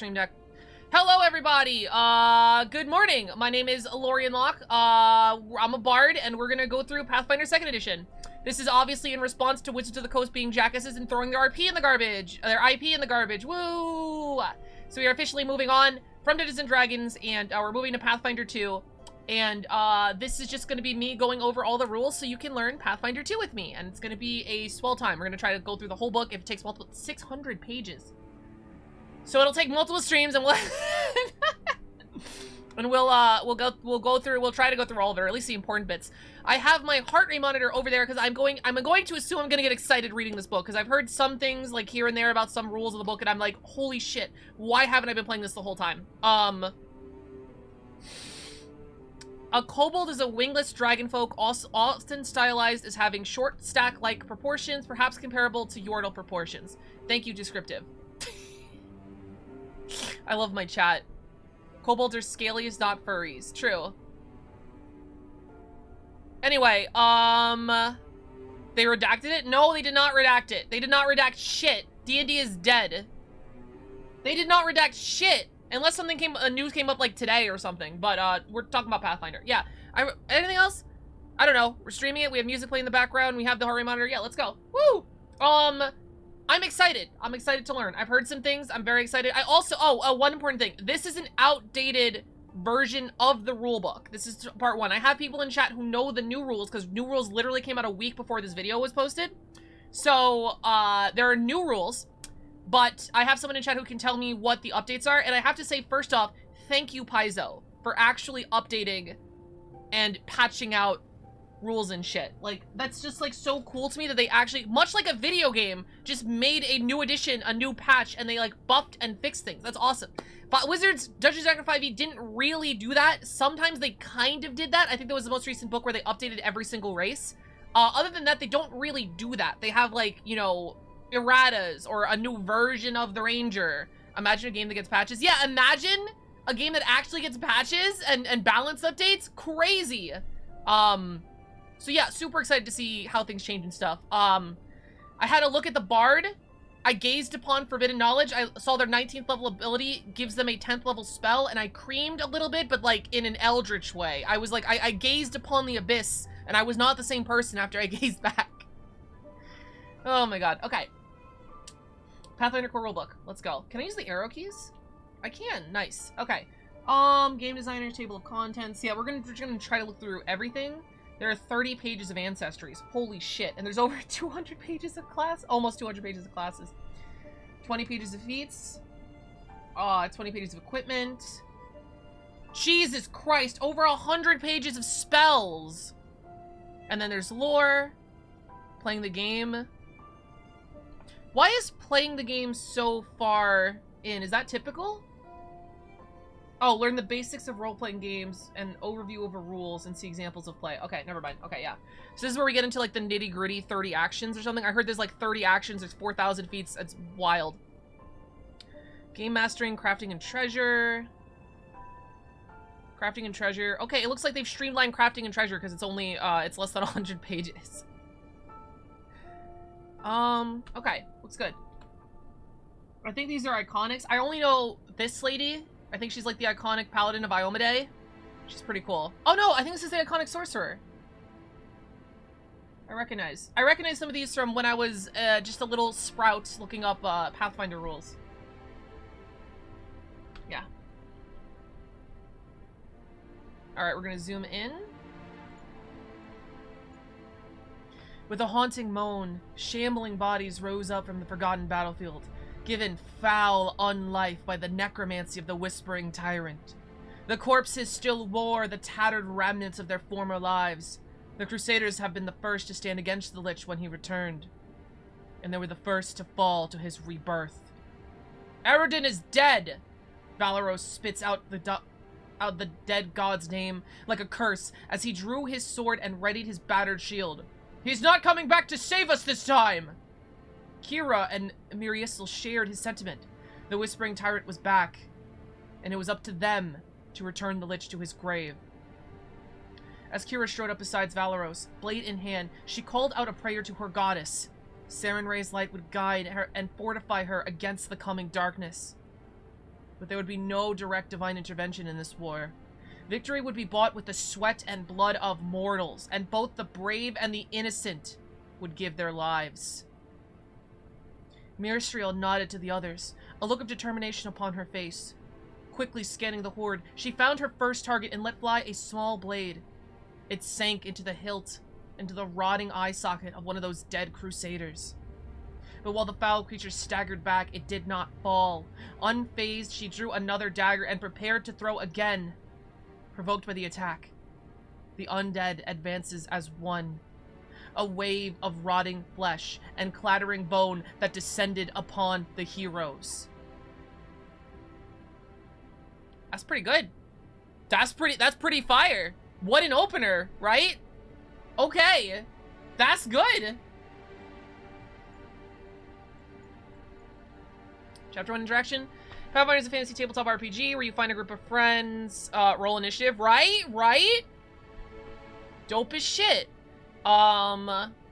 stream deck. Hello, everybody. Good morning. My name is Lorian Locke. I'm a bard, and we're gonna go through Pathfinder 2nd Edition. This is obviously in response to Wizards of the Coast being jackasses and throwing their RP in the garbage. Their IP in the garbage. Woo! So we are officially moving on from Dungeons and Dragons, and we're moving to Pathfinder 2. And this is just going to be me going over all the rules so you can learn Pathfinder 2 with me. And it's going to be a swell time. We're going to try to go through the whole book if it takes multiple 600 pages. So it'll take multiple streams, and we'll and we'll try to go through all of it, or at least the important bits. I have my heart rate monitor over there because I'm going to assume I'm going to get excited reading this book because I've heard some things like here and there about some rules of the book, and I'm like, holy shit, why haven't I been playing this the whole time? A kobold is a wingless dragonfolk, often stylized as having short stack-like proportions, perhaps comparable to Yordle proportions. Thank you, descriptive. I love my chat. Kobolds are scalies, not furries. True. Anyway, they redacted it? No, they did not redact it. They did not redact shit. D&D is dead. They did not redact shit. Unless something news came up like today or something, but we're talking about Pathfinder. Yeah. Anything else? I don't know. We're streaming it. We have music playing in the background. We have the heart rate monitor. Yeah, let's go. Woo! I'm excited. I'm excited to learn. I've heard some things. I'm very excited. I also, one important thing. This is an outdated version of the rule book. This is part 1. I have people in chat who know the new rules because new rules literally came out a week before this video was posted. So, there are new rules. But I have someone in chat who can tell me what the updates are. And I have to say, first off, thank you, Paizo, for actually updating and patching out rules and shit. Like, that's just, like, so cool to me that they actually, much like a video game, just made a new edition, a new patch, and they, like, buffed and fixed things. That's awesome. But Wizards, Dungeons & Dragons 5e didn't really do that. Sometimes they kind of did that. I think that was the most recent book where they updated every single race. Other than that, they don't really do that. They have, like, you know, erratas or a new version of the Ranger. Imagine a game that gets patches. Yeah, imagine a game that actually gets patches and balance updates. Crazy. So yeah, super excited to see how things change and stuff. I had a look at the Bard. I gazed upon Forbidden Knowledge. I saw their 19th level ability gives them a 10th level spell, and I creamed a little bit, but like in an eldritch way. I was like, I gazed upon the abyss, and I was not the same person after I gazed back. Oh my god. Okay. Pathfinder core rulebook. Let's go. Can I use the arrow keys? I can. Nice. Okay. Game designer, table of contents. Yeah, we're gonna try to look through everything. There are 30 pages of ancestries. Holy shit. And there's over 200 pages of class. Almost 200 pages of classes. 20 pages of feats. 20 pages of equipment. Jesus Christ. Over 100 pages of spells. And then there's lore. Playing the game. Why is playing the game so far in? Is that typical? Oh, learn the basics of role-playing games and overview over rules and see examples of play. Okay, never mind. Okay, yeah. So this is where we get into, like, the nitty-gritty 30 actions or something. I heard there's, like, 30 actions. There's 4,000 feats. It's wild. Game mastering, crafting, and treasure. Crafting and treasure. Okay, it looks like they've streamlined crafting and treasure because it's only, it's less than 100 pages. Okay. Looks good. I think these are iconics. I only know this lady. I think she's like the iconic paladin of Iomade. She's pretty cool. Oh no, I think this is the iconic sorcerer. I recognize some of these from when I was just a little sprout looking up Pathfinder rules. Yeah. Alright, we're gonna zoom in. With a haunting moan, shambling bodies rose up from the forgotten battlefield, given foul unlife by the necromancy of the whispering tyrant. The corpses still wore the tattered remnants of their former lives. The Crusaders have been the first to stand against the Lich when he returned, and they were the first to fall to his rebirth. Eredin is dead! Valeros spits out the dead god's name like a curse as he drew his sword and readied his battered shield. He's not coming back to save us this time! Kira and Miriastil shared his sentiment. The Whispering Tyrant was back, and it was up to them to return the Lich to his grave. As Kira strode up beside Valeros, blade in hand, she called out a prayer to her goddess. Sarenrae's light would guide her and fortify her against the coming darkness. but there would be no direct divine intervention in this war. Victory would be bought with the sweat and blood of mortals, and both the brave and the innocent would give their lives. Miristriel nodded to the others, a look of determination upon her face. Quickly scanning the horde, she found her first target and let fly a small blade. It sank into the hilt, into the rotting eye socket of one of those dead crusaders. But while the foul creature staggered back, it did not fall. Unfazed, she drew another dagger and prepared to throw again. Provoked by the attack, the undead advances as one. A wave of rotting flesh and clattering bone that descended upon the heroes. That's pretty good. That's pretty fire. What an opener, right? Okay. That's good. Chapter 1 interaction. Pathfinder is a fantasy tabletop RPG where you find a group of friends, roll initiative, right? Right? Dope as shit.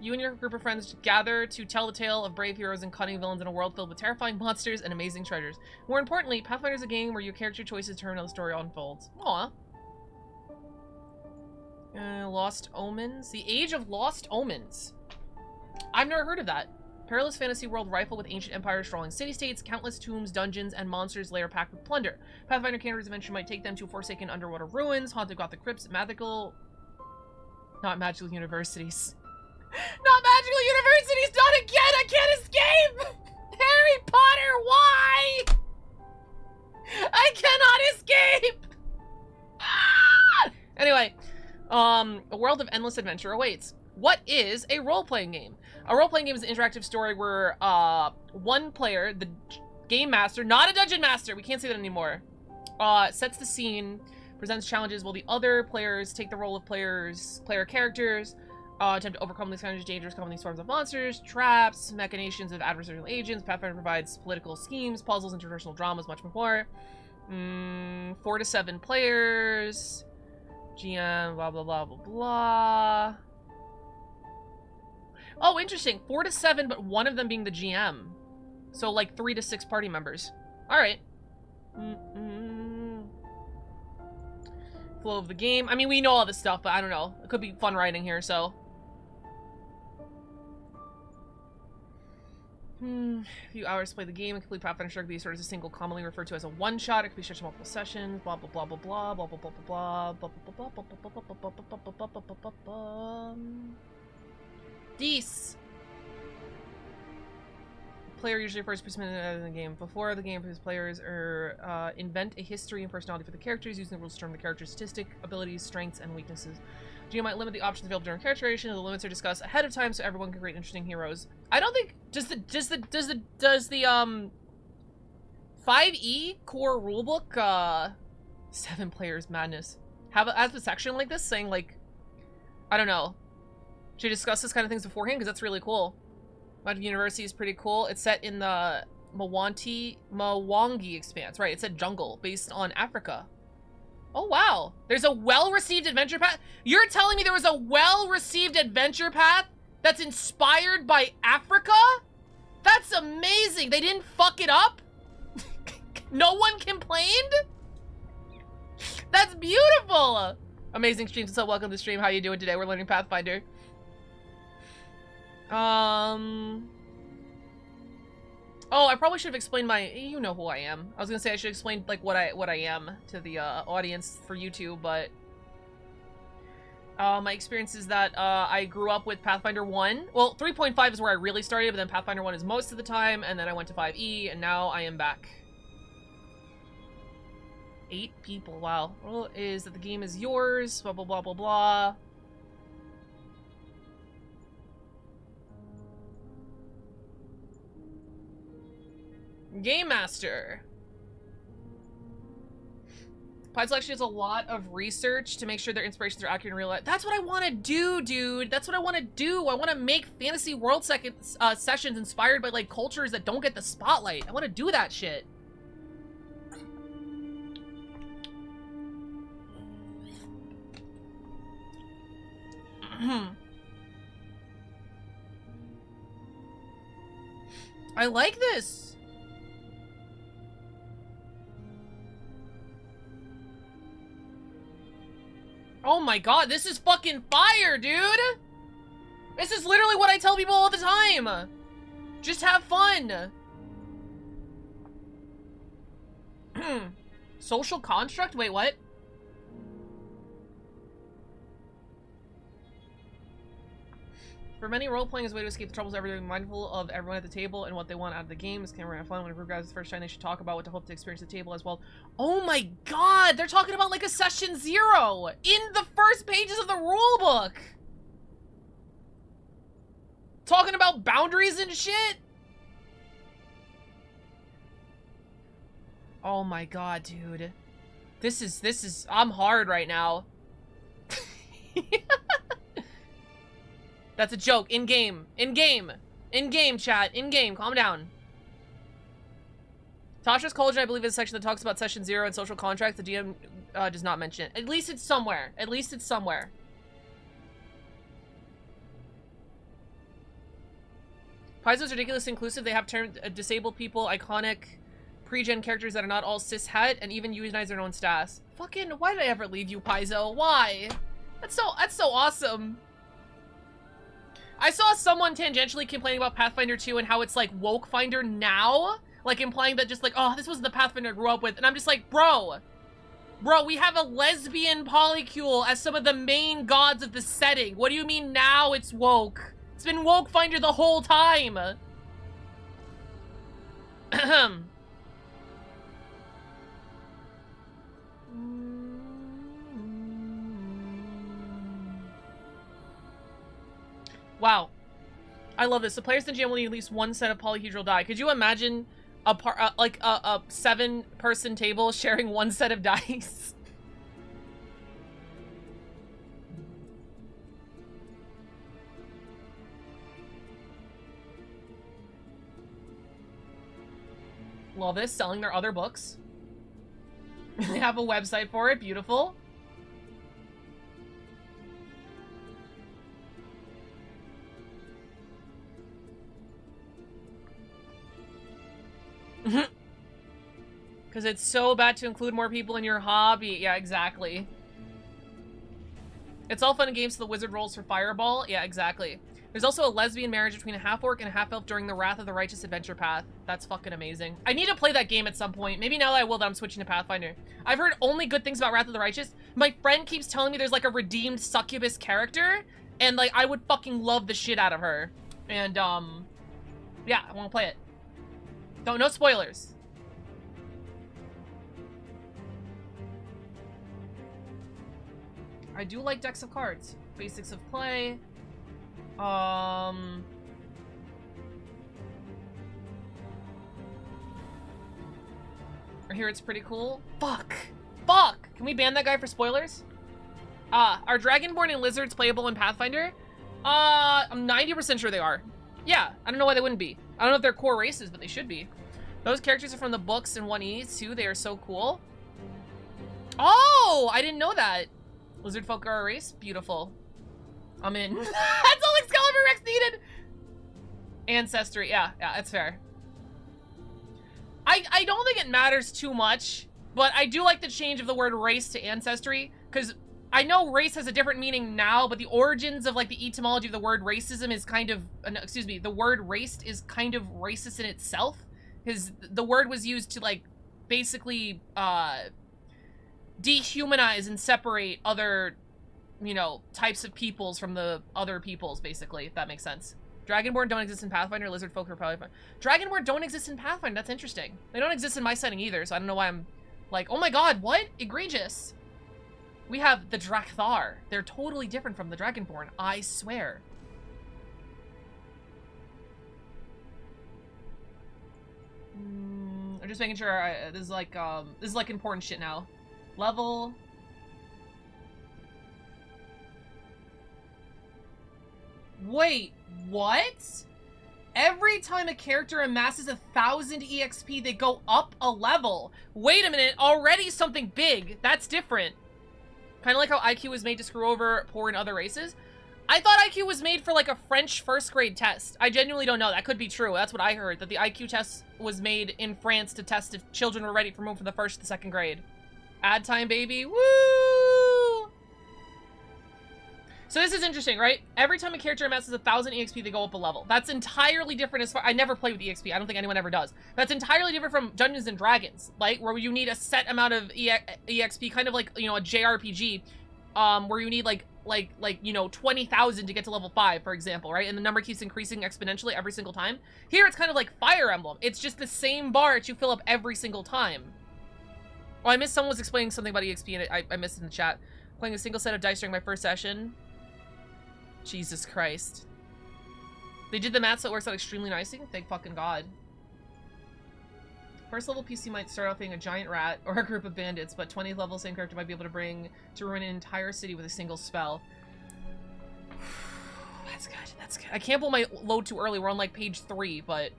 You and your group of friends gather to tell the tale of brave heroes and cunning villains in a world filled with terrifying monsters and amazing treasures. More importantly, Pathfinder is a game where your character choices determine how the story unfolds. Aw. Lost Omens. The Age of Lost Omens. I've never heard of that. Perilous fantasy world rife with ancient empires, sprawling city-states, countless tombs, dungeons, and monsters layer packed with plunder. Pathfinder characters eventually might take them to forsaken underwater ruins, haunted gothic crypts, not magical universities. Not magical universities! Not again! I can't escape! Harry Potter, why? I cannot escape! Ah! Anyway, a world of endless adventure awaits. What is a role-playing game? A role-playing game is an interactive story where one player, the game master, not a dungeon master, we can't say that anymore, sets the scene, presents challenges while the other players take the role of player characters, attempt to overcome these kinds of dangers, come these forms of monsters, traps, machinations of adversarial agents. Pathfinder provides political schemes, puzzles, interpersonal dramas, much more. 4 to 7 players, GM, blah, blah, blah, blah, blah. Oh, interesting. 4 to 7, but one of them being the GM. So, like, 3 to 6 party members. Alright. Flow of the game. I mean, we know all this stuff, but I don't know. It could be fun writing here, so. A few hours to play the game. A complete Pathfinder could be sort of a single, commonly referred to as a one-shot. It could be stretched to multiple sessions. Blah, blah, blah, blah, blah, blah, blah, blah, blah, blah, blah, blah, blah, blah, blah. These. Player usually refers to participant in the game. Before the game, his players invent a history and personality for the characters, using the rules to determine the character's statistic, abilities, strengths, and weaknesses. GM might limit the options available during character creation, and the limits are discussed ahead of time so everyone can create interesting heroes. I don't think does the 5e core rulebook 7 players madness have a section like this saying, like, I don't know. Should we discuss this kind of things beforehand? Because that's really cool. Magic University is pretty cool. It's set in the Mwangi expanse. Right, it said jungle, based on Africa. Oh, wow. There's a well-received adventure path? You're telling me there was a well-received adventure path that's inspired by Africa? That's amazing. They didn't fuck it up? No one complained? That's beautiful. Amazing stream. So welcome to the stream. How you doing today? We're learning Pathfinder. Oh, I probably should have explained my, you know who I am. I was gonna say I should explain, like, what I am to the audience for YouTube, but my experience is that I grew up with Pathfinder 1. Well, 3.5 is where I really started, but then Pathfinder 1 is most of the time, and then I went to 5e, and now I am back. 8 people, wow. Rule is that the game is yours, blah, blah, blah, blah, blah. Game Master. Pod selection is a lot of research to make sure their inspirations are accurate in real life. That's what I want to do, dude. That's what I want to do. I want to make fantasy world sessions inspired by, like, cultures that don't get the spotlight. I want to do that shit. I like this. Oh my god, this is fucking fire, dude! This is literally what I tell people all the time! Just have fun! Social construct? Wait, what? For many, role-playing is a way to escape the troubles of everyday, mindful of everyone at the table and what they want out of the game. This can run fun. When a group gathers the first time, they should talk about what to hope to experience at the table as well. Oh my god! They're talking about like a session 0 in the first pages of the rulebook! Talking about boundaries and shit? Oh my god, dude. This is, I'm hard right now. That's a joke. In-game. In-game. In-game, chat. In-game. Calm down. Tasha's Cauldron, I believe, is a section that talks about Session 0 and social contracts. The DM does not mention it. At least it's somewhere. At least it's somewhere. Paizo's ridiculously inclusive. They have termed disabled people, iconic pre-gen characters that are not all cis-het, and even unionize their own stats. Fucking, why did I ever leave you, Paizo? Why? That's so awesome. I saw someone tangentially complaining about Pathfinder 2 and how it's like woke finder now, like implying that just like, oh, this was the Pathfinder I grew up with, and I'm just like, bro, we have a lesbian polycule as some of the main gods of the setting. What do you mean now it's woke? It's been woke finder the whole time. Wow. I love this. The players in the GM will need at least one set of polyhedral die. Could you imagine a 7-person table sharing one set of dice? Love this. Selling their other books. They have a website for it. Beautiful. Because it's so bad to include more people in your hobby. Yeah, exactly. It's all fun and games till the wizard rolls for Fireball. Yeah, exactly. There's also a lesbian marriage between a half-orc and a half-elf during the Wrath of the Righteous adventure path. That's fucking amazing. I need to play that game at some point. Maybe now that I will, that I'm switching to Pathfinder. I've heard only good things about Wrath of the Righteous. My friend keeps telling me there's like a redeemed succubus character, and like I would fucking love the shit out of her. And yeah, I want to play it. No spoilers. I do like decks of cards. Basics of play. I hear it's pretty cool. Fuck! Can we ban that guy for spoilers? Are Dragonborn and Lizards playable in Pathfinder? I'm 90% sure they are. Yeah, I don't know why they wouldn't be. I don't know if they're core races, but they should be. Those characters are from the books in 1E too. They are so cool. Oh, I didn't know that. Lizard folk are a race? Beautiful. I'm in. That's all Excalibur Rex needed! Ancestry, yeah, that's fair. I don't think it matters too much, but I do like the change of the word race to ancestry, because I know race has a different meaning now, but the origins of like the etymology of the word racism is kind of, excuse me, the word raced is kind of racist in itself, because the word was used to like basically dehumanize and separate other, you know, types of peoples from the other peoples, basically, if that makes sense. Dragonborn don't exist in Pathfinder. Lizard folk are probably fine. Dragonborn don't exist in Pathfinder. That's interesting. They don't exist in my setting either, so I don't know why I'm like, oh my god, what? Egregious. We have the Drakthar. They're totally different from the Dragonborn, I swear. I'm just making sure this is like important shit now. Level. Wait, what? Every time a character amasses 1,000 EXP, they go up a level. Wait a minute, already something big. That's different. Kind of like how IQ was made to screw over poor and other races. I thought IQ was made for like a French first grade test. I genuinely don't know. That could be true. That's what I heard, that the IQ test was made in France to test if children were ready for move from the first to the second grade. Ad time, baby. Woo! So this is interesting, right? Every time a character amasses 1,000 EXP, they go up a level. That's entirely different as far... I never play with EXP. I don't think anyone ever does. That's entirely different from Dungeons and Dragons, like, where you need a set amount of EXP, kind of like, you know, a JRPG, where you need, you know, 20,000 to get to level 5, for example, right? And the number keeps increasing exponentially every single time. Here, it's kind of like Fire Emblem. It's just the same bar that you fill up every single time. Oh, I missed... Someone was explaining something about EXP, and I missed it in the chat. Playing a single set of dice during my first session... Jesus Christ. They did the math so it works out extremely nicely. Thank fucking God. First level PC might start off being a giant rat or a group of bandits, but 20th level same character might be able to ruin an entire city with a single spell. That's good, that's good. I can't pull my load too early. We're on like page 3, but...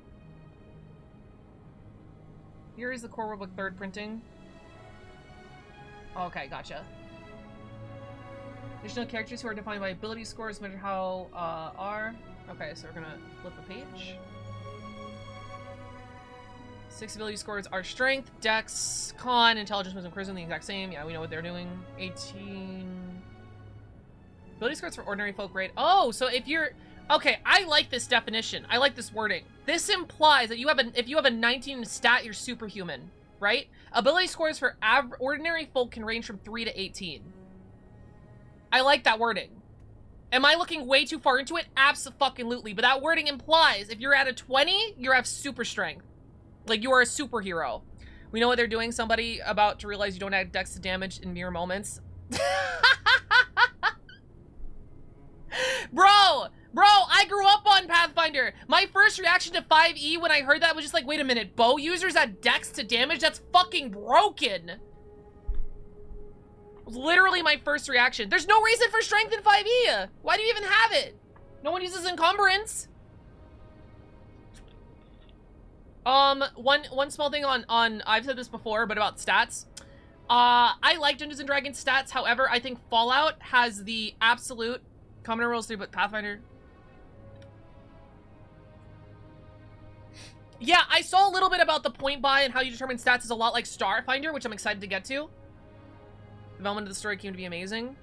Here is the core rulebook third printing. Okay, gotcha. Additional characters who are defined by ability scores measure how are. Okay, so we're gonna flip a page. 6 ability scores are strength, dex, con, intelligence, wisdom, charisma, the exact same. Yeah, we know what they're doing. 18. Ability scores for ordinary folk grade. Oh, so if you're... Okay, I like this definition. I like this wording. This implies that if you have a 19 stat, you're superhuman, right? Ability scores for ordinary folk can range from 3 to 18. I like that wording. Am I looking way too far into it? Abso-fucking-lutely. But that wording implies if you're at a 20, you have super strength. Like, you are a superhero. We know what they're doing. Somebody about to realize you don't add dex to damage in mere moments. Bro, I grew up on Pathfinder. My first reaction to 5e when I heard that was just like, wait a minute, bow users add dex to damage? That's fucking broken. Literally my first reaction. There's no reason for strength in 5e. Why do you even have it? No one uses encumbrance. One small thing on I've said this before, but about stats. I like Dungeons and Dragons stats. However, I think Fallout has the absolute common rules too, but Pathfinder. Yeah, I saw a little bit about the point buy and how you determine stats is a lot like Starfinder, which I'm excited to get to. Development of the story came to be amazing.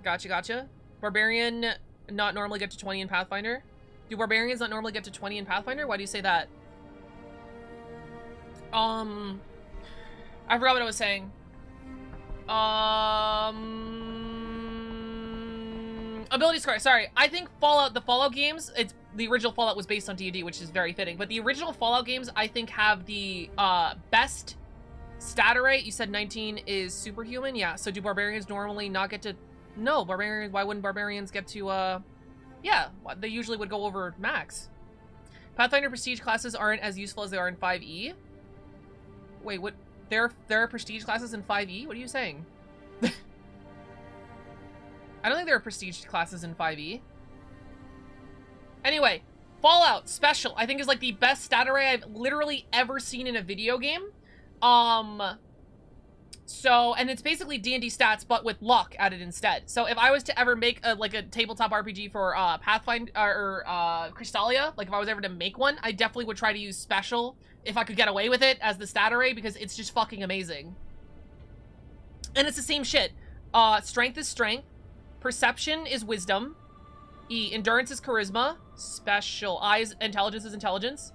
Gotcha. Barbarian not normally get to 20 in Pathfinder. Do barbarians not normally get to 20 in Pathfinder? Why do you say that? I forgot what I was saying. Ability score. Sorry. I think Fallout, the Fallout games, the original Fallout was based on D&D, which is very fitting. But the original Fallout games, I think, have the best stat array. You said 19 is superhuman? Yeah. So do barbarians normally not get to... No, barbarians... Why wouldn't barbarians get to, Yeah, they usually would go over max. Pathfinder prestige classes aren't as useful as they are in 5e. Wait, what? There are prestige classes in 5e? What are you saying? I don't think there are prestige classes in 5e. Anyway, Fallout Special, I think, is like the best stat array I've literally ever seen in a video game. So, and it's basically D&D stats, but with luck added instead. So if I was to ever make a tabletop RPG for Pathfinder or Crystallia, like if I was ever to make one, I definitely would try to use Special if I could get away with it as the stat array, because it's just fucking amazing. And it's the same shit. Strength is strength. Perception is wisdom. Endurance is charisma. Special. Intelligence is intelligence.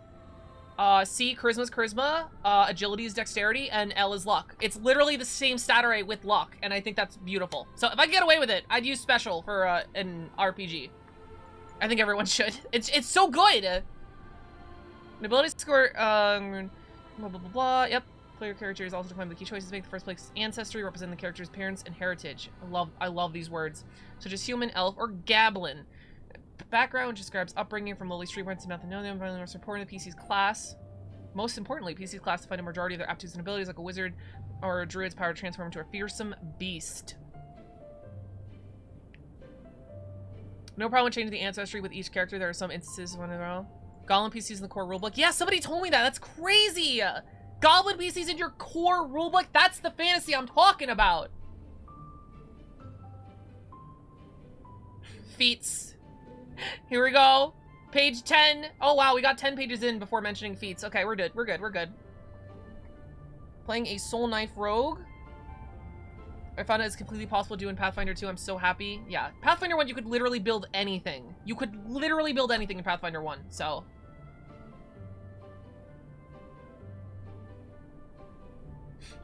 C, charisma is charisma, agility is dexterity, and L is luck. It's literally the same stat array with luck, and I think that's beautiful. So if I could get away with it, I'd use Special for an RPG. I think everyone should. It's so good! An ability score, blah, blah, blah, blah. Yep. Player character is also defined by the key choices make. The first place ancestry, represent the character's parents and heritage. I love these words. Such as human, elf, or gablin. Background describes upbringing from lowly street rats to Methanonium, finally most important, the PC's class. Most importantly, PC's class to find a majority of their aptitudes and abilities, like a wizard or a druid's power to transform into a fearsome beast. No problem changing the ancestry with each character. There are some instances when they're all. Goblin PCs in the core rulebook. Yeah, somebody told me that. That's crazy. Goblin PCs in your core rulebook. That's the fantasy I'm talking about. Feats. Here we go. Page 10. Oh, wow. We got 10 pages in before mentioning feats. Okay, we're good. We're good. We're good. Playing a Soul Knife Rogue. I found it's completely possible to do in Pathfinder 2. I'm so happy. Yeah, Pathfinder 1, you could literally build anything. You could literally build anything in Pathfinder 1, so.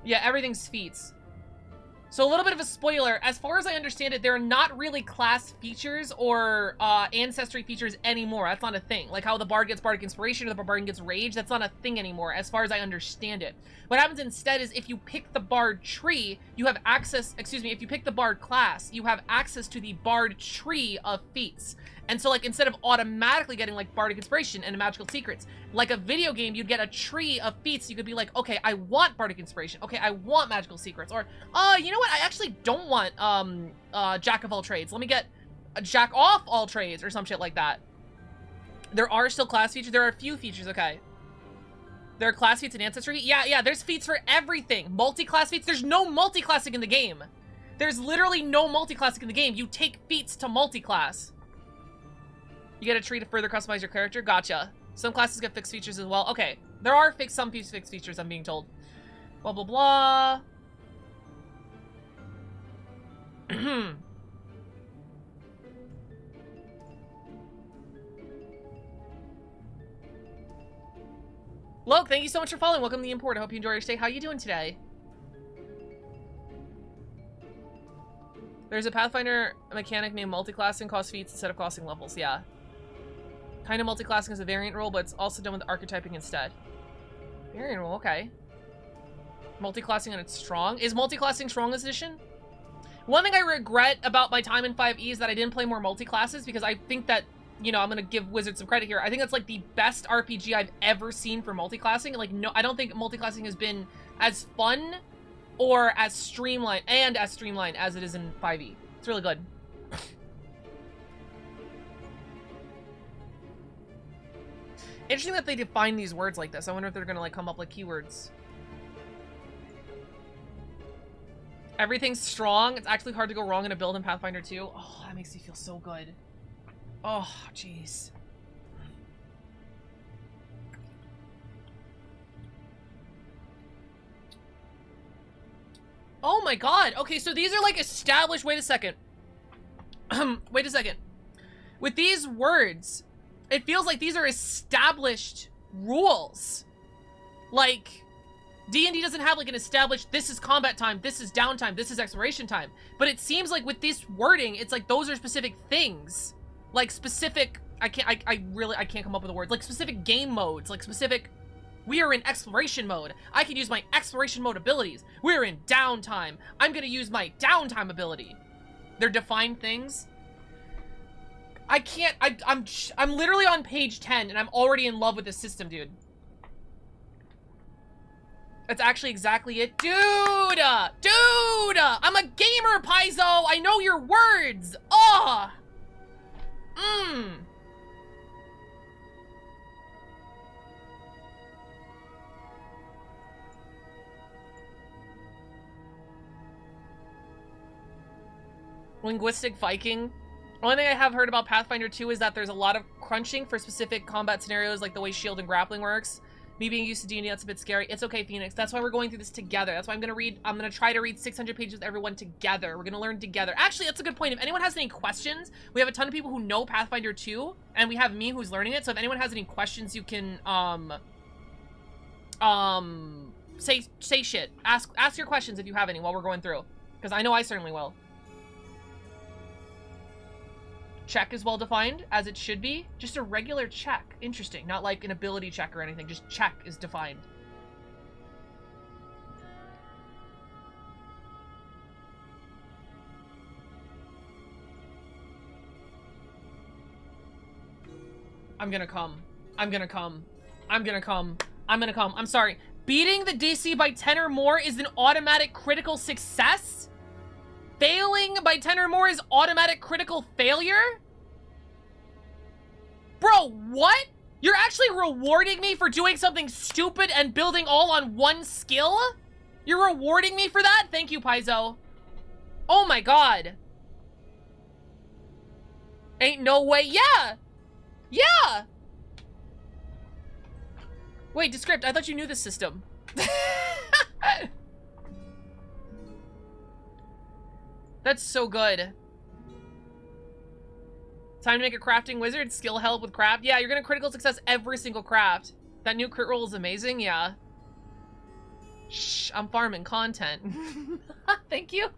Yeah, everything's feats. So a little bit of a spoiler, as far as I understand it, there are not really class features or ancestry features anymore. That's not a thing. Like how the Bard gets Bardic Inspiration or the Barbarian gets Rage, that's not a thing anymore, as far as I understand it. What happens instead is if you pick the Bard tree, you have access, excuse me, if you pick the Bard class, you have access to the Bard tree of feats. And so, like, instead of automatically getting, like, Bardic Inspiration and Magical Secrets, like a video game, you'd get a tree of feats. You could be like, okay, I want Bardic Inspiration. Okay, I want Magical Secrets. Or, you know what? I actually don't want, Jack of all trades. Let me get a Jack off all trades or some shit like that. There are still class features. There are a few features, okay. There are class feats and ancestry. Yeah, there's feats for everything. Multi-class feats. There's no multi-classing in the game. There's literally no multi-classing in the game. You take feats to multi-class. You get a tree to further customize your character. Gotcha. Some classes get fixed features as well. Okay. There are some fixed features, I'm being told. Blah, blah, blah. Loke, thank you so much for following. Welcome to the import. I hope you enjoy your stay. How you doing today? There's a Pathfinder mechanic named multiclassing, costs feats instead of costing levels. Yeah. Kind of multiclassing is a variant role, but it's also done with archetyping instead. Variant role, okay. Multiclassing and it's strong. Is multiclassing strong this edition? One thing I regret about my time in 5e is that I didn't play more multiclasses, because I think that, you know, I'm gonna give Wizards some credit here. I think that's like the best RPG I've ever seen for multiclassing. Like, no, I don't think multiclassing has been as fun or as streamlined as it is in 5e. It's really good. Interesting that they define these words like this. I wonder if they're gonna like come up like keywords. Everything's strong. It's actually hard to go wrong in a build in Pathfinder 2. Oh, that makes me feel so good. Oh, jeez. Oh my god. Okay, so these are like established. Wait a second. Wait a second. With these words, it feels like these are established rules. Like, D&D doesn't have like an established, this is combat time, this is downtime, this is exploration time. But it seems like with this wording, it's like those are specific things. Like specific, I can't come up with a word. Like specific game modes, like specific, we are in exploration mode. I can use my exploration mode abilities. We're in downtime. I'm gonna use my downtime ability. They're defined things. I can't, I'm literally on page 10 and I'm already in love with this system, dude. That's actually exactly it. Dude! Dude! I'm a gamer, Paizo! I know your words! Oh! Linguistic Viking. Only thing I have heard about Pathfinder 2 is that there's a lot of crunching for specific combat scenarios, like the way shield and grappling works. Me being used to D&D, that's a bit scary. It's okay, Phoenix. That's why we're going through this together. That's why I'm gonna try to read 600 pages with everyone together. We're gonna learn together. Actually, that's a good point. If anyone has any questions, we have a ton of people who know Pathfinder 2, and we have me who's learning it. So if anyone has any questions, you can, say shit. Ask your questions if you have any while we're going through. Because I know I certainly will. Check is well defined, as it should be. Just a regular check. Interesting. Not like an ability check or anything. Just check is defined. I'm gonna come. I'm gonna come. I'm gonna come. I'm gonna come. I'm sorry. Beating the DC by 10 or more is an automatic critical success? Failing by 10 or more is automatic critical failure? Bro, what? You're actually rewarding me for doing something stupid and building all on one skill? You're rewarding me for that? Thank you, Paizo. Oh my god. Ain't no way. Yeah! Yeah! Wait, Descript, I thought you knew this system. That's so good. Time to make a crafting wizard. Skill help with craft. Yeah, you're gonna critical success every single craft. That new crit roll is amazing. Yeah. Shh, I'm farming content. Thank you.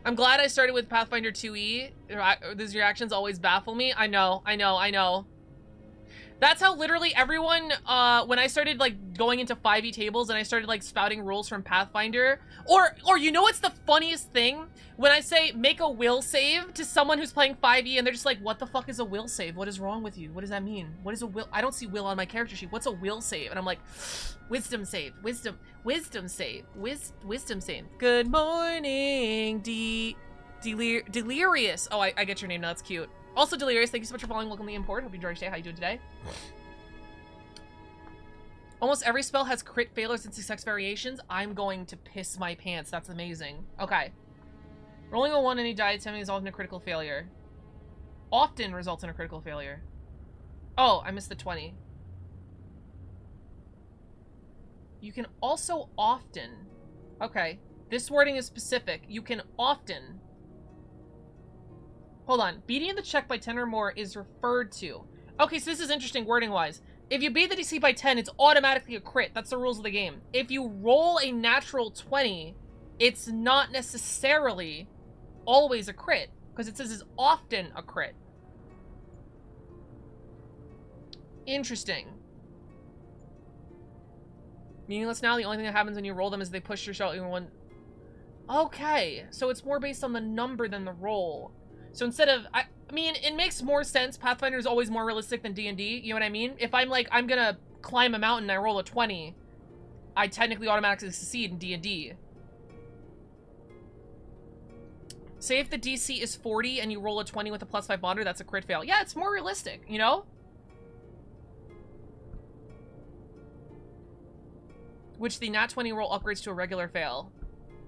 I'm glad I started with Pathfinder 2e. These reactions always baffle me. I know. That's how literally everyone, when I started, like, going into 5e tables and I started, like, spouting rules from Pathfinder, or you know what's the funniest thing? When I say, make a will save to someone who's playing 5e and they're just like, what the fuck is a will save? What is wrong with you? What does that mean? What is a will? I don't see will on my character sheet. What's a will save? And I'm like, wisdom save, wisdom save, wisdom save. Good morning, Delirious. Oh, I get your name now, that's cute. Also, Delirious, thank you so much for following. Welcome to the import. Hope you enjoyed your day. How you doing today? Almost every spell has crit failures and success variations. I'm going to piss my pants. That's amazing. Okay. Rolling a 1 any die attempting is often a critical failure. Often results in a critical failure. Oh, I missed the 20. You can also often... Okay. This wording is specific. You can often... Hold on. Beating the check by 10 or more is referred to. Okay, so this is interesting wording-wise. If you beat the DC by 10, it's automatically a crit. That's the rules of the game. If you roll a natural 20, it's not necessarily always a crit, because it says it's often a crit. Interesting. Meaningless now, the only thing that happens when you roll them is they push your shot even one... Okay, so it's more based on the number than the roll. So instead of... I mean, it makes more sense. Pathfinder is always more realistic than D&D. You know what I mean? If I'm like, I'm gonna climb a mountain and I roll a 20, I technically automatically succeed in D&D. Say if the DC is 40 and you roll a 20 with a +5 bonder, that's a crit fail. Yeah, it's more realistic, you know? Which the nat 20 roll upgrades to a regular fail.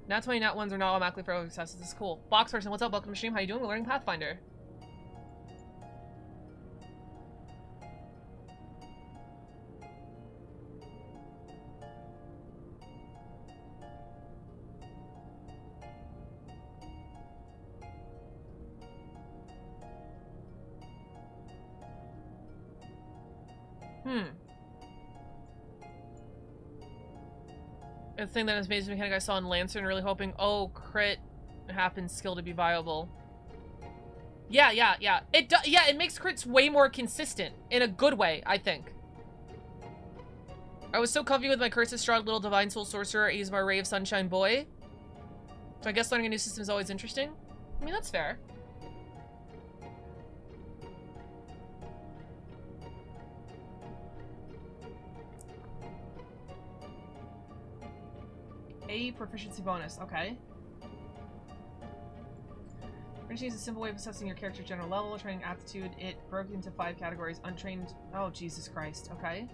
Nat 20 nat 1s are not automatically for successes. This is cool. Box person, what's up? Welcome to the stream. How you doing? We're learning Pathfinder. The thing that is amazing mechanic I saw in Lancer, really hoping, oh, crit happens skill to be viable. Yeah. It makes crits way more consistent in a good way, I think. I was so comfy with my curses, Strahd, little divine soul sorcerer, he's my ray of sunshine boy. So I guess learning a new system is always interesting. I mean, that's fair. A proficiency bonus, okay. Proficiency is a simple way of assessing your character's general level. Training aptitude, it broke into 5 categories. Untrained, oh Jesus Christ, okay.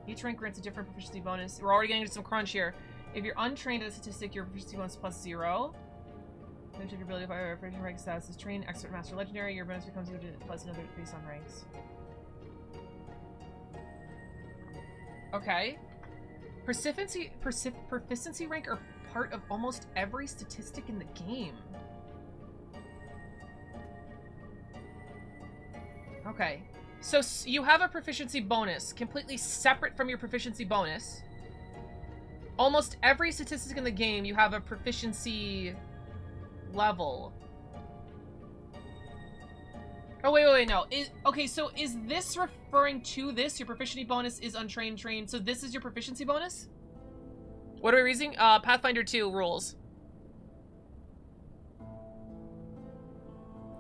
Each rank grants a different proficiency bonus. We're already getting into some crunch here. If you're untrained at a statistic, your proficiency bonus is +0. Then check your ability if your proficiency rank status is trained, expert, master, legendary. Your bonus becomes plus another based on ranks. Okay. Proficiency rank are part of almost every statistic in the game. Okay. So you have a proficiency bonus completely separate from your proficiency bonus. Almost every statistic in the game, you have a proficiency level. Oh, wait, no. Okay, so is this referring to this? Your proficiency bonus is untrained, trained. So this is your proficiency bonus? What are we reading? Pathfinder 2 rules.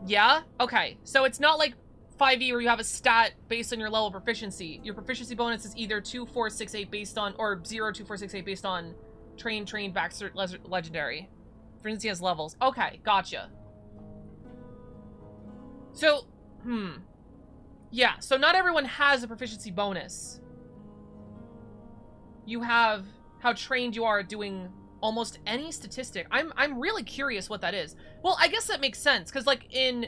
Yeah? Okay. So it's not like 5e where you have a stat based on your level of proficiency. Your proficiency bonus is either 2, 4, 6, 8 based on, or 0, 2, 4, 6, 8 based on trained, Baxter, legendary. Proficiency has levels. Okay, gotcha. So, yeah, so not everyone has a proficiency bonus. You have how trained you are at doing almost any statistic. I'm really curious what that is. Well, I guess that makes sense, because, like, in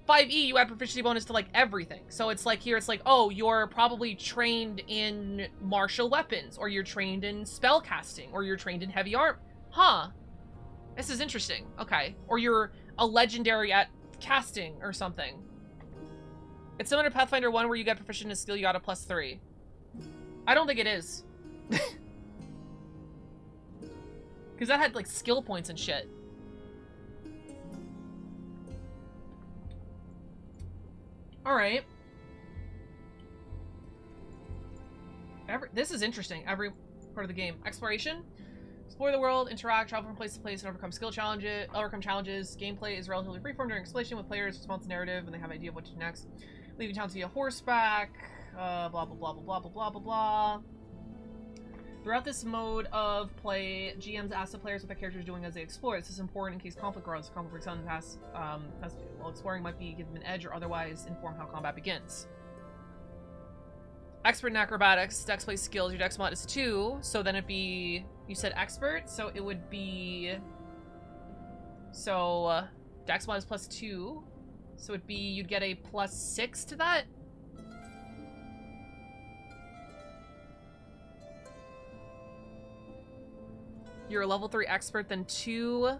5e, you have proficiency bonus to, like, everything. So it's like, here, it's like, oh, you're probably trained in martial weapons, or you're trained in spell casting, or you're trained in heavy arm. Huh. This is interesting. Okay. Or you're a legendary at casting or something. It's similar to Pathfinder 1 where you get proficient in skill, you got a +3. I don't think it is. Because that had, like, skill points and shit. Alright. This is interesting. Every part of the game. Exploration. Explore the world, interact, travel from place to place, and overcome challenges. Gameplay is relatively freeform during exploration with players' response to narrative, and they have an idea of what to do next. Leaving towns via horseback. Blah, blah, blah, blah, blah, blah, blah, blah. Throughout this mode of play, GMs ask the players what their character is doing as they explore. This is important in case conflict grows. Conflict breaks out in the past. While exploring might be given an edge or otherwise inform how combat begins. Expert in acrobatics, dex play skills. Your dex mod is 2, so then it'd be... You said expert, so it would be... So, dex mod is +2, so it'd be... You'd get a +6 to that? You're a level 3 expert, then 2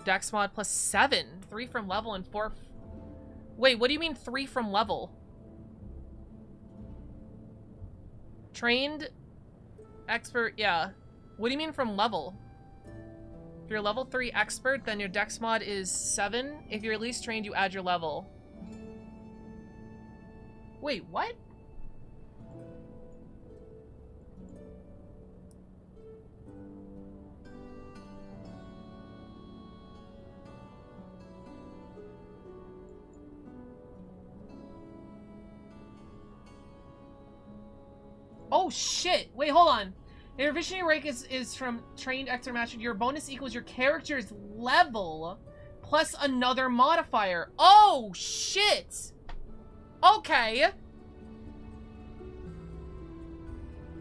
dex mod +7. 3 from level and 4... Wait, what do you mean 3 from level? Trained expert, yeah. What do you mean from level? If you're a level 3 expert, then your dex mod is 7. If you're at least trained, you add your level. Wait, what? Oh shit! Wait, hold on. Your efficiency rank is from trained, expert, mastered. Your bonus equals your character's level plus another modifier. Oh shit! Okay.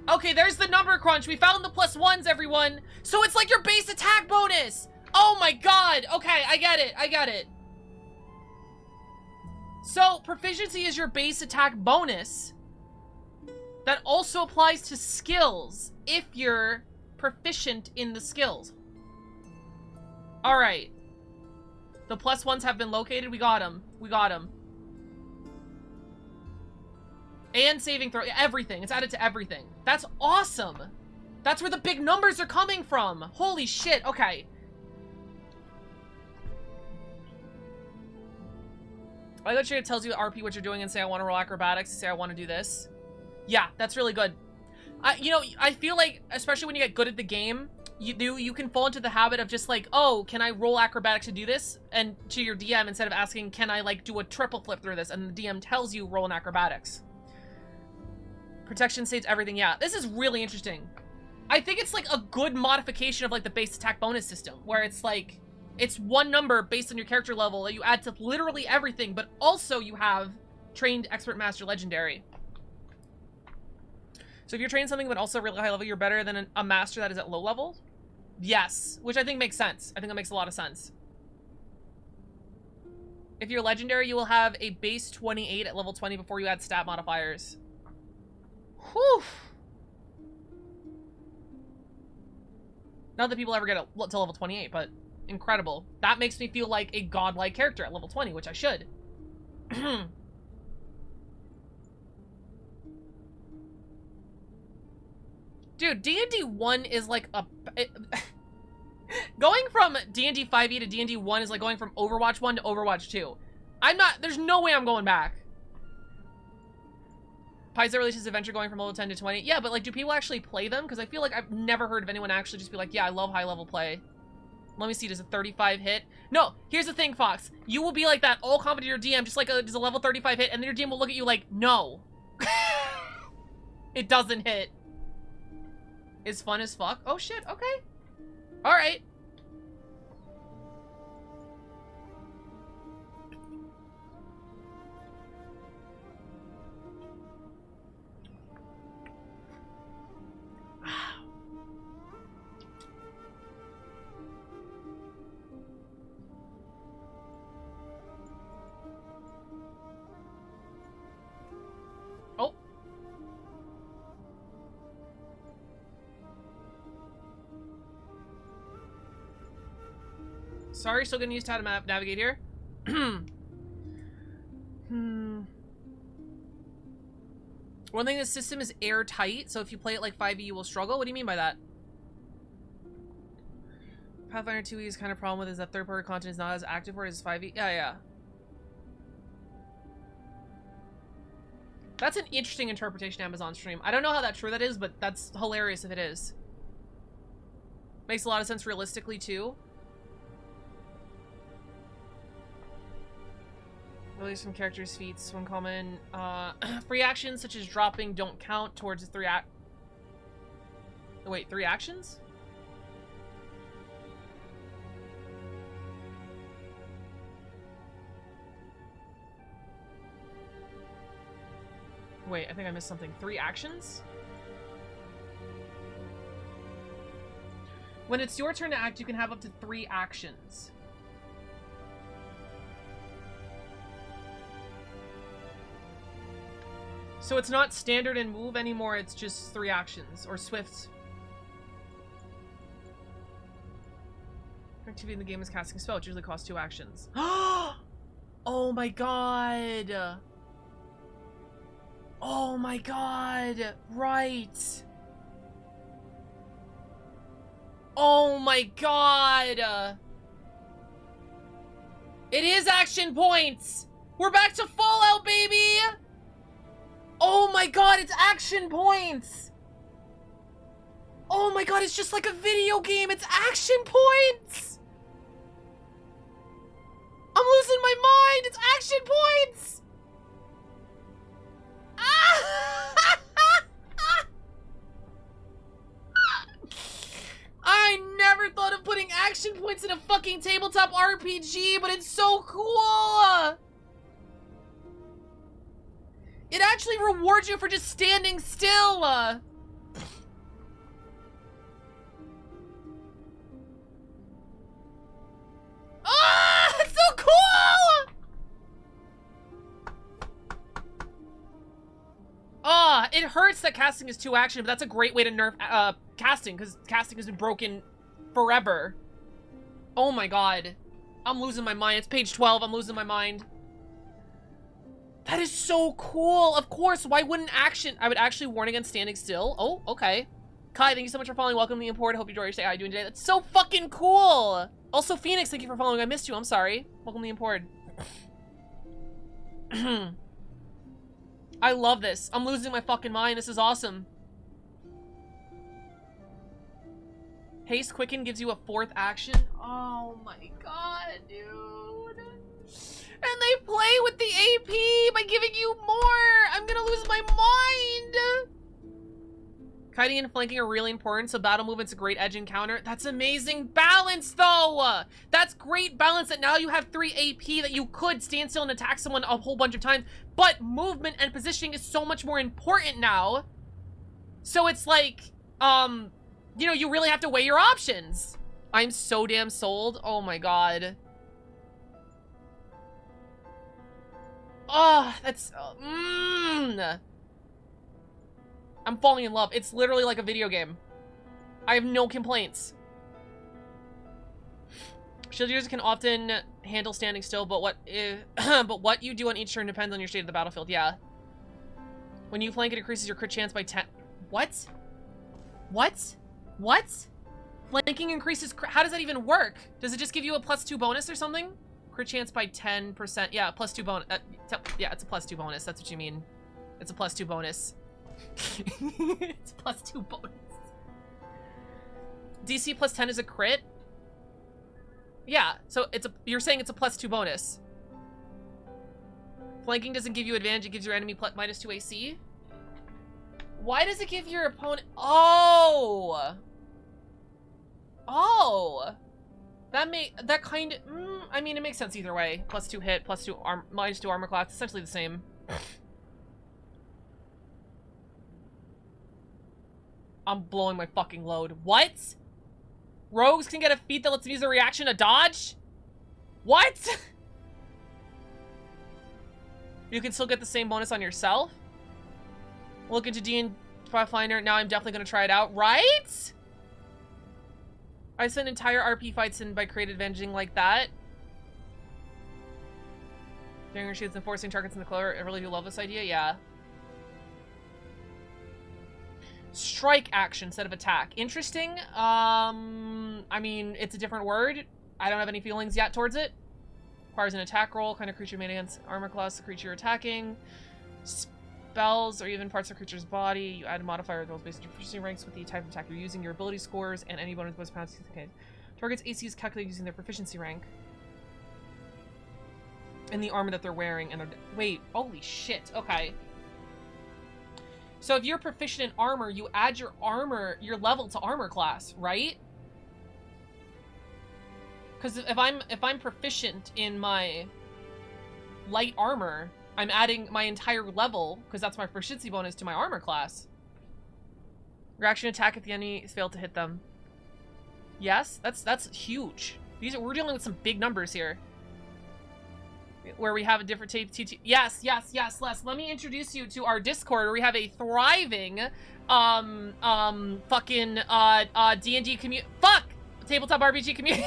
Okay, there's the number crunch. We found the +1s, everyone. So it's like your base attack bonus. Oh my god. Okay, I get it. I get it. So proficiency is your base attack bonus. That also applies to skills, if you're proficient in the skills. Alright. The +1s have been located. We got them. We got them. And saving throw. Everything. It's added to everything. That's awesome. That's where the big numbers are coming from. Holy shit. Okay. I literally, it tells you RP what you're doing and say I want to roll acrobatics, say I want to do this. Yeah, that's really good. You know, I feel like, especially when you get good at the game, you can fall into the habit of just like, oh, can I roll acrobatics to do this? And to your DM, instead of asking, can I like do a triple flip through this? And the DM tells you roll an acrobatics. Protection saves everything. Yeah, this is really interesting. I think it's like a good modification of like the base attack bonus system, where it's like, it's one number based on your character level that you add to literally everything, but also you have trained, expert, master, legendary. So if you're trained something but also really high level, you're better than a master that is at low level? Yes, which I think makes sense. I think that makes a lot of sense. If you're legendary, you will have a base 28 at level 20 before you add stat modifiers. Whew. Not that people ever get to level 28, but incredible. That makes me feel like a godlike character at level 20, which I should. Dude, D&D 1 is like a... going from D&D 5e to D&D 1 is like going from Overwatch 1 to Overwatch 2. There's no way I'm going back. Paizo releases Adventure going from level 10 to 20. Yeah, but like, do people actually play them? Because I feel like I've never heard of anyone actually just be like, yeah, I love high level play. Let me see, does a 35 hit? No, here's the thing, Fox. You will be like that all confident your DM, just like does a level 35 hit, and then your DM will look at you like, no. It doesn't hit. It's fun as fuck. Oh shit, okay. Alright. Oh. Sorry, still getting used to how to navigate here. One thing, the system is airtight, so if you play it like 5e, you will struggle. What do you mean by that? Pathfinder 2e's kind of problem with is that third-party content is not as active for it as 5e. Yeah, yeah. That's an interesting interpretation of Amazon stream. I don't know how that true that is, but that's hilarious if it is. Makes a lot of sense realistically, too. Release from characters' feats. One common. Free actions such as dropping don't count towards the 3 actions? Wait, I think I missed something. 3 actions? When it's your turn to act, you can have up to 3 actions. So it's not standard and move anymore, it's just 3 actions, or swift. Activity in the game is casting a spell, which usually costs 2 actions. Oh my god! Oh my god! Right! Oh my god! It is action points! We're back to Fallout, baby! Oh my god, it's action points! Oh my god, it's just like a video game, it's action points! I'm losing my mind, it's action points! I never thought of putting action points in a fucking tabletop RPG, but it's so cool! It actually rewards you for just standing still! Ah, it's so cool! Ah, it hurts that casting is 2 action, but that's a great way to nerf casting, because casting has been broken forever. Oh my god. I'm losing my mind. It's page 12. I'm losing my mind. That is so cool. Of course, why wouldn't action? I would actually warn against standing still. Oh, okay. Kai, thank you so much for following. Welcome to the import. Hope you enjoy your stay. How are you doing today? That's so fucking cool. Also, Phoenix, thank you for following. I missed you. I'm sorry. Welcome to the import. I love this. I'm losing my fucking mind. This is awesome. Haste Quicken gives you a 4th action. Oh my god, dude. And they play with the AP by giving you more. I'm gonna lose my mind. Kiting and flanking are really important, so battle movement's a great edge and counter. That's amazing balance, though. That's great balance that now you have 3 AP that you could stand still and attack someone a whole bunch of times. But movement and positioning is so much more important now. So it's like, you know, you really have to weigh your options. I'm so damn sold. Oh my god. Oh, that's... I'm falling in love. It's literally like a video game. I have no complaints. Shield users can often handle standing still, but what you do on each turn depends on your state of the battlefield. Yeah. When you flank, it increases your crit chance by 10. What? What? What? Flanking increases. How does that even work? Does it just give you a +2 bonus or something? Crit chance by 10%. Yeah, +2 bonus. Yeah, it's a +2 bonus. That's what you mean. It's a +2 bonus. It's +2 bonus. DC +10 is a crit? Yeah, so you're saying it's a +2 bonus. Flanking doesn't give you advantage, it gives your enemy -2 AC. Why does it give your opponent... Oh! Oh! That kind of... I mean, it makes sense either way. +2 hit, -2 armor class, essentially the same. I'm blowing my fucking load. What? Rogues can get a feat that lets them use a reaction to dodge? What? You can still get the same bonus on yourself? Look into Pathfinder. Now I'm definitely going to try it out. Right? I sent entire RP fights in by creative avenging like that. During her shields and forcing targets in the color. I really do love this idea, yeah. Strike action instead of attack. Interesting. I mean, it's a different word. I don't have any feelings yet towards it. Requires an attack roll. Kind of creature made against armor class the creature you're attacking. Spells or even parts of the creature's body. You add a modifier to those based on your proficiency ranks with the type of attack you're using, your ability scores, and any bonus penalties. Okay. Target's AC is calculated using their proficiency rank. And the armor that they're wearing. And wait, holy shit. Okay. So if you're proficient in armor, you add your level to armor class, right? Because if I'm proficient in my light armor, I'm adding my entire level, because that's my proficiency bonus, to my armor class. Reaction attack if the enemy is failed to hit them. Yes, that's huge. We're dealing with some big numbers here. Where we have a different TT. Yes, Les. Let me introduce you to our Discord where we have a thriving, fucking, D&D community. Fuck! Tabletop RPG community.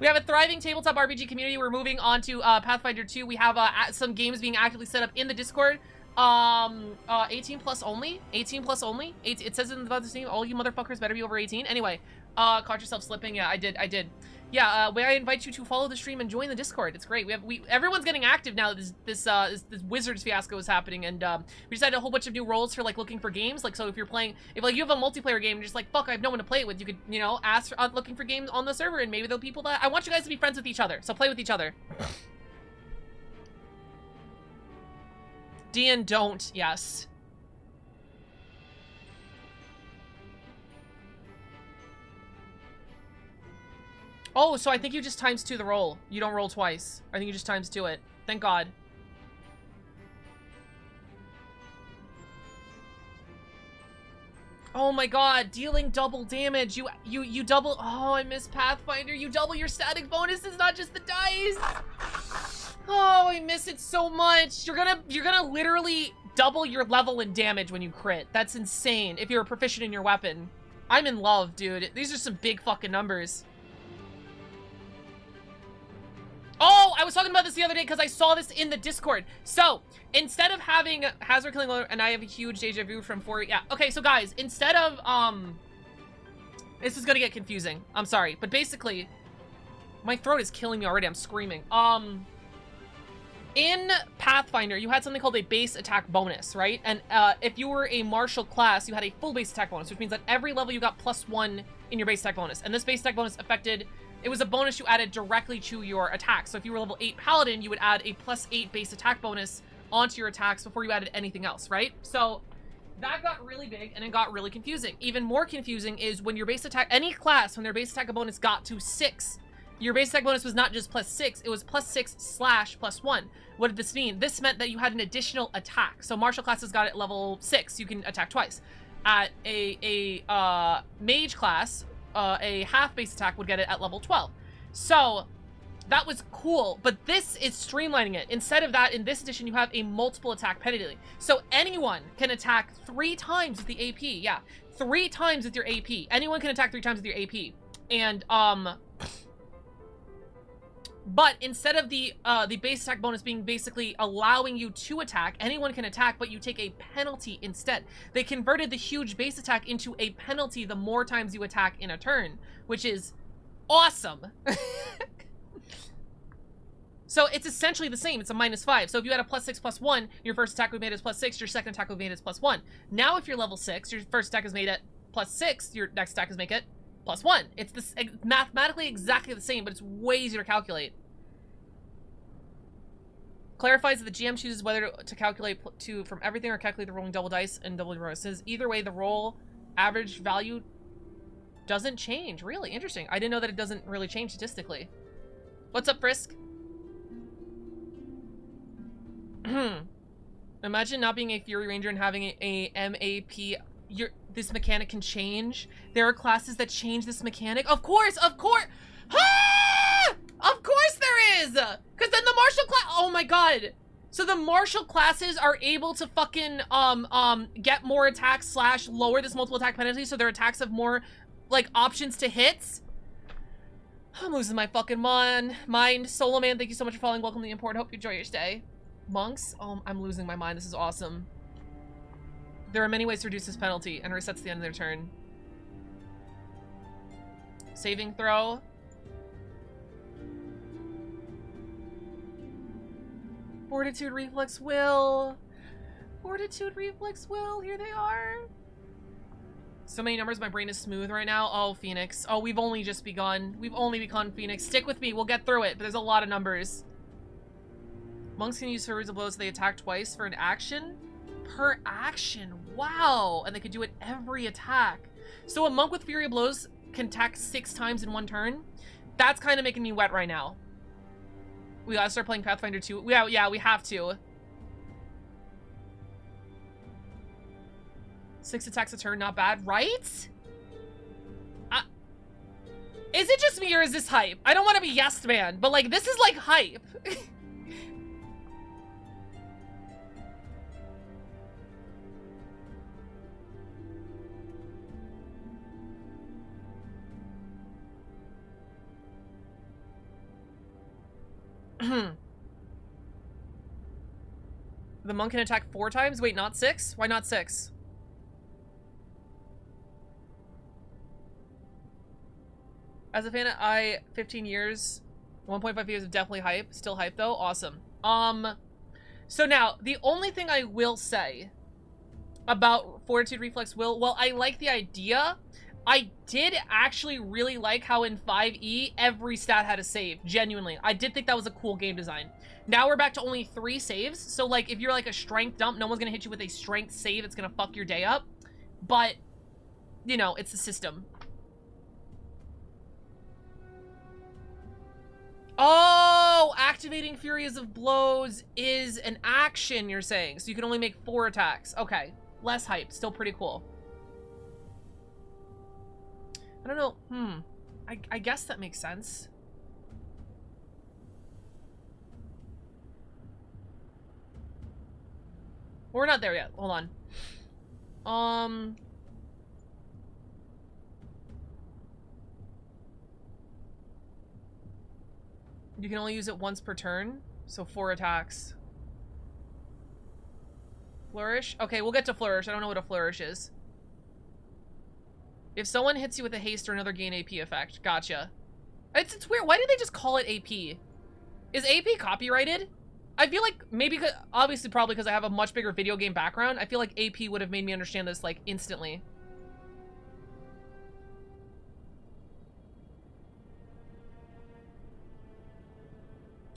We have a thriving tabletop RPG community. We're moving on to Pathfinder 2. We have some games being actively set up in the Discord. 18 plus only. 18 plus only. It says in the thing, all you motherfuckers better be over 18. Anyway, caught yourself slipping. Yeah, I did. Yeah, I invite you to follow the stream and join the Discord. It's great. Everyone's getting active now. This Wizards fiasco is happening, and we decided a whole bunch of new roles for like looking for games. Like, so if you're playing, if like you have a multiplayer game, and you're just like, fuck, I have no one to play it with. You could, you know, ask for, looking for games on the server, and maybe there'll be people that I want you guys to be friends with each other. So play with each other. D and don't, yes. Oh, so I think you just ×2 the roll. You don't roll twice. I think you just ×2 it. Thank God. Oh my God, dealing double damage. You double. Oh, I miss Pathfinder. You double your static bonuses, not just the dice. Oh, I miss it so much. You're gonna literally double your level and damage when you crit. That's insane. If you're proficient in your weapon. I'm in love, dude. These are some big fucking numbers. Oh, I was talking about this the other day because I saw this in the Discord. So, instead of having Hazard killing, and I have a huge deja vu from 4, yeah. Okay, so guys, instead of, this is gonna get confusing. I'm sorry, but basically, my throat is killing me already. I'm screaming. In Pathfinder, you had something called a base attack bonus, right? And if you were a martial class, you had a full base attack bonus, which means that every level you got +1 in your base attack bonus. And this base attack bonus affected, it was a bonus you added directly to your attack. So if you were level 8 Paladin, you would add a +8 base attack bonus onto your attacks before you added anything else, right? So that got really big and it got really confusing. Even more confusing is when your base attack, any class, when their base attack bonus got to 6, your base attack bonus was not just +6, it was +6/+1. What did this mean? This meant that you had an additional attack. So martial classes got it at level 6, you can attack twice. At a mage class, a half base attack would get it at level 12. So that was cool, but this is streamlining it. Instead of that, in this edition, you have a multiple attack penalty. So anyone can attack 3 times with the AP. Yeah, 3 times with your AP. Anyone can attack 3 times with your AP. And, but instead of the base attack bonus being basically allowing you to attack, anyone can attack, but you take a penalty instead. They converted the huge base attack into a penalty the more times you attack in a turn, which is awesome. So it's essentially the same. It's a -5. So if you had a +6/+1, your first attack would be made as +6, your second attack would be made as +1. Now if you're level 6, your first attack is made at +6, your next attack is made at +1. It's this mathematically exactly the same, but it's way easier to calculate. Clarifies that the GM chooses whether to calculate from everything or calculate the rolling double dice and double roll. It says either way, the roll average value doesn't change. Really interesting. I didn't know that it doesn't really change statistically. What's up, Frisk? Imagine not being a Fury Ranger and having a MAP. This mechanic can change. There are classes that change this mechanic. Of course, of course. Ah! Of course there is. Because then the martial class. Oh my God. So the martial classes are able to fucking get more attacks / lower this multiple attack penalty. So their attacks have more like, options to hits. I'm losing my fucking mind. Solo Man, thank you so much for following. Welcome to the import. Hope you enjoy your stay. Monks? Oh, I'm losing my mind. This is awesome. There are many ways to reduce this penalty and resets the end of their turn. Saving throw. Fortitude, Reflex, Will. Fortitude, Reflex, Will. Here they are. So many numbers. My brain is smooth right now. Oh, Phoenix. Oh, we've only just begun. We've only begun, Phoenix. Stick with me. We'll get through it. But there's a lot of numbers. Monks can use series of blows so they attack twice for an action. Per action. Wow. And they could do it every attack. So a monk with Fury of Blows can attack 6 times in one turn. That's kind of making me wet right now. We gotta start playing Pathfinder 2. Yeah, we have to. 6 attacks a turn, not bad, right? Is it just me or is this hype? I don't want to be yes man, but like this is like hype. The monk can attack 4 times? Wait, not 6? Why not 6? As a fan of 15 years, 1.5 years of definitely hype. Still hype though. Awesome. So now, the only thing I will say about Fortitude, Reflex, Will, well, I like the idea. I did actually really like how in 5e, every stat had a save. Genuinely. I did think that was a cool game design. Now we're back to only 3 saves. So, like, if you're like a strength dump, no one's gonna hit you with a strength save. It's gonna fuck your day up. But, you know, it's the system. Oh, activating Furies of Blows is an action, you're saying. So you can only make 4 attacks. Okay. Less hype. Still pretty cool. I don't know. I guess that makes sense. We're not there yet. Hold on. You can only use it once per turn. So 4 attacks. Flourish? Okay, we'll get to Flourish. I don't know what a Flourish is. If someone hits you with a haste or another gain AP effect. Gotcha. It's weird. Why did they just call it AP? Is AP copyrighted? I feel like maybe, obviously probably because I have a much bigger video game background, I feel like AP would have made me understand this like instantly.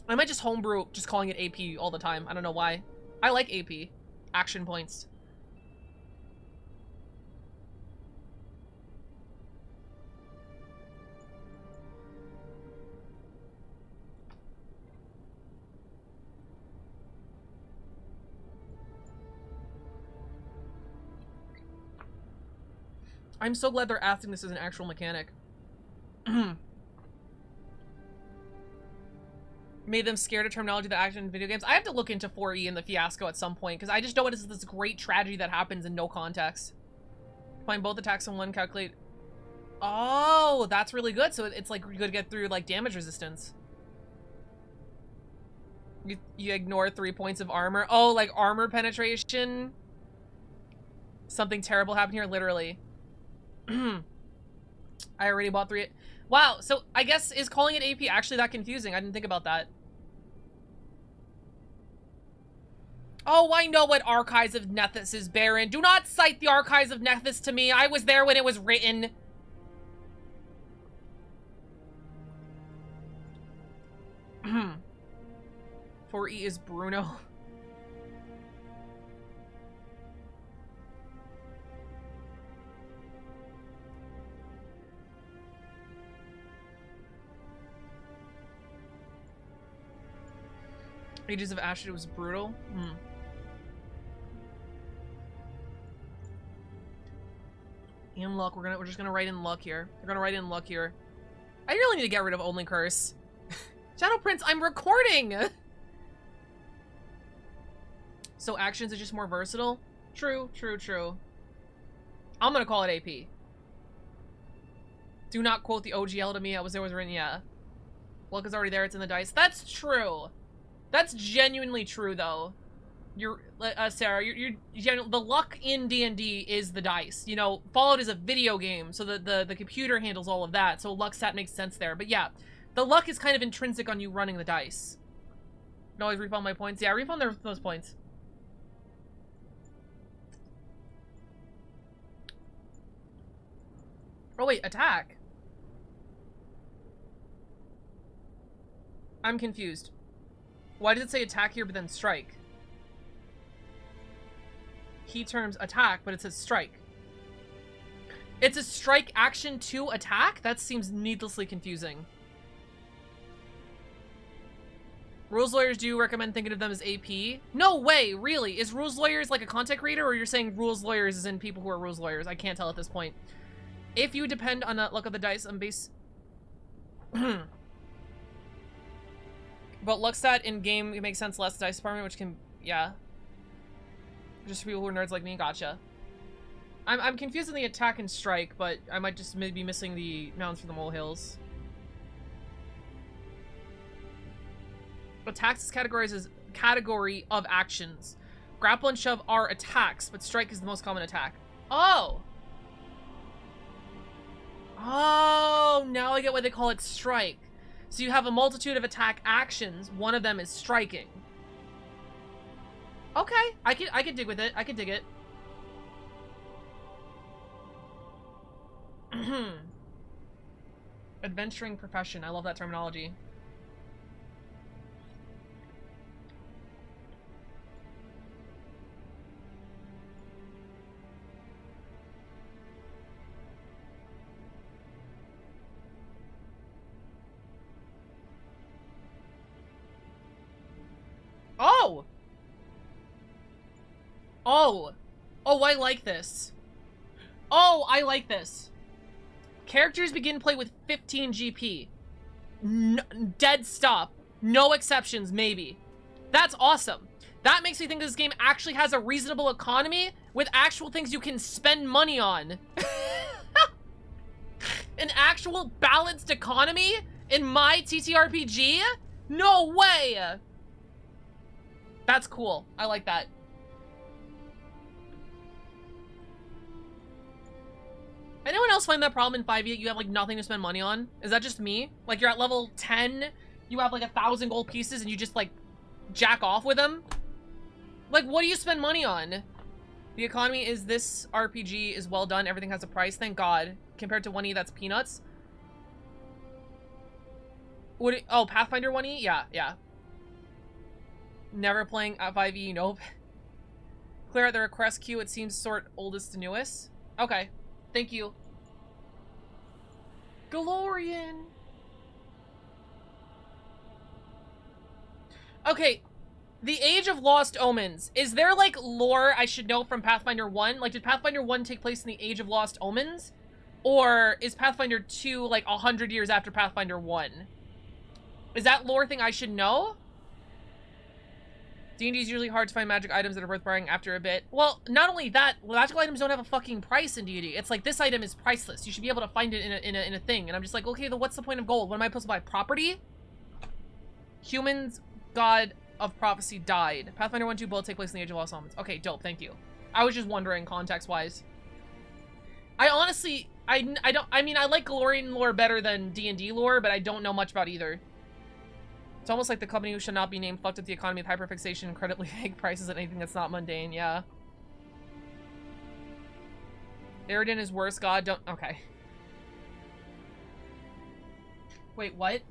I might just homebrew just calling it AP all the time. I don't know why. I like AP. Action points. I'm so glad they're asking this as an actual mechanic. Made them scared of terminology that action in video games. I have to look into 4E and the fiasco at some point, because I just know it is this great tragedy that happens in no context. Find both attacks in one, calculate. Oh, that's really good. So it's like good to get through like damage resistance. You ignore 3 points of armor. Oh, like armor penetration. Something terrible happened here, literally. I already bought 3. Wow, so I guess is calling it AP actually that confusing? I didn't think about that. Oh, I know what Archives of Nethys is, Baron. Do not cite the Archives of Nethys to me. I was there when it was written. Hmm. 4E is Bruno. Ages of Ashes was brutal. Hmm. And luck. We're just gonna write in luck here. We're gonna write in luck here. I really need to get rid of Only Curse. Shadow Prince, I'm recording! So actions are just more versatile? True, true, true. I'm gonna call it AP. Do not quote the OGL to me. I was there was written, yeah. Luck is already there. It's in the dice. That's true. That's genuinely true, though. You're, Sarah, the luck in D&D is the dice. You know, Fallout is a video game, so the computer handles all of that, so luck stat makes sense there. But yeah, the luck is kind of intrinsic on you running the dice. You can always refund my points. Yeah, refund those points. Oh wait, attack? I'm confused. Why does it say attack here but then strike? Key terms attack, but it says strike. It's a strike action to attack? That seems needlessly confusing. Rules lawyers do recommend thinking of them as AP? No way, really? Is rules lawyers like a content creator, or you're saying rules lawyers is in people who are rules lawyers? I can't tell at this point. If you depend on the luck of the dice on base... But luck stat in-game, it makes sense less dice department, which can... Yeah. Just for people who are nerds like me, gotcha. I'm confused in the attack and strike, but I might just be missing the mountains for the molehills. Attacks is categorized as category of actions. Grapple and shove are attacks, but strike is the most common attack. Oh! Oh, now I get why they call it strike. So you have a multitude of attack actions. One of them is striking. Okay, I can dig with it. I can dig it. Adventuring profession. I love that terminology. Oh! Oh! Oh, I like this. Oh, I like this. Characters begin play with 15 GP. Dead stop. No exceptions, maybe. That's awesome. That makes me think this game actually has a reasonable economy with actual things you can spend money on. An actual balanced economy in my TTRPG? No way! That's cool. I like that. Anyone else find that problem in 5e? You have like nothing to spend money on? Is that just me? Like you're at level 10, you have like 1,000 gold pieces and you just like jack off with them? Like what do you spend money on? The economy is this RPG is well done. Everything has a price. Thank God. Compared to 1e, that's peanuts. Oh, Pathfinder 1e? Yeah, yeah. Never playing at 5e, nope. Clear out the request queue. It seems sort oldest to newest. Okay. Thank you. Lorian. Okay. The Age of Lost Omens. Is there, like, lore I should know from Pathfinder 1? Like, did Pathfinder 1 take place in the Age of Lost Omens? Or is Pathfinder 2, like, 100 years after Pathfinder 1? Is that lore thing I should know? D&D is usually hard to find magic items that are worth buying after a bit. Well, not only that, magical items don't have a fucking price in D&D. It's like, this item is priceless. You should be able to find it in a thing. And I'm just like, okay, then what's the point of gold? What am I supposed to buy? Property? Humans, God of Prophecy died. Pathfinder 1-2 both take place in the Age of Lost Omens. Okay, dope, thank you. I was just wondering, context-wise. I honestly, I mean, I like Lorian lore better than D&D lore, but I don't know much about either. It's almost like the company who should not be named fucked up the economy with hyperfixation, incredibly vague prices and anything that's not mundane, yeah. Aridin is worse, God, don't... Okay. Wait, what?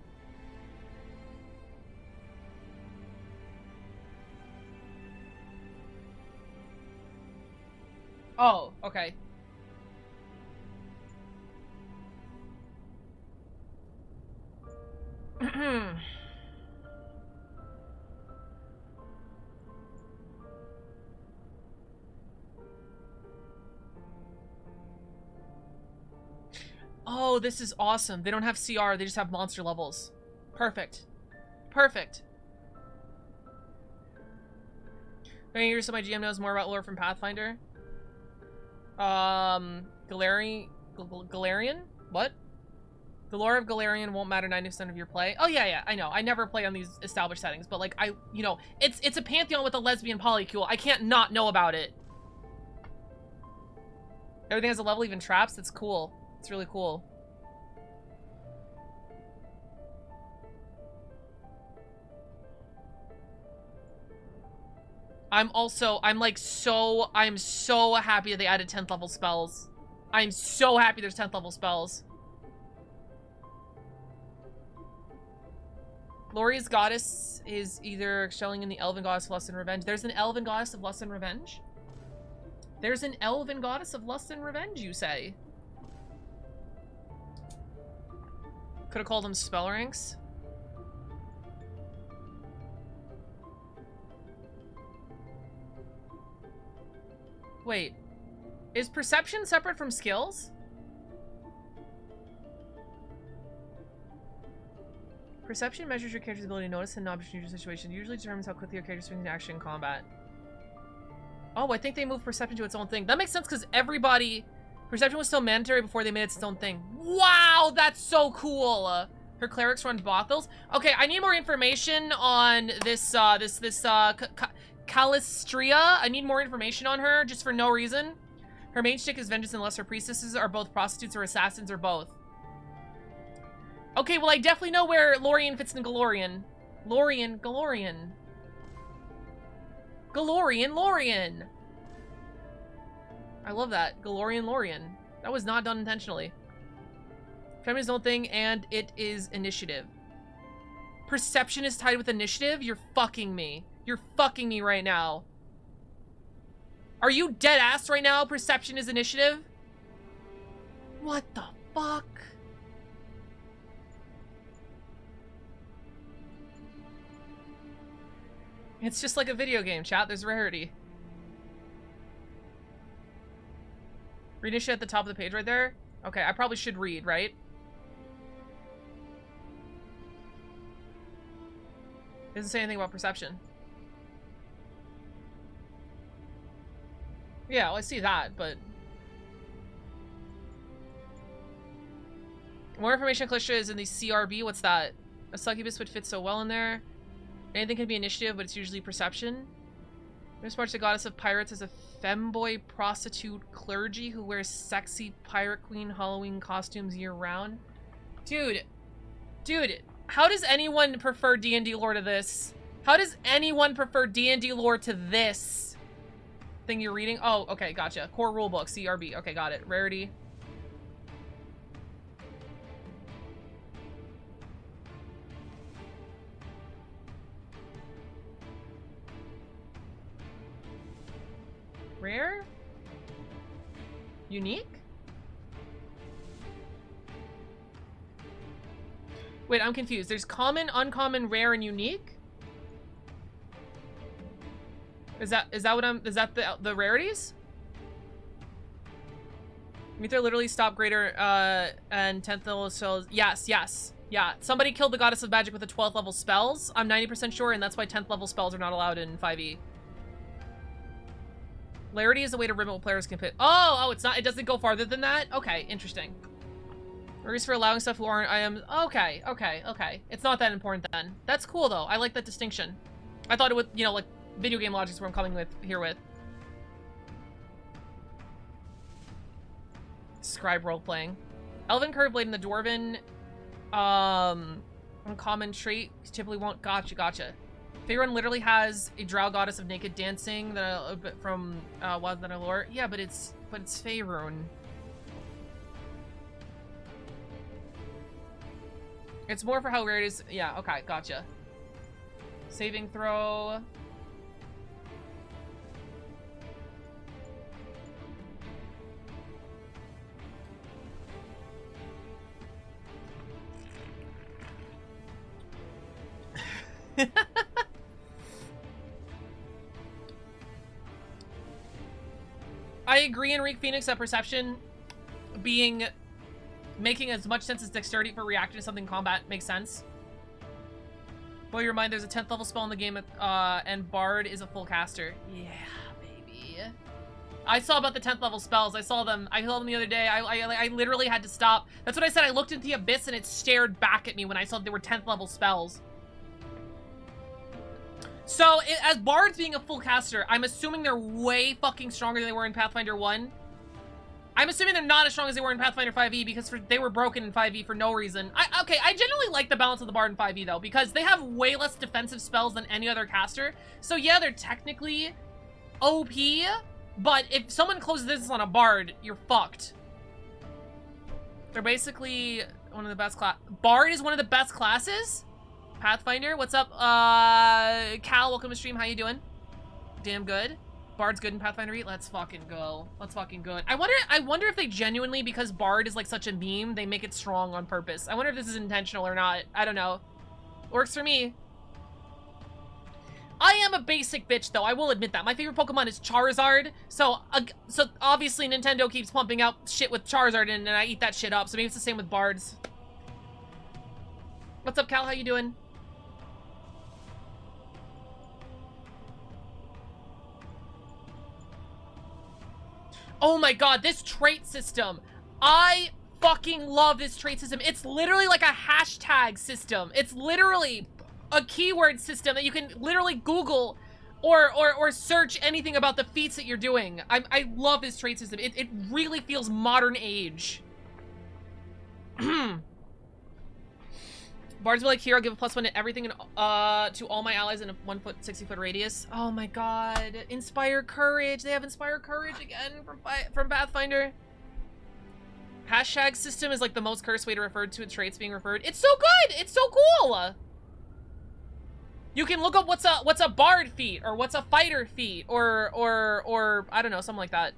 Oh, okay. Oh, this is awesome. They don't have CR, they just have monster levels. Perfect. Perfect. Any years so my GM knows more about lore from Pathfinder? Galarian? What? The lore of Galarian won't matter 90% of your play. Oh, yeah, I know. I never play on these established settings, but, like, you know, it's a pantheon with a lesbian polycule. I can't not know about it. Everything has a level, even traps. That's cool. It's really cool. I'm so happy that they added 10th level spells. I'm so happy there's 10th level spells. Lori's goddess is either excelling in the elven goddess of lust and revenge. There's an elven goddess of lust and revenge? There's an elven goddess of lust and revenge, you say? Could have called them spell ranks. Wait. Is perception separate from skills? Perception measures your character's ability to notice an object in your situation. It usually determines how quickly your character swings into action in combat. Oh, I think they moved perception to its own thing. That makes sense because everybody... Perception was still mandatory before they made it its own thing. Wow, that's so cool! Her clerics run brothels. Okay, I need more information on this, Calistria. I need more information on her, just for no reason. Her main shtick is vengeance unless her priestesses are both prostitutes or assassins or both. Okay, well, I definitely know where Lorian fits in Galorian. Galorian. Lorian. I love that. Lorian. That was not done intentionally. Feminism's own thing, and it is initiative. Perception is tied with initiative? You're fucking me. You're fucking me right now. Are you dead ass right now? Perception is initiative? What the fuck? It's just like a video game, chat. There's rarity. Read initiative at the top of the page right there? Okay, I probably should read, right? Doesn't say anything about perception. Yeah, well, I see that, but... More information on Calistria is in the CRB. What's that? A succubus would fit so well in there. Anything can be initiative, but it's usually perception. Miss March, the goddess of pirates, is a femboy prostitute clergy who wears sexy pirate queen Halloween costumes year-round. Dude, how does anyone prefer D&D lore to this? How does anyone prefer D&D lore to this thing you're reading? Oh, okay, gotcha. Core rulebook, CRB. Okay, got it. Rarity. Rare? Unique? Wait, I'm confused. There's common, uncommon, rare, and unique? Is that the rarities? Mither literally stopped greater and 10th level spells. Yes. Yeah. Somebody killed the goddess of magic with the 12th level spells. I'm 90% sure, and that's why 10th level spells are not allowed in 5e. Larity is a way to limit what players can put. Oh, it's not. It doesn't go farther than that? Okay, interesting. Worries for allowing stuff who aren't. I am. Okay. It's not that important then. That's cool though. I like that distinction. I thought it would, you know, like video game logic is where I'm coming with here with. Scribe role playing. Elven curve blade and the dwarven uncommon trait typically won't. Gotcha. Faerun literally has a drow goddess of naked dancing that from Wild Thunder lore. Yeah, but it's Faerun. It's more for how rare it is. Yeah, okay, gotcha. Saving throw. I agree, Enrique Phoenix, that perception making as much sense as dexterity for reacting to something in combat makes sense. Blow your mind, there's a 10th level spell in the game, and Bard is a full caster. Yeah, baby. I saw about the 10th level spells. I saw them the other day. I literally had to stop. That's what I said. I looked into the abyss and it stared back at me when I saw there were 10th level spells. So, as Bards being a full caster, I'm assuming they're way fucking stronger than they were in Pathfinder 1. I'm assuming they're not as strong as they were in Pathfinder 5e because they were broken in 5e for no reason. Okay, I generally like the balance of the Bard in 5e though, because they have way less defensive spells than any other caster. So yeah, they're technically OP, but if someone closes this on a Bard, you're fucked. They're basically one of the best class. Bard is one of the best classes? Pathfinder, what's up? Cal, welcome to stream. How you doing? Damn good. Bard's good in Pathfinder 8. Let's fucking go. Let's fucking go. I wonder if they genuinely, because Bard is like such a meme, they make it strong on purpose. I wonder if this is intentional or not. I don't know. Works for me. I am a basic bitch though. I will admit that. My favorite Pokemon is Charizard. So obviously Nintendo keeps pumping out shit with Charizard and I eat that shit up. So maybe it's the same with Bards. What's up, Cal? How you doing? Oh my god, this trait system. I fucking love this trait system. It's literally like a hashtag system. It's literally a keyword system that you can literally Google or search anything about the feats that you're doing. I love this trait system. It really feels modern age. Bards will like hero, give a +1 to everything to all my allies in a 60 foot radius. Oh my god. Inspire Courage. They have Inspire Courage again from Pathfinder. Hashtag system is like the most cursed way to refer to traits being referred. It's so good! It's so cool! You can look up what's a Bard feat, or what's a fighter feat, or I don't know, something like that.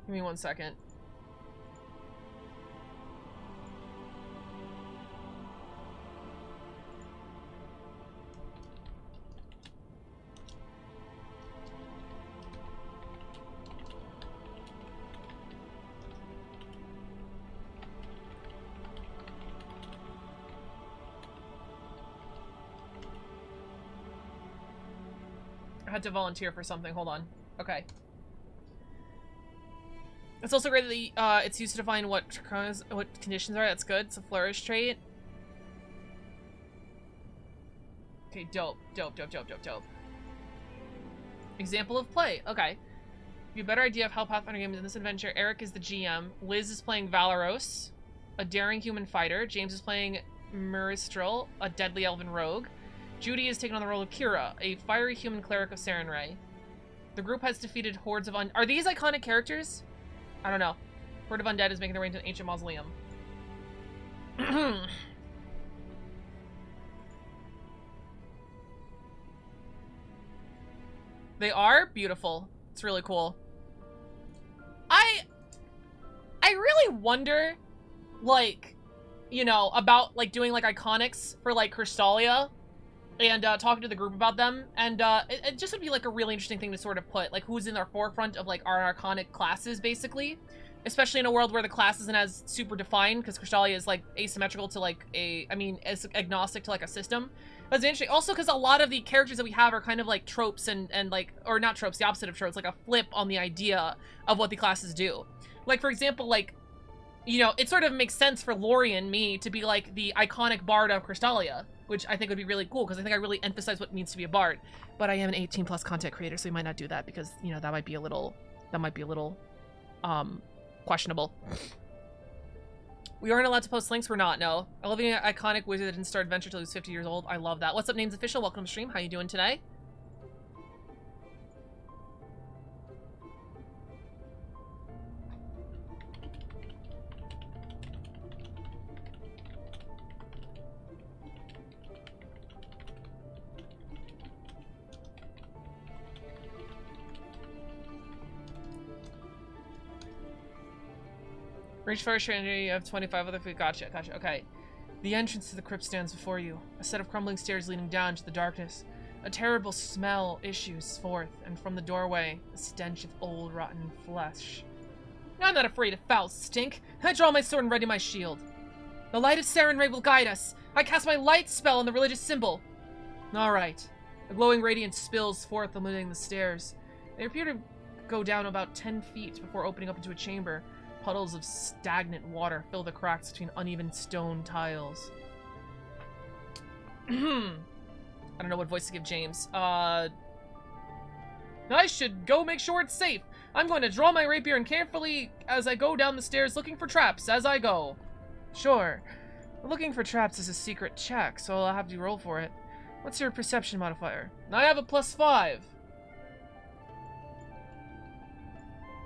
Give me 1 second. I had to volunteer for something. Hold on. Okay. It's also great that it's used to define what conditions are. That's good. It's a flourish trait. Okay, dope. Example of play. Okay. You have a better idea of how Pathfinder game is in this adventure. Eric is the GM. Liz is playing Valoros, a daring human fighter. James is playing Miristril, a deadly elven rogue. Judy is taking on the role of Kira, a fiery human cleric of Sarenrae. The group has defeated hordes of Are these iconic characters? I don't know. Horde of Undead is making their way into an ancient mausoleum. They are beautiful. It's really cool. I really wonder, like, you know, about like doing like iconics for like Crystalia and talking to the group about them, and it just would be like a really interesting thing to sort of put like who's in the forefront of like our iconic classes, basically, especially in a world where the class isn't as super defined, because Crystalia is like asymmetrical to like as agnostic to like a system. That's interesting. Also, because a lot of the characters that we have are kind of like tropes and like, or not tropes, the opposite of tropes, like a flip on the idea of what the classes do. Like, for example, like, you know, it sort of makes sense for Lorian, me, to be like the iconic bard of Crystalia, which I think would be really cool, because I think I really emphasize what it means to be a bard. But I am an 18+ content creator, so we might not do that, because, you know, that might be a little, questionable. We aren't allowed to post links, we're not, no. I love being an iconic wizard that didn't start adventure till he was 50 years old. I love that. What's up, Names Official? Welcome to stream. How you doing today? Reach fire area of 25 other feet. Gotcha, gotcha. Okay. The entrance to the crypt stands before you. A set of crumbling stairs leading down into the darkness. A terrible smell issues forth, and from the doorway, the stench of old, rotten flesh. I'm not afraid of foul stink. I draw my sword and ready my shield. The light of Sarenrae will guide us. I cast my light spell on the religious symbol. Alright. A glowing radiance spills forth, illuminating the stairs. They appear to go down about 10 feet before opening up into a chamber. Puddles of stagnant water fill the cracks between uneven stone tiles. I don't know what voice to give James. I should go make sure it's safe. I'm going to draw my rapier and carefully as I go down the stairs looking for traps as I go. Sure. Looking for traps is a secret check, so I'll have to roll for it. What's your perception modifier? I have a +5.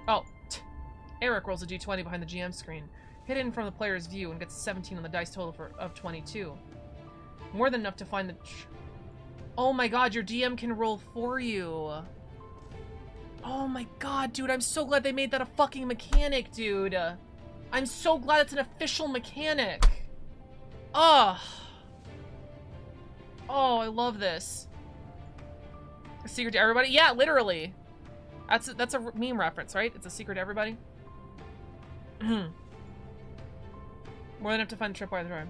Oh. Eric rolls a d20 behind the GM screen, hidden from the player's view, and gets 17 on the dice total of 22. More than enough to find the... Oh my god, your DM can roll for you. Oh my god, dude, I'm so glad they made that a fucking mechanic, dude. I'm so glad it's an official mechanic. Ugh. Oh, I love this. A secret to everybody? Yeah, literally. That's a meme reference, right? It's a secret to everybody. More than enough to find the tripwire there.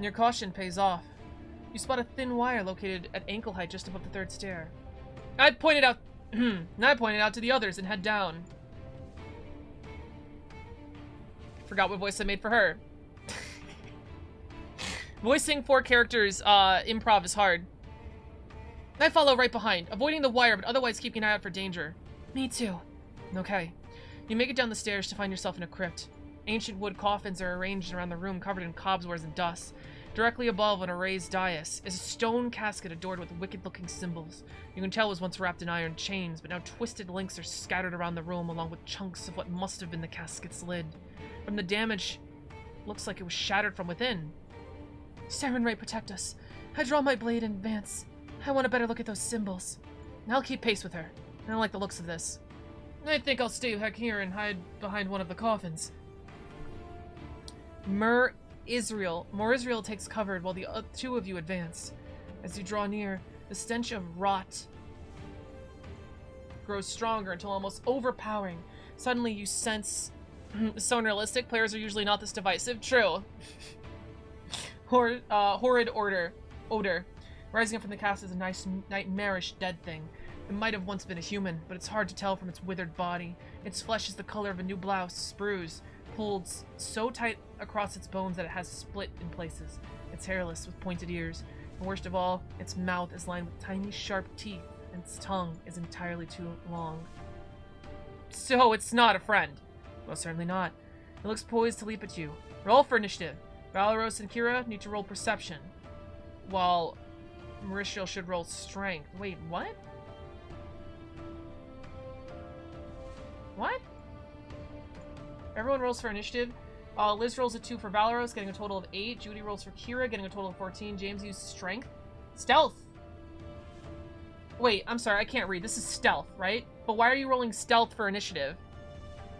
Your caution pays off. You spot a thin wire located at ankle height just above the third stair. I pointed out to the others and head down. Forgot what voice I made for her. Voicing 4 characters, improv is hard. I follow right behind, avoiding the wire, but otherwise keeping an eye out for danger. Me too. Okay. You make it down the stairs to find yourself in a crypt. Ancient wood coffins are arranged around the room, covered in cobwebs and dust. Directly above, on a raised dais, is a stone casket adorned with wicked-looking symbols. You can tell it was once wrapped in iron chains, but now twisted links are scattered around the room, along with chunks of what must have been the casket's lid. From the damage, looks like it was shattered from within. Sarenrae, protect us. I draw my blade in advance. I want a better look at those symbols. I'll keep pace with her. I don't like the looks of this. I think I'll stay back here and hide behind one of the coffins. More Israel takes cover while the two of you advance. As you draw near, the stench of rot grows stronger until almost overpowering. Suddenly you sense... so unrealistic, players are usually not this divisive. True. Horrid odor. Rising up from the cast is a nice, nightmarish dead thing. It might have once been a human, but it's hard to tell from its withered body. Its flesh is the color of a new blouse, sprues, pulled so tight across its bones that it has split in places. It's hairless, with pointed ears. And worst of all, its mouth is lined with tiny, sharp teeth, and its tongue is entirely too long. So it's not a friend. Well, certainly not. It looks poised to leap at you. Roll for initiative. Valeros and Kira need to roll perception, while Mauricio should roll strength. Wait, what? What? Everyone rolls for initiative. Liz rolls a 2 for Valeros, getting a total of 8. Judy rolls for Kira, getting a total of 14. James used strength. Stealth! Wait, I'm sorry, I can't read. This is stealth, right? But why are you rolling stealth for initiative?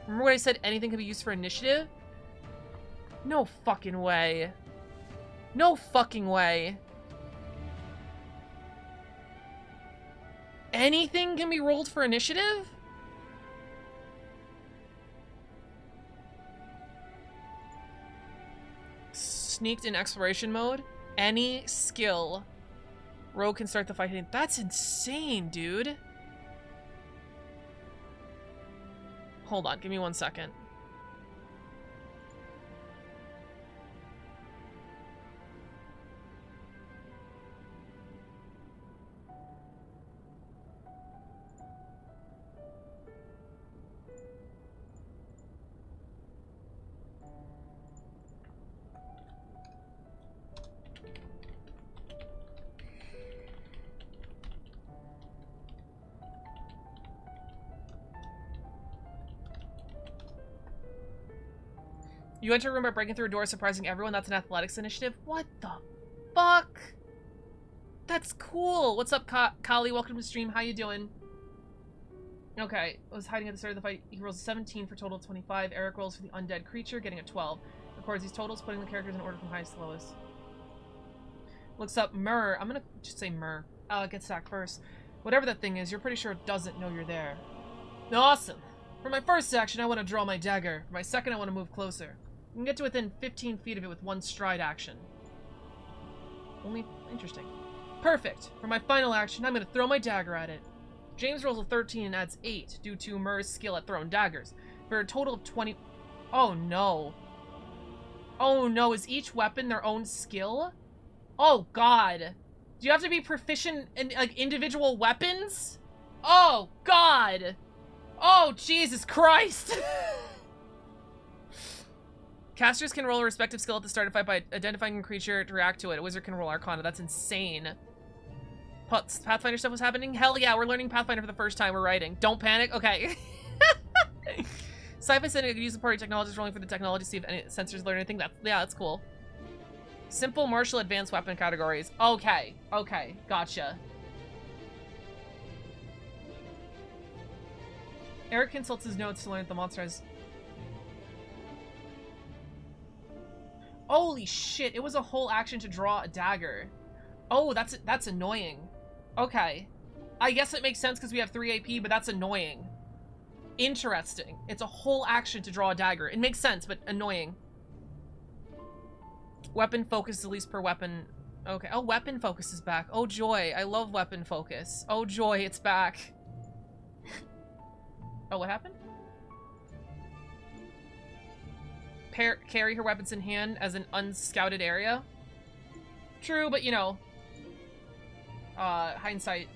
Remember when I said anything can be used for initiative? No fucking way. No fucking way. Anything can be rolled for initiative? Sneaked in exploration mode. Any skill. Rogue can start the fight hitting. That's insane, dude. Hold on, give me 1 second. You enter a room by breaking through a door, surprising everyone. That's an athletics initiative. What the fuck? That's cool. What's up, Kali? Welcome to the stream. How you doing? Okay, was hiding at the start of the fight. He rolls a 17 for a total of 25. Eric rolls for the undead creature, getting a 12. Records these totals, putting the characters in order from highest to lowest. Looks up Myrrh. I'm gonna just say Myrrh. Get stacked first. Whatever that thing is, you're pretty sure it doesn't know you're there. Awesome. For my first action, I want to draw my dagger. For my second, I want to move closer. You can get to within 15 feet of it with one stride action. Only interesting. Perfect. For my final action, I'm going to throw my dagger at it. James rolls a 13 and adds 8 due to Myrrh's skill at throwing daggers. For a total of 20... Oh no. Oh no, is each weapon their own skill? Oh god. Do you have to be proficient in, like, individual weapons? Oh god. Oh, Jesus Christ. Casters can roll a respective skill at the start of a fight by identifying a creature to react to it. A wizard can roll Arcana. That's insane. Pathfinder stuff was happening? Hell yeah, we're learning Pathfinder for the first time we're writing. Don't panic. Okay. Sci-fi setting, I could use the party technologist rolling for the technology to see if any sensors learn anything. That's cool. Simple, martial, advanced weapon categories. Okay. Okay. Gotcha. Eric consults his notes to learn that the monster has... Holy shit, it was a whole action to draw a dagger. Oh, that's annoying. Okay. I guess it makes sense because we have 3 AP, but that's annoying. Interesting. It's a whole action to draw a dagger. It makes sense, but annoying. Weapon focus, at least per weapon. Okay. Oh, weapon focus is back. Oh, joy. I love weapon focus. Oh, joy. It's back. Oh, what happened? Carry her weapons in hand as an unscouted area. True, but you know. Hindsight.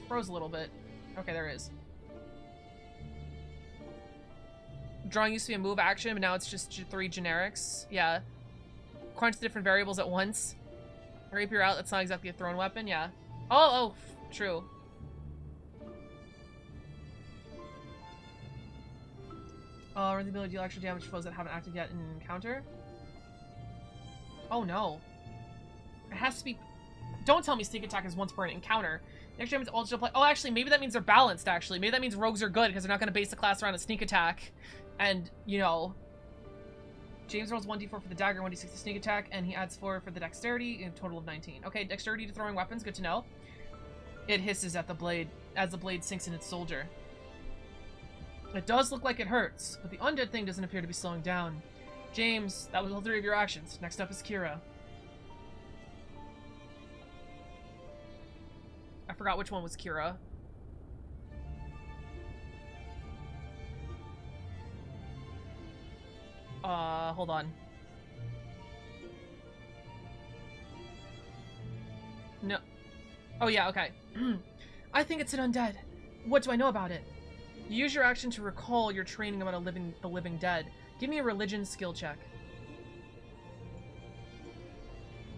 Froze a little bit. Okay, there is. Drawing used to be a move action, but now it's just 3 generics. Yeah. Crunch the different variables at once. Rapier out, that's not exactly a thrown weapon, yeah. Oh, true. Run the ability to deal extra damage to foes that haven't acted yet in an encounter. Oh no. It has to be... Don't tell me sneak attack is once per an encounter. Next damage all still play. Oh, actually, maybe that means they're balanced, actually. Maybe that means rogues are good, because they're not going to base the class around a sneak attack. And, you know... James rolls 1d4 for the dagger, 1d6 to sneak attack, and he adds 4 for the dexterity, a total of 19. Okay, dexterity to throwing weapons, good to know. It hisses at the blade, as the blade sinks in its soldier. It does look like it hurts, but the undead thing doesn't appear to be slowing down. James, that was all 3 of your actions. Next up is Kira. I forgot which one was Kira. Hold on. No. Oh yeah, okay. I think it's an undead. What do I know about it? You use your action to recall your training about the living dead. Give me a religion skill check.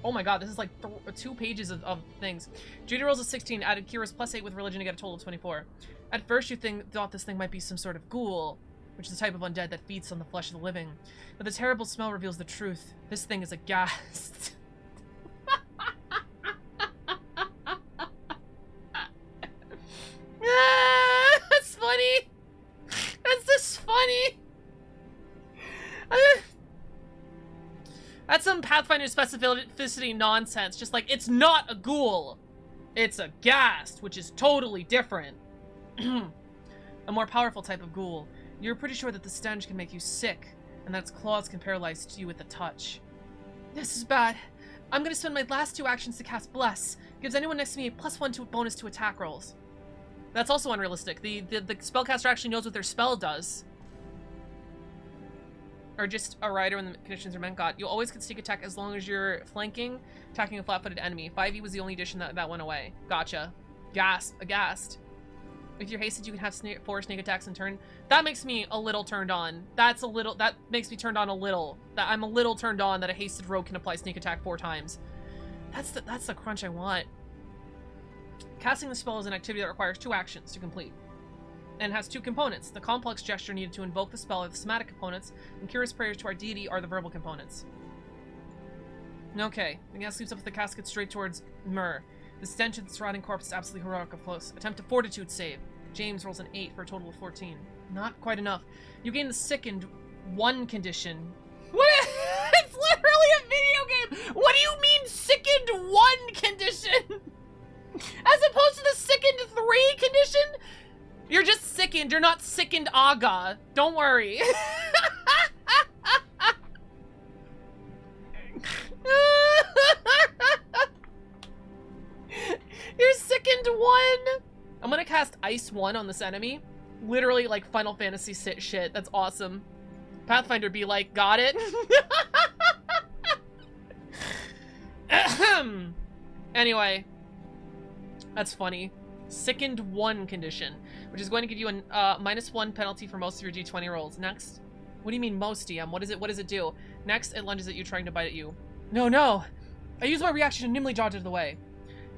Oh my god, this is like 2 pages of things. Judy rolls a 16, added Kira's +8 with religion to get a total of 24. At first you thought this thing might be some sort of ghoul, which is the type of undead that feeds on the flesh of the living. But the terrible smell reveals the truth. This thing is a ghast. That's funny. That's just funny. That's some Pathfinder specificity nonsense. Just like, it's not a ghoul. It's a ghast, which is totally different. A more powerful type of ghoul. You're pretty sure that the stench can make you sick, and that its claws can paralyze you with a touch. This is bad. I'm gonna spend my last 2 actions to cast Bless. Gives anyone next to me a +1 bonus to attack rolls. That's also unrealistic. The spellcaster actually knows what their spell does. Or just a rider when the conditions are meant. God, you'll always get sneak attack as long as you're flanking, attacking a flat-footed enemy. 5e was the only addition that went away. Gotcha. Gasp. Aghast. If you're hasted, you can have 4 sneak attacks in turn. That makes me a little turned on. That makes me turned on a little. I'm a little turned on that a hasted rogue can apply sneak attack 4 times. That's the crunch I want. Casting the spell is an activity that requires 2 actions to complete. and has 2 components. The complex gesture needed to invoke the spell are the somatic components, and curious prayers to our deity are the verbal components. Okay, the gas leaps up the casket straight towards Myrrh. The stench of its rotting corpse is absolutely heroic up close. Attempt a fortitude save. James rolls an 8 for a total of 14. Not quite enough. You gain the sickened 1 condition. What? It's literally a video game! What do you mean sickened 1 condition? As opposed to the sickened 3 condition? You're just sickened, you're not sickened aga. Don't worry. You're sickened 1. I'm gonna cast Ice 1 on this enemy. Literally like Final Fantasy shit. That's awesome. Pathfinder be like, got it? Anyway. That's funny. Sickened 1 condition, which is going to give you a -1 penalty for most of your d20 rolls. Next. What do you mean most, DM? What does it do? Next, it lunges at you, trying to bite at you. No. I use my reaction to nimbly dodge out of the way.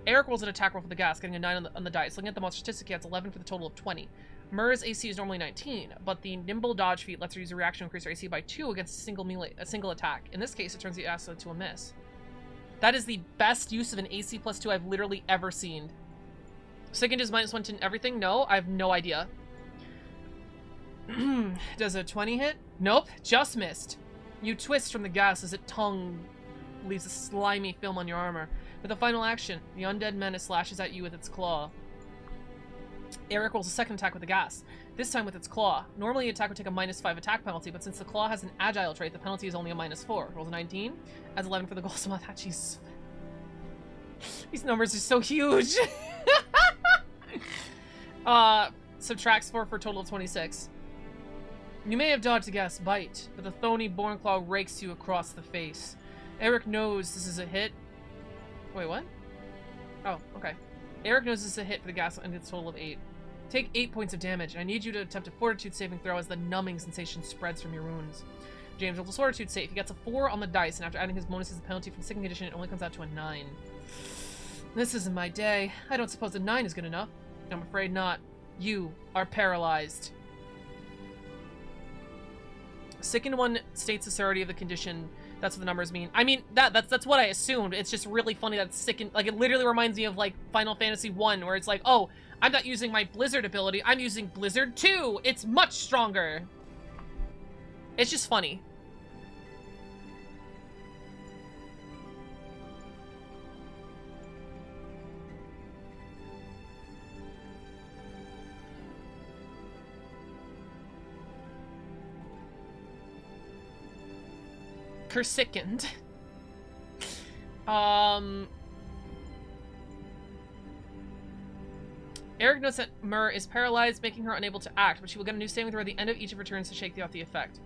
Eric rolls an attack roll for the gas, getting a 9 on the dice. Looking at the monster statistic, he has 11 for the total of 20. Myrrh's AC is normally 19, but the nimble dodge feat lets her use a reaction to increase her AC by 2 against a single attack. In this case, it turns the acid to a miss. That is the best use of an AC +2 I've literally ever seen. Sickened is -1 to everything? No, I have no idea. Does a 20 hit? Nope, just missed. You twist from the gas as its tongue leaves a slimy film on your armor. With a final action, the undead menace lashes at you with its claw. Eric rolls a second attack with the gas, this time with its claw. Normally, the attack would take a -5 attack penalty, but since the claw has an agile trait, the penalty is only a -4. Rolls a 19, adds 11 for the goal. So jeez. These numbers are so huge. Subtracts 4 for a total of 26. You may have dodged the gas bite, but the thorny born claw rakes you across the face. Eric knows this is a hit. Wait, what? Oh, okay. Eric knows this is a hit for the gas and gets a total of 8. Take 8 points of damage, and I need you to attempt a fortitude saving throw as the numbing sensation spreads from your wounds. James rolls a fortitude save. He gets a 4 on the dice, and after adding his bonuses and penalty from the second condition, it only comes out to a 9. This isn't my day. I don't suppose a 9 is good enough. I'm afraid not. You are paralyzed. Sickened 1 states the severity of the condition. That's what the numbers mean. I mean, that's what I assumed. It's just really funny that it's sickened. Like, it literally reminds me of, like, Final Fantasy 1, where it's like, oh, I'm not using my Blizzard ability. I'm using Blizzard 2. It's much stronger. It's just funny. Sickened. Eric notes that Myrrh is paralyzed, making her unable to act, but she will get a new saving throw at the end of each of her turns to shake off the effect.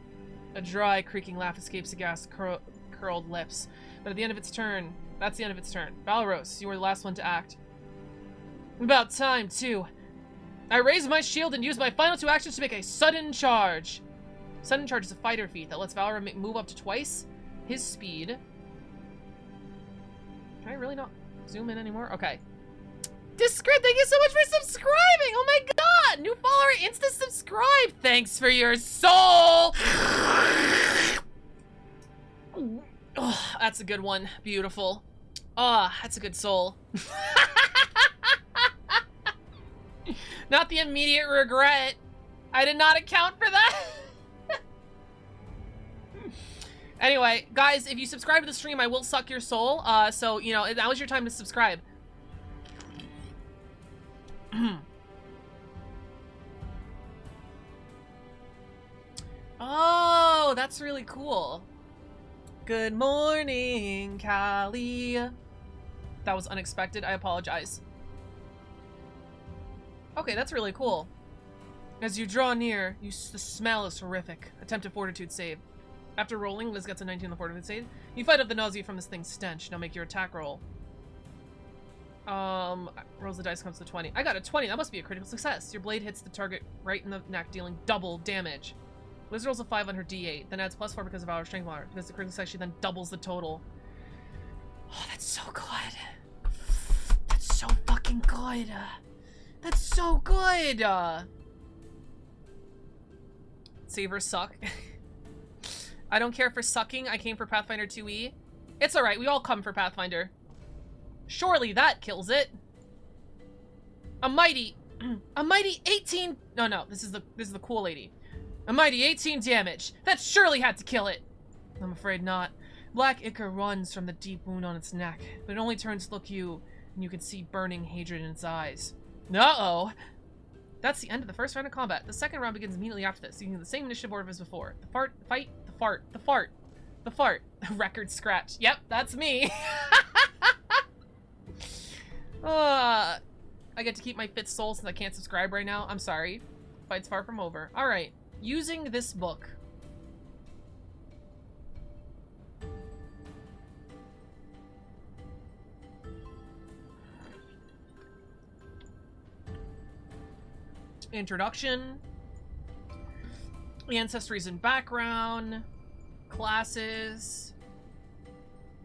A dry, creaking laugh escapes the gas curled lips. But at the end of its turn, that's the end of its turn. Valros, you were the last one to act. About time, too. I raise my shield and use my final 2 actions to make a sudden charge. Sudden charge is a fighter feat that lets Valor move up to twice his speed. Can I really not zoom in anymore? Okay. Discrit, thank you so much for subscribing! Oh my god! New follower, insta-subscribe! Thanks for your soul! Oh, that's a good one. Beautiful. Ah, that's a good soul. Not the immediate regret. I did not account for that. Anyway, guys, if you subscribe to the stream, I will suck your soul. So, you know, that was your time to subscribe. Oh, that's really cool. Good morning, Callie. That was unexpected. I apologize. Okay, that's really cool. As you draw near, the smell is horrific. Attempt a fortitude save. After rolling, Liz gets a 19 on the fortitude save. You fight off the nausea from this thing's stench. Now make your attack roll. Rolls the dice, comes to 20. I got a 20. That must be a critical success. Your blade hits the target right in the neck, dealing double damage. Liz rolls a 5 on her d8, then adds +4 because of our strength monitor. Because the critical success, she then doubles the total. Oh, that's so good. That's so fucking good. That's so good. Savers suck. I don't care for sucking. I came for Pathfinder 2e. It's alright. We all come for Pathfinder. Surely that kills it. A mighty 18. No, this is the cool lady. A mighty 18 damage. That surely had to kill it. I'm afraid not. Black ichor runs from the deep wound on its neck, but it only turns to look you, and you can see burning hatred in its eyes. Uh-oh. That's the end of the first round of combat. The second round begins immediately after this, using the same initiative order as before. The fart, the fight, the fart, the fart, the fart. Record scratch. Yep, that's me. I get to keep my fifth soul since I can't subscribe right now. I'm sorry. Fight's far from over. Alright. Using this book. Introduction. Ancestries and background. Classes.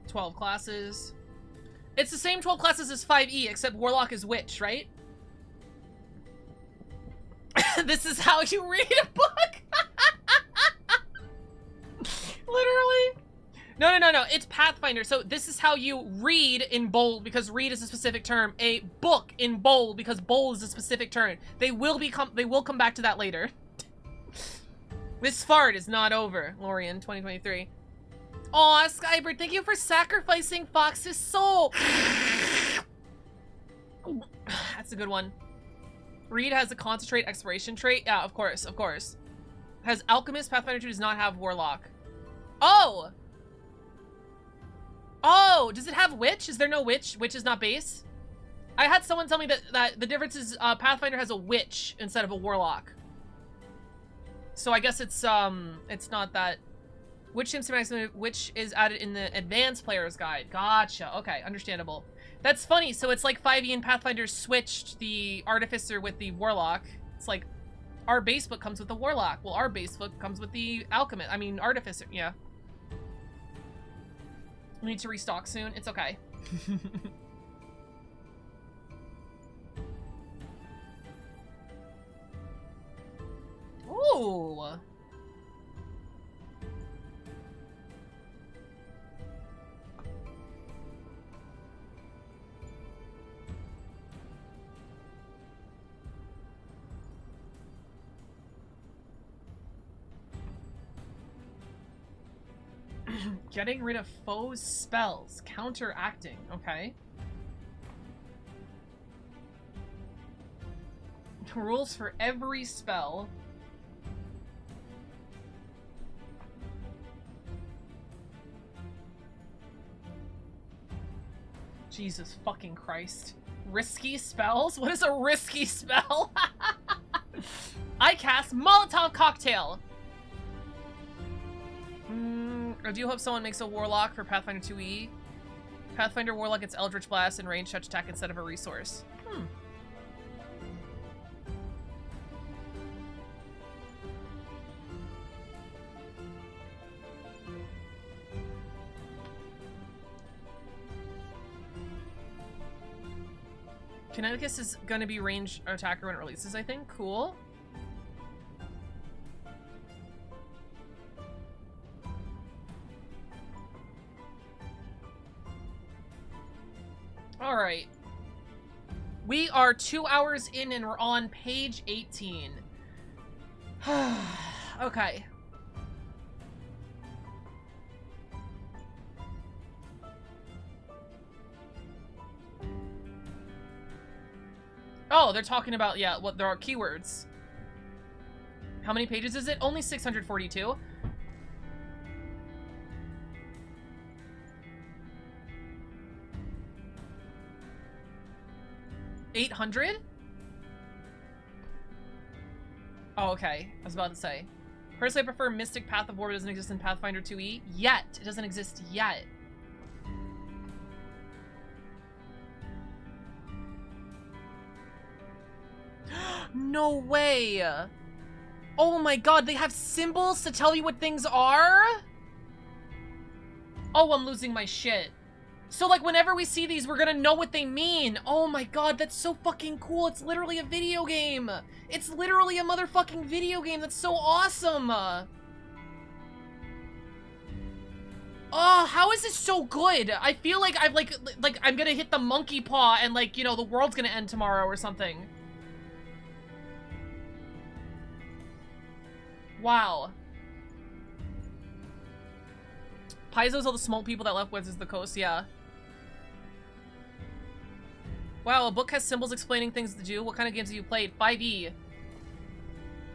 12 classes. It's the same 12 classes as 5e, except Warlock is Witch, right? This is how you read a book? Literally. No. It's Pathfinder. So this is how you read in bold, because read is a specific term. A book in bold, because bold is a specific term. They will come back to that later. This fart is not over, Lorian, 2023. Aw, Skybird, thank you for sacrificing Fox's soul. That's a good one. Reed has a concentrate exploration trait. Yeah, of course. Has Alchemist. Pathfinder 2 does not have Warlock. Oh! Oh, does it have Witch? Is there no Witch? Witch is not base? I had someone tell me that the difference is Pathfinder has a Witch instead of a Warlock. So I guess it's not that. Which which is added in the advanced player's guide. Gotcha. Okay, understandable. That's funny. So it's like 5e and Pathfinder switched the Artificer with the Warlock. It's like our base book comes with the Warlock. Well, our base book comes with the Alchemist. I mean, Artificer. Yeah. We need to restock soon. It's okay. Ooh. Getting rid of foes' spells. Counteracting. Okay. Rules for every spell. Jesus fucking Christ. Risky spells? What is a risky spell? I cast Molotov Cocktail. I do hope someone makes a Warlock for Pathfinder 2e. Pathfinder Warlock gets Eldritch Blast and range touch attack instead of a resource. Kineticus is going to be range attacker when it releases, I think. Cool. Alright. We are 2 hours in and we're on page 18. Okay. Oh, they're talking about, yeah, what there are keywords. How many pages is it? Only 642. 800? Oh, okay. I was about to say. Personally, I prefer Mystic Path of War, but it doesn't exist in Pathfinder 2e. Yet. It doesn't exist yet. No way! Oh my god, they have symbols to tell you what things are? Oh, I'm losing my shit. So, like, whenever we see these, we're gonna know what they mean. Oh my god, that's so fucking cool. It's literally a video game. It's literally a motherfucking video game. That's so awesome. Oh, how is this so good? I feel like I've, like, I'm gonna hit the monkey paw and, like, you know, the world's gonna end tomorrow or something. Wow. Paizo's all the small people that left Wizards of the Coast, yeah. Wow, a book has symbols explaining things to do. What kind of games have you played? 5e.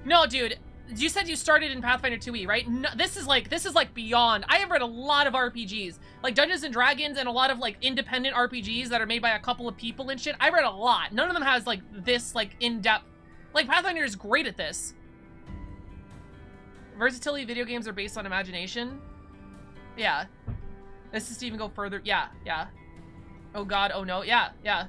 No, dude. You said you started in Pathfinder 2e, right? No, this is like beyond. I have read a lot of RPGs. Like Dungeons and Dragons and a lot of like independent RPGs that are made by a couple of people and shit. I read a lot. None of them has like this like in-depth. Like Pathfinder is great at this. Versatility video games are based on imagination. Yeah. This is to even go further. Yeah, yeah. Oh god, oh no. Yeah, yeah.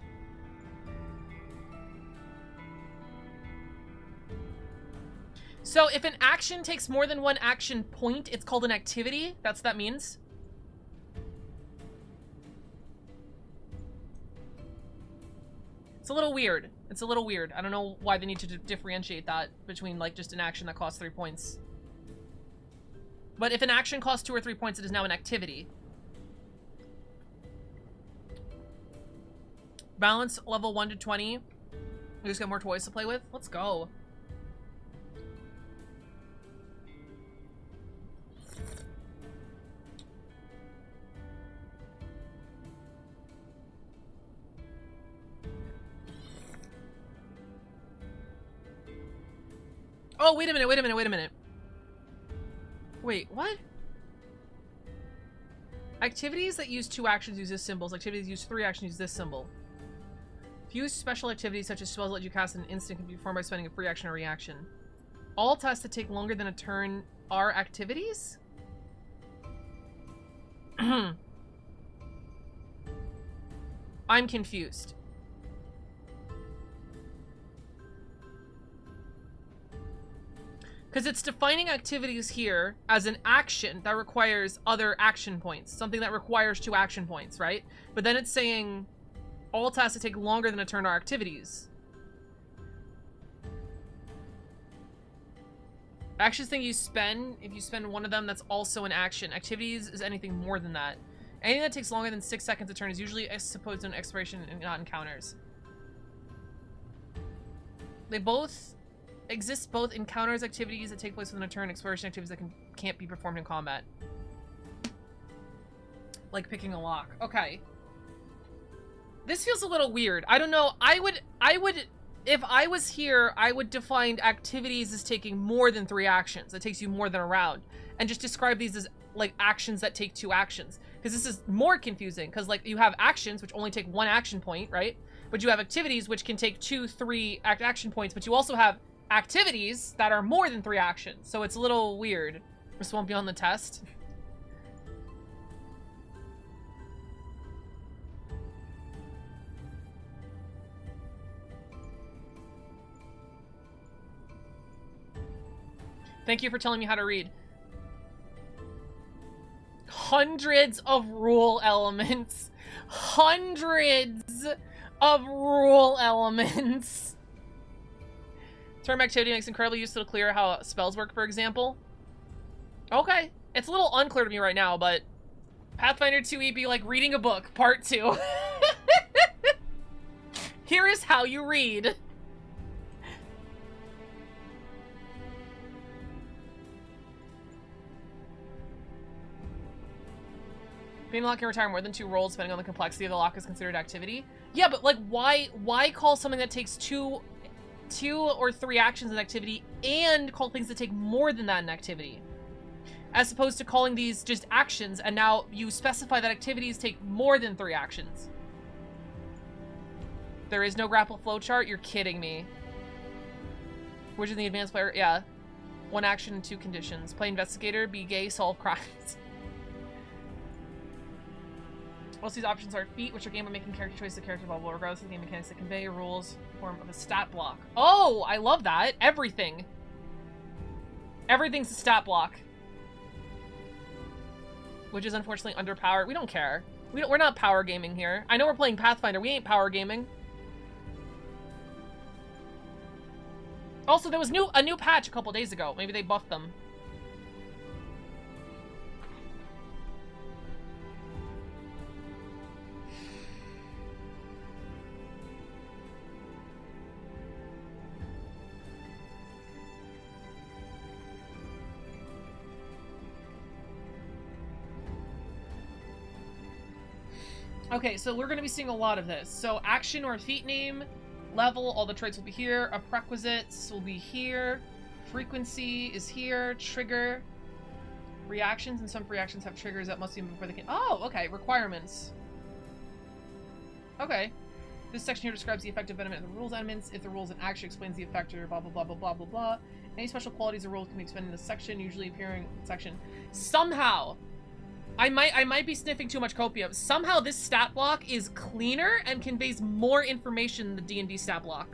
So if an action takes more than one action point, it's called an activity. That's what that means. It's a little weird. It's a little weird. I don't know why they need to differentiate that between like just an action that costs 3 points. But if an action costs 2 or 3 points, it is now an activity. Balance level 1 to 20. We just got more toys to play with. Let's go. Oh, wait a minute, wait a minute, wait a minute. Wait, what? Activities that use 2 actions use this symbol. Activities that use 3 actions use this symbol. Few special activities such as spells that let you cast an instant can be performed by spending a free action or reaction. All tasks that take longer than a turn are activities? I'm confused. Because it's defining activities here as an action that requires other action points. Something that requires 2 action points, right? But then it's saying all tasks that take longer than a turn are activities. Actions thing you spend, if you spend one of them, that's also an action. Activities is anything more than that. Anything that takes longer than 6 seconds a turn is usually supposed to an expiration and not encounters. They both exist both encounters activities that take place within a turn, exploration activities that can't be performed in combat. Like picking a lock. Okay. This feels a little weird. I don't know. I would, if I was here, I would define activities as taking more than 3 actions. That takes you more than a round. And just describe these as like actions that take 2 actions. Because this is more confusing. Because like you have actions which only take 1 action point, right? But you have activities which can take 2, 3 action points. But you also have activities that are more than 3 actions. So it's a little weird. This won't be on the test. Thank you for telling me how to read. Hundreds of rule elements. Hundreds of rule elements. Term activity makes incredibly useful to clear how spells work, for example. Okay. It's a little unclear to me right now, but Pathfinder 2e be like reading a book, part 2. Here is how you read. Being lock can retire more than 2 rolls depending on the complexity of the lock is considered activity. Yeah, but like why call something that takes 2 or 3 actions an activity and call things that take more than that an activity? As opposed to calling these just actions and now you specify that activities take more than 3 actions. There is no grapple flowchart? You're kidding me. Which is the advanced player? Yeah. 1 action and 2 conditions. Play investigator, be gay, solve crimes. Most of these options are feat, which are game of making character choices of character level, regardless of the game mechanics that convey rules in the form of a stat block. Oh, I love that. Everything. Everything's a stat block. which is unfortunately underpowered. We don't care. We're not power gaming here. I know we're playing Pathfinder. We ain't power gaming. Also, there was a new patch a couple days ago. Maybe they buffed them. Okay, so we're going to be seeing a lot of this. So action or feat name, level, all the traits will be here. A prerequisites will be here. Frequency is here. Trigger. Reactions, and some reactions have triggers that must be before they can... Oh, okay. Requirements. Okay. This section here describes the effective benefit of the rules elements. If the rules and action explains the effect or blah, blah, blah, blah, blah, blah, blah. Any special qualities or rules can be expended in this section, usually appearing in section. Somehow... I might be sniffing too much copium. Somehow this stat block is cleaner and conveys more information than the D&D stat block.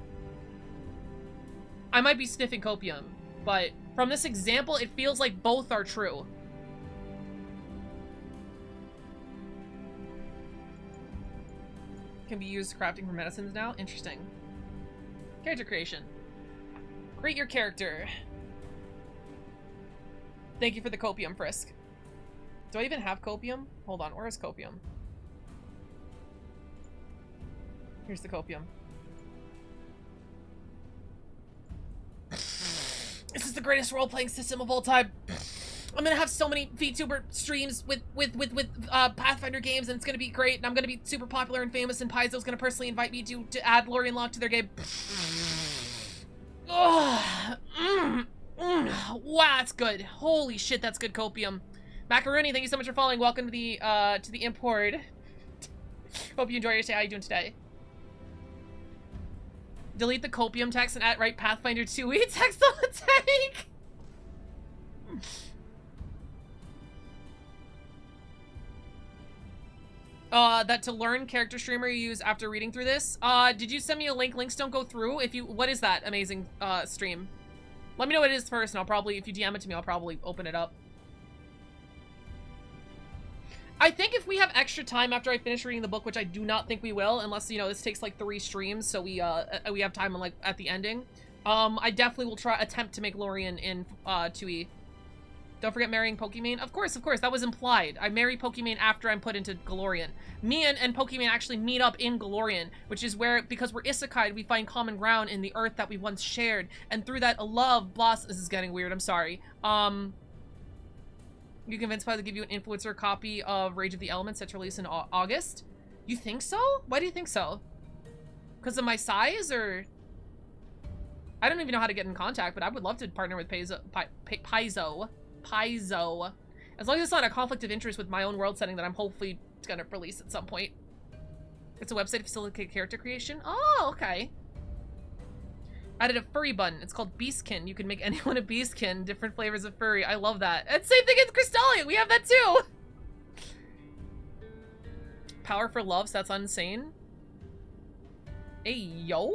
I might be sniffing copium, but from this example, it feels like both are true. Can be used crafting for medicines now? Interesting. Character creation. Create your character. Thank you for the copium, Frisk. Do I even have copium? Hold on, where is copium? Here's the copium. This is the greatest role-playing system of all time. I'm gonna have so many VTuber streams with Pathfinder games, and it's gonna be great, and I'm gonna be super popular and famous, and Paizo's gonna personally invite me to add Lorian Lock to their game. Wow, that's good. Holy shit, that's good copium. Macaroni, thank you so much for following. Welcome to the import. Hope you enjoy your stay. How are you doing today? Delete the copium text and write Pathfinder 2e text on the tank. That to learn character streamer you use after reading through this. Did you send me a link? Links don't go through. What is that amazing stream? Let me know what it is first, and I'll probably, if you DM it to me, I'll probably open it up. I think if we have extra time after I finish reading the book, which I do not think we will, unless, you know, this takes like 3 streams, so we have time on, like, at the ending. I definitely will attempt to make Lorian in 2e. Don't forget marrying Pokimane. Of course, that was implied. I marry Pokimane after I'm put into Galorian. Me and Pokimane actually meet up in Galorian, which is where, because we're isekai, we find common ground in the earth that we once shared, and through that, a love blossoms. This is getting weird, I'm sorry. You convinced Pi to give you an influencer copy of Rage of the Elements that's released in August? You think so? Why do you think so? Because of my size, or? I don't even know how to get in contact, but I would love to partner with Paizo. As long as it's not a conflict of interest with my own world setting that I'm hopefully gonna release at some point. It's a website to facilitate character creation. Oh, okay. Added a furry button. It's called Beastkin. You can make anyone a Beastkin. Different flavors of furry. I love that. And same thing as Crystallian. We have that too. Power for loves. That's insane. Hey, yo.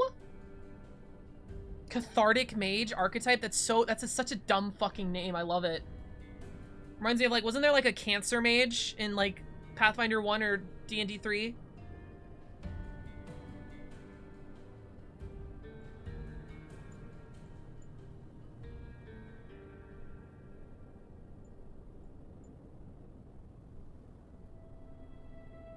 Cathartic mage archetype. That's such a dumb fucking name. I love it. Reminds me of, like, wasn't there like a cancer mage in like Pathfinder 1 or D&D 3?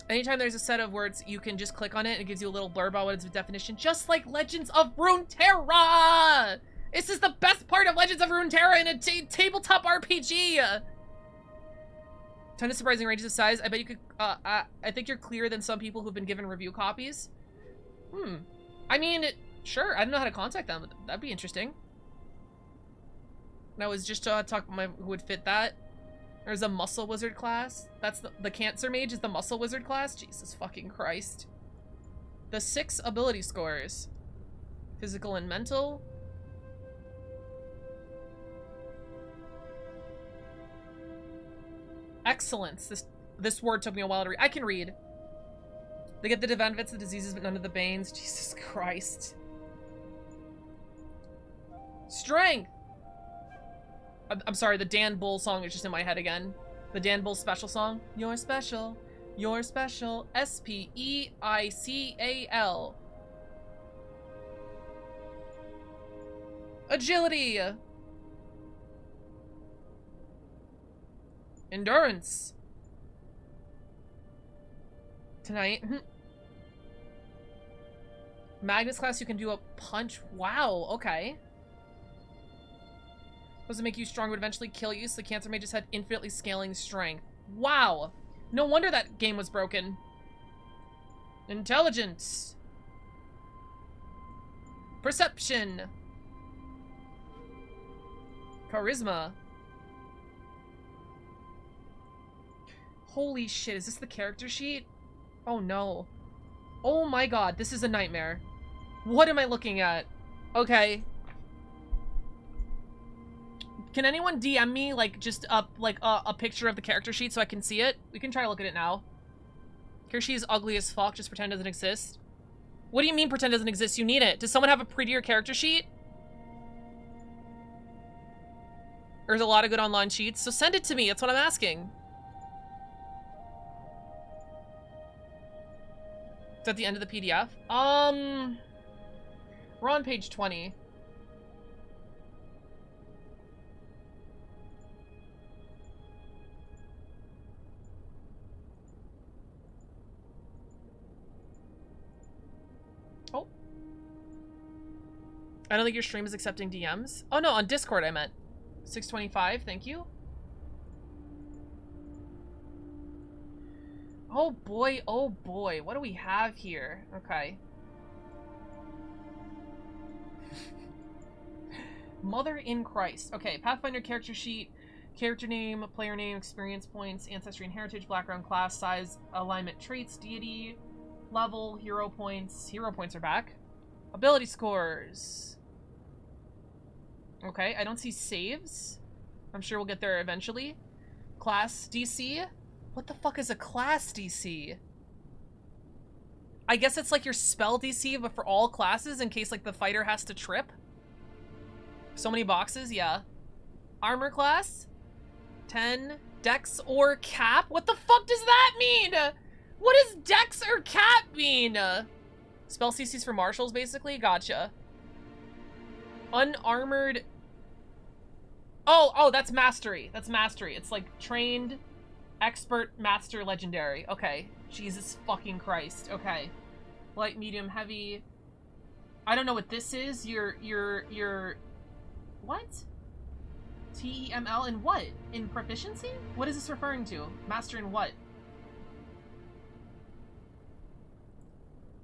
Anytime there's a set of words, you can just click on it and it gives you a little blurb about what its definition, just like Legends of Runeterra! This is the best part of Legends of Runeterra in a tabletop RPG! Ton of surprising ranges of size. I bet you could, I think you're clearer than some people who've been given review copies. I mean, sure, I don't know how to contact them. That'd be interesting. And I was just talking about who would fit that. There's a muscle wizard class. That's the cancer mage is the muscle wizard class. Jesus fucking Christ. The 6 ability scores. Physical and mental. Excellence. This word took me a while to read. I can read. They get the benefits of the diseases, but none of the banes. Jesus Christ. Strength. I'm sorry, the Dan Bull song is just in my head again. The Dan Bull special song. You're special. You're special. S-P-E-I-C-A-L. Agility. Endurance. Tonight. Magnus class, you can do a punch. Wow, okay. Does it make you strong, would eventually kill you, so the cancer mages had infinitely scaling strength. Wow. No wonder that game was broken. Intelligence. Perception. Charisma. Holy shit, is this the character sheet? Oh no. Oh my god, this is a nightmare. What am I looking at? Okay. Can anyone DM me, like, just a picture of the character sheet so I can see it? We can try to look at it now. Here she is ugly as fuck, just pretend it doesn't exist. What do you mean pretend it doesn't exist? You need it. Does someone have a prettier character sheet? There's a lot of good online sheets, so send it to me. That's what I'm asking. Is that the end of the PDF? We're on page 20. Oh. I don't think your stream is accepting DMs. Oh no, on Discord I meant. 625, thank you. Oh boy, what do we have here? Okay. Mother in Christ. Okay, Pathfinder character sheet, character name, player name, experience points, ancestry and heritage, background, class, size, alignment, traits, deity, level, hero points. Hero points are back. Ability scores. Okay, I don't see saves. I'm sure we'll get there eventually. Class DC. What the fuck is a class DC? I guess it's like your spell DC, but for all classes in case like the fighter has to trip. So many boxes, yeah. Armor class. 10. Dex or cap? What the fuck does that mean? What does dex or cap mean? Spell CCs for marshals, basically? Gotcha. Unarmored. Oh, that's mastery. That's mastery. It's like trained, expert, master, legendary. Okay. Jesus fucking Christ. Okay. Light, medium, heavy. I don't know what this is. Your what? TEML in what? In proficiency? What is this referring to? Master in what?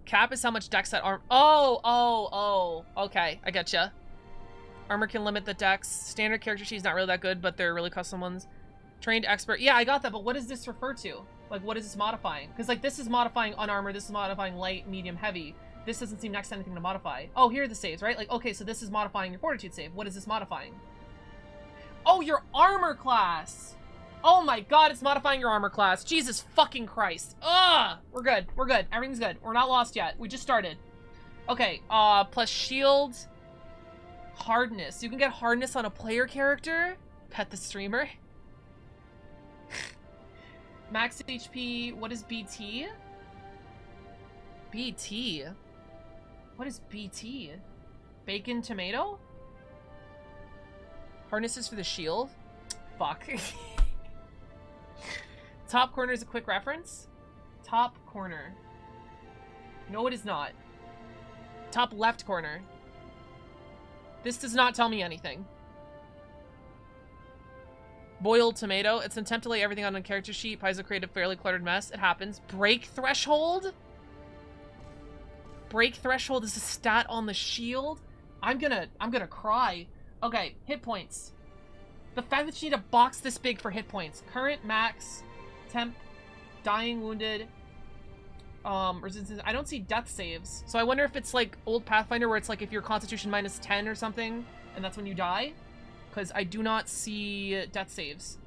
Cap is how much dex that arm. Oh. Okay, I getcha. Armor can limit the dex. Standard character sheet is not really that good, but they're really custom ones. Trained expert. Yeah, I got that, but what does this refer to? Like, what is this modifying? Because, like, this is modifying unarmored, this is modifying light, medium, heavy. This doesn't seem next to anything to modify. Oh, here are the saves, right? Like, okay, so this is modifying your fortitude save. What is this modifying? Oh, your armor class! Oh my god, it's modifying your armor class. Jesus fucking Christ. Ugh! We're good. We're good. Everything's good. We're not lost yet. We just started. Okay, plus shield. Hardness. You can get hardness on a player character. Pet the streamer. Max HP. What is BT? BT? What is BT? Bacon tomato? Hardness is for the shield? Fuck. Top corner is a quick reference. Top corner. No, it is not. Top left corner. This does not tell me anything. Boiled tomato. It's an attempt to lay everything on a character sheet. Paizo created a fairly cluttered mess. It happens. Break threshold? Break threshold is a stat on the shield? I'm gonna cry. Okay, hit points. The fact that you need a box this big for hit points. Current, max, temp, dying, wounded, resistance. I don't see death saves. So I wonder if it's like old Pathfinder where it's like if you're constitution minus 10 or something, and that's when you die. Because I do not see death saves.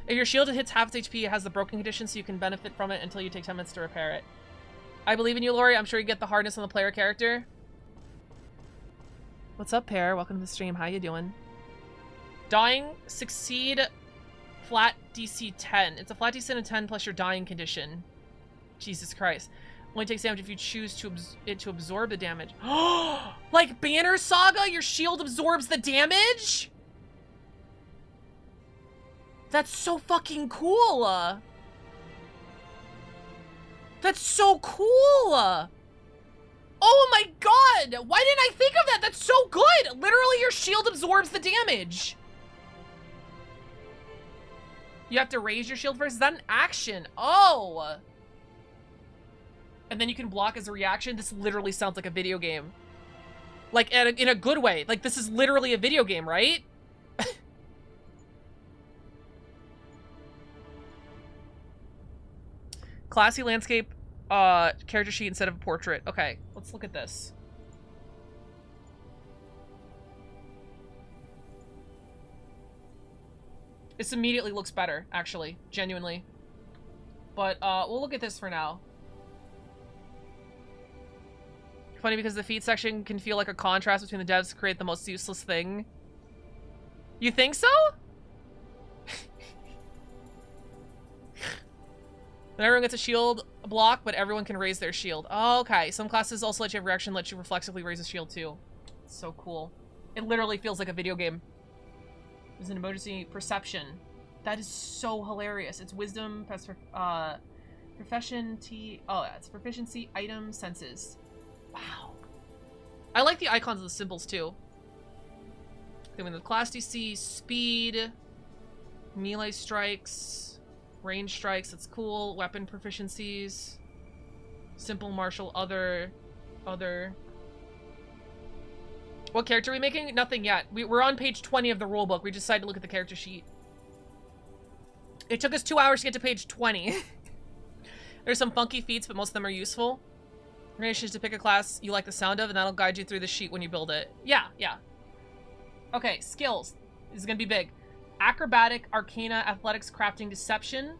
If your shield hits half its HP, it has the broken condition, so you can benefit from it until you take 10 minutes to repair it. I believe in you, Lori. I'm sure you get the hardness on the player character. What's up, Pear? Welcome to the stream. How you doing? Dying, succeed, flat DC 10. It's a flat DC of 10 plus your dying condition. Jesus Christ. Only takes damage if you choose to absorb the damage. Like Banner Saga, your shield absorbs the damage? That's so fucking cool. That's so cool. Oh my god! Why didn't I think of that? That's so good! Literally, your shield absorbs the damage. You have to raise your shield first? Is that an action? Oh! And then you can block as a reaction? This literally sounds like a video game. Like, in a good way. Like, this is literally a video game, right? Classy landscape, character sheet instead of a portrait. Okay, let's look at this. This immediately looks better, actually, genuinely. But, we'll look at this for now. Funny because the feat section can feel like a contrast between the devs to create the most useless thing. You think so? Then everyone gets a shield block, but everyone can raise their shield. Oh, okay. Some classes also let you have reaction, let you reflexively raise a shield too. It's so cool. It literally feels like a video game. There's an emergency perception. That is so hilarious. It's wisdom, proficiency. Oh, yeah, it's proficiency, item, senses. Wow. I like the icons of the symbols too. Then with the class DC, speed, melee strikes. Range strikes, that's cool. Weapon proficiencies. Simple martial, other. What character are we making? Nothing yet. We're on page 20 of the rulebook. We decided to look at the character sheet. It took us 2 hours to get to page 20. There's some funky feats, but most of them are useful. Your mission is to pick a class you like the sound of, and that'll guide you through the sheet when you build it. Yeah. Okay, skills. This is gonna be big. Acrobatic, Arcana, Athletics, Crafting, Deception.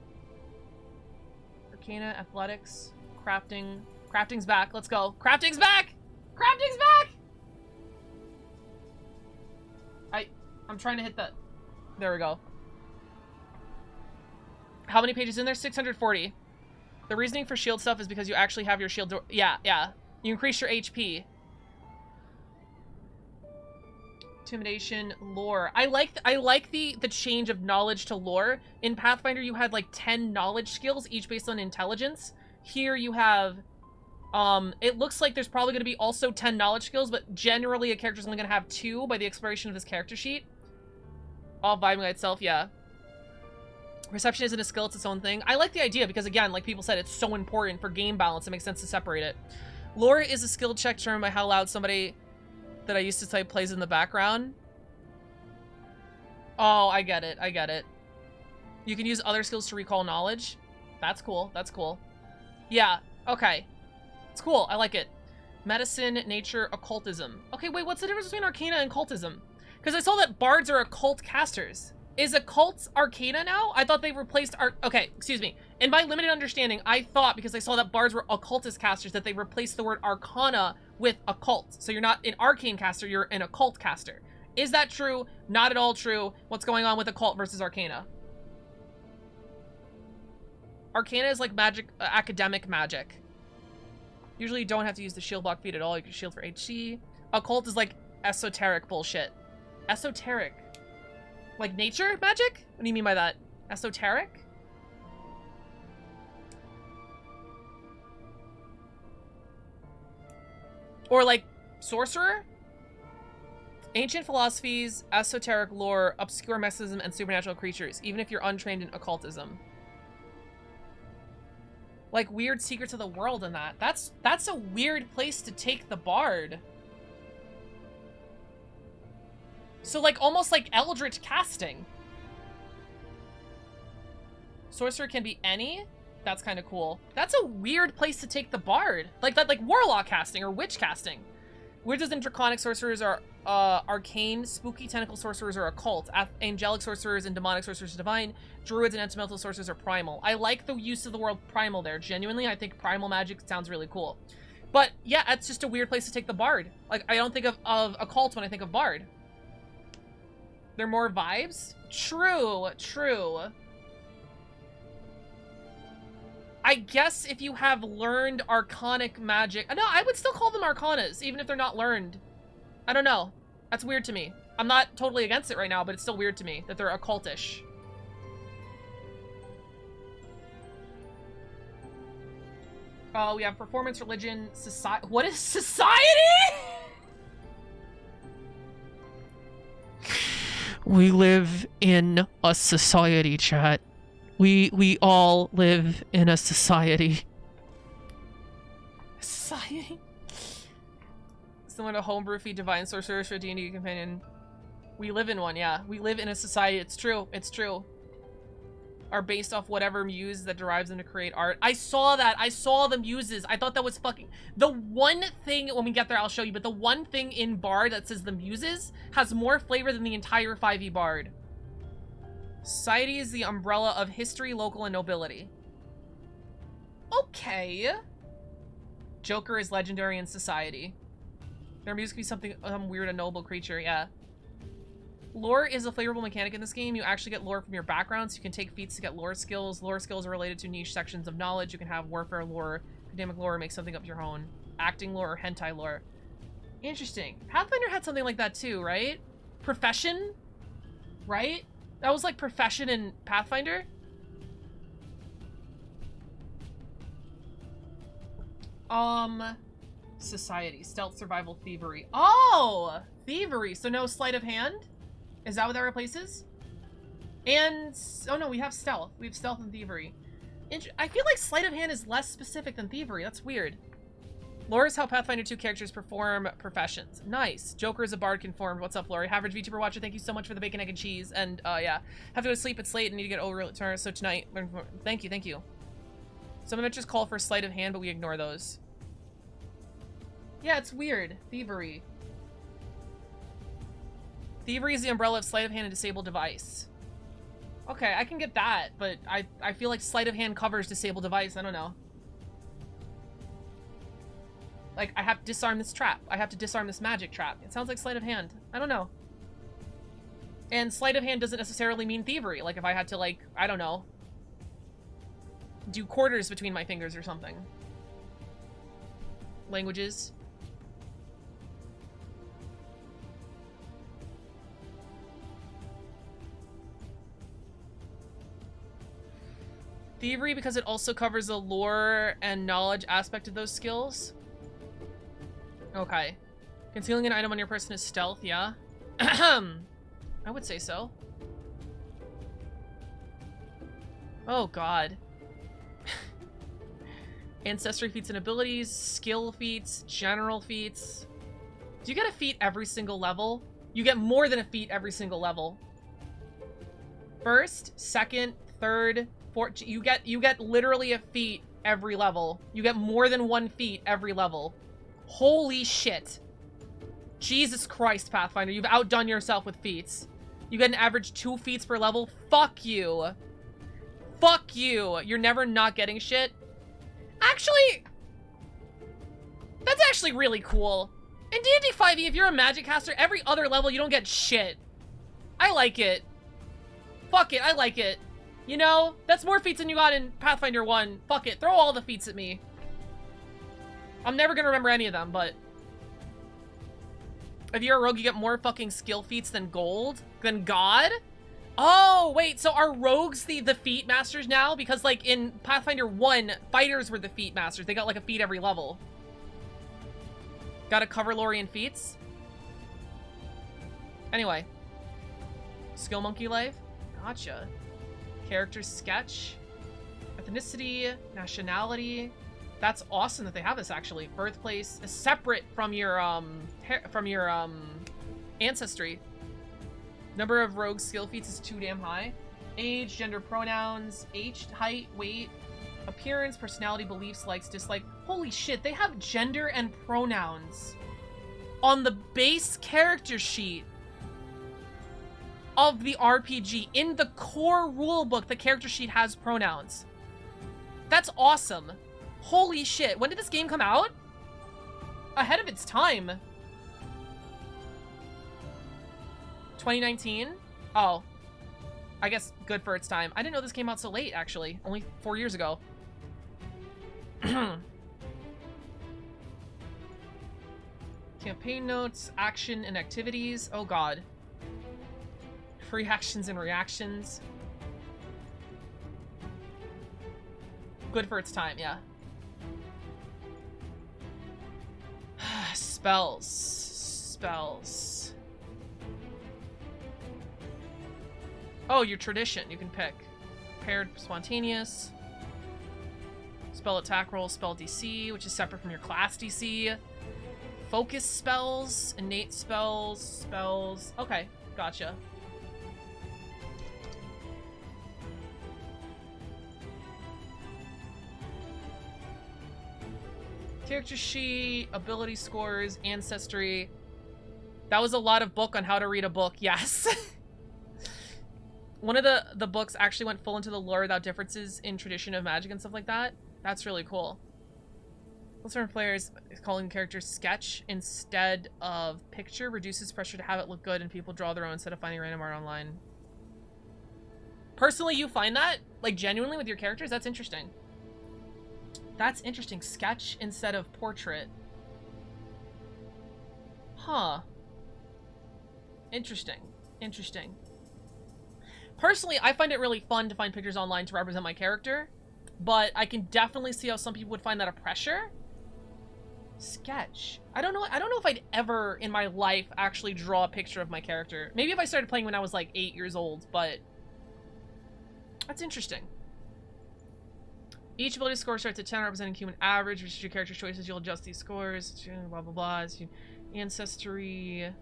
Arcana, Athletics, Crafting. Crafting's back. Let's go. Crafting's back! Crafting's back! I'm trying to hit the... There we go. How many pages in there? 640. The reasoning for shield stuff is because you actually have your shield... Yeah. You increase your HP. Intimidation, lore. I like the change of knowledge to lore. In Pathfinder, you had like 10 knowledge skills, each based on intelligence. Here you have, it looks like there's probably going to be also 10 knowledge skills, but generally a character's only going to have 2 by the expiration of this character sheet. All vibing by itself, yeah. Perception isn't a skill, it's its own thing. I like the idea because, again, like people said, it's so important for game balance. It makes sense to separate it. Lore is a skill check determined by how loud somebody that I used to type plays in the background. Oh, I get it. You can use other skills to recall knowledge. That's cool. Yeah, okay. It's cool. I like it. Medicine, nature, occultism. Okay, wait, what's the difference between Arcana and occultism? Because I saw that bards are occult casters. Is occult Arcana now? I thought they replaced okay, excuse me. In my limited understanding, I thought, because I saw that bards were occultist casters, that they replaced the word Arcana with occult. So you're not an arcane caster, you're an occult caster. Is that true? Not at all true. What's going on with occult versus Arcana? Arcana is like magic, academic magic. Usually you don't have to use the shield block feat at all. You can shield for HC. Occult is like esoteric bullshit. Esoteric. Like nature magic? What do you mean by that? Esoteric? Or like sorcerer? Ancient philosophies, esoteric lore, obscure mysticism, and supernatural creatures, even if you're untrained in occultism. Like weird secrets of the world and that. That's a weird place to take the bard. So like almost like eldritch casting. Sorcerer can be any? That's kind of cool. That's a weird place to take the bard. Like that, like warlock casting or witch casting. Wizards and draconic sorcerers are arcane. Spooky tentacle sorcerers are occult. Angelic sorcerers and demonic sorcerers are divine. Druids and elemental sorcerers are primal. I like the use of the word primal there. Genuinely, I think primal magic sounds really cool. But yeah, it's just a weird place to take the bard. Like I don't think of occult when I think of bard. They're more vibes? True, true. I guess if you have learned arcanic magic... No, I would still call them arcanas, even if they're not learned. I don't know. That's weird to me. I'm not totally against it right now, but it's still weird to me that they're occultish. Oh, we have performance, religion, society. What is society? We live in a society, chat. We all live in a society. Society? Similar to homebrew feed divine sorcerers for D&D companion. We live in one, yeah. We live in a society. It's true. It's true. Are based off whatever muse that derives them to create art. I saw that. I saw the muses. I thought that was fucking... The one thing, when we get there, I'll show you, but the one thing in Bard that says the muses has more flavor than the entire 5e Bard. Society is the umbrella of history, local, and nobility. Okay. Joker is legendary in society. Their muse can be something weird, a noble creature, yeah. Lore is a flavorful mechanic in this game. You actually get lore from your background, so you can take feats to get lore skills. Lore skills are related to niche sections of knowledge. You can have warfare lore, academic lore, make something up your own. Acting lore, or hentai lore. Interesting. Pathfinder had something like that too, right? Profession? Right? That was like profession in Pathfinder? Society. Stealth, survival, thievery. Oh! Thievery. So no sleight of hand? Is that what that replaces? And... Oh no, we have stealth. We have stealth and thievery. I feel like sleight of hand is less specific than thievery. That's weird. Lore is how Pathfinder 2 characters perform professions. Nice. Joker is a bard conformed. What's up, Lori? Average VTuber watcher, thank you so much for the bacon, egg, and cheese. And, yeah. Have to go to sleep. It's late and need to get over it tomorrow. So tonight... Thank you, thank you. Some adventures call for sleight of hand, but we ignore those. Yeah, it's weird. Thievery. Thievery is the umbrella of sleight of hand and disable device. Okay, I can get that, but I feel like sleight of hand covers disable device. I don't know. Like, I have to disarm this trap. I have to disarm this magic trap. It sounds like sleight of hand. I don't know. And sleight of hand doesn't necessarily mean thievery. Like, if I had to, like, I don't know, do quarters between my fingers or something. Languages. Thievery because it also covers the lore and knowledge aspect of those skills. Okay. Concealing an item on your person is stealth, yeah? I would say so. Oh, God. Ancestry feats and abilities, skill feats, general feats. Do you get a feat every single level? You get more than a feat every single level. First, second, third, fourth. You get literally a feat every level. You get more than one feat every level. Holy shit. Jesus Christ, Pathfinder. You've outdone yourself with feats. You get an average 2 feats per level. Fuck you. Fuck you. You're never not getting shit. Actually, that's actually really cool. In D&D 5e, if you're a magic caster, every other level you don't get shit. I like it. Fuck it, I like it. You know, that's more feats than you got in Pathfinder 1. Fuck it, throw all the feats at me. I'm never gonna remember any of them, but... If you're a rogue, you get more fucking skill feats than gold? Than God? Oh, wait, so are rogues the feat masters now? Because, like, in Pathfinder 1, fighters were the feat masters. They got, like, a feat every level. Gotta cover Lorian feats? Anyway. Skill monkey life? Gotcha. Character sketch. Ethnicity. Nationality. That's awesome that they have this, actually. Birthplace is separate from your ancestry. Number of rogue skill feats is too damn high. Age, gender pronouns, height, weight, appearance, personality, beliefs, likes, dislike. Holy shit, they have gender and pronouns on the base character sheet of the RPG. In the core rulebook, the character sheet has pronouns. That's awesome. Holy shit. When did this game come out? Ahead of its time. 2019? Oh. I guess good for its time. I didn't know this came out so late, actually. Only 4 years ago. Campaign notes, action and activities. Oh god. Free actions and reactions. Good for its time, yeah. Spells. Spells. Oh, your tradition. You can pick. Paired spontaneous. Spell attack roll, spell DC, which is separate from your class DC. Focus spells, innate spells, spells. Okay, gotcha. Character sheet, ability scores, ancestry. That was a lot of book on how to read a book, yes. One of the books actually went full into the lore without differences in tradition of magic and stuff like that. That's really cool. Certain players calling characters sketch instead of picture reduces pressure to have it look good and people draw their own instead of finding random art online. Personally, you find that? Like, genuinely with your characters? That's interesting. That's interesting. Sketch instead of portrait. Huh. Interesting. Interesting. Personally, I find it really fun to find pictures online to represent my character, but I can definitely see how some people would find that a pressure. Sketch. I don't know if I'd ever in my life actually draw a picture of my character. Maybe if I started playing when I was like 8 years old, but that's interesting. Each ability score starts at 10, representing human average, which is your character's choices. You'll adjust these scores, blah blah blah. Ancestry.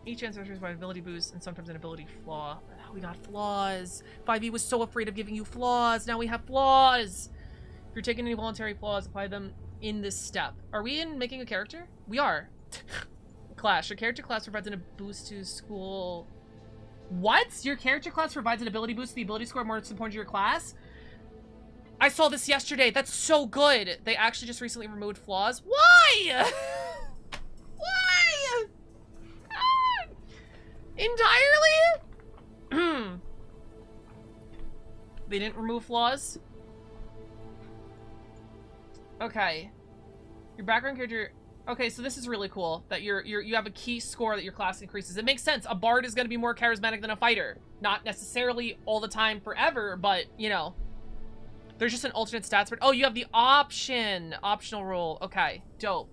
Each ancestry is by ability boost and sometimes an ability flaw. Oh, we got flaws. 5e was so afraid of giving you flaws. Now we have flaws. If you're taking any voluntary flaws, apply them in this step. Are we in making a character? We are. Class. Your character class provides a boost to school. What? Your character class provides an ability boost to the ability score more important to your class? I saw this yesterday. That's so good. They actually just recently removed flaws. Why? Why? Entirely? They didn't remove flaws? Okay. Your background character... Okay, so this is really cool that you have a key score that your class increases. It makes sense. A bard is going to be more charismatic than a fighter. Not necessarily all the time forever, but, you know. There's just an alternate stats for... Oh, you have the option. Optional rule. Okay, dope.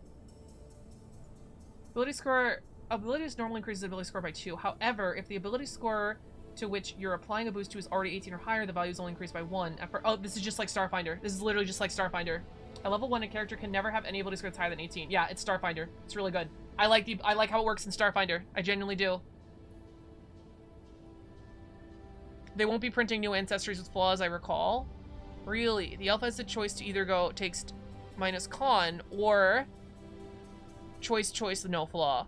Ability score... Abilities normally increases the ability score by 2. However, if the ability score to which you're applying a boost to is already 18 or higher, the value is only increased by 1. Oh, this is just like Starfinder. This is literally just like Starfinder. At level 1, a character can never have any ability score that's higher than 18. Yeah, it's Starfinder. It's really good. I like how it works in Starfinder. I genuinely do. They won't be printing new ancestries with flaws, I recall. Really? The alpha has the choice to either go takes minus con or choice with no flaw.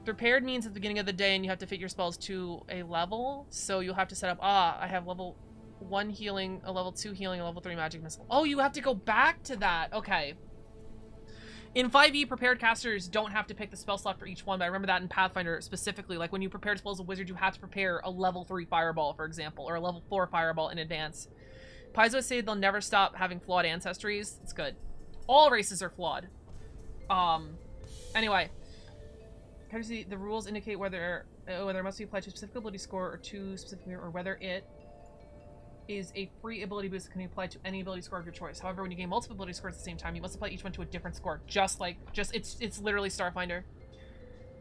Prepared means at the beginning of the day and you have to fit your spells to a level. So you'll have to set up, I have level 1 healing, a level 2 healing, a level 3 magic missile. Oh, you have to go back to that. Okay. In 5e, prepared casters don't have to pick the spell slot for each one, but I remember that in Pathfinder specifically. Like when you prepare spells of wizard, you have to prepare a level 3 fireball, for example, or a level 4 fireball in advance. Paizo say they'll never stop having flawed ancestries. It's good. All races are flawed. Anyway. The rules indicate whether it must be applied to a specific ability score or to specific, or whether it is a free ability boost that can be applied to any ability score of your choice. However, when you gain multiple ability scores at the same time, you must apply each one to a different score. It's literally Starfinder.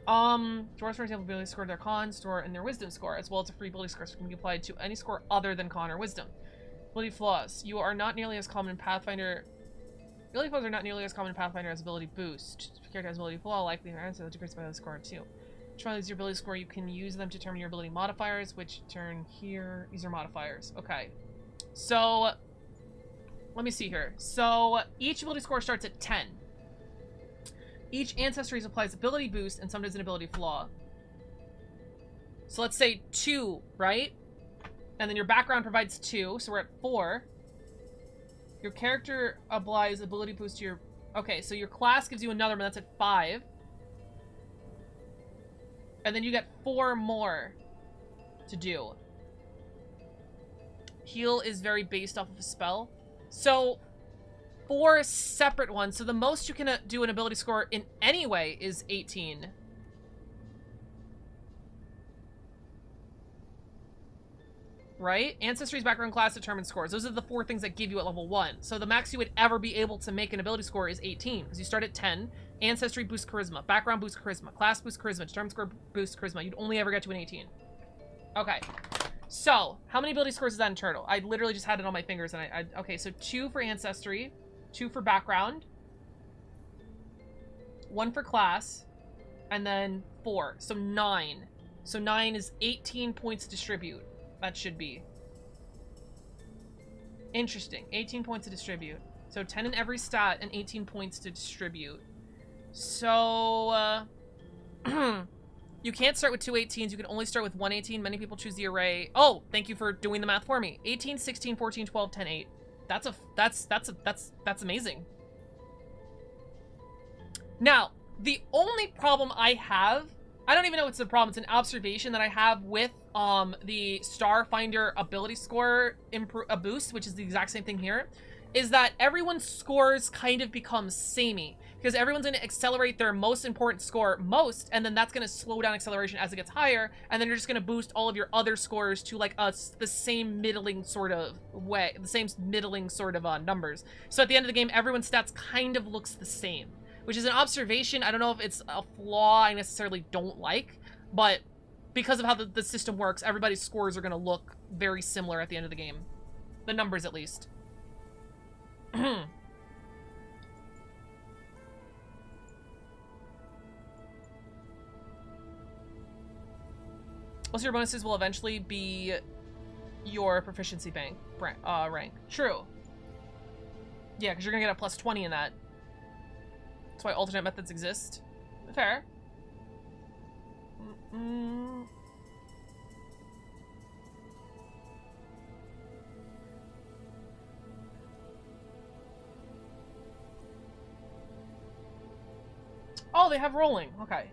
Dwarves, for example, ability score their con score and their wisdom score, as well as a free ability score, so can be applied to any score other than con or wisdom. Ability flaws. You are not nearly as common in Pathfinder. Ability flaws are not nearly as common in Pathfinder as ability boost. If your character has ability flaw, likely their answer will decrease by the score too. Which one is your ability score? You can use them to determine your ability modifiers, which turn here. These are modifiers. Okay. So, let me see here. So, each ability score starts at 10. Each ancestry applies ability boost and sometimes an ability flaw. So let's say 2, right? And then your background provides 2, so we're at 4. Your character applies ability boost to your... Okay, so your class gives you another one, that's at 5. And then you get 4 more to do. Heal is very based off of a spell. So 4 separate ones. So the most you can do an ability score in any way is 18. Right? Ancestry's background, class, determined scores. Those are the 4 things that give you at level 1. So the max you would ever be able to make an ability score is 18. Because you start at 10. Ancestry boosts charisma. Background boosts charisma. Class boosts charisma. Determined score boosts charisma. You'd only ever get to an 18. Okay. So, how many ability scores is that in total? I literally just had it on my fingers and okay, so 2 for Ancestry. 2 for background. 1 for class. And then 4. So 9. So 9 is 18 points to distribute. That should be. Interesting. 18 points to distribute. So 10 in every stat and 18 points to distribute. So, you can't start with 2 18s. You can only start with 1 18. Many people choose the array. Oh, thank you for doing the math for me. 18, 16, 14, 12, 10, 8. That's amazing. Now, the only problem I have, I don't even know it's a problem. It's an observation that I have with the Starfinder ability score boost, which is the exact same thing here, is that everyone's scores kind of become samey. Because everyone's going to accelerate their most important score most, and then that's going to slow down acceleration as it gets higher, and then you're just going to boost all of your other scores to like the same middling sort of way, the same middling sort of numbers. So at the end of the game, everyone's stats kind of looks the same, which is an observation. I don't know if it's a flaw I necessarily don't like, but because of how the system works, everybody's scores are going to look very similar at the end of the game. The numbers, at least. Most of your bonuses will eventually be your proficiency rank. True. Yeah, because you're going to get a plus 20 in that. That's why alternate methods exist. Fair. Oh, they have rolling. Okay.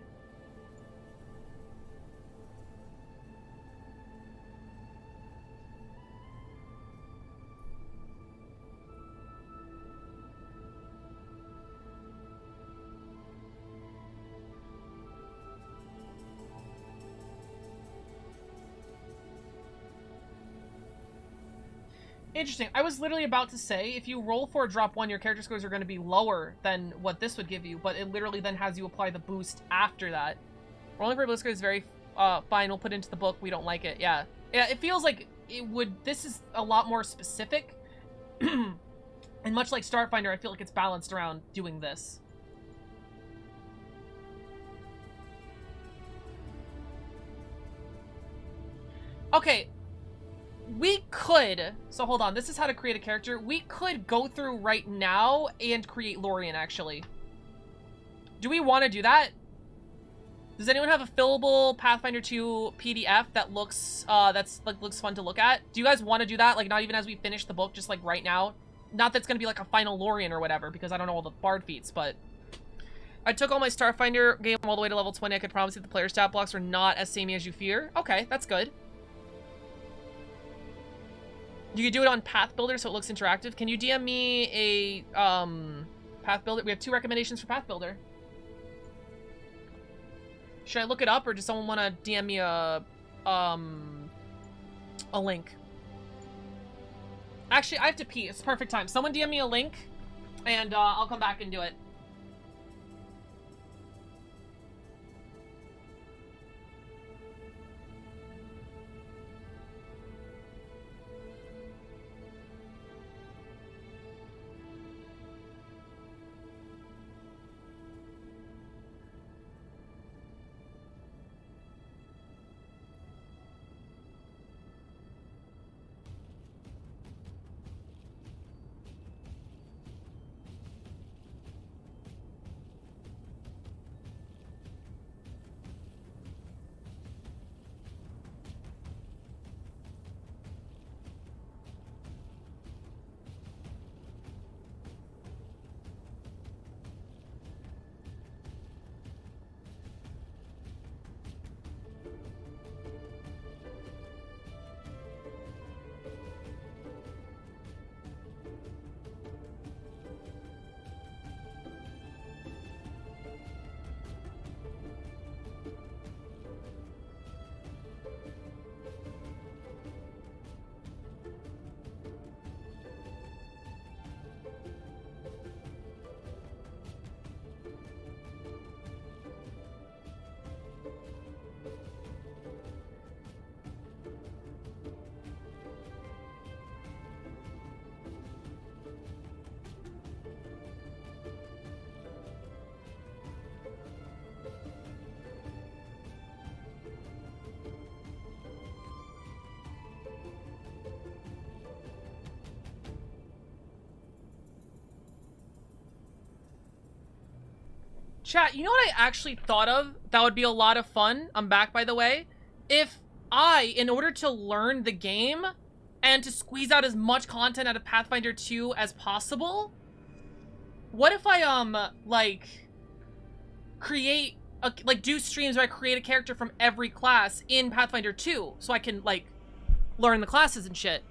Interesting. I was literally about to say, if you roll for a drop 1, your character scores are going to be lower than what this would give you, but it literally then has you apply the boost after that. Rolling for a boost is very fine. We'll put it into the book. We don't like it. Yeah. Yeah, it feels like it would... This is a lot more specific. And much like Starfinder, I feel like it's balanced around doing this. Okay. We could, so hold on, this is how to create a character. We could go through right now and create Lorian, actually. Do we want to do that? Does anyone have a fillable Pathfinder 2 PDF that looks, looks fun to look at? Do you guys want to do that? Like, not even as we finish the book, just like right now? Not that's going to be like a final Lorian or whatever, because I don't know all the Bard feats, but... I took all my Starfinder game all the way to level 20. I could promise you the player stat blocks are not as samey as you fear. Okay, that's good. You could do it on Path Builder so it looks interactive. Can you DM me a Path Builder? We have 2 recommendations for Path Builder. Should I look it up, or does someone want to DM me a link? Actually, I have to pee. It's the perfect time. Someone DM me a link, and I'll come back and do it. Chat, you know what I actually thought of? That would be a lot of fun. I'm back, by the way. If I, in order to learn the game and to squeeze out as much content out of Pathfinder 2 as possible, what if I, like, create, do streams where I create a character from every class in Pathfinder 2 so I can, like, learn the classes and shit?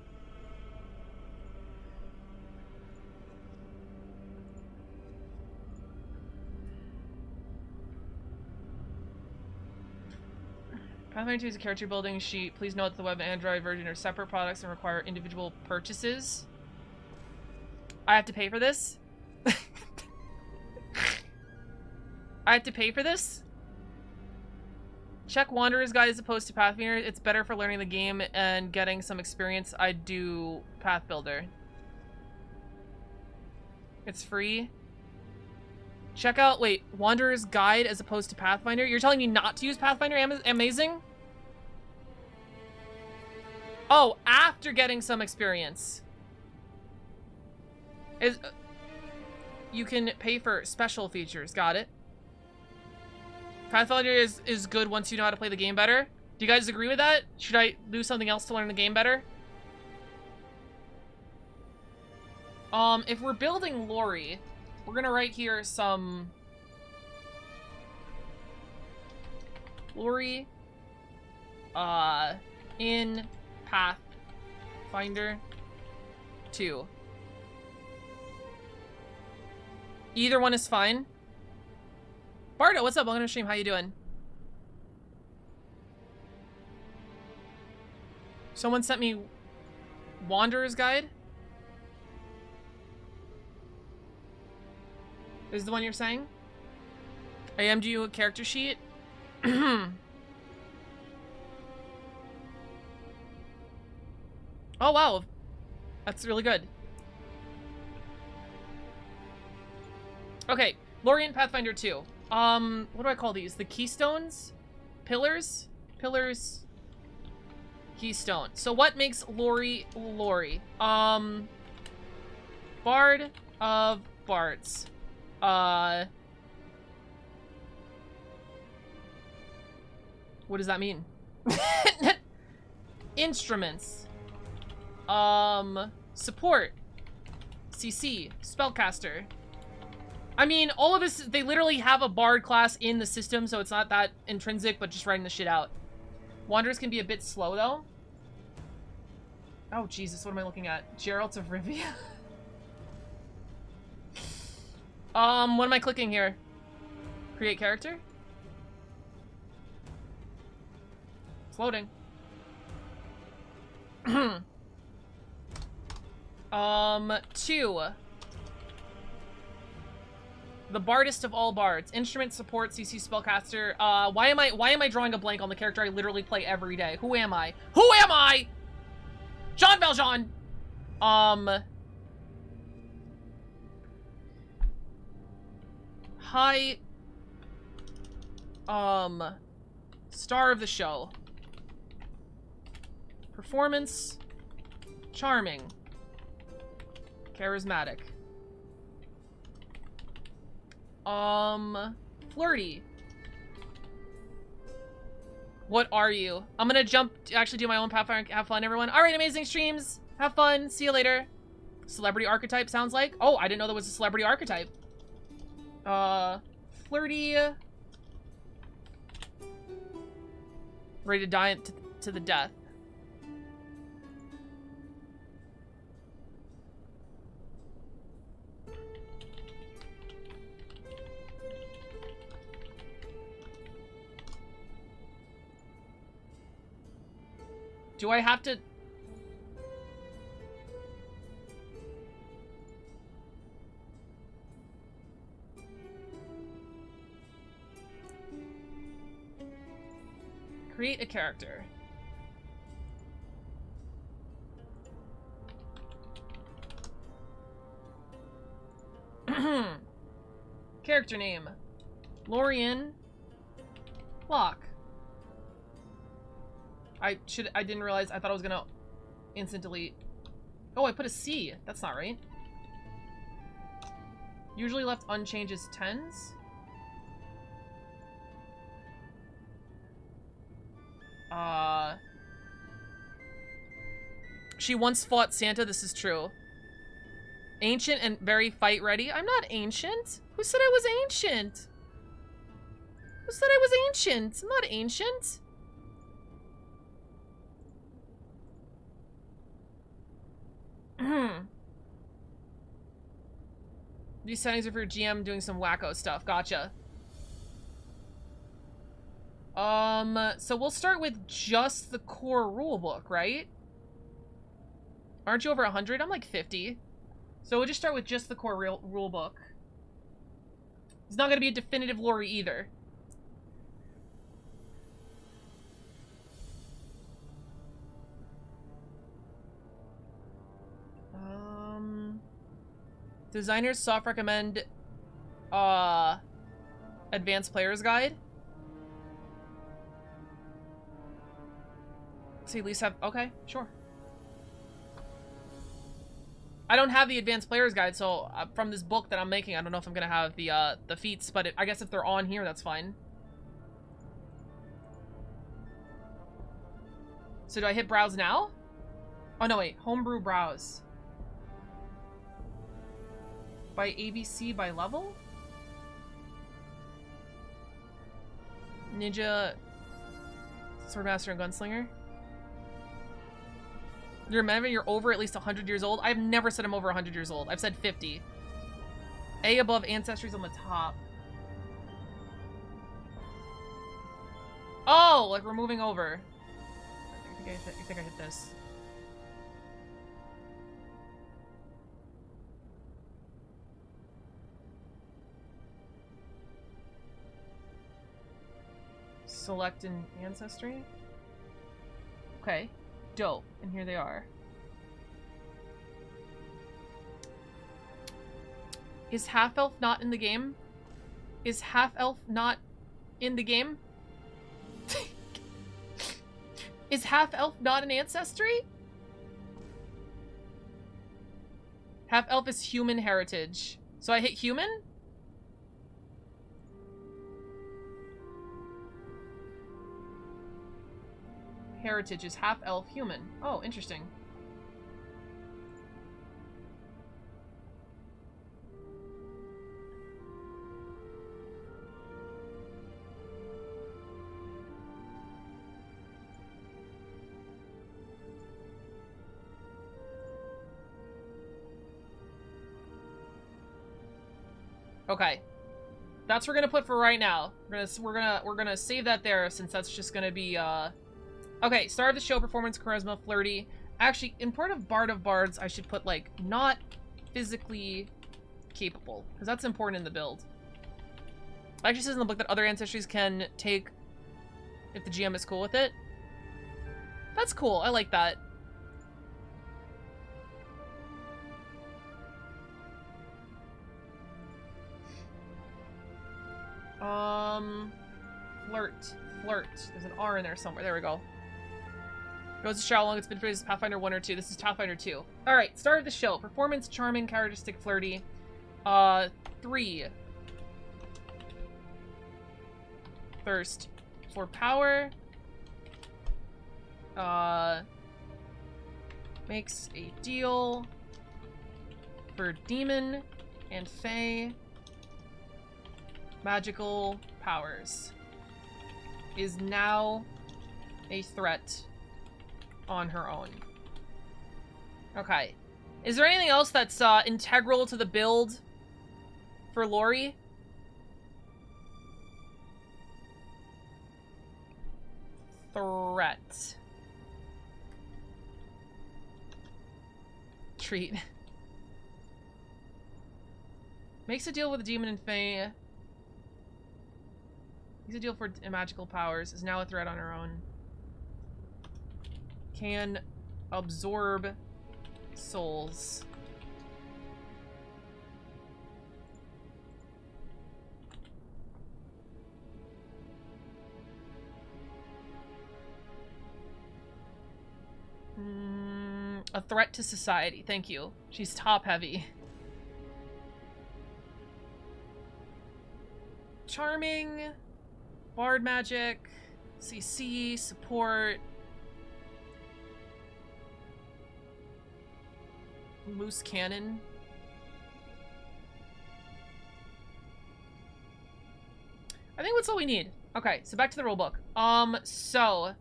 Pathfinder 2 is a character building sheet. Please note that the web and Android version are separate products and require individual purchases. I have to pay for this? I have to pay for this? Check Wanderer's Guide as opposed to Pathfinder. It's better for learning the game and getting some experience. I do Path Builder. It's free. Check out, wait, Wanderer's Guide as opposed to Pathfinder? You're telling me not to use Pathfinder? Amazing? Oh, after getting some experience. You can pay for special features. Got it. Pathfinder is good once you know how to play the game better. Do you guys agree with that? Should I do something else to learn the game better? If we're building Lori, we're gonna write here some Lori in Pathfinder 2. Either one is fine. Bardo, what's up? Welcome to the stream. How you doing? Someone sent me Wanderer's Guide. Is the one you're saying? I am'd you a character sheet. Oh wow, that's really good. Okay, Lorian Pathfinder 2. What do I call these? The keystones? Pillars? Pillars. Keystone. So what makes Lori Lori? Bard of Bards. What does that mean? Instruments. Support. CC. Spellcaster. I mean, all of this, they literally have a Bard class in the system, so it's not that intrinsic, but just writing the shit out. Wanderers can be a bit slow, though. Oh, Jesus, what am I looking at? Geralt of Rivia? What am I clicking here? Create character? It's loading. 2. The Bardest of all bards. Instrument, support, CC, spellcaster. Why am I drawing a blank on the character I literally play every day? Who am I? Who am I? Jean Valjean. Hi. Star of the show. Performance. Charming. Charismatic. Flirty. What are you? I'm gonna jump to actually do my own Pathfinder. Have fun, everyone. All right, amazing streams. Have fun. See you later. Celebrity archetype sounds like. Oh, I didn't know there was a celebrity archetype. Flirty. Ready to die to the death. Do I have to... Create a character. Character name. Lorian. Lock. I didn't realize, I thought I was gonna instant delete. Oh, I put a C. That's not right. Usually left unchanged is 10s. She once fought Santa. This is true. Ancient and very fight ready. I'm not ancient. Who said I was ancient? Who said I was ancient? I'm not ancient. These settings are for GM doing some wacko stuff. Gotcha. So we'll start with just the core rulebook, right? Aren't you over 100? I'm like 50. So we'll just start with just the core rulebook. It's not going to be a definitive lore either. Designers soft recommend Advanced Player's Guide. So you at least have... Okay, sure. I don't have the Advanced Player's Guide, so from this book that I'm making, I don't know if I'm going to have the feats, but I guess if they're on here, that's fine. So do I hit browse now? Oh, no, wait. Homebrew browse. By ABC by level? Ninja, Swordmaster, and Gunslinger. You remember you're over at least 100 years old? I've never said I'm over 100 years old. I've said 50. A above, Ancestry's on the top. Oh, like we're moving over. I think I hit this. Select an ancestry. Okay, dope. And here they are. Is half-elf not in the game? Is half-elf not in the game? Is half-elf not an ancestry? Half-elf is human heritage. So I hit human? Heritage is half-elf human. Oh, interesting. Okay. That's what we're gonna put for right now. We're gonna save that there since that's just gonna be okay, start of the show, performance, charisma, flirty. Actually, in part of Bard of Bards, I should put, like, not physically capable, because that's important in the build. It actually says in the book that other ancestries can take if the GM is cool with it. That's cool. I like that. Flirt. There's an R in there somewhere. There we go. Goes to show how long it's been for this Pathfinder 1 or 2. This is Pathfinder 2. Alright, start of the show. Performance, charming, characteristic, flirty. 3. Thirst for power. Makes a deal for demon and fae. Magical powers. Is now a threat on her own. Okay. Is there anything else that's integral to the build for Lori? Threat. Treat. Makes a deal with a demon and fae. Makes a deal for magical powers. Is now a threat on her own. Can absorb souls. A threat to society. Thank you. She's top heavy. Charming. Bard magic. CC, support. Loose cannon. I think that's all we need. Okay, so back to the rulebook. So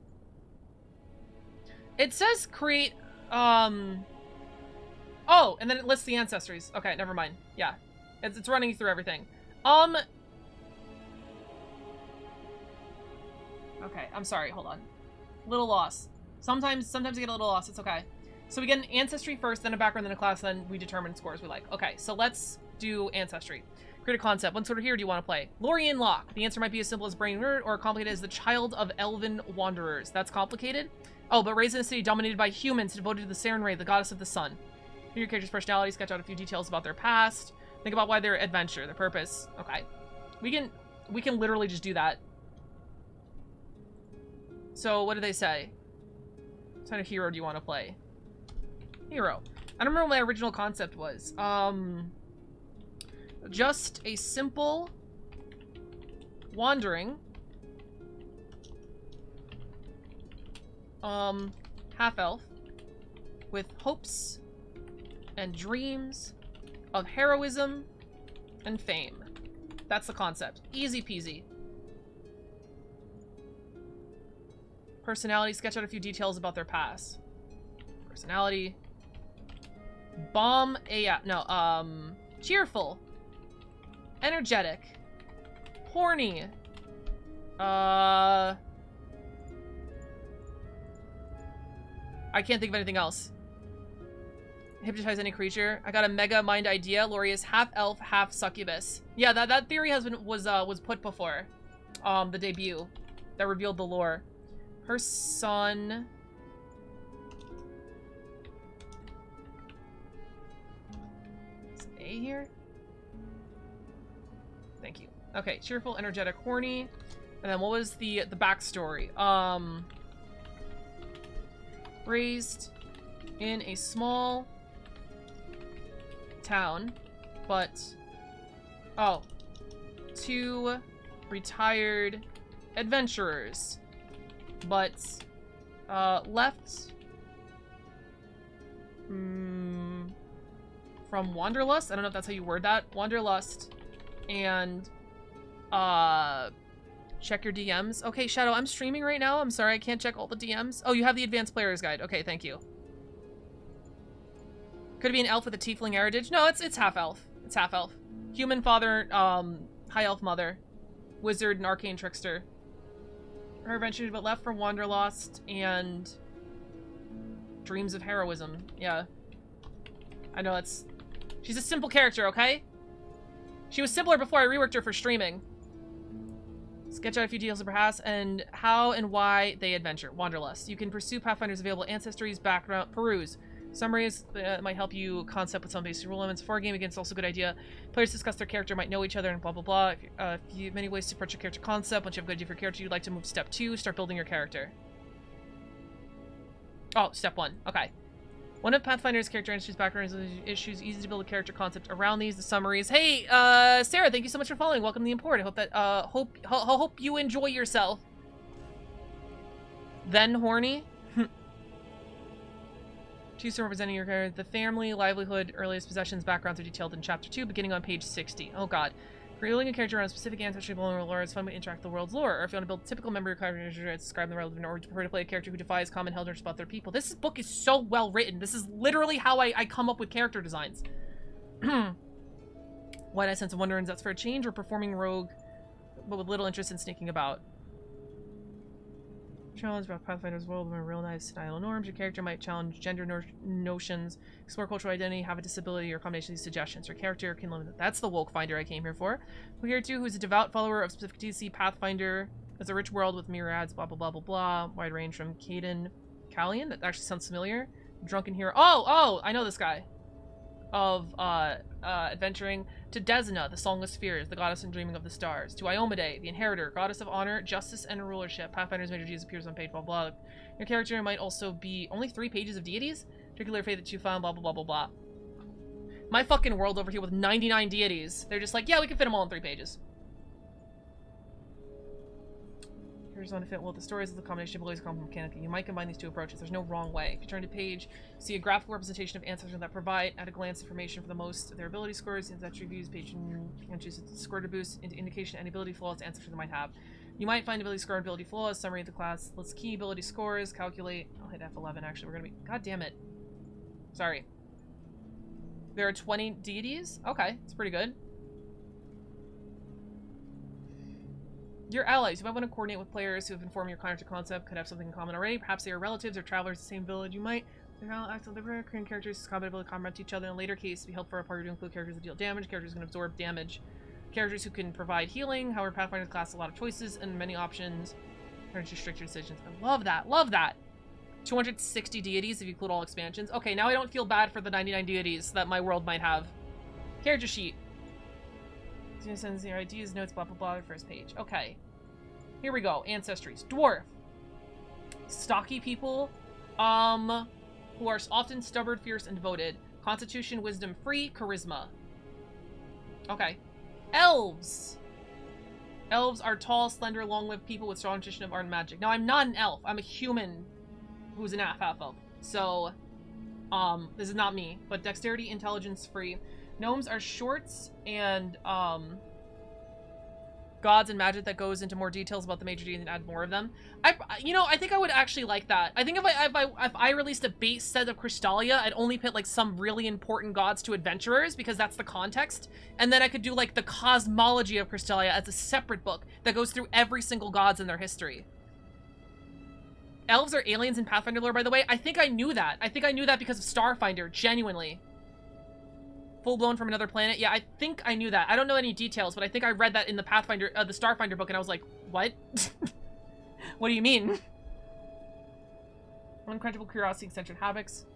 it says create, oh, and then it lists the ancestries. Okay, never mind. Yeah, it's running through everything. Okay, I'm sorry. Hold on. Little loss. Sometimes I get a little lost. It's okay. So we get an ancestry first, then a background, then a class, then we determine scores we like. Okay, so let's do ancestry. Create a concept. What sort of hero do you want to play? Lorian Locke. The answer might be as simple as brain nerd or complicated as the child of elven wanderers. That's complicated. Oh, but raised in a city dominated by humans devoted to the Saren Ray, the goddess of the sun. Your character's personality, sketch out a few details about their past. Think about why they're adventure, their purpose. Okay. We can literally just do that. So what do they say? What kind of hero do you want to play? Hero. I don't remember what my original concept was. Just a simple wandering half-elf with hopes and dreams of heroism and fame. That's the concept. Easy peasy. Personality, sketch out a few details about their past. Personality. Cheerful. Energetic. Horny. I can't think of anything else. Hypnotize any creature. I got a mega mind idea. Lori is half elf, half succubus. Yeah, that theory was put before. The debut that revealed the lore. Her son. Is it A here? Thank you. Okay, cheerful, energetic, horny. And then what was the backstory? Raised in a small town, but two retired adventurers, but left from Wanderlust. I don't know if that's how you word that. Wanderlust, and check your DMs. Okay, Shadow, I'm streaming right now. I'm sorry, I can't check all the DMs. Oh, you have the advanced player's guide. Okay, thank you. Could it be an elf with a tiefling heritage? No, it's half elf. It's half elf. Human father, high elf mother, wizard and arcane trickster. Her adventures, but left from Wanderlust and dreams of heroism. Yeah, I know it's. She's a simple character, okay? She was simpler before I reworked her for streaming. Sketch out a few details of her past and how and why they adventure. Wanderlust. You can pursue Pathfinder's available ancestries, background, peruse. Summaries might help you concept with some basic rule elements. For a game against also a good idea. Players discuss their character, might know each other, and blah blah blah. If you have many ways to approach your character concept. Once you have a good idea for your character, you'd like to move to step 2, start building your character. Oh, step 1. Okay. One of Pathfinder's character entries, background issues, easy to build a character concept around these. The summaries. Hey, Sarah, thank you so much for following. Welcome to the import. I hope that hope you enjoy yourself. Then horny. Choose some representing your character. The family, livelihood, earliest possessions, backgrounds are detailed in chapter 2, beginning on page 60. Oh god. Creating a character around a specific ancestry belonging to lore is fun way to interact with the world's lore. Or if you want to build a typical member of your character, describe the relevant, or prefer to play a character who defies common held about their people. This book is so well written. This is literally how I come up with character designs. Why did I sense of wonder and that's for a change, or performing rogue, but with little interest in sneaking about? Challenge about Pathfinder's world with a real nice style and norms. Your character might challenge gender notions, explore cultural identity, have a disability, or a combination of these suggestions. Your character can limit. That's the woke finder I came here for. Who here too, who's a devout follower of specific DC Pathfinder. It's a rich world with myriads, blah blah blah blah blah. Wide range from Caden Callian. That actually sounds familiar. Drunken hero. Oh, I know this guy. Of adventuring to Desna, the songless spheres, the goddess and dreaming of the stars, to Iomade, the inheritor, goddess of honor, justice, and rulership. Pathfinder's major Jesus appears on page blah blah. Your character might also be only 3 pages of deities, particular faith that you found, blah blah blah blah blah. My fucking world over here with 99 deities. They're just like, yeah, we can fit them all in 3 pages. Characters want to fit well with the stories is a combination of abilities and mechanically. You might combine these two approaches. There's no wrong way. If you turn to page, see a graphical representation of ancestors that provide at a glance information for the most of their ability scores. Ancestry views page and choose a score to boost into indication any ability flaws ancestors might have. You might find ability score and ability flaws. Summary of the class. Let's key ability scores. Calculate. I'll hit F11 actually. We're gonna be. God damn it. Sorry. There are 20 deities? Okay, it's pretty good. Your allies. You might want to coordinate with players who have informed your concept, could have something in common already. Perhaps they are relatives or travelers in the same village. You might act on different Korean characters compatible to combat each other. In a later case, be helpful for a party to include characters that deal damage, characters who can absorb damage, characters who can provide healing. However, Pathfinder class has a lot of choices and many options. Turns to stricter decisions. I love that. Love that. 260 deities if you include all expansions. Okay, now I don't feel bad for the 99 deities that my world might have. Character sheet. Sends your ideas, notes, blah, blah, blah, first page. Okay. Here we go. Ancestries. Dwarf. Stocky people, who are often stubborn, fierce, and devoted. Constitution, wisdom, free, charisma. Okay. Elves. Elves are tall, slender, long-lived people with strong tradition of art and magic. Now, I'm not an elf. I'm a human who's an half-elf. So, this is not me. But dexterity, intelligence, free. Gnomes are shorts and, gods and magic that goes into more details about the major deities and add more of them. You know, I think I would actually like that. I think if I released a base set of Crystallia, I'd only put like some really important gods to adventurers because that's the context. And then I could do like the cosmology of Crystallia as a separate book that goes through every single gods and their history. Elves are aliens in Pathfinder lore, by the way. I think I knew that. I think I knew that because of Starfinder, genuinely. Full-blown from another planet? Yeah, I think I knew that. I don't know any details, but I think I read that in the Pathfinder, the Starfinder book, and I was like, what? What do you mean? Unquenchable curiosity, eccentric havocs.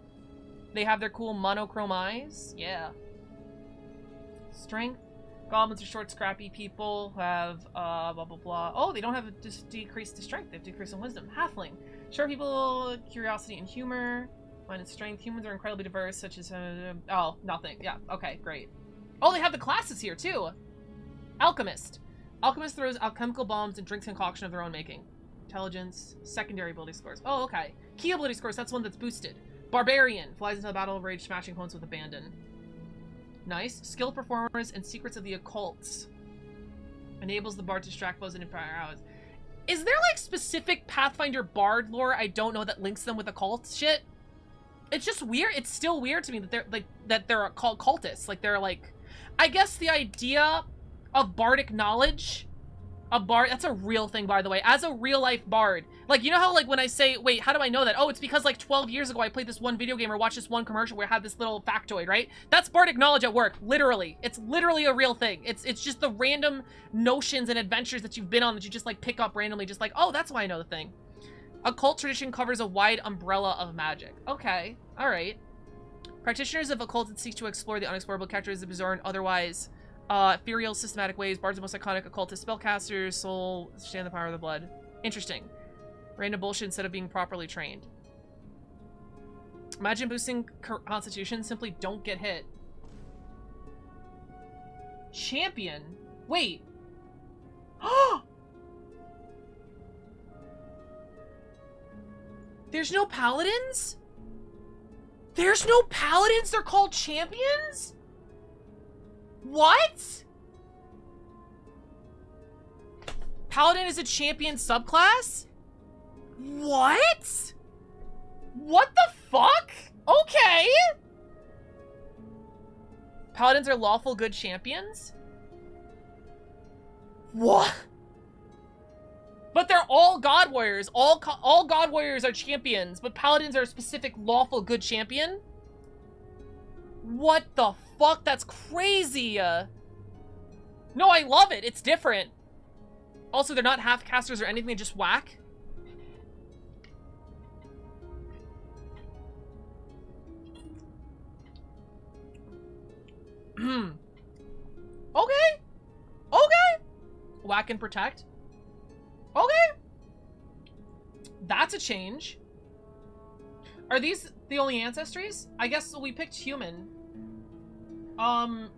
They have their cool monochrome eyes. Yeah. Strength. Goblins are short, scrappy people who have, blah, blah, blah. Oh, they don't have a decrease to strength. They have decrease in wisdom. Halfling. Short people, curiosity and humor. Minus strength. Humans are incredibly diverse, such as, oh, nothing. Yeah, okay, great. Oh, they have the classes here, too. Alchemist. Alchemist throws alchemical bombs and drinks concoction of their own making. Intelligence. Secondary ability scores. Oh, okay. Key ability scores, that's one that's boosted. Barbarian. Flies into the battle of rage, smashing opponents with abandon. Nice. Skilled performers and secrets of the occults. Enables the bard to distract foes and inspire allies. Is there, like, specific Pathfinder bard lore I don't know that links them with occult shit? It's just weird. It's still weird to me that they're like they're called cultists. Like they're like, I guess the idea of bardic knowledge, a bard. That's a real thing, by the way. As a real life bard, like you know how like when I say, wait, how do I know that? Oh, it's because like 12 years ago I played this one video game or watched this one commercial where I had this little factoid, right? That's bardic knowledge at work. Literally, it's literally a real thing. It's just the random notions and adventures that you've been on that you just like pick up randomly, just like, oh, that's why I know the thing. Occult tradition covers a wide umbrella of magic. Okay, alright. Practitioners of occult seek to explore the unexplorable characters of bizarre and otherwise ethereal, systematic ways. Bards are most iconic occultist spellcasters, soul, stand the power of the blood. Interesting. Random bullshit instead of being properly trained. Imagine boosting constitution, simply don't get hit. Champion? Wait. There's no paladins? There's no paladins? They're called champions? What? Paladin is a champion subclass? What? What the fuck? Okay. Paladins are lawful good champions? What? But they're all god warriors. All god warriors are champions, but paladins are a specific lawful good champion? What the fuck? That's crazy. No, I love it. It's different. Also, they're not half casters or anything. They just whack. Okay. Okay. Whack and protect. Okay. That's a change. Are these the only ancestries? I guess we picked human. Are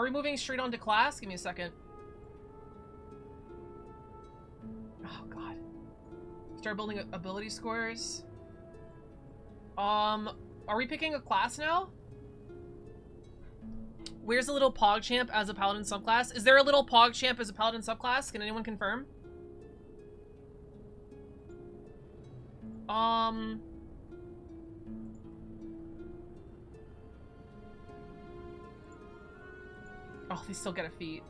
we moving straight on to class? Give me a second. Oh, God. Start building ability scores. Are we picking a class now? Where's the little PogChamp as a paladin subclass? Is there a little PogChamp as a paladin subclass? Can anyone confirm? Oh, they still get a feat.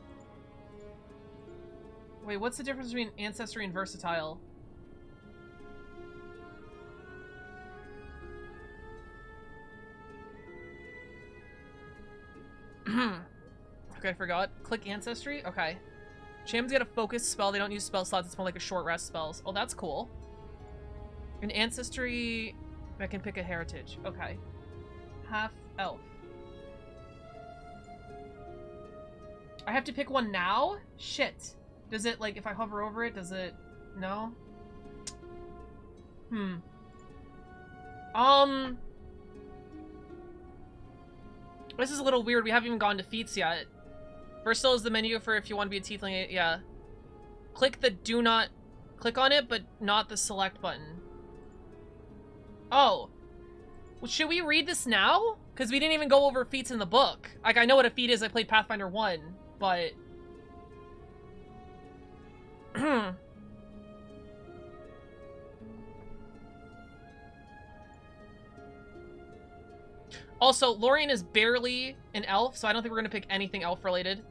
Wait, what's the difference between ancestry and versatile? Okay, I forgot. Click ancestry? Okay. Champions get a focus spell. They don't use spell slots. It's more like a short rest spells. Oh, that's cool. An ancestry... I can pick a heritage. Okay. Half elf. I have to pick one now? Shit. Does it, like, if I hover over it, does it... No? This is a little weird. We haven't even gone to feats yet. Versatile is the menu for if you want to be a tiefling. Yeah. Click the do not... Click on it, but not the select button. Oh. Well, should we read this now? Because we didn't even go over feats in the book. Like, I know what a feat is. I played Pathfinder 1, but... Also, Lorian is barely an elf, so I don't think we're going to pick anything elf-related.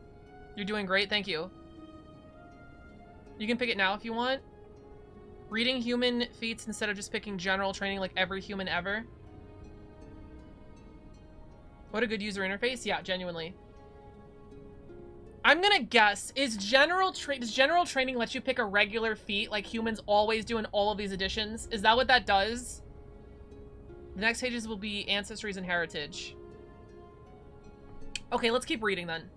You're doing great, thank you. You can pick it now if you want. Reading human feats instead of just picking general training like every human ever. What a good user interface. Yeah, genuinely. I'm gonna guess, does general training let you pick a regular feat like humans always do in all of these editions? Is that what that does? The next pages will be ancestries and heritage. Okay, let's keep reading then.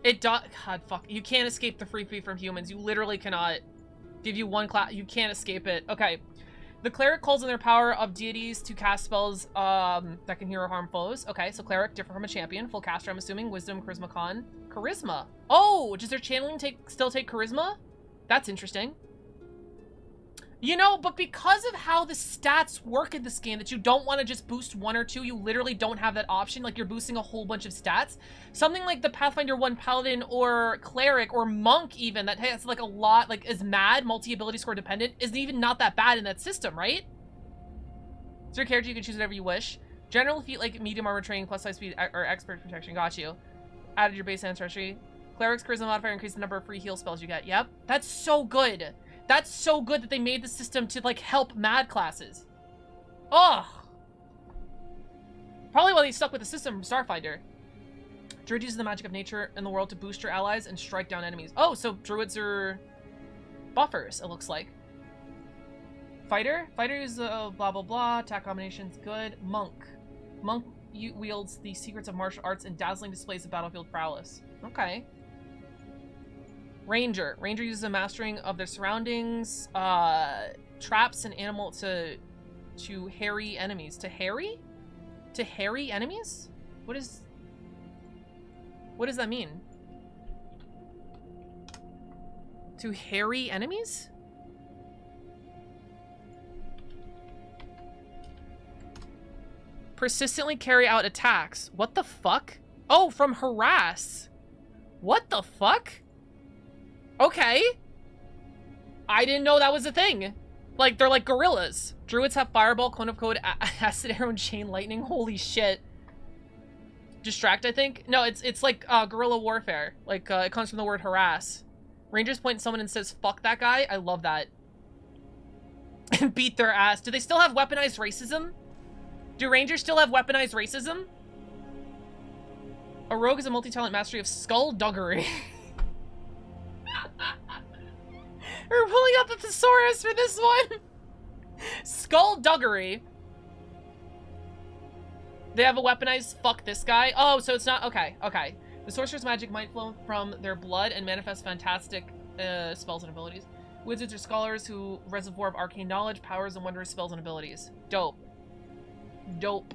It does. God, fuck. You can't escape the free feat from humans. You literally cannot. Give you one class. You can't escape it. Okay. The cleric calls on their power of deities to cast spells that can heal or harm foes. Okay, so cleric, different from a champion. Full caster, I'm assuming. Wisdom, charisma, con. Charisma. Oh, does their channeling still take charisma? That's interesting. You know, but because of how the stats work in this game, that you don't want to just boost one or two, you literally don't have that option. Like, you're boosting a whole bunch of stats. Something like the Pathfinder 1 Paladin or Cleric or Monk even, that has like a lot, like is mad, multi-ability score dependent, is even not that bad in that system, right? It's your character, you can choose whatever you wish. General feat like medium armor training, plus high speed, or expert protection, got you. Added your base ancestry. Cleric's charisma modifier increase the number of free heal spells you get. Yep, that's so good. That's so good that they made the system to, like, help mad classes. Ugh. Probably why they stuck with the system from Starfinder. Druid uses the magic of nature in the world to boost your allies and strike down enemies. Oh, so druids are buffers, it looks like. Fighter? Fighter uses blah, blah, blah. Attack combinations, good. Monk. Monk wields the secrets of martial arts and dazzling displays of battlefield prowess. Okay. Ranger. Ranger uses a mastering of their surroundings, traps and animal to harry enemies. To harry? To harry enemies? What does that mean? To harry enemies? Persistently carry out attacks. What the fuck? Oh, from harass. What the fuck? Okay. I didn't know that was a thing. Like, they're like gorillas. Druids have fireball, cone of code, acid arrow, and chain lightning. Holy shit. Distract, I think? No, it's like guerrilla warfare. Like, it comes from the word harass. Rangers point at someone and says, fuck that guy. I love that. And beat their ass. Do they still have weaponized racism? Do Rangers still have weaponized racism? A rogue is a multi-talent mastery of skullduggery. We're pulling out the thesaurus for this one. Skullduggery. They have a weaponized fuck this guy. Oh, so it's not okay. Okay. The sorcerer's magic might flow from their blood and manifest fantastic spells and abilities. Wizards are scholars who reservoir of arcane knowledge, powers, and wondrous spells and abilities. Dope. Dope.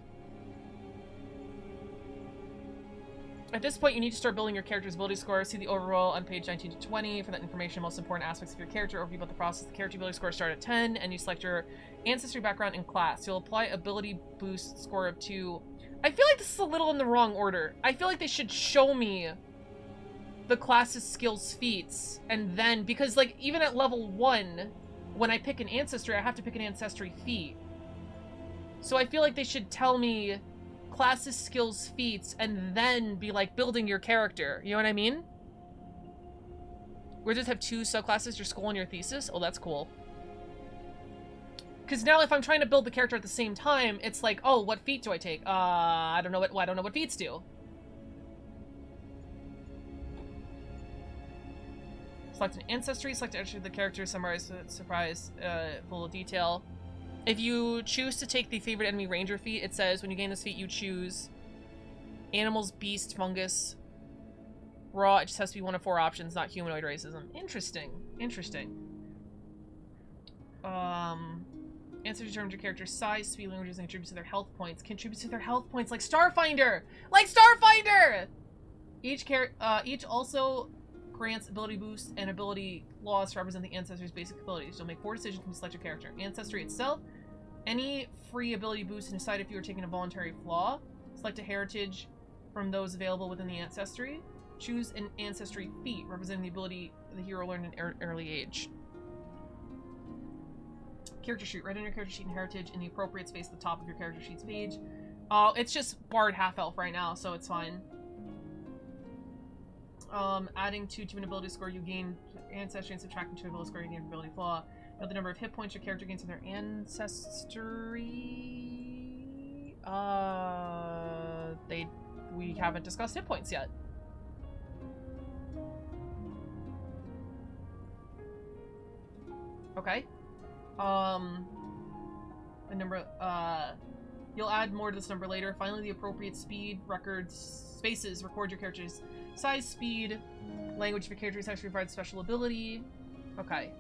At this point, you need to start building your character's ability score. See the overall on page 19 to 20 for that information, most important aspects of your character. Overview about the process. The character ability score start at 10, and you select your ancestry, background, and class. You'll apply ability boost score of 2. I feel like this is a little in the wrong order. I feel like they should show me the classes, skills, feats, and then, because like even at level 1, when I pick an ancestry, I have to pick an ancestry feat. So I feel like they should tell me classes, skills, feats, and then be like building your character. You know what I mean? We just have 2 subclasses, your school and your thesis. Oh, that's cool. Because now if I'm trying to build the character at the same time, it's like, oh, what feat do I take? I don't know what feats do. Select an ancestry, select entry of the character, summarize, surprise, full of detail. If you choose to take the favorite enemy ranger feat, it says when you gain this feat, you choose animals, beast, fungus, raw. It just has to be one of 4 options, not humanoid racism. Interesting. Interesting. Answer determines your character's size, speed, languages, and contributes to their health points. Contributes to their health points like Starfinder! Like Starfinder! Each also grants ability boosts and ability flaws to represent the ancestry's basic abilities. You'll make 4 decisions when you select your character. Ancestry itself. Any free ability boosts and decide if you are taking a voluntary flaw. Select a heritage from those available within the ancestry. Choose an ancestry feat representing the ability the hero learned in an early age. Character sheet. Write on your character sheet and heritage in the appropriate space at the top of your character sheet's page. It's just Bard half-elf right now, so it's fine. Adding 2 to an ability score, you gain ancestry, and subtracting 2 ability score, you gain ability flaw. Note the number of hit points your character gains in their ancestry. We haven't discussed hit points yet. Okay. The number, you'll add more to this number later. Finally, the appropriate speed records spaces record your character's size, speed, language. If your character actually provides special ability. Okay.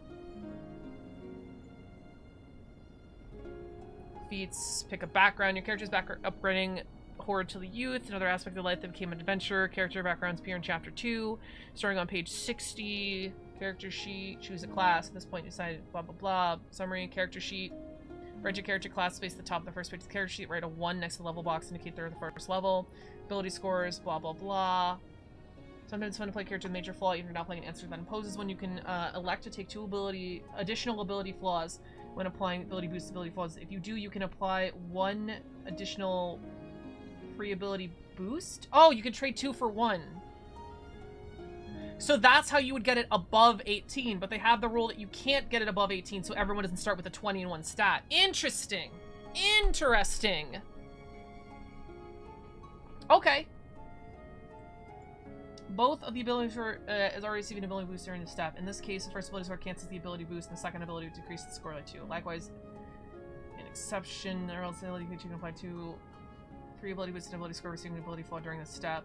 Feats. Pick a background. Your character's upbringing, horde to the youth. Another aspect of life that became an adventure. Character backgrounds appear in chapter 2, starting on page 60. Character sheet. Choose a class. At this point, you decide blah blah blah. Summary. Character sheet. Write your character class space at the top of the first page of the character sheet. Write a 1 next to the level box to indicate they're the first level. Ability scores. Blah blah blah. Sometimes it's fun to play a character with major flaw, even if you're not playing an answer that imposes one. You can elect to take 2 additional ability flaws when applying ability boost ability flaws. If you do, you can apply 1 additional free ability boost. Oh, you can trade 2 for 1. So that's how you would get it above 18, but they have the rule that you can't get it above 18, so everyone doesn't start with a 20 in 1 stat. Interesting. Interesting. Okay. Both of the abilities is already receiving an ability boost during the step. In this case, the first ability score cancels the ability boost, and the second ability would decrease the score by 2. Likewise, an exception, or else the ability you can apply 2 free ability boost and ability score receiving an ability flaw during the step.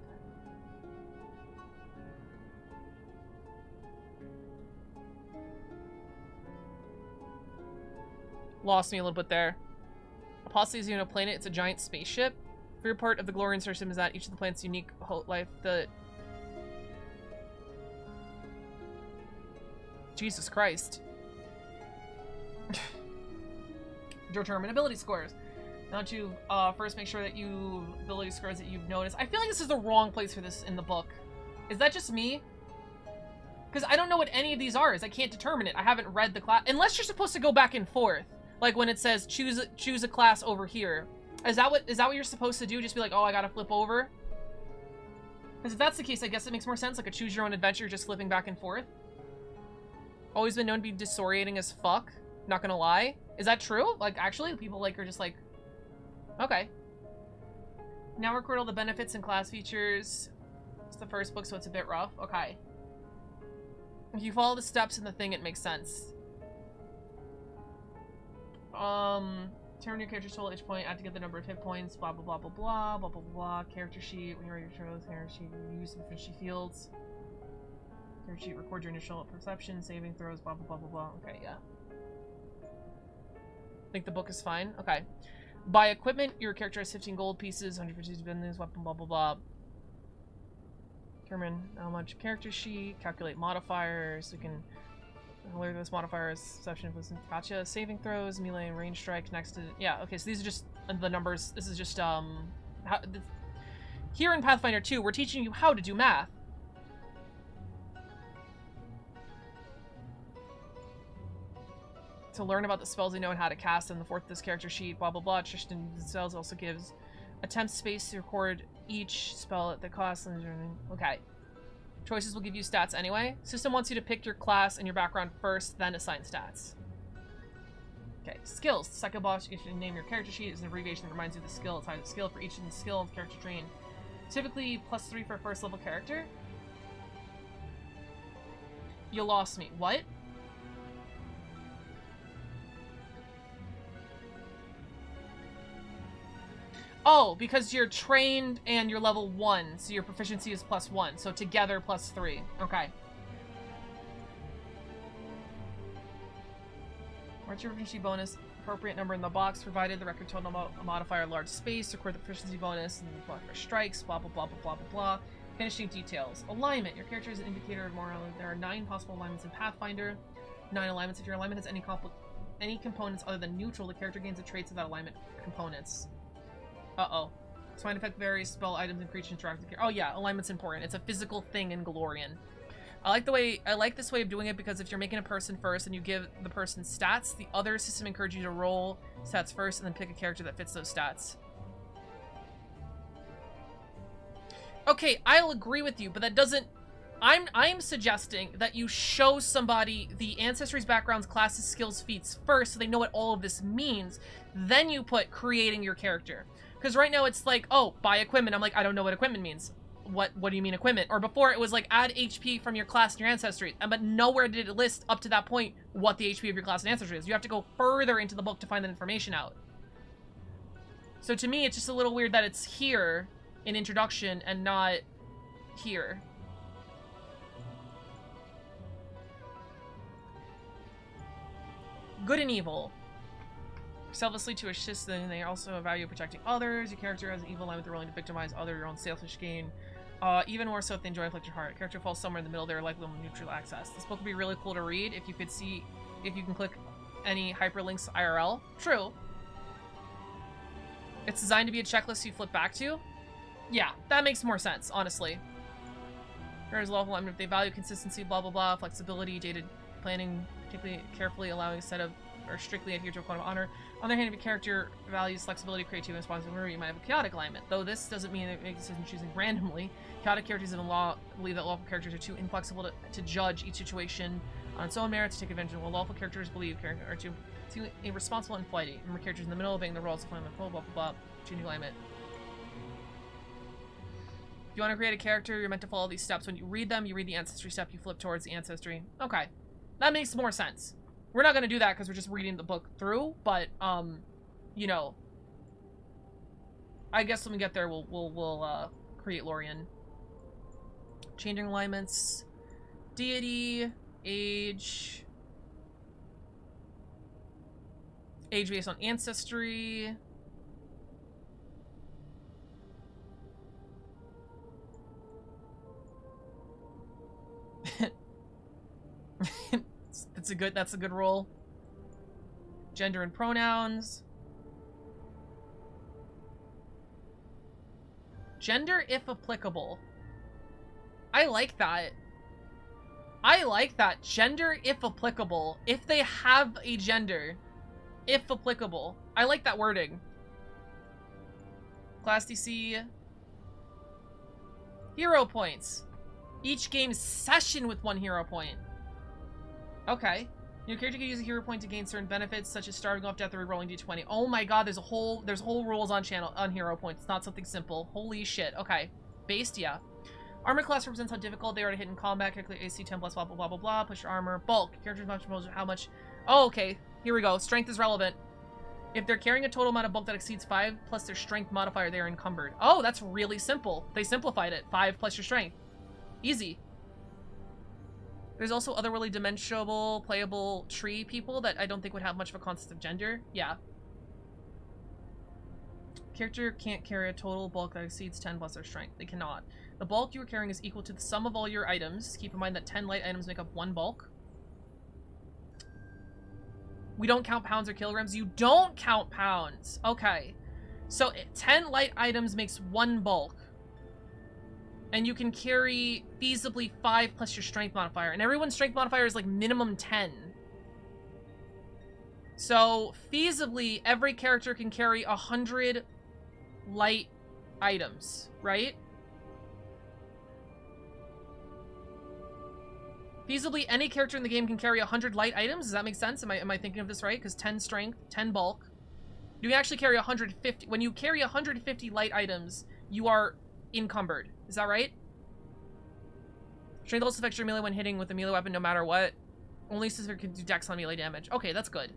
Lost me a little bit there. Apostasy is a planet. It's a giant spaceship. For your part of the Lorian system is that each of the planet's unique life. Jesus Christ. Determine ability scores. Now to first make sure that you ability scores that you've noticed. I feel like this is the wrong place for this in the book. Is that just me? Because I don't know what any of these are. I can't determine it. I haven't read the class. Unless you're supposed to go back and forth. Like when it says choose a class over here. Is that what you're supposed to do? Just be like, oh, I gotta flip over? Because if that's the case, I guess it makes more sense. Like a choose your own adventure, just flipping back and forth. Always been known to be disorienting as fuck. Not gonna lie. Is that true? Like, actually, people like are just like, okay. Now record all the benefits and class features. It's the first book, so it's a bit rough. Okay. If you follow the steps in the thing, it makes sense. Turn your character's total each point, add together the number of hit points, blah blah blah blah blah blah blah blah. Character sheet, when you're ready to show character sheet, use the efficiency fields. Character sheet, record your initial perception, saving throws, blah blah blah blah blah. Okay, yeah. Think the book is fine? Okay. Buy equipment, your character has 15 gold pieces, 150 business, weapon, blah blah blah. Determine how much character sheet, calculate modifiers. We can alert this modifiers, exception was gotcha. Saving throws, melee and range strike next to, yeah, okay, so these are just the numbers. This is just, here in Pathfinder 2, we're teaching you how to do math. To learn about the spells you know and how to cast them, the fourth this character sheet, blah blah blah. Tristan spells also gives attempt space to record each spell at the cost. Okay. Choices will give you stats anyway. System wants you to pick your class and your background first, then assign stats. Okay, skills. The second box you should name your character sheet is an abbreviation that reminds you of the skill. Assign the skill for each of the skill and character train. Typically +3 for a first level character. You lost me. What? Oh, because you're trained and you're level 1, so your proficiency is +1. So together +3. Okay. What's your proficiency bonus? Appropriate number in the box, provided the record total modifier large space, record the proficiency bonus, and block for strikes, blah blah blah blah blah blah blah. Finishing details. Alignment. Your character is an indicator of moral. There are 9 possible alignments in Pathfinder. 9 alignments. If your alignment has any components other than neutral, the character gains the traits of that alignment components. Uh-oh. Spine effect varies, spell items and creatures interact with the character. Oh yeah, alignment's important. It's a physical thing in Lorian. I like this way of doing it because if you're making a person first and you give the person stats, the other system encourages you to roll stats first and then pick a character that fits those stats. Okay, I'll agree with you, but that doesn't... I'm suggesting that you show somebody the ancestry's backgrounds, classes, skills, feats first so they know what all of this means. Then you put creating your character. Because right now it's like, oh, buy equipment. I'm like, I don't know what equipment means. What do you mean equipment? Or before it was like, add HP from your class and your ancestry. But nowhere did it list up to that point what the HP of your class and ancestry is. You have to go further into the book to find that information out. So to me, it's just a little weird that it's here in introduction and not here. Good and evil. Selflessly to assist them, they also value protecting others. Your character has an evil line with the willing to victimize other, your own selfish gain. Even more so if they enjoy inflict your heart. Character falls somewhere in the middle, they're likely to neutral access. This book would be really cool to read if you could see, if you can click any hyperlinks IRL. True. It's designed to be a checklist you flip back to. Yeah, that makes more sense, honestly. Whereas lawful, I mean, if they value consistency, blah blah blah, flexibility, dated planning, particularly carefully allowing a set of, or strictly adhere to a code of honor. On the other hand, if a character values flexibility, creativity, and responsibility, you might have a chaotic alignment. Though this doesn't mean it makes a decision choosing randomly. Chaotic characters in law believe that lawful characters are too inflexible to judge each situation on its own merit to take advantage of, while lawful characters believe characters are too irresponsible and flighty. Remember, characters in the middle obeying the rules of blah blah blah blah. Changing alignment. If you want to create a character, you're meant to follow these steps. When you read them, you read the ancestry step, you flip towards the ancestry. Okay. That makes more sense. We're not going to do that because we're just reading the book through, but, you know, I guess when we get there, we'll create Lorian. Changing alignments, deity, age based on ancestry. That's a good role. Gender and pronouns. Gender if applicable. I like that. I like that. Gender if applicable. If they have a gender. If applicable. I like that wording. Class DC. Hero points. Each game session with 1 hero point. Okay. Your character can use a hero point to gain certain benefits, such as starving off death or rerolling d20. Oh my god, there's whole rules on hero points. It's not something simple. Holy shit. Okay. Based, yeah. Armor class represents how difficult they are to hit in combat. Calculate AC 10 plus blah blah blah blah blah. Push your armor. Bulk. Characters much how much. Oh, okay. Here we go. Strength is relevant. If they're carrying a total amount of bulk that exceeds 5 plus their strength modifier, they are encumbered. Oh, that's really simple. They simplified it. 5 plus your strength. Easy. There's also otherworldly, dimensionable, playable tree people that I don't think would have much of a concept of gender. Yeah. character can't carry a total bulk that exceeds 10 plus their strength. They cannot. The bulk you are carrying is equal to the sum of all your items. Keep in mind that 10 light items make up 1 bulk. We don't count pounds or kilograms. You don't count pounds. Okay. So 10 light items makes 1 bulk. And you can carry feasibly 5 plus your strength modifier. And everyone's strength modifier is like minimum 10. So feasibly, every character can carry 100 light items, right? Feasibly, any character in the game can carry 100 light items. Does that make sense? Am I thinking of this right? Because 10 strength, 10 bulk. You can actually carry 150. When you carry 150 light items, you are encumbered. Is that right? Strength also affects your melee when hitting with a melee weapon no matter what. Only specific can do dex on melee damage. Okay, that's good.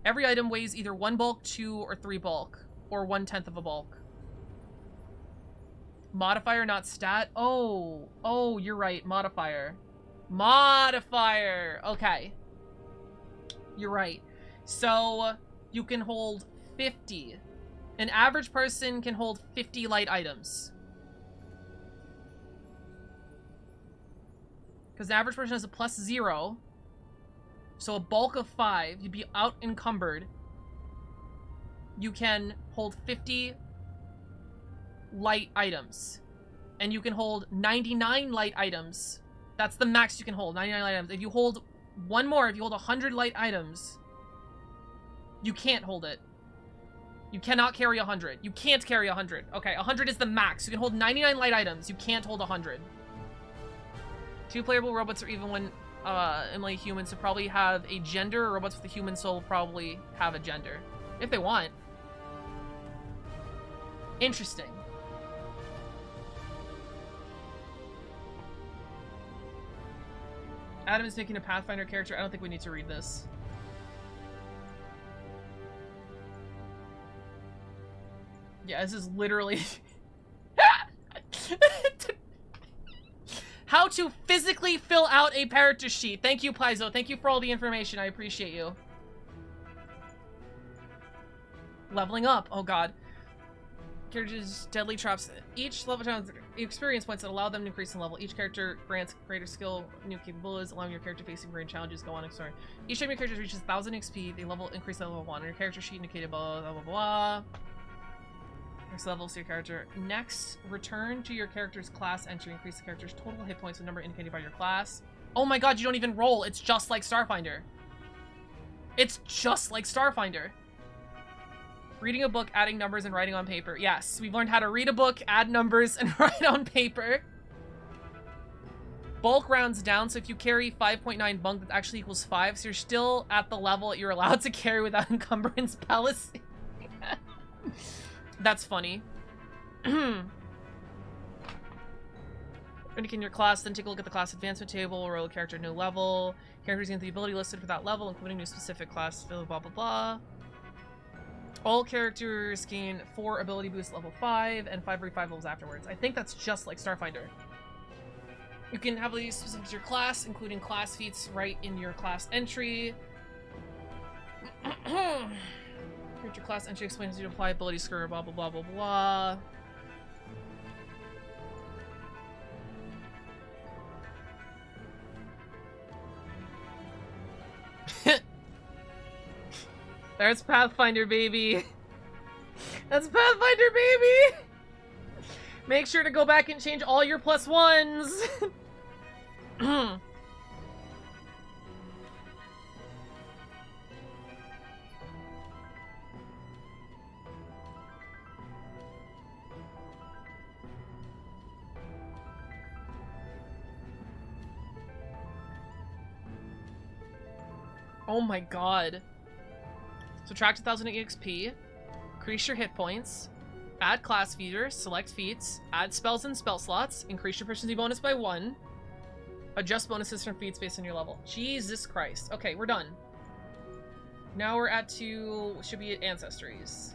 Every item weighs either 1 bulk, 2, or 3 bulk. Or 1/10 of a bulk. Modifier, not stat? Oh. Oh, you're right. Modifier. Modifier. Okay. You're right. So, you can hold 50. An average person can hold 50 light items. Because an average person has a +0. So a bulk of 5. You'd be out encumbered. You can hold 50 light items. And you can hold 99 light items. That's the max you can hold, 99 light items. If you hold one more, if you hold 100 light items, you can't hold it. You cannot carry 100. You can't carry 100. Okay, 100 is the max. You can hold 99 light items. You can't hold 100. 2 playable robots, or even when like humans, to probably have a gender. Robots with a human soul will probably have a gender. If they want. Interesting. Adam is making a Pathfinder character. I don't think we need to read this. Yeah, this is literally... How to physically fill out a character sheet. Thank you, Paizo. Thank you for all the information. I appreciate you. Leveling up. Oh, God. Characters' deadly traps. Each level has experience points that allow them to increase in level. Each character grants greater skill, new capabilities, allowing your character facing great challenges. Go on, sorry. Each time your character reaches 1,000 XP, they level increase level 1. Your character sheet indicated blah blah blah blah. Next levels to your character. Next, return to your character's class entry. Increase the character's total hit points with number indicated by your class. Oh my god, you don't even roll. It's just like Starfinder. It's just like Starfinder. Reading a book, adding numbers, and writing on paper. Yes, we've learned how to read a book, add numbers, and write on paper. Bulk rounds down, so if you carry 5.9 bulk, that actually equals 5, so you're still at the level you're allowed to carry without encumbrance fallacy. That's funny. Indicating your class, then take a look at the class advancement table, roll a character new level. Characters get the ability listed for that level, including new specific class, blah blah blah. All characters gain 4 ability boosts level 5, and 5 every 5 levels afterwards. I think that's just like Starfinder. You can have these specific to your class, including class feats right in your class entry. Character class entry explains you to apply ability score, blah blah blah blah blah. There's Pathfinder, baby. That's Pathfinder, baby. Make sure to go back and change all your +1s. Oh my god. Subtract 1,000 XP, increase your hit points, add class features, select feats, add spells and spell slots, increase your proficiency bonus by 1, adjust bonuses from feats based on your level. Jesus Christ. Okay, we're done. Now we're at should be at ancestries.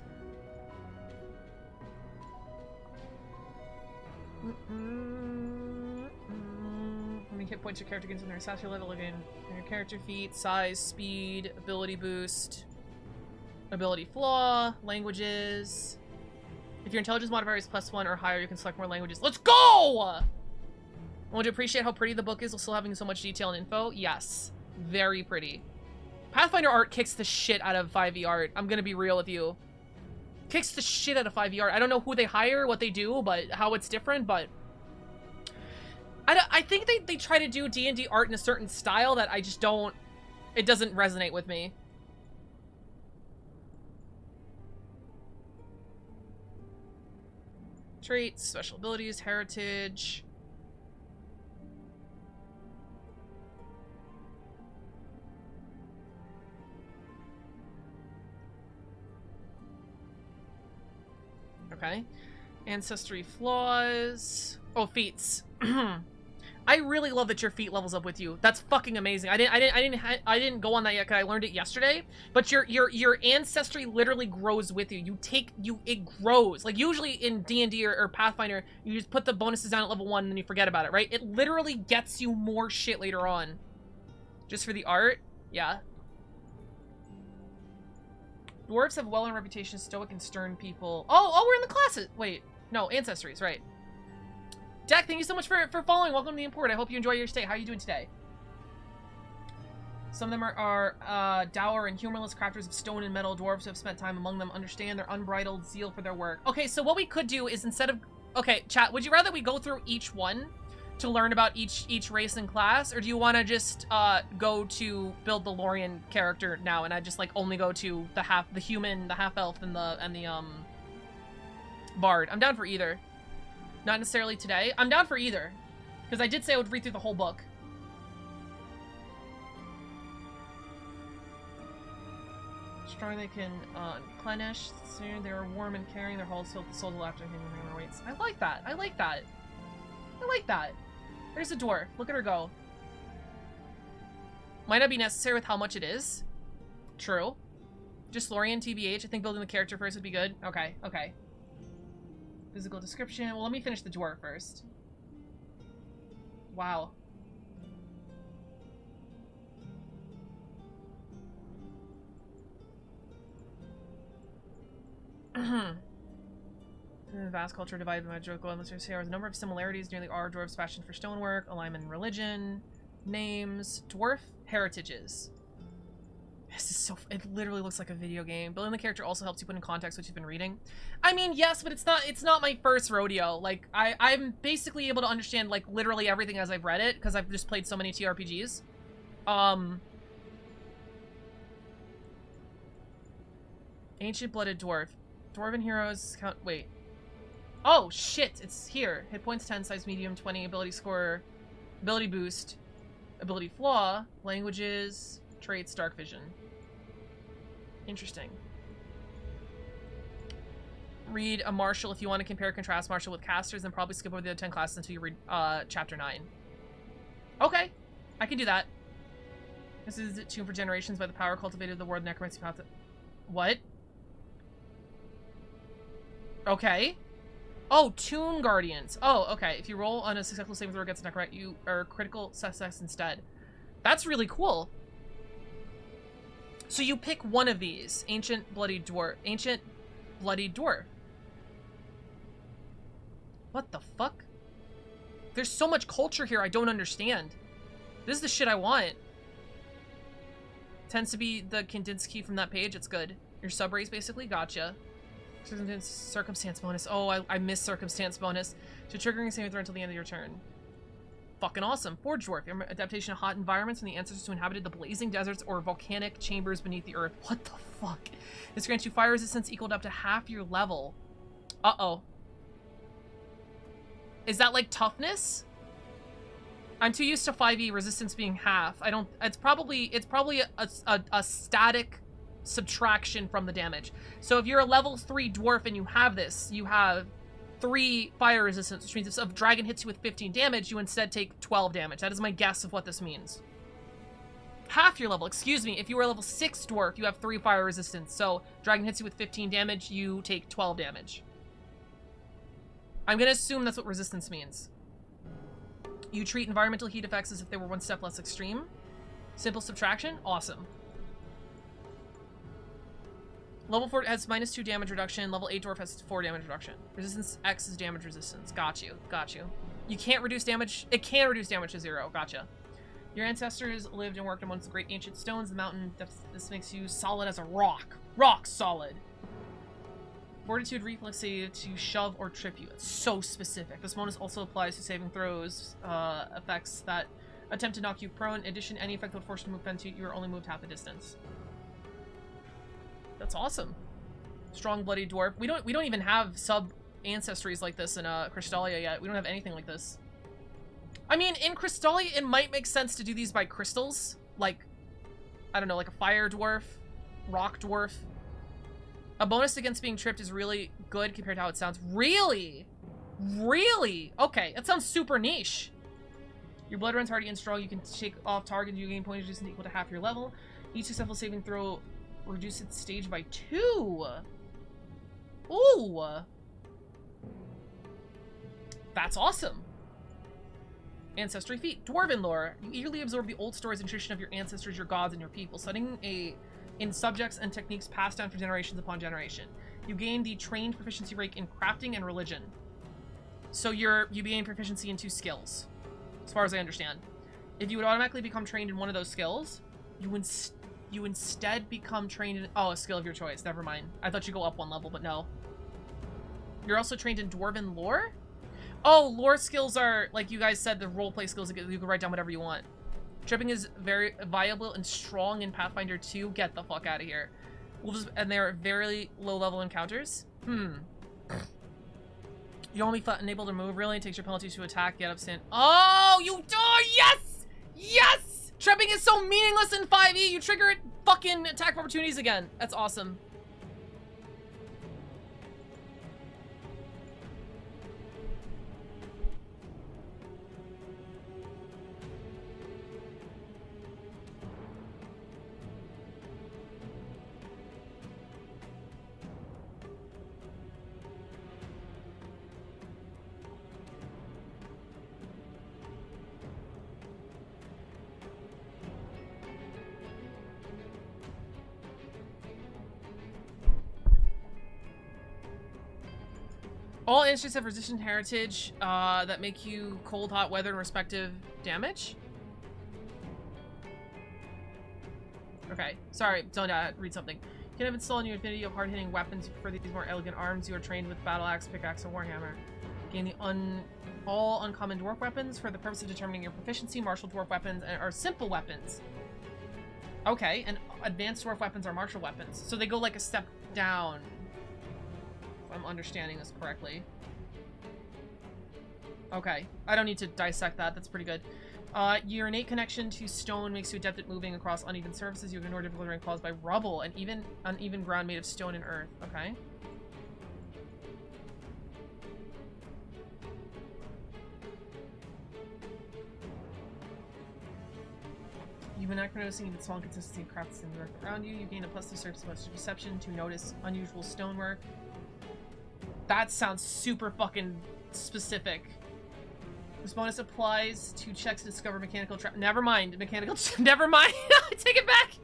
How many hit points your character gets in their statue level again? Your character feat, size, speed, ability boost, ability flaw, languages. If your intelligence modifier is +1 or higher, you can select more languages. Let's go! I want to appreciate how pretty the book is while still having so much detail and info. Yes. Very pretty. Pathfinder art kicks the shit out of 5e art. I'm gonna be real with you. Kicks the shit out of 5e art. I don't know who they hire, what they do, but how it's different, but... I think they try to do D&D art in a certain style that I just don't... It doesn't resonate with me. Traits, special abilities, heritage. Okay. Ancestry flaws. Oh, feats. I really love that your feat levels up with you. That's fucking amazing. I didn't go on that yet because I learned it yesterday. But your ancestry literally grows with you. It grows. Like usually in D&D or Pathfinder, you just put the bonuses down at level 1 and then you forget about it, right? It literally gets you more shit later on. Just for the art? Yeah. Dwarves have well-earned reputation, stoic and stern people. Oh, we're in the classes. Wait, no, ancestries, right. Jack, thank you so much for following. Welcome to the import. I hope you enjoy your stay. How are you doing today? Some of them are dour and humorless crafters of stone and metal. Dwarves who have spent time among them understand their unbridled zeal for their work. Okay, so what we could do is instead of... Okay, chat, would you rather we go through each one to learn about each race and class, or do you want to just go to build the Lorian character now, and I just like only go to the human, the half elf, and the bard? I'm down for either. Not necessarily today. I'm down for either, because I did say I would read through the whole book. Strong, they can replenish. Soon they are warm and caring. Their hulls filled with the souls of laughter hanging on their weights. I like that. I like that. I like that. There's a dwarf. Look at her go. Might not be necessary with how much it is. True. Just Lorian, TBH. I think building the character first would be good. Okay, okay. Physical description. Well, let me finish the dwarf first. Wow. Vast culture divided by magical and there are a number of similarities nearly all dwarves passion for stonework, alignment in religion, names, dwarf heritages. This is so... It literally looks like a video game. Building the character also helps you put in context what you've been reading. I mean, yes, but it's not my first rodeo. Like, I'm basically able to understand, like, literally everything as I've read it, because I've just played so many TRPGs. Ancient Blooded Dwarf. Dwarven heroes count... Wait. Oh, shit! It's here. Hit points 10, size medium 20, ability score, ability boost, ability flaw, languages, traits, dark vision. Interesting. Read a Martial if you want to compare and contrast Martial with casters, and probably skip over the other 10 classes until you read chapter 9. Okay, I can do that. This is Tomb for Generations by the power cultivated of the word necromancy path. What? Okay. Oh, Tomb Guardians. Oh, okay. If you roll on a successful saving throw against a necromancer, you are critical success instead. That's really cool. So you pick one of these. Ancient Bloody Dwarf. Ancient Bloody Dwarf. What the fuck? There's so much culture here I don't understand. This is the shit I want. Tends to be the Kandinsky from that page. It's good. Your subrace, basically. Gotcha. Circumstance bonus. Oh, I missed circumstance bonus. To triggering a saving throw until the end of your turn. Fucking awesome. Forge Dwarf. Adaptation to hot environments and the ancestors who inhabited the blazing deserts or volcanic chambers beneath the earth. What the fuck? This grants you fire resistance equal to up to half your level. Uh-oh. Is that like toughness? I'm too used to 5e resistance being half. I don't... It's probably a static subtraction from the damage. So if you're a level 3 dwarf and you have this, you have 3 fire resistance, which means if a dragon hits you with 15 damage, you instead take 12 damage. That is my guess of what this means. Half your level, excuse me. If you were a level 6 dwarf, you have 3 fire resistance. So dragon hits you with 15 damage, you take 12 damage. I'm gonna assume that's what resistance means. You treat environmental heat effects as if they were one step less extreme. Simple subtraction, awesome. Level 4 has -2 damage reduction. Level 8 dwarf has 4 damage reduction. Resistance X is damage resistance. Got you. Got you. You can't reduce damage. It can reduce damage to 0. Gotcha. Your ancestors lived and worked amongst the great ancient stones. The mountain. This makes you solid as a rock. Rock solid. Fortitude reflex save to shove or trip you. It's so specific. This bonus also applies to saving throws effects that attempt to knock you prone. In addition, any effect that would force you to move into you are only moved half the distance. That's awesome. Strong bloody dwarf. We don't even have sub ancestries like this in Crystalia yet. We don't have anything like this. I mean, in Crystalia, it might make sense to do these by crystals. Like, I don't know, like a fire dwarf, rock dwarf. A bonus against being tripped is really good compared to how it sounds. Really? Really? Okay, that sounds super niche. Your blood runs hardy and strong. You can shake off target and you gain points resistance equal to half your level. Each successful saving throw reduces its stage by 2. Ooh. That's awesome. Ancestry feat. Dwarven lore. You eagerly absorb the old stories and tradition of your ancestors, your gods, and your people, studying in subjects and techniques passed down for generations upon generation. You gain the trained proficiency rank in crafting and religion. So you gain proficiency in 2 skills, as far as I understand. If you would automatically become trained in one of those skills, you instead become trained in... Oh, a skill of your choice. Never mind. I thought you go up 1 level, but no. You're also trained in Dwarven lore? Oh, lore skills are, like you guys said, the roleplay skills. You can write down whatever you want. Tripping is very viable and strong in Pathfinder 2. Get the fuck out of here. Wolves, and they're very low-level encounters. You only unable to move, really. It takes your penalties to attack, get up, stand. Oh, you... Oh, yes! Yes! Tripping is so meaningless in 5e. You trigger it, fucking attack opportunities again. That's awesome. All instances have resistant heritage that make you cold, hot weather, and respective damage. Okay, sorry, don't read something. You can have installed new affinity of hard-hitting weapons for these more elegant arms. You are trained with battle axe, pickaxe, and warhammer. Gain the all uncommon dwarf weapons for the purpose of determining your proficiency. Martial dwarf weapons are simple weapons. Okay, and advanced dwarf weapons are martial weapons. So they go like a step down. I'm understanding this correctly. Okay, I don't need to dissect that. That's pretty good. Your innate connection to stone makes you adept at moving across uneven surfaces. You ignore difficulty rank caused by rubble and even uneven ground made of stone and earth. Okay. You've been noticing even small consistency of crafts in the earth around you. You gain a +2 surface perception to notice unusual stonework. That sounds super fucking specific. This bonus applies to checks to discover mechanical trap. Never mind. Mechanical. Never mind. Take it back.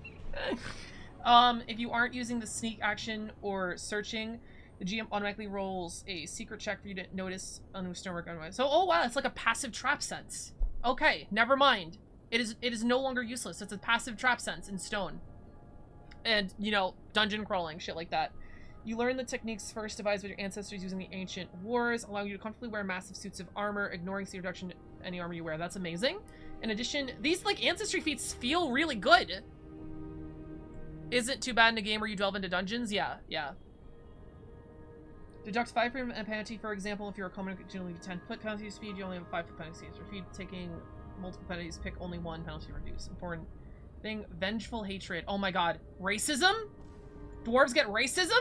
If you aren't using the sneak action or searching, the GM automatically rolls a secret check for you to notice unusual stonework. So, oh wow, it's like a passive trap sense. Okay, never mind. It is no longer useless. It's a passive trap sense in stone. And, you know, dungeon crawling, shit like that. You learn the techniques first devised by your ancestors using the ancient wars, allowing you to comfortably wear massive suits of armor, ignoring the reduction to any armor you wear. That's amazing. In addition, these, like, ancestry feats feel really good. Isn't too bad in a game where you delve into dungeons? Yeah, yeah. Deduct 5 from a penalty, for example, if you're a common generally 10-foot penalty speed, you only have 5-foot penalty speed. For taking multiple penalties, pick only 1 penalty reduce. Important thing, vengeful hatred. Oh my god. Racism? Dwarves get racism?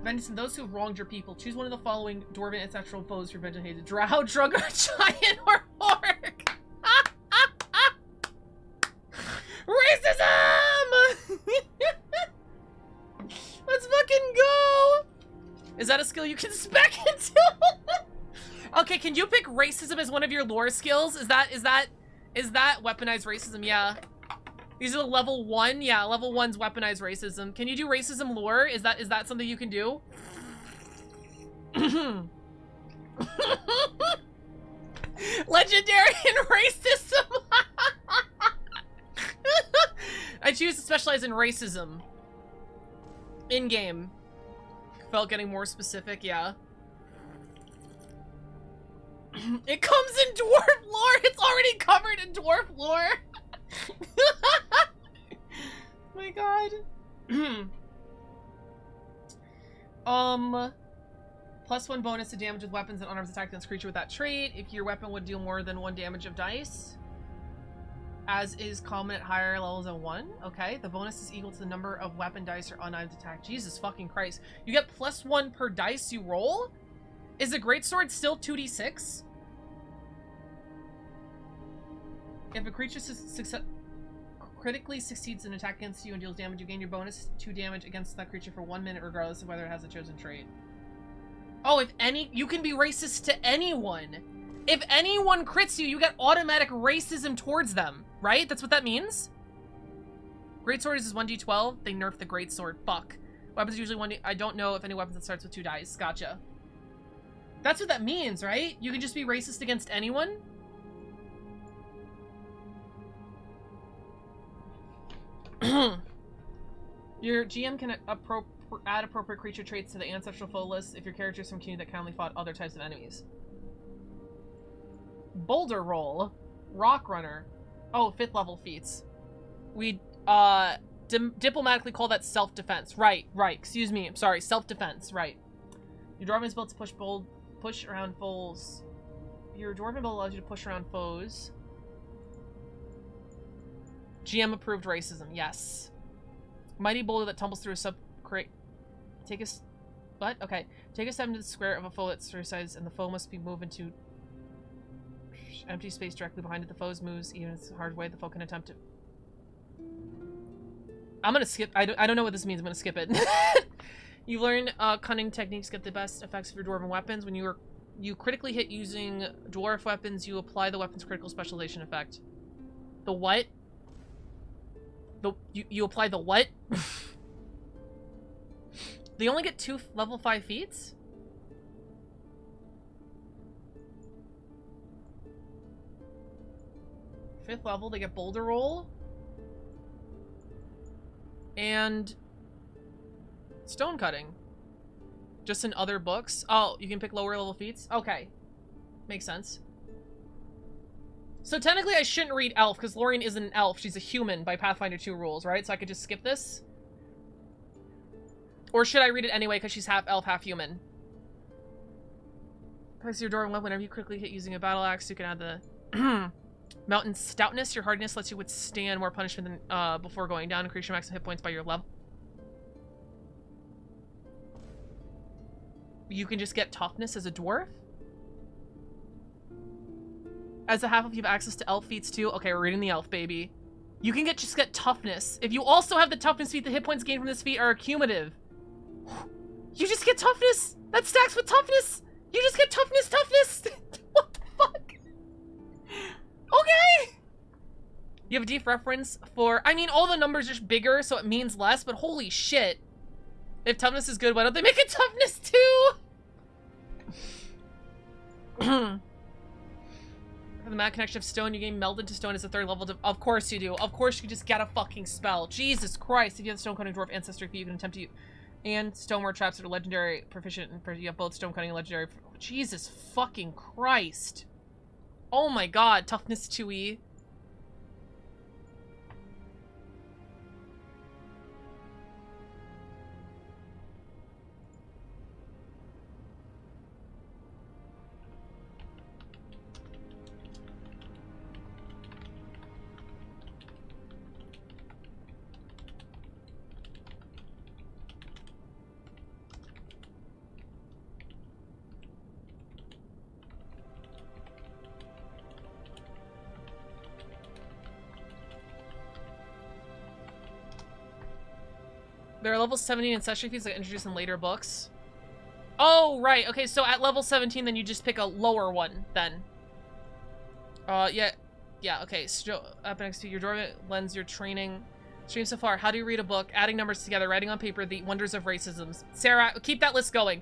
Vengeance on those who have wronged your people. Choose one of the following dwarven ancestral foes for vengeance hated. Drow, Drugger, Giant, or Orc. Racism! Let's fucking go! Is that a skill you can spec into? Okay, can you pick racism as one of your lore skills? Is that weaponized racism? Yeah. These are the level 1. Yeah, level 1's weaponized racism. Can you do racism lore? Is that something you can do? Legendary and racism. I choose to specialize in racism. In-game. Felt getting more specific, yeah. It comes in dwarf lore! It's already covered in dwarf lore! My god. +1 bonus to damage with weapons and unarmed attack against creature with that trait. If your weapon would deal more than 1 damage of dice. As is common at higher levels of 1. Okay, the bonus is equal to the number of weapon dice or unarmed attack. Jesus fucking Christ. You get +1 per dice you roll? Is a greatsword still 2d6? If a creature critically succeeds an attack against you and deals damage, you gain your bonus 2 damage against that creature for 1 minute, regardless of whether it has a chosen trait. Oh, you can be racist to anyone. If anyone crits you, you get automatic racism towards them, right? That's what that means? Greatsword is 1d12. They nerfed the greatsword. Fuck. Weapons usually 1d... I don't know if any weapons that starts with 2 dice. Gotcha. That's what that means, right? You can just be racist against anyone? Your GM can add appropriate creature traits to the ancestral foe list if your character is from community that commonly fought other types of enemies. Boulder roll. Rock runner. Oh, 5th level feats. We diplomatically call that self-defense. Right. Excuse me. I'm sorry. Self-defense. Right. Your dwarven is built to push around foes. Your dwarven build allows you to push around foes. GM approved racism. Yes. Mighty boulder that tumbles through a sub-crate. Take a... What? Okay. Take a step into the square of a foe that's your size, and the foe must be moved into empty space directly behind it. The foe's moves, even if it's a hard way, the foe can attempt to... I'm gonna skip... I don't know what this means. I'm gonna skip it. You learn cunning techniques, get the best effects of your dwarven weapons. When you critically hit using dwarf weapons, you apply the weapon's critical specialization effect. The what? You apply the what? They only get 2 level 5 feats? Fifth level, they get boulder roll. And stone cutting. Just in other books. Oh, you can pick lower level feats? Okay. Makes sense. So technically I shouldn't read elf, because Lorian isn't an elf. She's a human by Pathfinder 2 rules, right? So I could just skip this? Or should I read it anyway, because she's half elf, half human? Place your door and whenever you quickly hit using a battle axe, you can add the mountain stoutness. Your hardness lets you withstand more punishment than before going down. Increase your maximum hit points by your level. You can just get toughness as a dwarf? As a half elf, you have access to elf feats too. Okay, we're reading the elf, baby. You can just get toughness. If you also have the toughness feat, the hit points gained from this feat are cumulative. You just get toughness? That stacks with toughness? You just get toughness? What the fuck? Okay! You have a deep reference for... I mean, all the numbers are just bigger, so it means less, but holy shit. If toughness is good, why don't they make it toughness too? For the mad connection of stone, you gain melded to stone as a 3rd level. Of course you do. Of course you just get a fucking spell. Jesus Christ. If you have the stone cutting dwarf ancestry feat, you can attempt to use... And stoneware traps that are legendary proficient. And you have both stone cutting and legendary... Jesus fucking Christ. Oh my god. Toughness 2e. There are level 17 ancestry feats that are introduced in later books. Oh, right. Okay, so at level 17, then you just pick a lower one, then. Yeah. Yeah, okay. Up next to your door lends your training. Stream so far. How do you read a book? Adding numbers together, writing on paper, the wonders of racism. Sarah, keep that list going.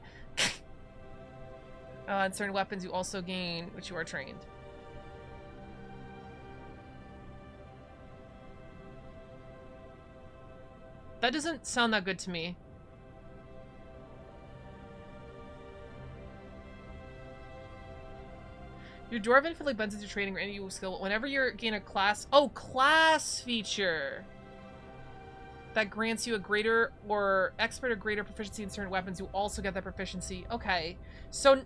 And certain weapons you also gain, which you are trained. That doesn't sound that good to me. Your dwarven infinitely blends into training or any skill. Whenever you gain a class... Oh, class feature! That grants you a greater or expert or greater proficiency in certain weapons. You also get that proficiency. Okay. So...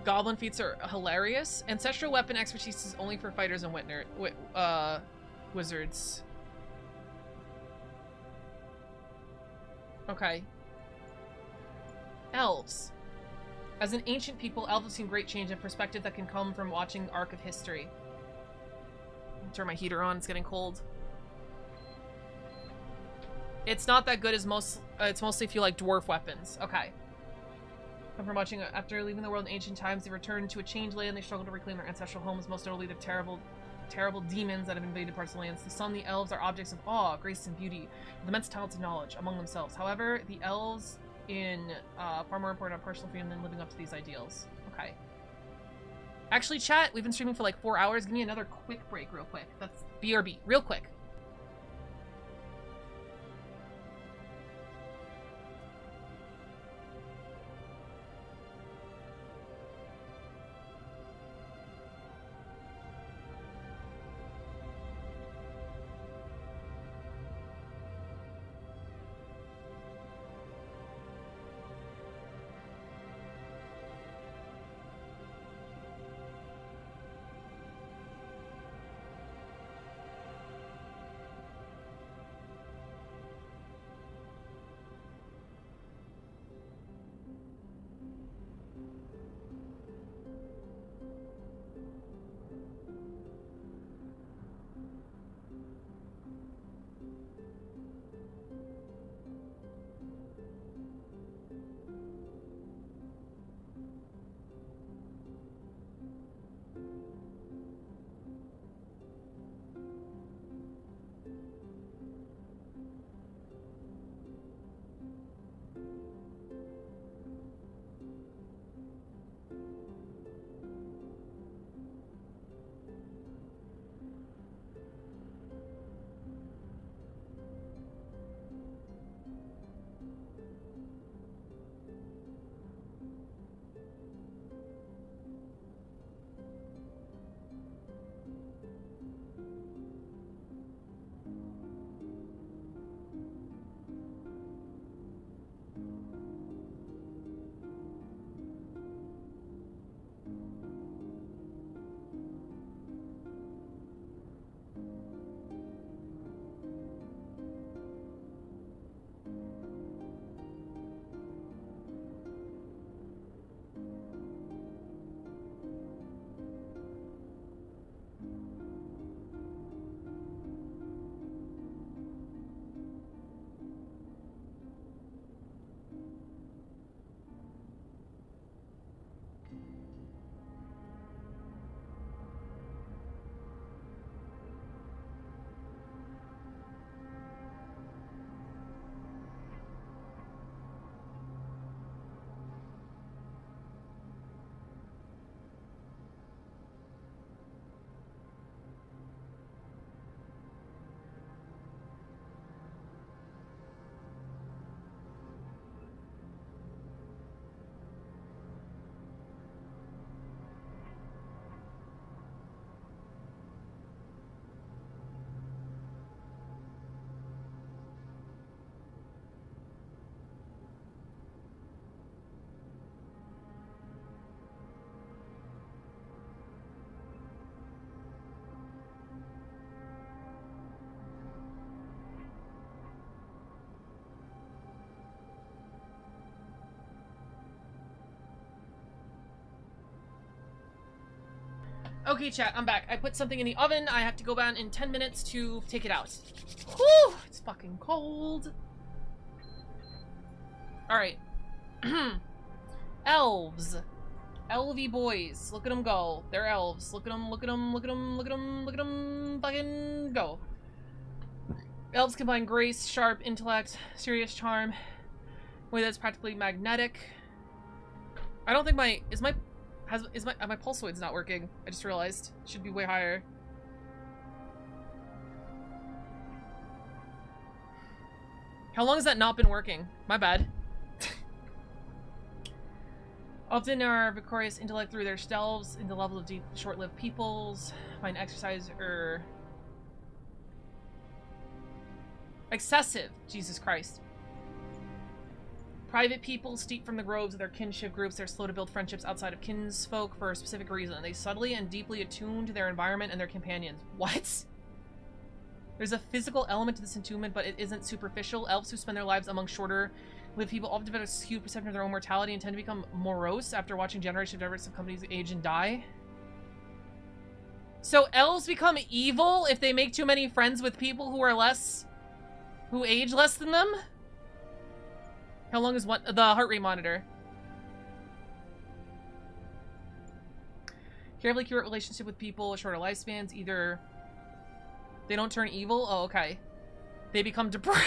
Goblin feats are hilarious. Ancestral weapon expertise is only for fighters and wizards. Okay. Elves. As an ancient people, elves have seen great change in perspective that can come from watching the arc of history. Turn my heater on, it's getting cold. It's not that good as it's mostly if you like dwarf weapons. Okay. Come from watching after leaving the world in ancient times, they returned to a changed land. They struggled to reclaim their ancestral homes, most notably the terrible demons that have invaded parts of the lands. The sun, the elves are objects of awe, grace, and beauty, with immense talents and knowledge among themselves. However, the elves in far more important on personal freedom than living up to these ideals. Okay. Actually, chat, we've been streaming for like 4 hours. Give me another quick break real quick. That's BRB. Real quick. Okay, chat, I'm back. I put something in the oven. I have to go down in 10 minutes to take it out. Whew! It's fucking cold. Alright. Elves. Elvy boys. Look at them go. They're elves. Look at them, look at them, look at them, look at them, look at them. Fucking go. Elves combine grace, sharp intellect, serious charm. Way that's practically magnetic. I don't think my pulsoid's not working. I just realized. It should be way higher. How long has that not been working? My bad. Often are victorious intellect through their selves into the level of deep, short-lived peoples. Find exercise or excessive. Jesus Christ. Private people steep from the groves of their kinship groups. They're slow to build friendships outside of kinsfolk for a specific reason. They subtly and deeply attune to their environment and their companions. What? There's a physical element to this attunement, but it isn't superficial. Elves who spend their lives among shorter-lived people often develop a skewed perception of their own mortality and tend to become morose after watching generations of diverse companies age and die. So elves become evil if they make too many friends with people who are who age less than them? How long is the heart rate monitor? Carefully curate relationship with people with shorter lifespans. Either they don't turn evil. Oh, okay. They become depressed.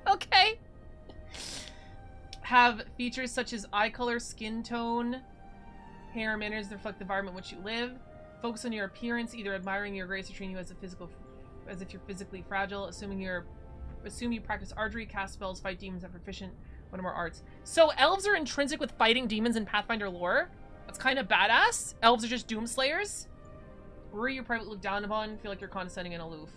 Okay. Have features such as eye color, skin tone, hair, manners that reflect the environment in which you live. Focus on your appearance, either admiring your grace or treating you as if you're physically fragile. Assume you practice archery, cast spells, fight demons, are proficient one or more arts. So elves are intrinsic with fighting demons in Pathfinder lore. That's kind of badass. Elves are just doomslayers. Worry you privately look down upon, feel like you're condescending and aloof.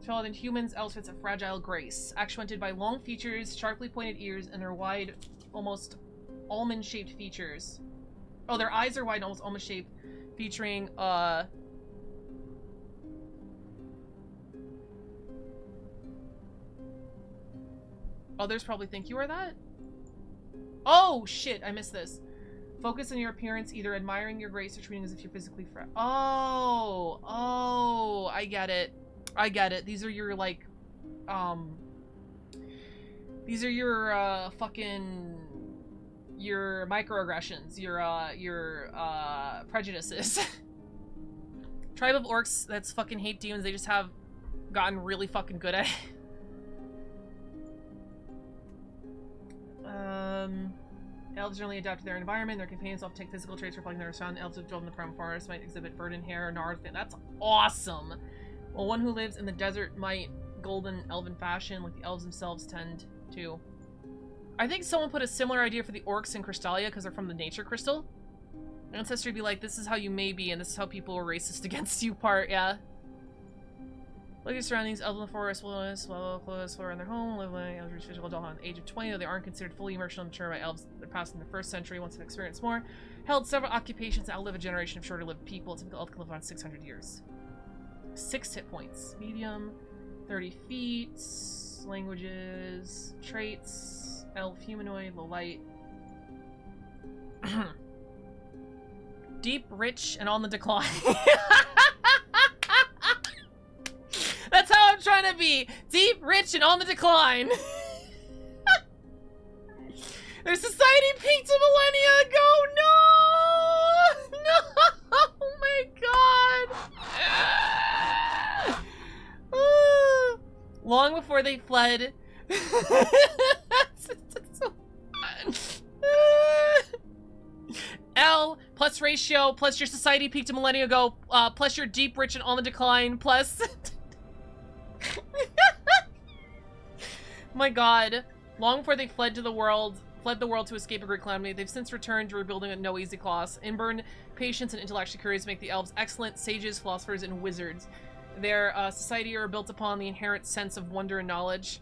Taller than humans, elves fits a fragile grace, accentuated by long features, sharply pointed ears, and their wide, almost almond-shaped features. Oh, their eyes are wide, almost almond-shaped, featuring others probably think you are that? Oh, shit, I missed this. Focus on your appearance, either admiring your grace or treating as if you're physically Oh, I get it. I get it. These are your, like, these are your, fucking, your microaggressions, your prejudices. Tribe of orcs that's fucking hate demons, they just have gotten really fucking good at it. Elves generally adapt to their environment. Their companions often take physical traits reflecting their surroundings. Elves who dwell in the prime forest might exhibit verdant hair or gnarled fin. That's awesome! While one who lives in the desert might golden elven fashion, like the elves themselves tend to. I think someone put a similar idea for the orcs in Crystalia because they're from the nature crystal. Ancestry be like, this is how you may be, and this is how people are racist against you part, yeah. Look at your surroundings, elven forest, wilderness, swallow, clothes, flora in their home, live like elves physical adult at the age of 20, though they aren't considered fully emotional mature by elves that passed in the 1st century once they've experienced more. Held several occupations and outlive a generation of shorter-lived people. Typical elf can live around 600 years. 6 hit points. Medium, 30 feet, languages, traits, elf, humanoid, low light. Deep, rich, and on the decline. That's how I'm trying to be. Deep, rich, and on the decline. Their society peaked a millennia ago. No! No! Oh my god. Long before they fled. L plus ratio plus your society peaked a millennia ago plus your deep, rich, and on the decline plus... My god. Long before they fled the world to escape a great calamity, they've since returned to rebuilding at no easy cost. Inborn patience and intellectual curiosity make the elves excellent sages, philosophers, and wizards. Their society are built upon the inherent sense of wonder and knowledge.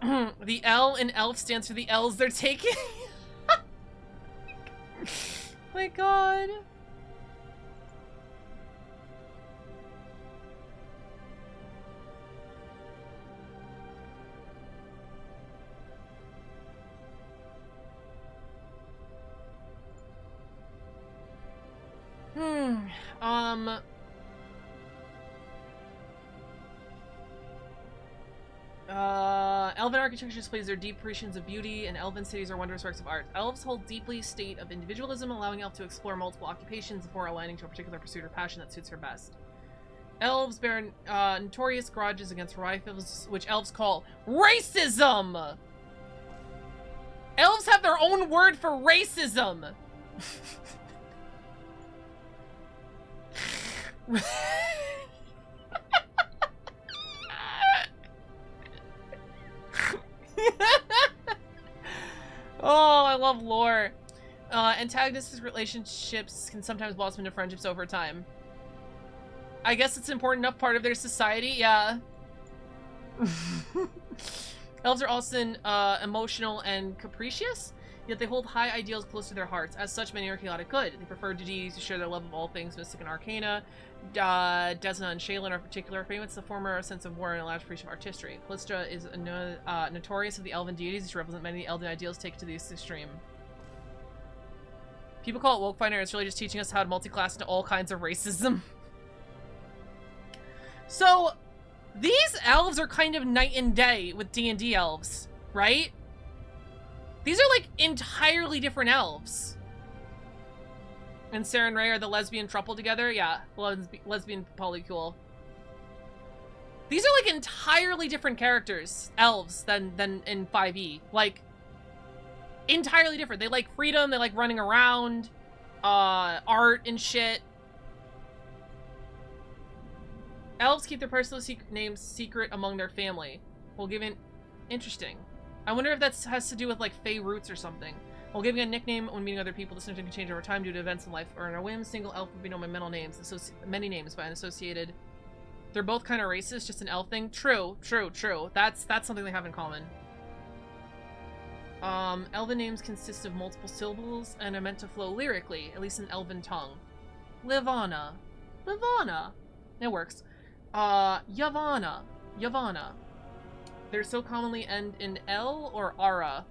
The L in elf stands for the L's they're taking. My god. Elven architecture displays their deep appreciations of beauty, and elven cities are wondrous works of art. Elves hold deeply state of individualism, allowing elf to explore multiple occupations before aligning to a particular pursuit or passion that suits her best. Elves bear notorious grudges against rivals, which elves call racism! Elves have their own word for racism! Oh, I love lore. Antagonistic relationships can sometimes blossom into friendships over time. I guess it's an important enough part of their society, yeah. Elves are often emotional and capricious, yet they hold high ideals close to their hearts. As such, many are chaotic good. They prefer deities who share their love of all things mystic and arcana. Desna and Shaylin are particular famous. The former a sense of war and a large appreciation of artistry. Callistra is notorious of the elven deities, which represent many elven ideals taken to the extreme. People call it Wokefinder. It's really just teaching us how to multi-class into all kinds of racism. So, these elves are kind of night and day with D&D elves, right? These are like entirely different elves. And Sarah and Ray are the lesbian trouble together? Yeah, lesbian polycule. These are like entirely different characters, elves, than in 5e. Like, entirely different. They like freedom, they like running around, art and shit. Elves keep their personal names secret among their family. While giving... Interesting. I wonder if that has to do with, like, Fey roots or something. While giving a nickname when meeting other people, this nickname can change over time due to events in life or in a whim. Single elf would be known by many names by unassociated. They're both kind of racist, just an elf thing. True. That's something they have in common. Elven names consist of multiple syllables and are meant to flow lyrically, at least in elven tongue. Livana. It works. Yavanna. They're so commonly end in L or Ara.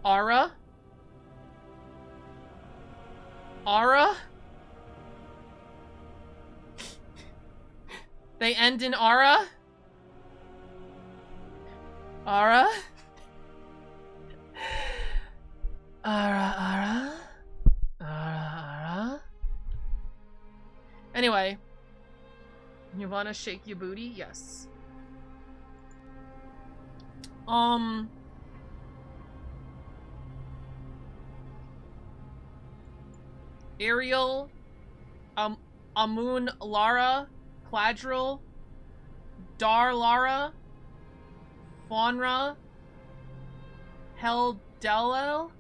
Ara? They end in Ara? Ara? Ara. Anyway. You wanna shake your booty? Yes. Ariel, Amun Lara, Cladril, Dar Lara, Faunra, Heldelel,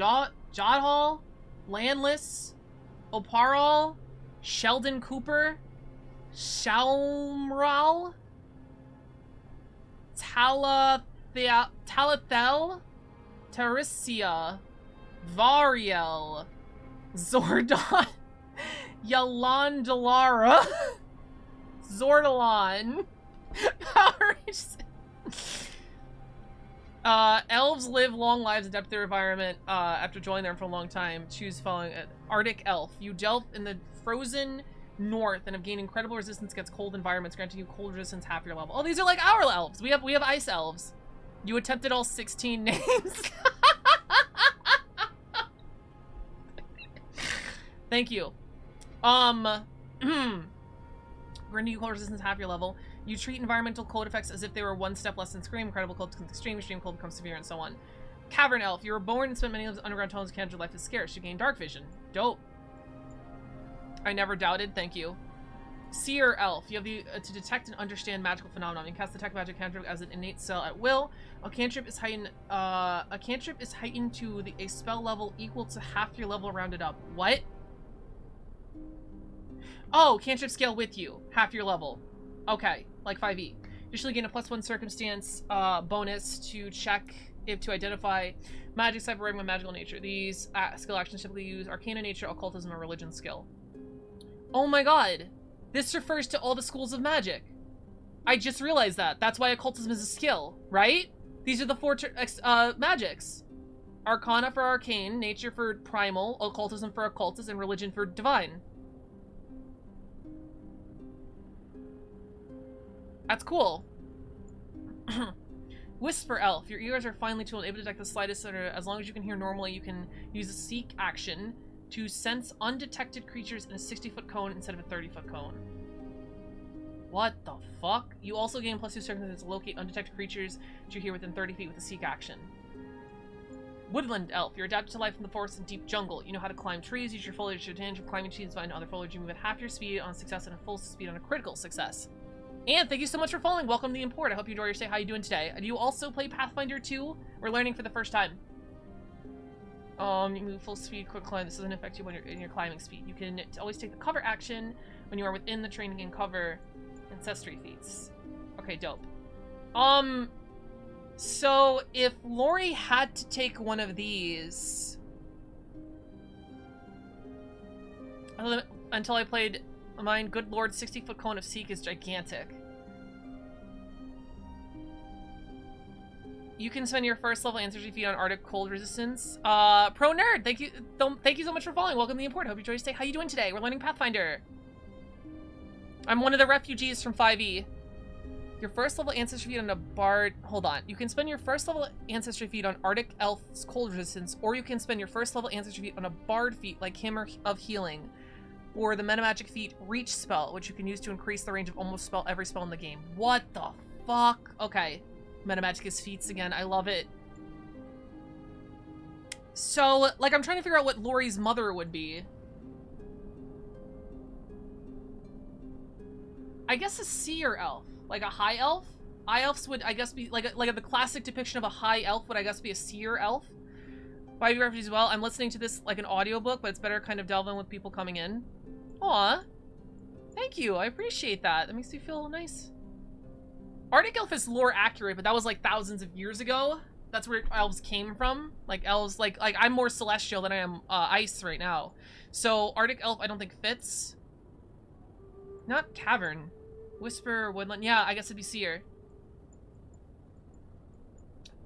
Jodhall, Landless, Oparol, Sheldon Cooper, Shalmral, Talathel, Teresia, Variel, Zordon, Yalandalara, Zordalon. Elves live long lives, adapt to their environment after joining them for a long time. Choose following Arctic Elf. You delve in the frozen north and have gained incredible resistance against cold environments, granting you cold resistance half your level. Oh, these are like our elves. We have ice elves. You attempted all 16 names. Thank you. Granting you cold resistance half your level. You treat environmental cold effects as if they were one step less than Scream. Incredible cold becomes extreme cold becomes severe, and so on. Cavern Elf. You were born and spent many lives underground tunnels. Your life is scarce. You gain dark vision. Dope. I never doubted. Thank you. Seer Elf. You have the to detect and understand magical phenomena. You can cast detect magic cantrip as an innate spell at will. A cantrip is heightened. To a spell level equal to half your level rounded up. What? Oh, cantrip scale with you. Half your level. Okay, like 5e. Additionally, gain a +1 circumstance bonus to check if to identify magic type or magical nature. These skill actions typically use arcana, nature, occultism, or religion skill. Oh my god. This refers to all the schools of magic. I just realized that. That's why occultism is a skill, right? These are the 4 magics. Arcana for arcane, nature for primal, occultism for occultist, and religion for divine. That's cool. Whisper Elf. Your ears are finely tuned, able to detect the slightest odor. As long as you can hear normally, you can use a seek action to sense undetected creatures in a 60-foot cone instead of a 30-foot cone. What the fuck? You also gain +2 circumstances to locate undetected creatures that you hear within 30 feet with a seek action. Woodland Elf. You're adapted to life in the forest and deep jungle. You know how to climb trees, use your foliage to advantage of climbing trees, find other foliage. You move at half your speed on success and a full speed on a critical success. And thank you so much for following. Welcome to the import. I hope you enjoy your stay. How you doing today? Do you also play Pathfinder 2? We're learning for the first time. You move full speed, quick climb. This doesn't affect you when you're in your climbing speed. You can always take the cover action when you are within the training and cover ancestry feats. Okay, dope. So if Lori had to take one of these until I played mine, good lord, 60-foot cone of Seek is gigantic. You can spend your first level ancestry feat on Arctic cold resistance. Pro nerd, thank you so much for following. Welcome to the import. Hope you enjoy your stay. How you doing today? We're learning Pathfinder. I'm one of the refugees from 5e. Your first level ancestry feat on a bard. Hold on. You can spend your first level ancestry feat on Arctic Elf's cold resistance, or you can spend your first level ancestry feat on a bard feat like Hammer of Healing, or the metamagic feat Reach Spell, which you can use to increase the range of almost every spell in the game. What the fuck? Okay. Metamagic is feats again. I love it. So, like, I'm trying to figure out what Lori's mother would be. I guess a seer elf. Like a high elf? High elves would, I guess, be like the classic depiction of a high elf would, I guess, be a seer elf. Biography as well. I'm listening to this like an audiobook, but it's better kind of delve in with people coming in. Aw. Thank you. I appreciate that. That makes me feel nice. Arctic elf is lore accurate, but that was like thousands of years ago. That's where elves came from. Like elves, like I'm more celestial than I am ice right now. So Arctic elf I don't think fits. Not cavern. Whisper, woodland. Yeah, I guess it'd be seer.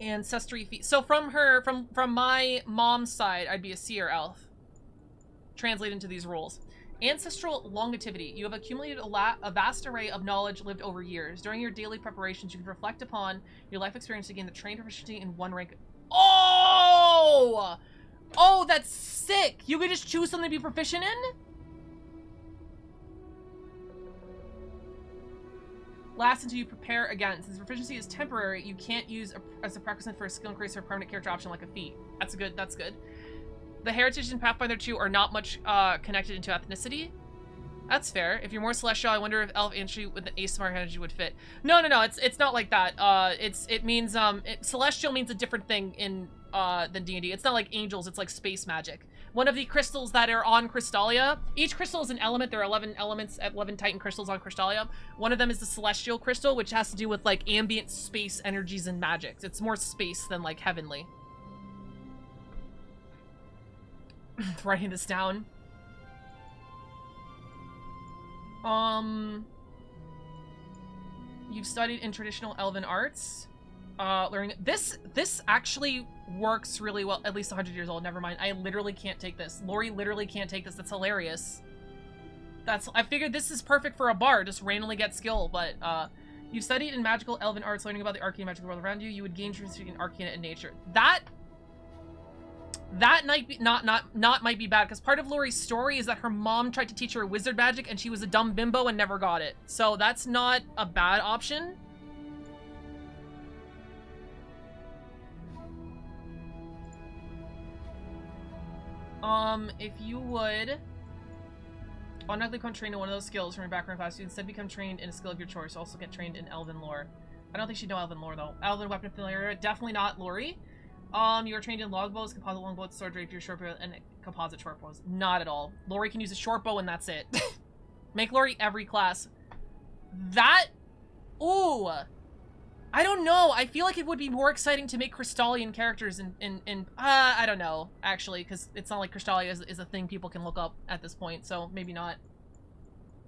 Ancestry feat. So from my mom's side, I'd be a seer elf. Translate into these roles. Ancestral longevity. You have accumulated a vast array of knowledge lived over years. During your daily preparations, you can reflect upon your life experience to gain the trained proficiency in one rank. Oh! Oh, that's sick! You could just choose something to be proficient in? Last until you prepare again. Since proficiency is temporary, you can't use as a prerequisite for a skill increase or a permanent character option like a feat. That's good. That's good. The heritage in Pathfinder 2 are not much connected into ethnicity. That's fair. If you're more celestial, I wonder if elf entry with the ASMR energy would fit. No. It's not like that. It means celestial means a different thing in than D&D. It's not like angels. It's like space magic. One of the crystals that are on Crystallia. Each crystal is an element. There are 11 elements, 11 Titan crystals on Crystallia. One of them is the celestial crystal, which has to do with like ambient space energies and magics. It's more space than like heavenly. Writing this down. You've studied in traditional elven arts. Learning this actually works really well. At least 100 years old. Never mind. I literally can't take this. Lori literally can't take this. That's hilarious. I figured this is perfect for a bard. Just randomly get skill. But you've studied in magical elven arts, learning about the arcane magical world around you. You would gain proficiency in arcana and nature. That might be not might be bad, because part of Lori's story is that her mom tried to teach her wizard magic and she was a dumb bimbo and never got it. So that's not a bad option. If you would automatically become trained in one of those skills from your background class, you instead become trained in a skill of your choice. Also get trained in elven lore. I don't think she'd know elven lore though. Elven weapon familiar, definitely not Lori. You are trained in longbows, composite longbows, sword rapier, short bow, and composite short bows. Not at all. Lori can use a short bow and that's it. Make Lori every class. That... Ooh! I don't know. I feel like it would be more exciting to make Crystallian characters in I don't know, actually, because it's not like Crystallia is a thing people can look up at this point, so maybe not.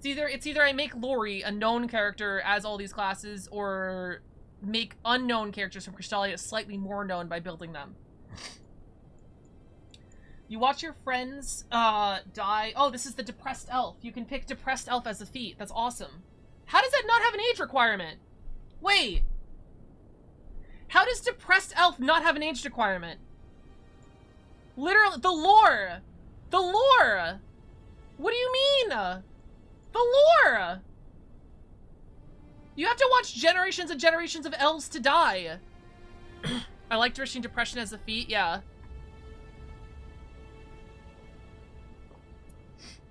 It's either I make Lori a known character as all these classes, or make unknown characters from Crystallia slightly more known by building them. You watch your friends die. Oh, this is the depressed elf. You can pick depressed elf as a feat. That's awesome. How does that not have an age requirement? Wait. How does depressed elf not have an age requirement? Literally, the lore. The lore. What do you mean? The lore. You have to watch generations and generations of elves to die. I like wishing depression as a feat, yeah.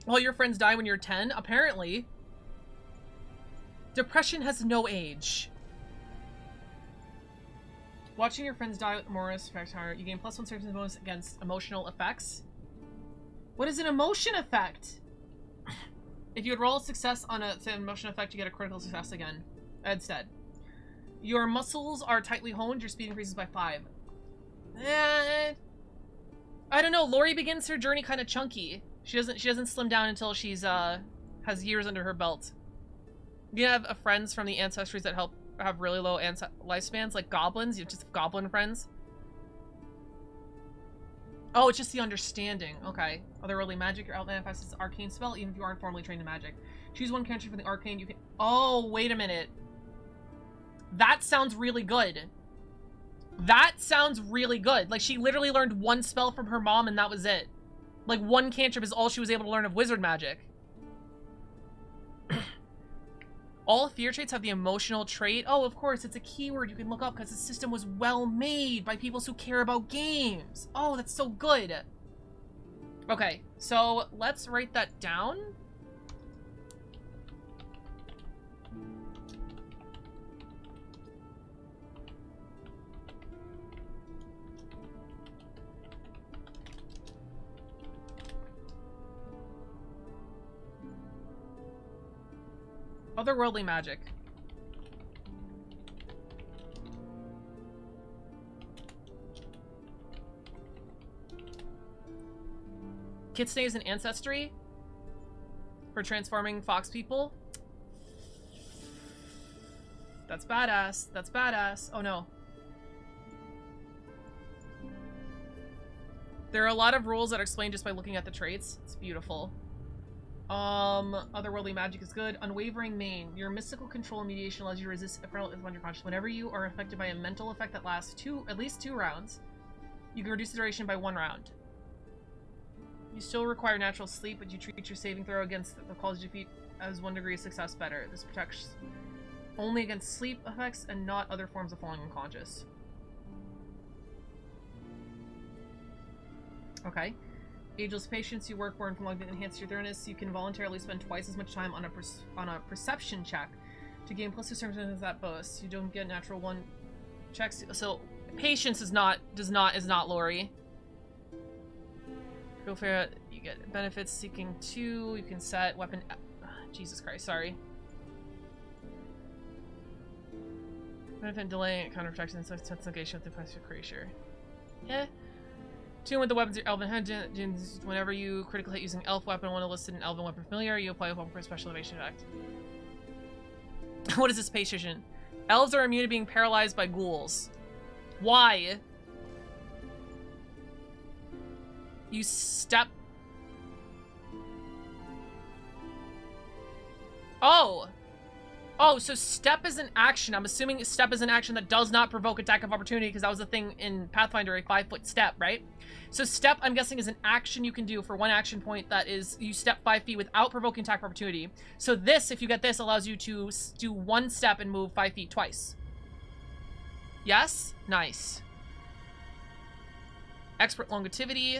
All your friends die when you're 10? Apparently. Depression has no age. Watching your friends die with Morris effects higher. You gain +1 certain bonus against emotional effects. What is an emotion effect? If you would roll a success on a emotion effect, you get a critical success again. Instead. Your muscles are tightly honed, your speed increases by 5. I don't know, Lori begins her journey kind of chunky. She doesn't slim down until she's has years under her belt. You have friends from the ancestries that have really low lifespans, like goblins. You just have goblin friends. Oh, it's just the understanding. Okay. Otherworldly magic. Your outline manifests as arcane spell, even if you aren't formally trained in magic. Choose one cantrip from the arcane. You can. Oh, wait a minute. That sounds really good. That sounds really good. Like, she literally learned one spell from her mom, and that was it. Like, one cantrip is all she was able to learn of wizard magic. All fear traits have the emotional trait. Oh, of course, it's a keyword you can look up because the system was well made by people who care about games. Oh, that's so good. Okay, so let's write that down. Otherworldly magic. Kitsune's an ancestry for transforming fox people. That's badass. That's badass. Oh no. There are a lot of rules that are explained just by looking at the traits. It's beautiful. Otherworldly magic is good. Unwavering main. Your mystical control and mediation allows you to resist when you're conscious. Whenever you are affected by a mental effect that lasts at least 2 rounds, you can reduce the duration by 1 round. You still require natural sleep, but you treat your saving throw against the quality defeat as 1 degree of success better. This protects only against sleep effects and not other forms of falling unconscious. Okay. Ageless patience, you work more and long to enhance your thoroughness. You can voluntarily spend twice as much time on a perception check to gain +2 certain that bonus. You don't get natural 1 checks. So patience is not Lori. Go for you get benefits seeking 2. You can set weapon. Jesus Christ, sorry. Benefit delay and counter protection and negation with the passive creature. Yeah. 2 with the weapons your elven head. Whenever you critical hit using elf weapon, one listed an elven weapon familiar, you apply a weapon for a special evasion effect. What is this patient? Elves are immune to being paralyzed by ghouls. Why? You step. Oh. Oh, so step is an action. I'm assuming step is an action that does not provoke attack of opportunity because that was the thing in Pathfinder, a 5-foot step, right? So step, I'm guessing, is an action you can do for 1 action point that is you step 5 feet without provoking attack of opportunity. So this, if you get this, allows you to do 1 step and move 5 feet twice. Yes? Nice. Expert longevity.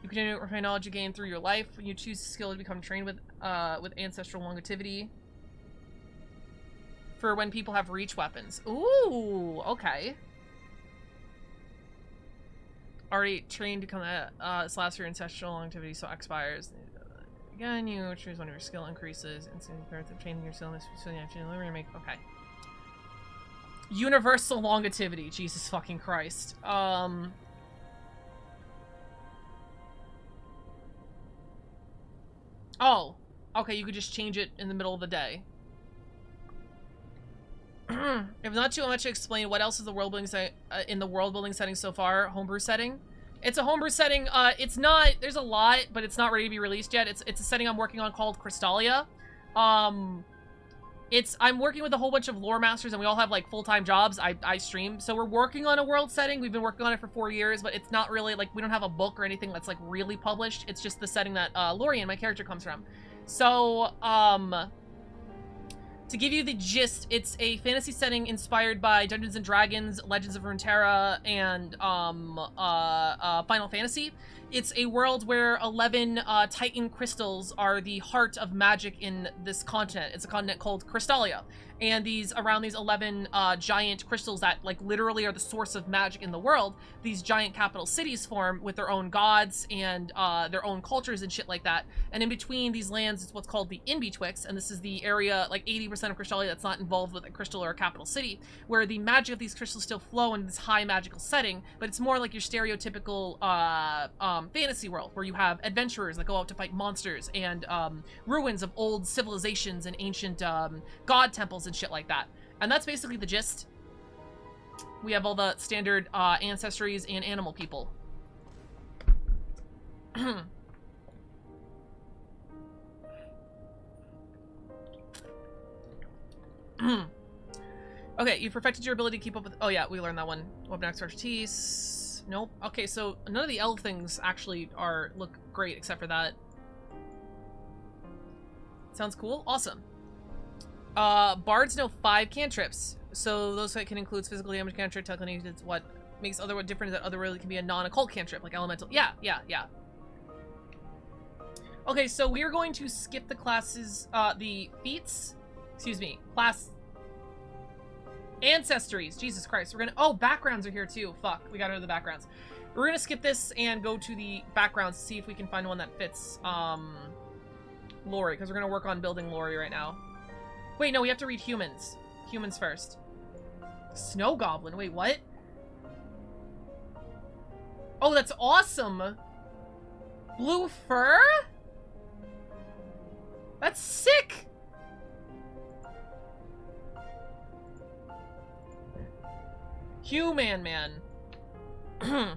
You can refine knowledge you gain through your life. When you choose a skill to become trained with ancestral longevity. For when people have reach weapons. Ooh, okay. Already trained to become this lasts your ancestral longevity, so expires. Again, you choose one of your skill increases. Instantly compared to training your skill, make okay. Universal longevity, Jesus fucking Christ. Oh, okay. You could just change it in the middle of the day. If not too much to explain, what else is the world building in the world building setting so far? Homebrew setting. It's a homebrew setting. It's not, there's a lot, but it's not ready to be released yet. It's a setting I'm working on called Crystalia. I'm working with a whole bunch of lore masters, and we all have like full-time jobs. I stream, so we're working on a world setting. We've been working on it for 4 years, but it's not really like, we don't have a book or anything that's like really published. It's just the setting that Lorian, my character, comes from. So to give you the gist, it's a fantasy setting inspired by Dungeons & Dragons, Legends of Runeterra, and Final Fantasy. It's a world where 11 Titan crystals are the heart of magic in this continent. It's a continent called Crystalia. And around these 11 giant crystals that like literally are the source of magic in the world, these giant capital cities form with their own gods and their own cultures and shit like that. And in between these lands, it's what's called the In-Betwixt, and this is the area, like 80% of Crystalia that's not involved with a crystal or a capital city, where the magic of these crystals still flow in this high magical setting, but it's more like your stereotypical fantasy world, where you have adventurers that go out to fight monsters, and ruins of old civilizations and ancient god temples and shit like that. And that's basically the gist. We have all the standard ancestries and animal people. Okay, you've perfected your ability to keep up with... Oh yeah, we learned that one. Weapon expertise. Nope. Okay, so none of the elf things actually look great except for that. Sounds cool. Awesome. Bards know 5 cantrips. So those can include physical damage cantrip, telekinesis. It's what makes other different that other really can be a non-occult cantrip, like elemental. Yeah. Okay, so we are going to skip the classes, the feats. Excuse me, class ancestries. Jesus Christ, we're gonna... Oh, backgrounds are here too. Fuck, we got rid of the backgrounds. We're gonna skip this and go to the backgrounds to see if we can find one that fits Lori, because we're gonna work on building Lori right now. Wait, no, we have to read humans. Humans first. Snow Goblin. Wait, what? Oh, that's awesome. Blue fur? That's sick. Human man. There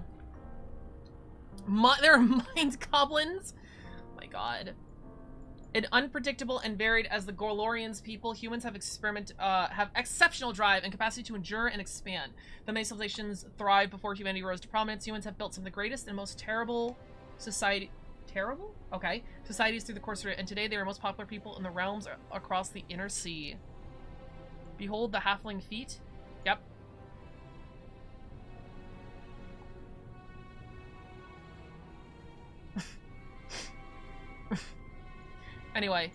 are mind goblins? Oh my god. Unpredictable and varied as the Lorian's people, humans have exceptional drive and capacity to endure and expand. The many civilizations thrived before humanity rose to prominence. Humans have built some of the greatest and most terrible society... Terrible? Okay. Societies through the course of it, and today they are most popular people in the realms across the inner sea. Behold the halfling feet. Yep. Anyway.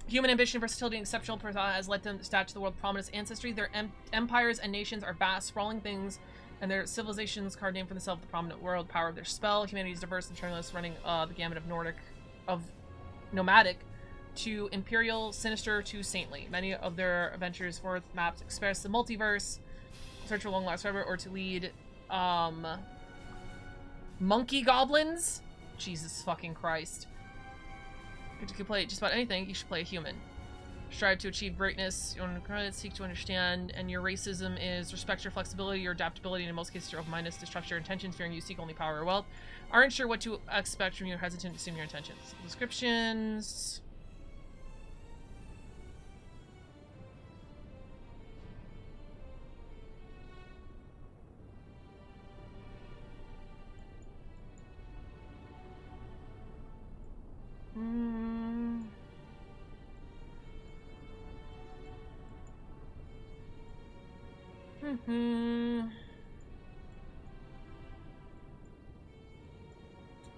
Human ambition, versatility, and exceptional persona has led them to statue the world prominence ancestry. Their empires and nations are vast, sprawling things, and their civilizations card name for themselves the prominent world power of their spell. Humanity is diverse and tremendous, running the gamut of nomadic to imperial, sinister to saintly. Many of their adventures forth maps express the multiverse, search for long lost forever, or to lead monkey goblins. Jesus fucking Christ. If you can play just about anything, you should play a human. Strive to achieve greatness, you want to seek to understand, and your racism is respect your flexibility, your adaptability, and in most cases your open-mindedness, distrust your intentions, fearing you seek only power or wealth. Aren't sure what to expect from you, hesitant to assume your intentions. Descriptions.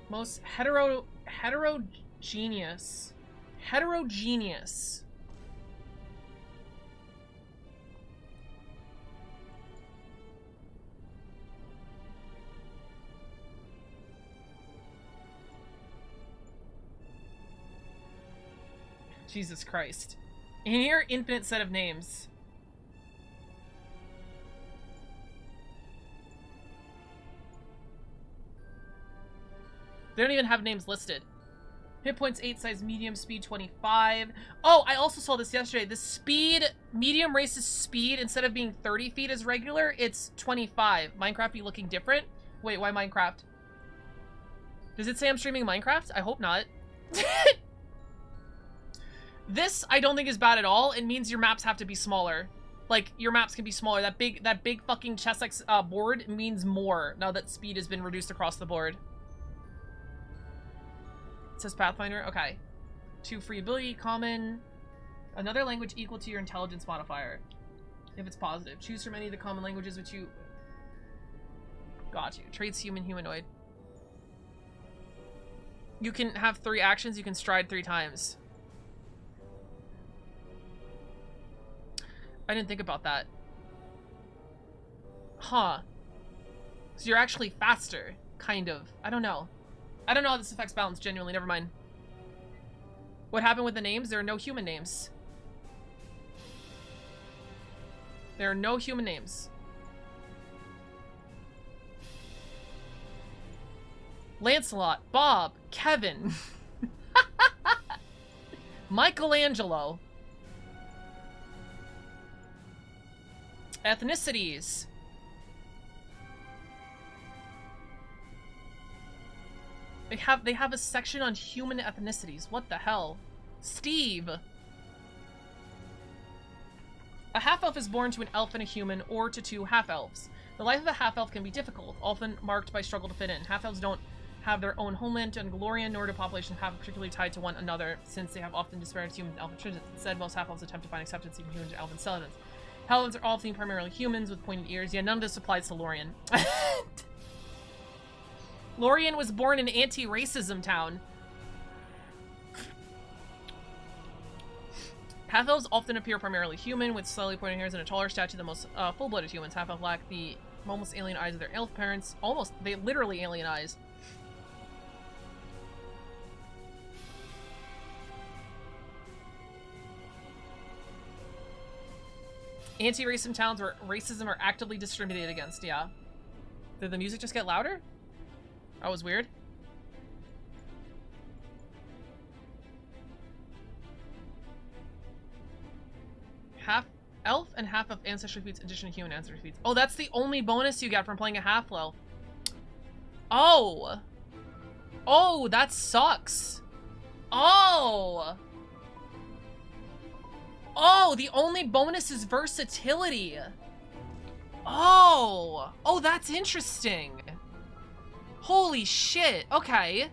Most heterogeneous. Heterogeneous. Jesus Christ. In here, infinite set of names. They don't even have names listed. Hit points 8, size medium, speed 25. Oh, I also saw this yesterday. The speed, medium race's speed, instead of being 30 feet as regular, it's 25. Minecraft be looking different? Wait, why Minecraft? Does it say I'm streaming Minecraft? I hope not. This, I don't think is bad at all. It means your maps have to be smaller. Like, your maps can be smaller. That big fucking chess board means more now that speed has been reduced across the board. It says Pathfinder. Okay. 2 free ability, common. Another language equal to your intelligence modifier. If it's positive. Choose from any of the common languages which you... Got you. Traits human, humanoid. You can have 3 actions. You can stride 3 times. I didn't think about that. Huh. So you're actually faster. Kind of. I don't know. I don't know how this affects balance, genuinely. Never mind. What happened with the names? There are no human names. There are no human names. Lancelot, Bob, Kevin, Michelangelo. Ethnicities. They have a section on human ethnicities. What the hell? Steve. A half-elf is born to an elf and a human, or to 2 half-elves. The life of a half-elf can be difficult, often marked by struggle to fit in. Half-elves don't have their own homeland and Lorian, nor do populations have particularly tied to one another, since they have often disparate human and elven traditions. Instead, most half-elves attempt to find acceptance in human and elven settlements. Half-elves are often primarily humans with pointed ears. Yeah, none of this applies to Lorian. Lorian was born in anti-racism town. Half-elves often appear primarily human, with slightly pointed hairs and a taller stature than most full-blooded humans. Half-elves lack the almost alien eyes of their elf parents. They literally alien eyes. Anti-racism towns where racism are actively discriminated against, yeah. Did the music just get louder? That was weird. Half elf and half of ancestry feats, addition to human ancestry feats. Oh, that's the only bonus you get from playing a half-elf. Oh. Oh, that sucks. Oh. Oh, the only bonus is versatility. Oh. Oh, that's interesting. Holy shit. Okay.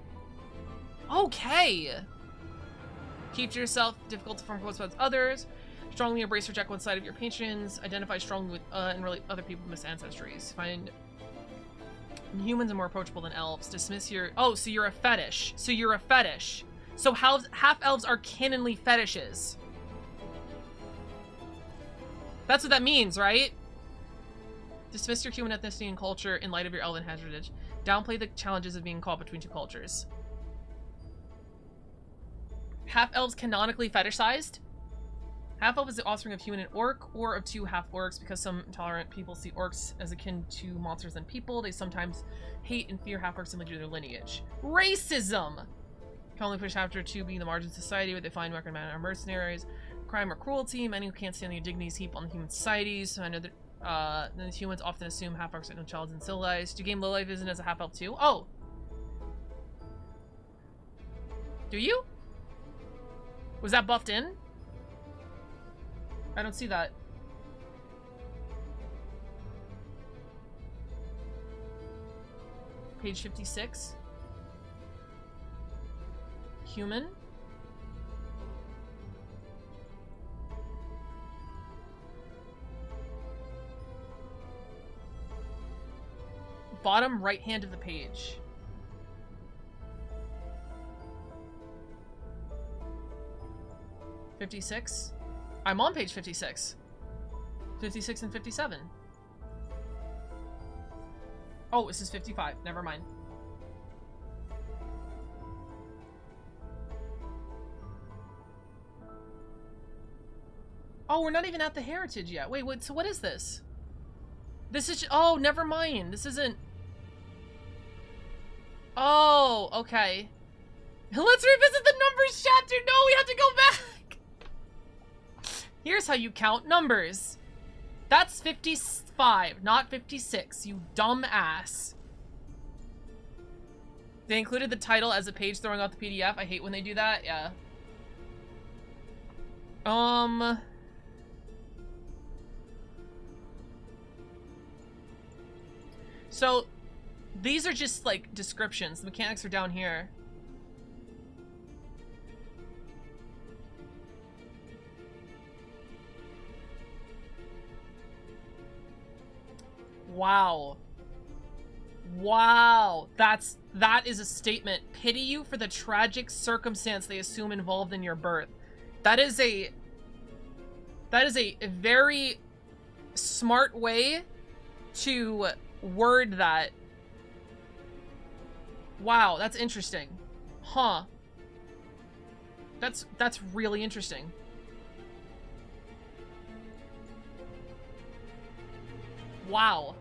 Okay. Keep to yourself. Difficult to form close with others. Strongly embrace or reject one side of your patrons. Identify strongly with and relate other people with misancestries. Find humans are more approachable than elves. Dismiss your... Oh, so you're a fetish. So you're a fetish. So half-elves are canonly fetishes. That's what that means, right? Dismiss your human ethnicity and culture in light of your elven heritage. Downplay the challenges of being caught between 2 cultures. Half-elves canonically fetishized? Half-elf is the offspring of human and orc, or of 2 half-orcs, because some intolerant people see orcs as akin to monsters and people. They sometimes hate and fear half-orcs simply due to their lineage. Racism! Can only push after 2 being the margin of society, where they find record men are mercenaries. Crime or cruelty. Many who can't stand the indignities heap on human societies. So I know that then humans often assume half-orcs are no child and civilized. Do you game low-life isn't as a half-elf too? Oh! Do you? Was that buffed in? I don't see that. Page 56. Human. Bottom right hand of the page. $56. I'm on page 56. 56 and 57. Oh, this is 55. Never mind. Oh, we're not even at the heritage yet. Wait, so what is this? This is... Oh, never mind. This isn't... Oh, okay. Let's revisit the numbers chapter. No, we have to go back. Here's how you count numbers. That's 55, not 56, you dumb ass. They included the title as a page throwing out the PDF. I hate when they do that. Yeah. So, these are just, like, descriptions. The mechanics are down here. Wow. Wow. That is a statement. Pity you for the tragic circumstance they assume involved in your birth. That is a very smart way to word that. Wow, that's interesting. Huh. That's really interesting. Wow.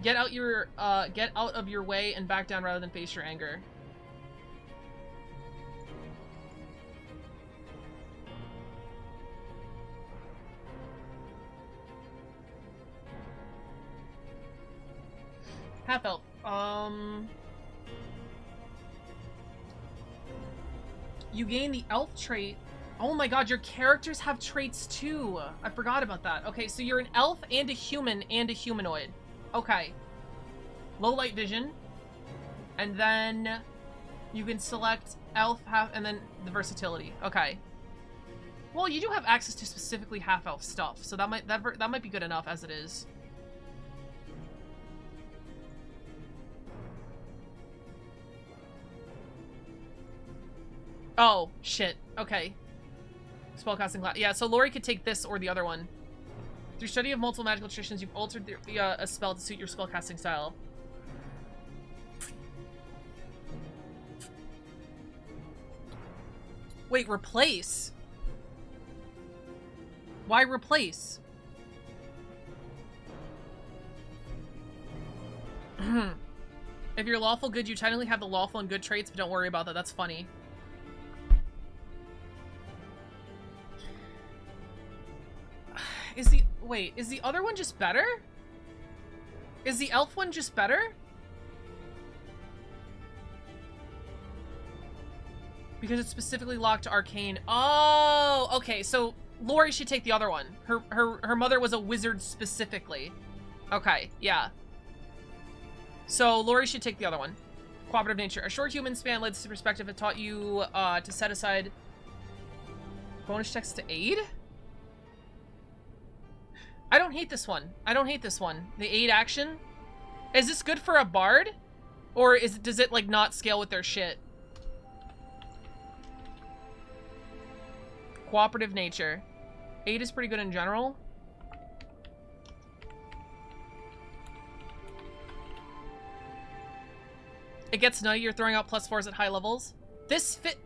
Get out of your way and back down rather than face your anger. Half elf. You gain the elf trait. Oh my god, your characters have traits too. I forgot about that. Okay, so you're an elf and a human and a humanoid. Okay. Low light vision. And then you can select elf, half, and then the versatility. Okay. Well, you do have access to specifically half elf stuff, so that might be good enough as it is. Oh, shit. Okay. Spellcasting class. Yeah, so Lori could take this or the other one. Through study of multiple magical traditions, you've altered a spell to suit your spellcasting style. Wait, replace? Why replace? If you're lawful good, you technically have the lawful and good traits, but don't worry about that. That's funny. Is the other one just better? Is the elf one just better? Because it's specifically locked to arcane. Oh, okay, so Lori should take the other one. Her mother was a wizard specifically. Okay, yeah. So Lori should take the other one. Cooperative nature. A short human span led to perspective had taught you to set aside bonus checks to aid? I don't hate this one. I don't hate this one. The aid action? Is this good for a bard? Or does it, like, not scale with their shit? Cooperative nature. Aid is pretty good in general. It gets nutty. You're throwing out +4s at high levels. This fit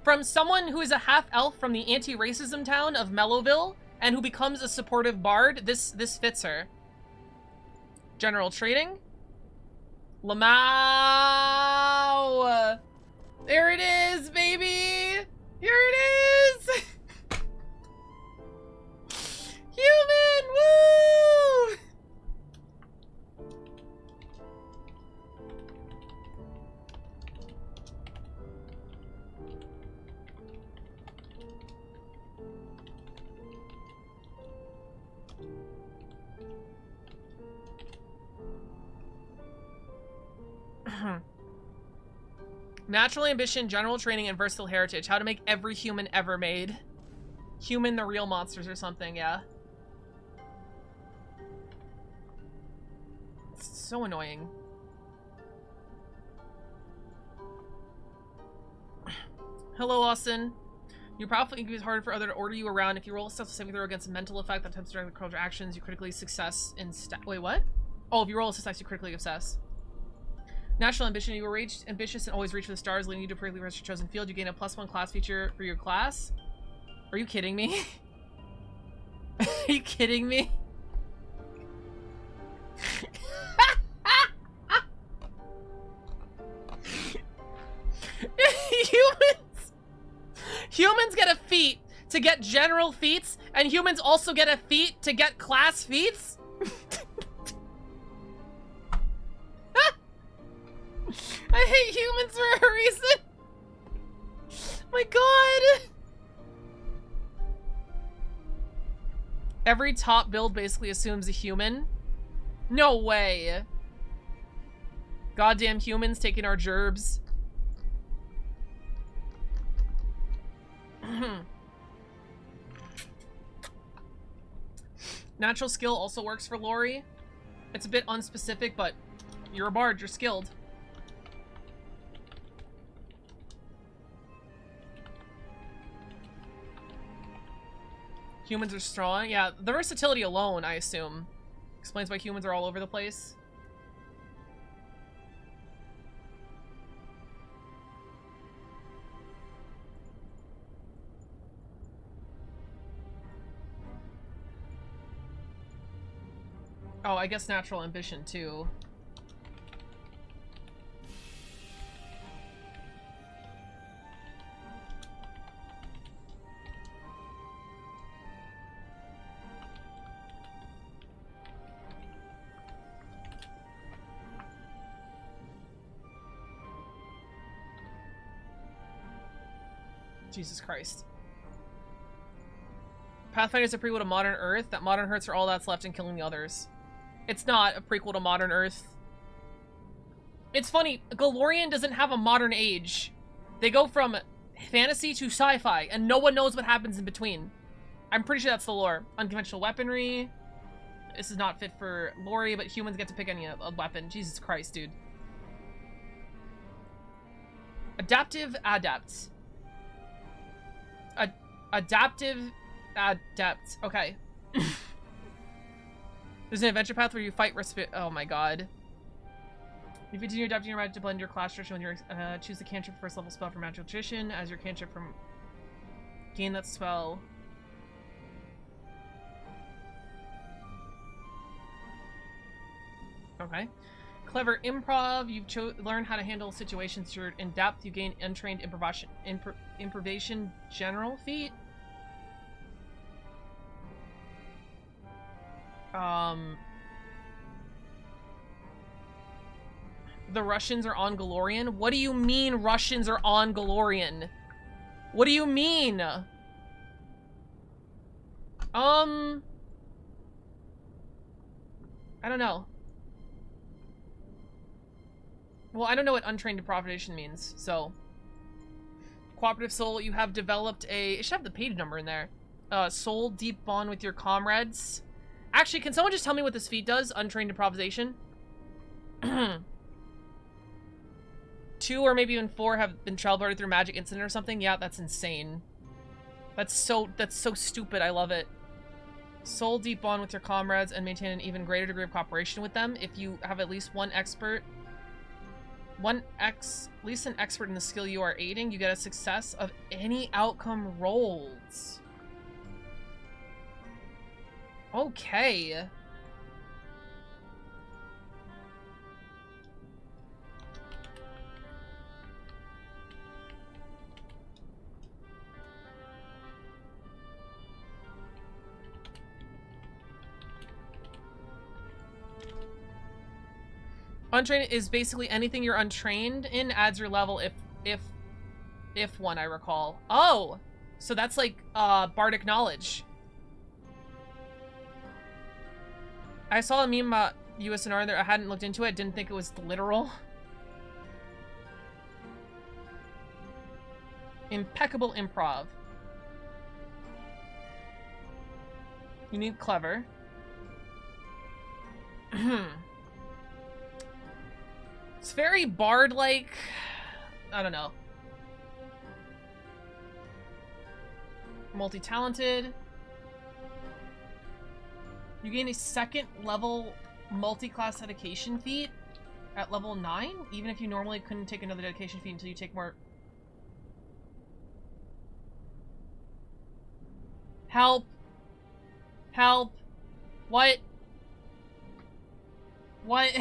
from someone who is a half-elf from the anti-racism town of Mellowville and who becomes a supportive bard. This fits her. General trading. Lamau. There it is, baby. Here it is. Human. Woo. Natural ambition, general training, and versatile heritage. How to make every human ever made. Human the real monsters or something, yeah. It's so annoying. Hello, Austin. You probably think it's harder for others to order you around. If you roll a stealth saving throw against a mental effect that attempts to direct control your actions, you critically success in Wait, what? Oh, if you roll a success, you critically obsess. Natural ambition. You were ambitious and always reach for the stars, leading you to perfectly rest your chosen field. You gain a +1 class feature for your class. Are you kidding me? Are you kidding me? feat to get general feats, and humans also get a feat to get class feats? I hate humans for a reason. My god. Every top build basically assumes a human. No way. Goddamn humans taking our gerbs. Natural skill also works for Lori. It's a bit unspecific, but you're a bard, you're skilled. Humans are strong. Yeah, the versatility alone, I assume, explains why humans are all over the place. Oh, I guess natural ambition, too. Jesus Christ. Pathfinder is a prequel to Modern Earth. That Modern Earths are all that's left in killing the others. It's not a prequel to Modern Earth. It's funny, Lorian doesn't have a modern age. They go from fantasy to sci-fi, and no one knows what happens in between. I'm pretty sure that's the lore. Unconventional weaponry. This is not fit for Lori, but humans get to pick any weapon. Jesus Christ, dude. Adaptive adepts. Adaptive adept. Okay. There's an adventure path where you fight oh my god. You continue adapting your magic to blend your class tradition when you choose the cantrip first level spell for magical tradition. As your cantrip from gain that spell. Okay. Clever improv. You've learned how to handle situations. You're in depth. You gain untrained improvisation general feat. The Russians are on Lorian? What do you mean Russians are on Lorian? What do you mean? I don't know. Well, I don't know what untrained improvisation means, so. Cooperative soul, you have developed a... It should have the page number in there. Soul deep bond with your comrades. Actually, can someone just tell me what this feat does? Untrained improvisation. 2 or maybe even 4 have been trailblurred through magic incident or something. Yeah, that's insane. That's so stupid. I love it. Soul deep bond with your comrades and maintain an even greater degree of cooperation with them. If you have at least one expert, at least an expert in the skill you are aiding, you get a success of any outcome rolled. Okay. Untrained is basically anything you're untrained in adds your level if one, I recall. Oh, so that's like bardic knowledge. I saw a meme about USNR there. I hadn't looked into it. Didn't think it was literal. Impeccable improv. You need clever. It's very bard-like. I don't know. Multi-talented. You gain a 2nd level multi-class dedication feat at level 9, even if you normally couldn't take another dedication feat until you take more. Help. Help. What? What?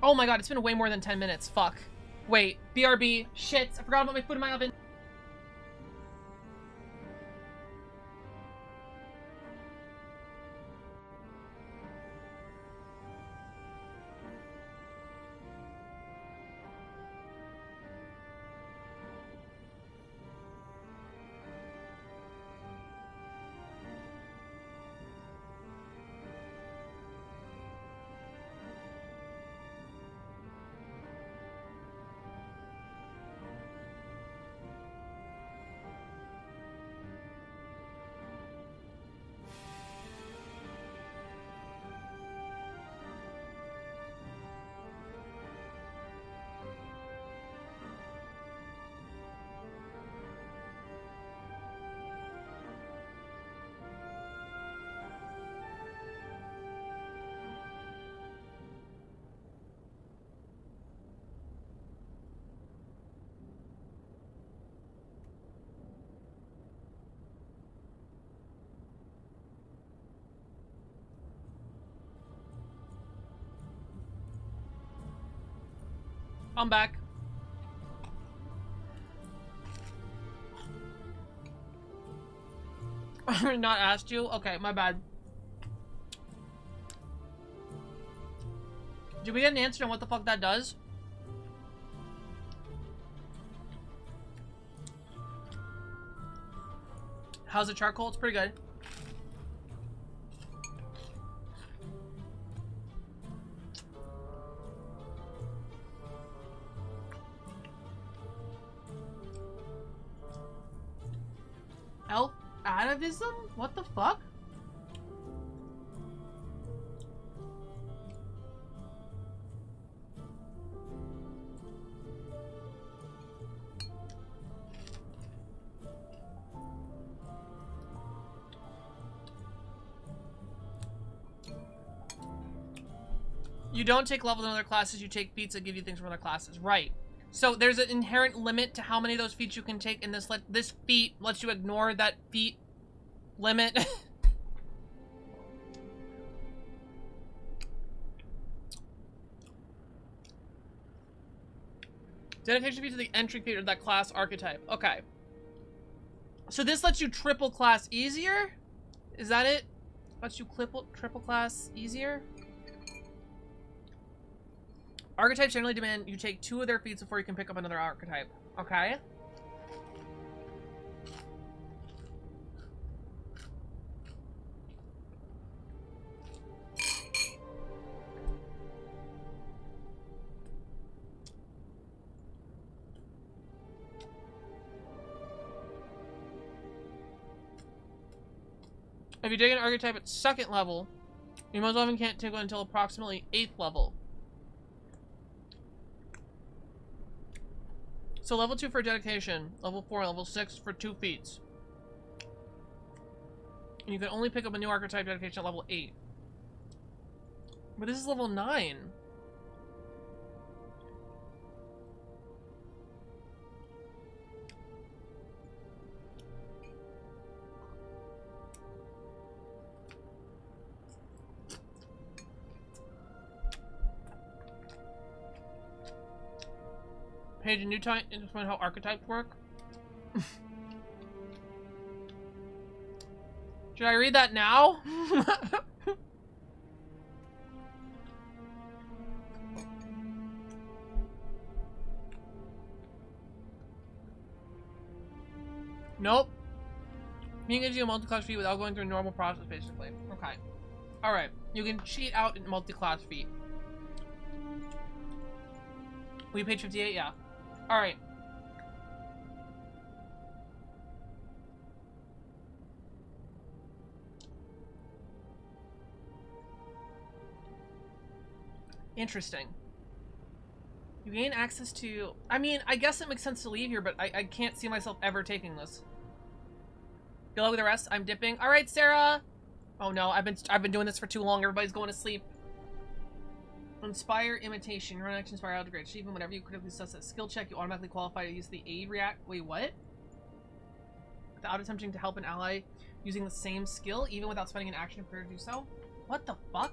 Oh my god, it's been way more than 10 minutes. Fuck. Wait. BRB. Shit. I forgot about my food in my oven. I'm back. Not asked you? Okay, my bad. Did we get an answer on what the fuck that does? How's the charcoal? It's pretty good. Elf atavism? What the fuck? You don't take levels in other classes, you take feats that give you things from other classes. Right. So there's an inherent limit to how many of those feats you can take, and this feat lets you ignore that feat limit. Dedication feat to the entry feat of that class archetype. Okay. So this lets you triple class easier? Is that it? Lets you triple class easier? Archetypes generally demand you take 2 of their feats before you can pick up another archetype. Okay. If you take an archetype at 2nd level, you most often can't take one until approximately 8th level. So level 2 for dedication, level 4, level 6 for 2 feats. And you can only pick up a new archetype dedication at level 8. But this is level 9. Page a new time to explain how archetypes work. Should I read that now? Nope. Being gives you a multi-class feat without going through a normal process, basically. Okay. Alright. You can cheat out in multi-class feat. We paid 58? Yeah. Alright. Interesting. You gain access to... I mean, I guess it makes sense to leave here, but I can't see myself ever taking this. Good luck with the rest. I'm dipping. Alright, Sarah! Oh no, I've been doing this for too long. Everybody's going to sleep. Inspire imitation. Run action inspire out to great achievement. Whenever you critically suss a skill check, you automatically qualify to use the aid react. Wait, what? Without attempting to help an ally using the same skill, even without spending an action to prepare to do so? What the fuck?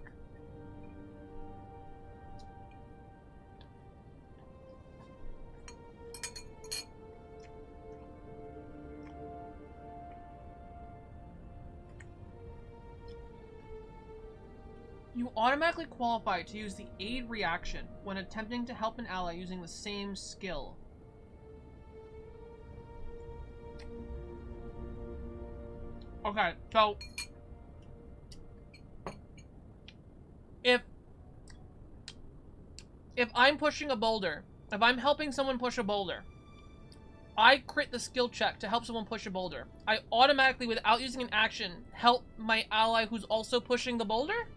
You automatically qualify to use the aid reaction when attempting to help an ally using the same skill. Okay, so if I'm pushing a boulder, if I'm helping someone push a boulder, I crit the skill check to help someone push a boulder. I automatically, without using an action, help my ally who's also pushing the boulder?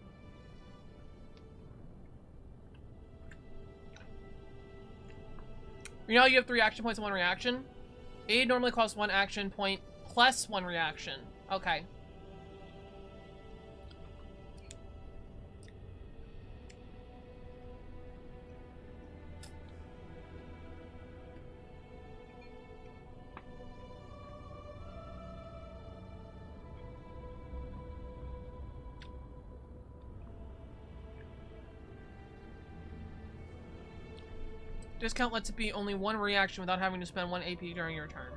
You know how you have 3 action points and 1 reaction? Aid normally costs 1 action point plus 1 reaction. Okay. Discount lets it be only one reaction without having to spend 1 AP during your turn.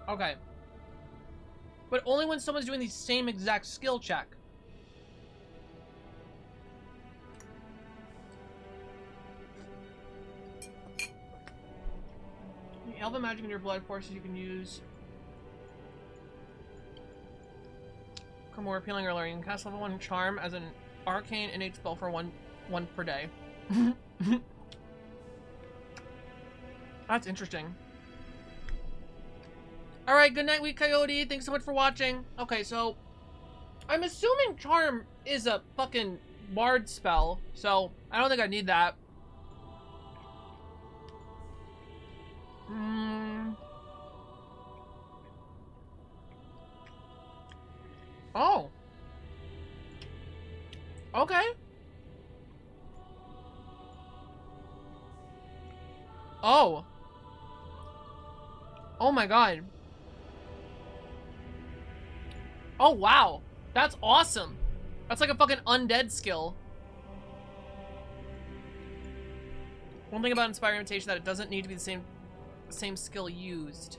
Okay. But only when someone's doing the same exact skill check. The elven magic in your blood forces you can use. More appealing earlier. You can cast level 1 charm as an arcane innate spell for one per day. That's interesting. Alright, good night, Wee Coyote. Thanks so much for watching. Okay, so I'm assuming charm is a fucking bard spell, so I don't think I need that. Oh. Okay. Oh. Oh my god. Oh wow. That's awesome. That's like a fucking undead skill. One thing about Inspire Imitation that it doesn't need to be the same skill used.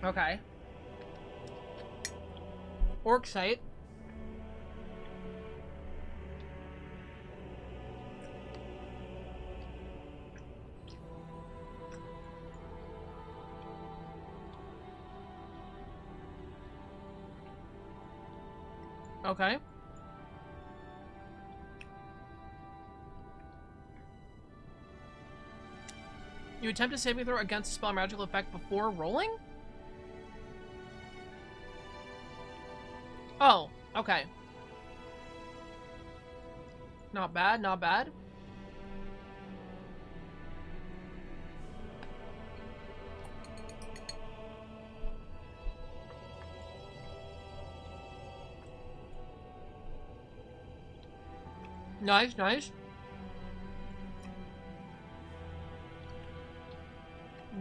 Okay. Orc site. Okay. You attempt a saving throw against a spell magical effect before rolling? Oh, okay. Not bad, not bad. Nice, nice.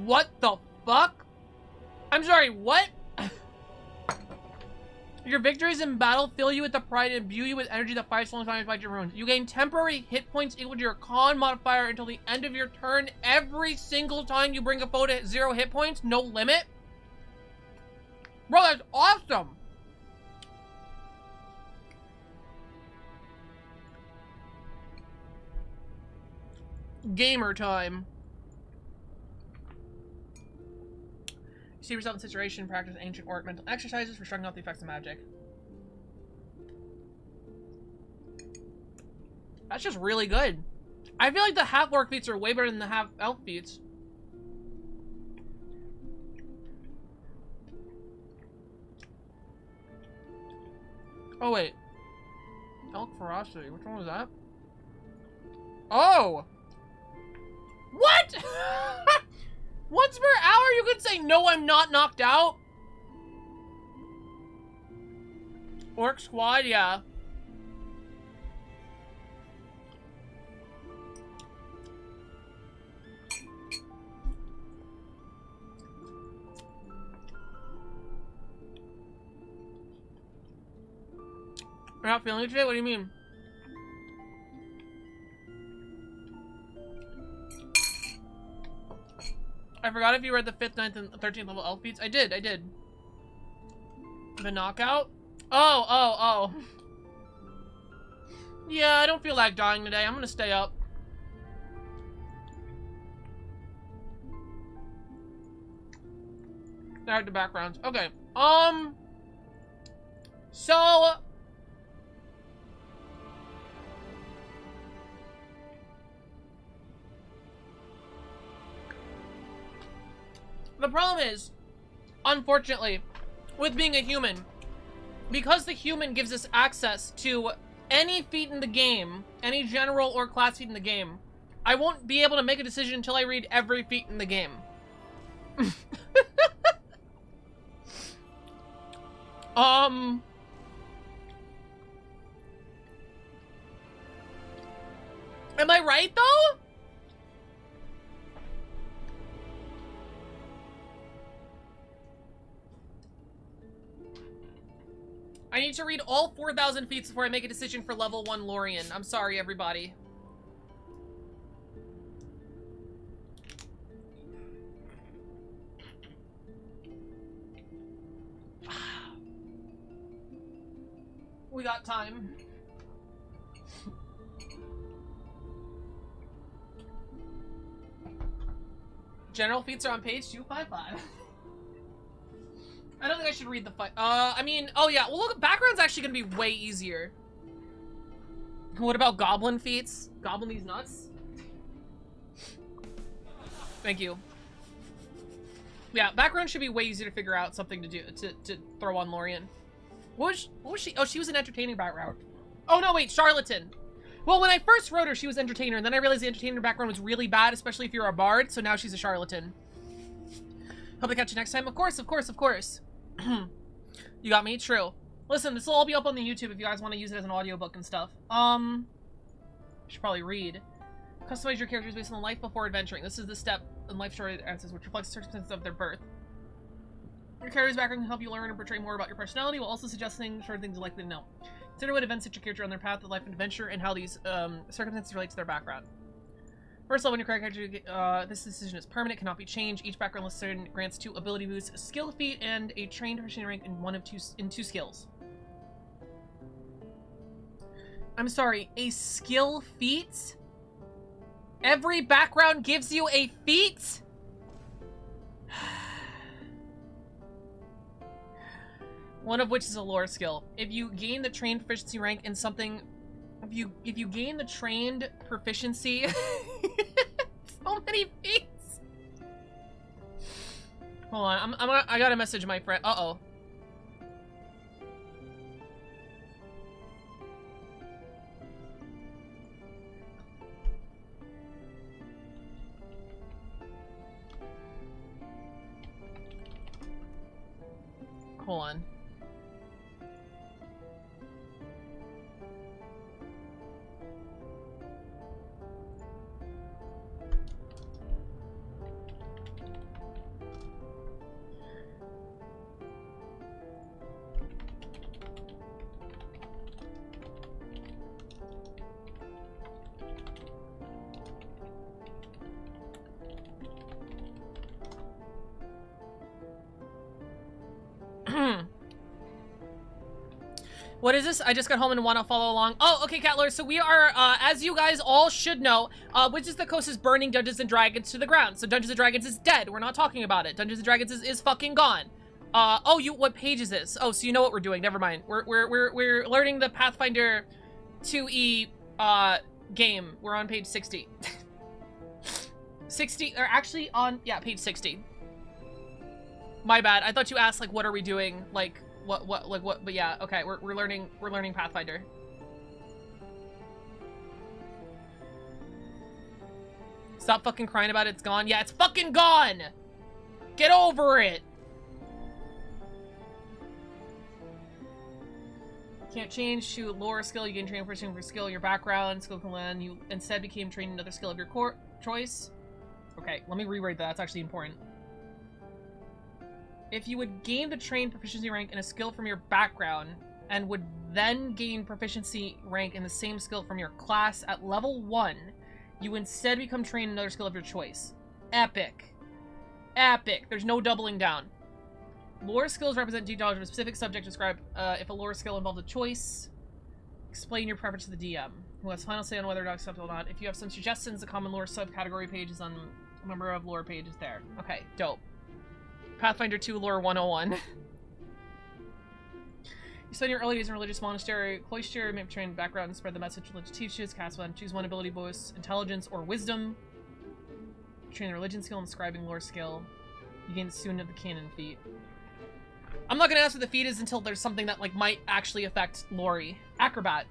What the fuck? I'm sorry, what? Your victories in battle fill you with the pride and imbue you with energy that fights alongside you fight your wounds. You gain temporary hit points equal to your con modifier until the end of your turn every single time you bring a foe to 0 hit points, no limit. Bro, that's awesome. Gamer time. You see yourself in situation, practice ancient orc mental exercises for shrugging off the effects of magic. That's just really good. I feel like the half orc feats are way better than the half elf feats. Oh wait. Elk ferocity. Which one was that? Oh! What? Once per hour you could say, no, I'm not knocked out? Orc squad, yeah. You're not feeling it today? What do you mean? I forgot if you read the 5th, 9th, and 13th level elf feats. I did. The knockout? Oh. Yeah, I don't feel like dying today. I'm gonna stay up. Start the backgrounds. Okay. So... the problem is, unfortunately, with being a human, because the human gives us access to any feat in the game, any general or class feat in the game, I won't be able to make a decision until I read every feat in the game. Am I right, though? I need to read all 4,000 feats before I make a decision for level 1 Lorian. I'm sorry, everybody. we got time. General feats are on page 255. I don't think I should read the fight. I mean, oh yeah, well look, background's actually gonna be way easier. What about goblin feats? Goblin these nuts? Thank you. Yeah, background should be way easier to figure out something to do, to throw on Lorian. What was she? Oh, she was an entertaining background. Oh no, wait, charlatan. Well, when I first wrote her, she was entertainer, and then I realized the entertainer background was really bad, especially if you're a bard, so now she's a charlatan. Hope to catch you next time. Of course, of course, of course. You got me? True. Listen, this will all be up on the YouTube if you guys want to use it as an audiobook and stuff. I should probably read. Customize your characters based on life before adventuring. This is the step in life story answers which reflects the circumstances of their birth. Your character's background can help you learn and portray more about your personality, while also suggesting certain things you're likely to know. Consider what events set your character on their path of life and adventure, and how these circumstances relate to their background. First of all, when your character, this decision is permanent, cannot be changed. Each background listed grants 2 ability boosts, a skill feat, and a trained proficiency rank in 2 skills. I'm sorry, a skill feat? Every background gives you a feat? One of which is a lore skill. If you gain the trained proficiency rank in something, if you gain the trained proficiency, so many feats. Hold on, I gotta message my friend. Uh-oh. Hold on. What is this? I just got home and want to follow along. Oh, okay, Cat Lord. So we are, as you guys all should know, Wizards of the Coast is burning Dungeons and Dragons to the ground. So Dungeons and Dragons is dead. We're not talking about it. Dungeons and Dragons is fucking gone. Oh, what page is this? Oh, so you know what we're doing. Never mind. We're learning the Pathfinder 2E, game. We're on page 60. 60, or actually on, yeah, page 60. My bad. I thought you asked, like, what are we doing? Like, what, but yeah, okay, we're learning Pathfinder. Stop fucking crying about it, it's gone. Yeah, it's fucking gone! Get over it! Can't change to lore skill, you gain training for skill, your background, skill can land, you instead became trained in another skill of your choice. Okay, let me rewrite that, that's actually important. If you would gain the trained proficiency rank in a skill from your background, and would then gain proficiency rank in the same skill from your class at level 1, you instead become trained in another skill of your choice. Epic. Epic. There's no doubling down. Lore skills represent deep knowledge of a specific subject. Describe if a lore skill involves a choice. Explain your preference to the DM, who has final say on whether to accept it or not. If you have some suggestions, the common lore subcategory page is on a number of lore pages there. Okay, dope. Pathfinder 2 Lore 101. You spend your early days in a religious monastery, cloister, may train background and spread the message religion teaches. Cast one, choose one ability boost, intelligence or wisdom. Train the religion skill and scribing lore skill. You gain the student of the canon feat. I'm not gonna ask what the feat is until there's something that like might actually affect Lori. Acrobat.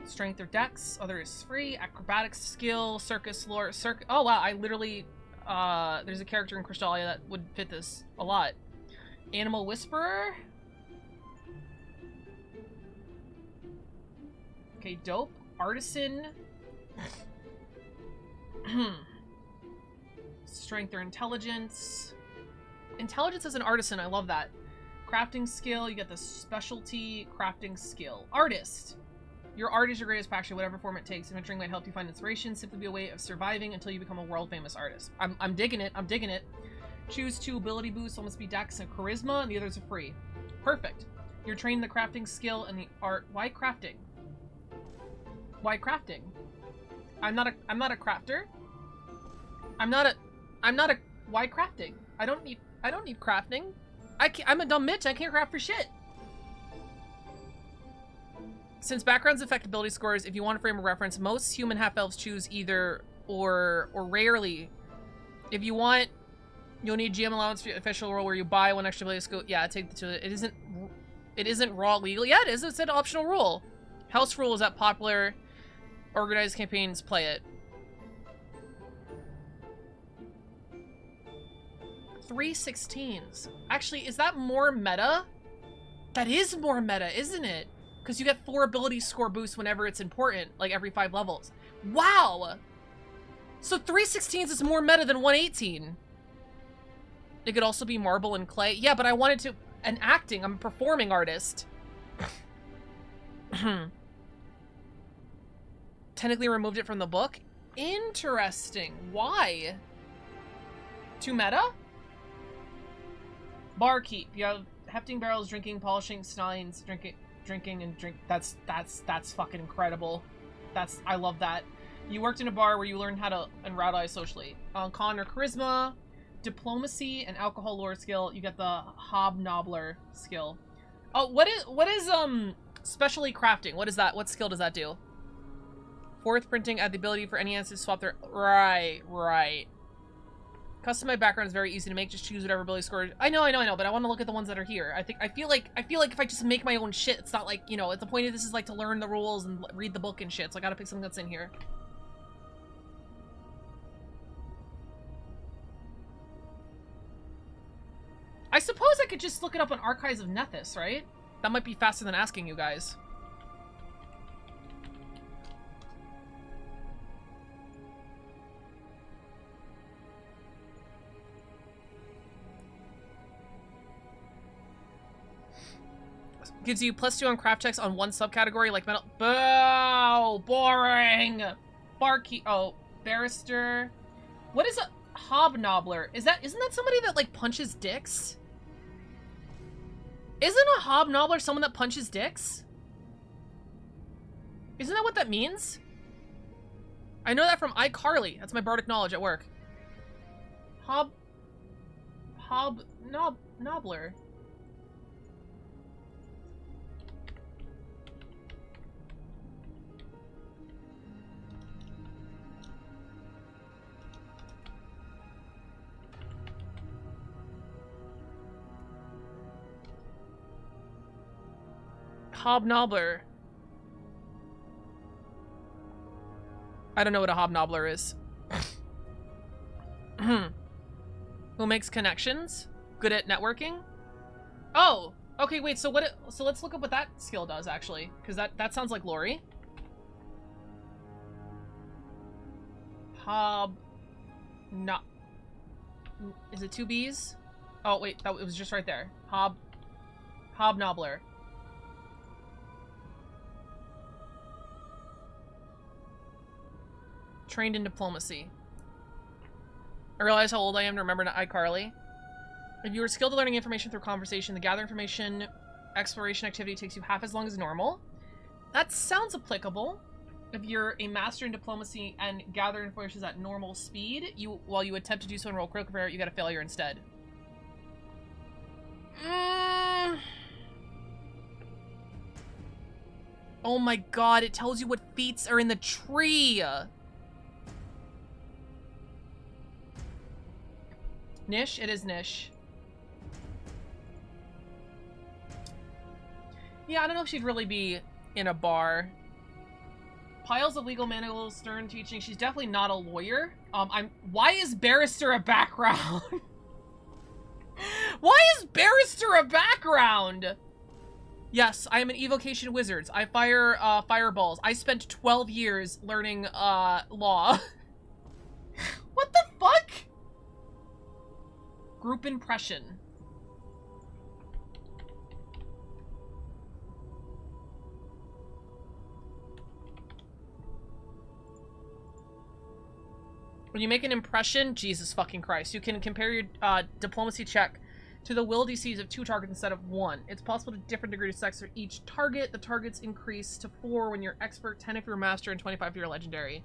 Strength or dex, other is free. Acrobatics skill, circus lore, oh wow, I literally, there's a character in Crystalia that would fit this a lot. Animal whisperer. Okay, dope. Artisan. Strength or intelligence. Intelligence as an artisan, I love that. Crafting skill, you get the specialty crafting skill. Artist. Your art is your greatest passion, whatever form it takes. Adventuring might help you find inspiration, simply be a way of surviving until you become a world-famous artist. I'm digging it, I'm digging it. Choose 2 ability boosts, one must be dex and charisma, and the others are free. Perfect. You're trained in the crafting skill and the art. Why crafting? Why crafting? I'm not a crafter. Why crafting? I don't need crafting. I'm a dumb bitch. I can't craft for shit. Since backgrounds affect ability scores, if you want a frame of reference, most human half-elves choose either or rarely. If you want, you'll need GM allowance for your official role where you buy one extra ability skill. Yeah, take the two. It isn't raw legal. Yeah, it is. It said optional rule. House rule is that popular organized campaigns play it. 3/16s. Actually, is that more meta? That is more meta, isn't it? Because you get 4 ability score boosts whenever it's important, like every 5 levels. Wow! So 3/16s is more meta than 1/18. It could also be marble and clay. Yeah, but I wanted to... And acting. I'm a performing artist. Technically removed it from the book? Interesting. Why? Too meta? Barkeep. You have hefting barrels, drinking, polishing, steins, drinking and drink. That's fucking incredible. I love that. You worked in a bar where you learned how to rowdize socially. Con or charisma, diplomacy, and alcohol lore skill. You get the hobnobbler skill. Oh, what is specially crafting? What is that? What skill does that do? Fourth, printing, add the ability for any answers to swap their... Right. Customized background is very easy to make. Just choose whatever ability score. I know, but I want to look at the ones that are here. I feel like if I just make my own shit, it's not like, you know, the point of this is like to learn the rules and read the book and shit. So I gotta pick something that's in here. I suppose I could just look it up on Archives of Nethys, right? That might be faster than asking you guys. Gives you +2 on craft checks on one subcategory, like metal. Boo! Boring! Barkeep. Oh, barrister. What is a hobnobbler? Isn't that somebody that, like, punches dicks? Isn't a hobnobbler someone that punches dicks? Isn't that what that means? I know that from iCarly. That's my bardic knowledge at work. Hobnobbler. Hobnobbler. I don't know what a hobnobbler is. Who makes connections? Good at networking? Oh! Okay, wait, so so let's look up what that skill does, actually. Because that sounds like Lori. Is it 2 B's? Oh, wait, it was just right there. Hobnobbler. Trained in diplomacy. I realize how old I am to remember iCarly. If you were skilled at learning information through conversation, the gather information exploration activity takes you half as long as normal. That sounds applicable. If you're a master in diplomacy and gather information at normal speed, while you attempt to do so and roll critical failure, you get a failure instead. Oh my god, it tells you what feats are in the tree! Niche? It is niche. Yeah, I don't know if she'd really be in a bar. Piles of legal manuals, stern teaching. She's definitely not a lawyer. Why is barrister a background? Why is barrister a background? Yes, I am an evocation wizard. I fire fireballs. I spent 12 years learning law. What the fuck? Group impression. When you make an impression, Jesus fucking Christ, you can compare your diplomacy check to the will DCs of 2 targets instead of 1. It's possible to different degrees of success for each target. The targets increase to 4 when you're expert, 10 if you're master, and 25 if you're legendary.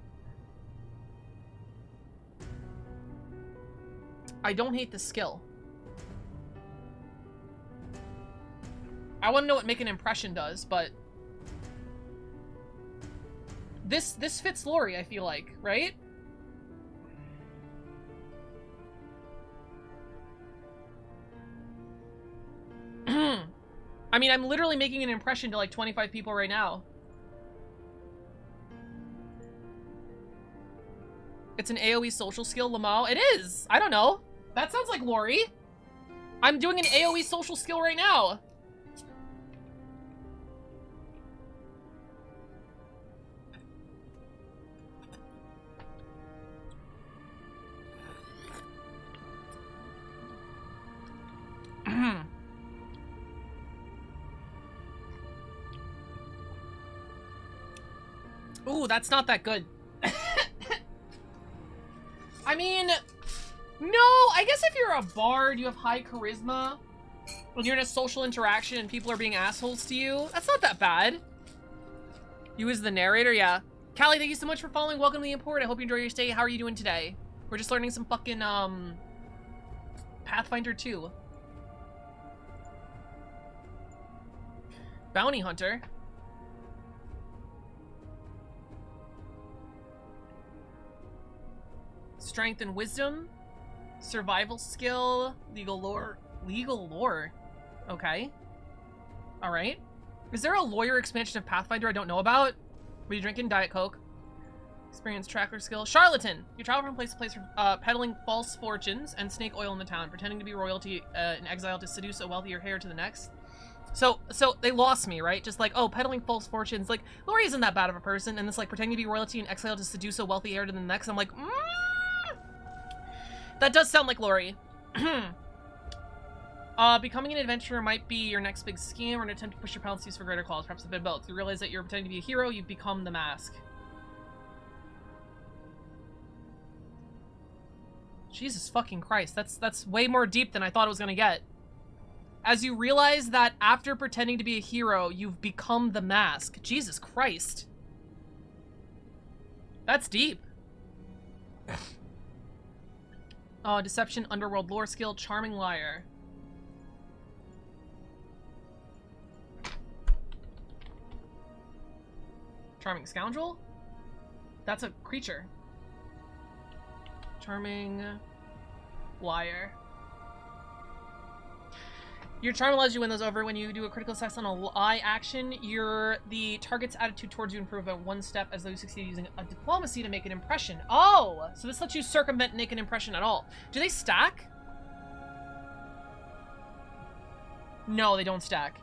I don't hate the skill. I want to know what make an impression does, but this fits Lori, I feel like, right? I mean, I'm literally making an impression to like 25 people right now. It's an AoE social skill, Lamau. It is! I don't know. That sounds like Lori. I'm doing an AoE social skill right now. Ooh, that's not that good. I mean, no, I guess if you're a bard, you have high charisma, when you're in a social interaction and people are being assholes to you, that's not that bad. You as the narrator, yeah. Callie, thank you so much for following. Welcome to the import. I hope you enjoy your stay. How are you doing today? We're just learning some fucking, Pathfinder 2. Bounty Hunter. Strength and wisdom. Survival skill. Legal lore. Legal lore. Okay. Alright. Is there a lawyer expansion of Pathfinder I don't know about? What are you drinking? Diet Coke. Experience tracker skill. Charlatan. You travel from place to place peddling false fortunes and snake oil in the town, pretending to be royalty in exile to seduce a wealthier heir to the next. So they lost me, right? Just like, oh, peddling false fortunes. Like, Lori isn't that bad of a person, and this, like, pretending to be royalty in exile to seduce a wealthy heir to the next. I'm like, That does sound like Lori. Becoming an adventurer might be your next big scheme or an attempt to push your penalties for greater cause, perhaps a bit of both. You realize that you're pretending to be a hero, you've become the mask. Jesus fucking Christ, that's way more deep than I thought it was gonna get. As you realize that after pretending to be a hero, you've become the mask. Jesus Christ. That's deep. Deception, underworld lore skill, charming liar. Charming scoundrel? That's a creature. Charming liar. Your charm allows you to win those over. When you do a critical success on a lie action, the target's attitude towards you improve by 1 step as though you succeed using a diplomacy to make an impression. Oh! So this lets you circumvent and make an impression at all. Do they stack? No, they don't stack.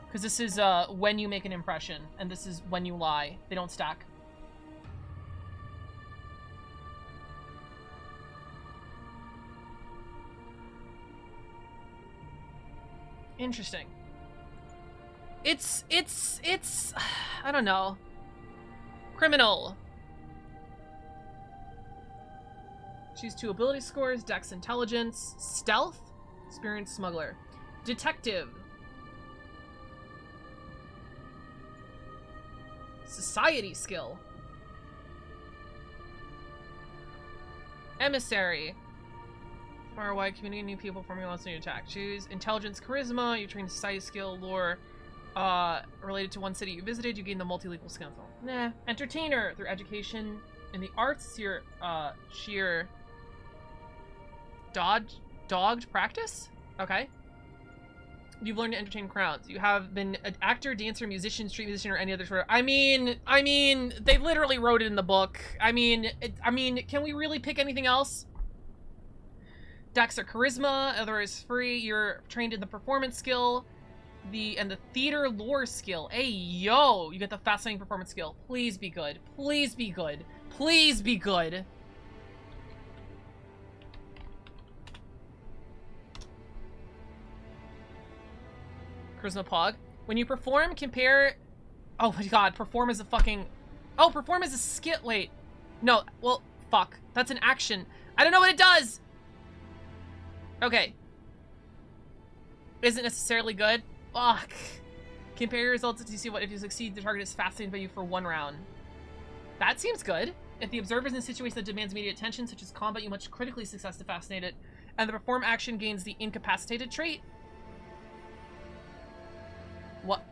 Because this is when you make an impression, and this is when you lie. They don't stack. Interesting. It's, I don't know. Criminal. Choose 2 ability scores, Dex Intelligence, Stealth, Experienced Smuggler. Detective. Society skill. Emissary. Far wide, community, new people forming lots of new attack. Choose intelligence, charisma. You train society skill, lore. Related to one city you visited, you gain the multilingual skill. Nah. Entertainer through education in the arts. Your sheer dogged practice. Okay. You've learned to entertain crowds. You have been an actor, dancer, musician, street musician, or any other sort of... I mean, they literally wrote it in the book. I mean, can we really pick anything else? Dex or charisma, otherwise free. You're trained in the performance skill, and the theater lore skill. Hey, yo! You get the fascinating performance skill. Please be good. Please be good. Please be good. Charisma Pog. When you perform, compare... Oh my god, perform as a fucking... Oh, perform as a skill... Wait. No, well, fuck. That's an action. I don't know what it does! Okay. isn't necessarily good. Fuck. Compare your results to see what if you succeed, the target is fascinated by you for 1 round. That seems good. If the observer is in a situation that demands immediate attention, such as combat, you must critically success to fascinate it, and the perform action gains the incapacitated trait. What?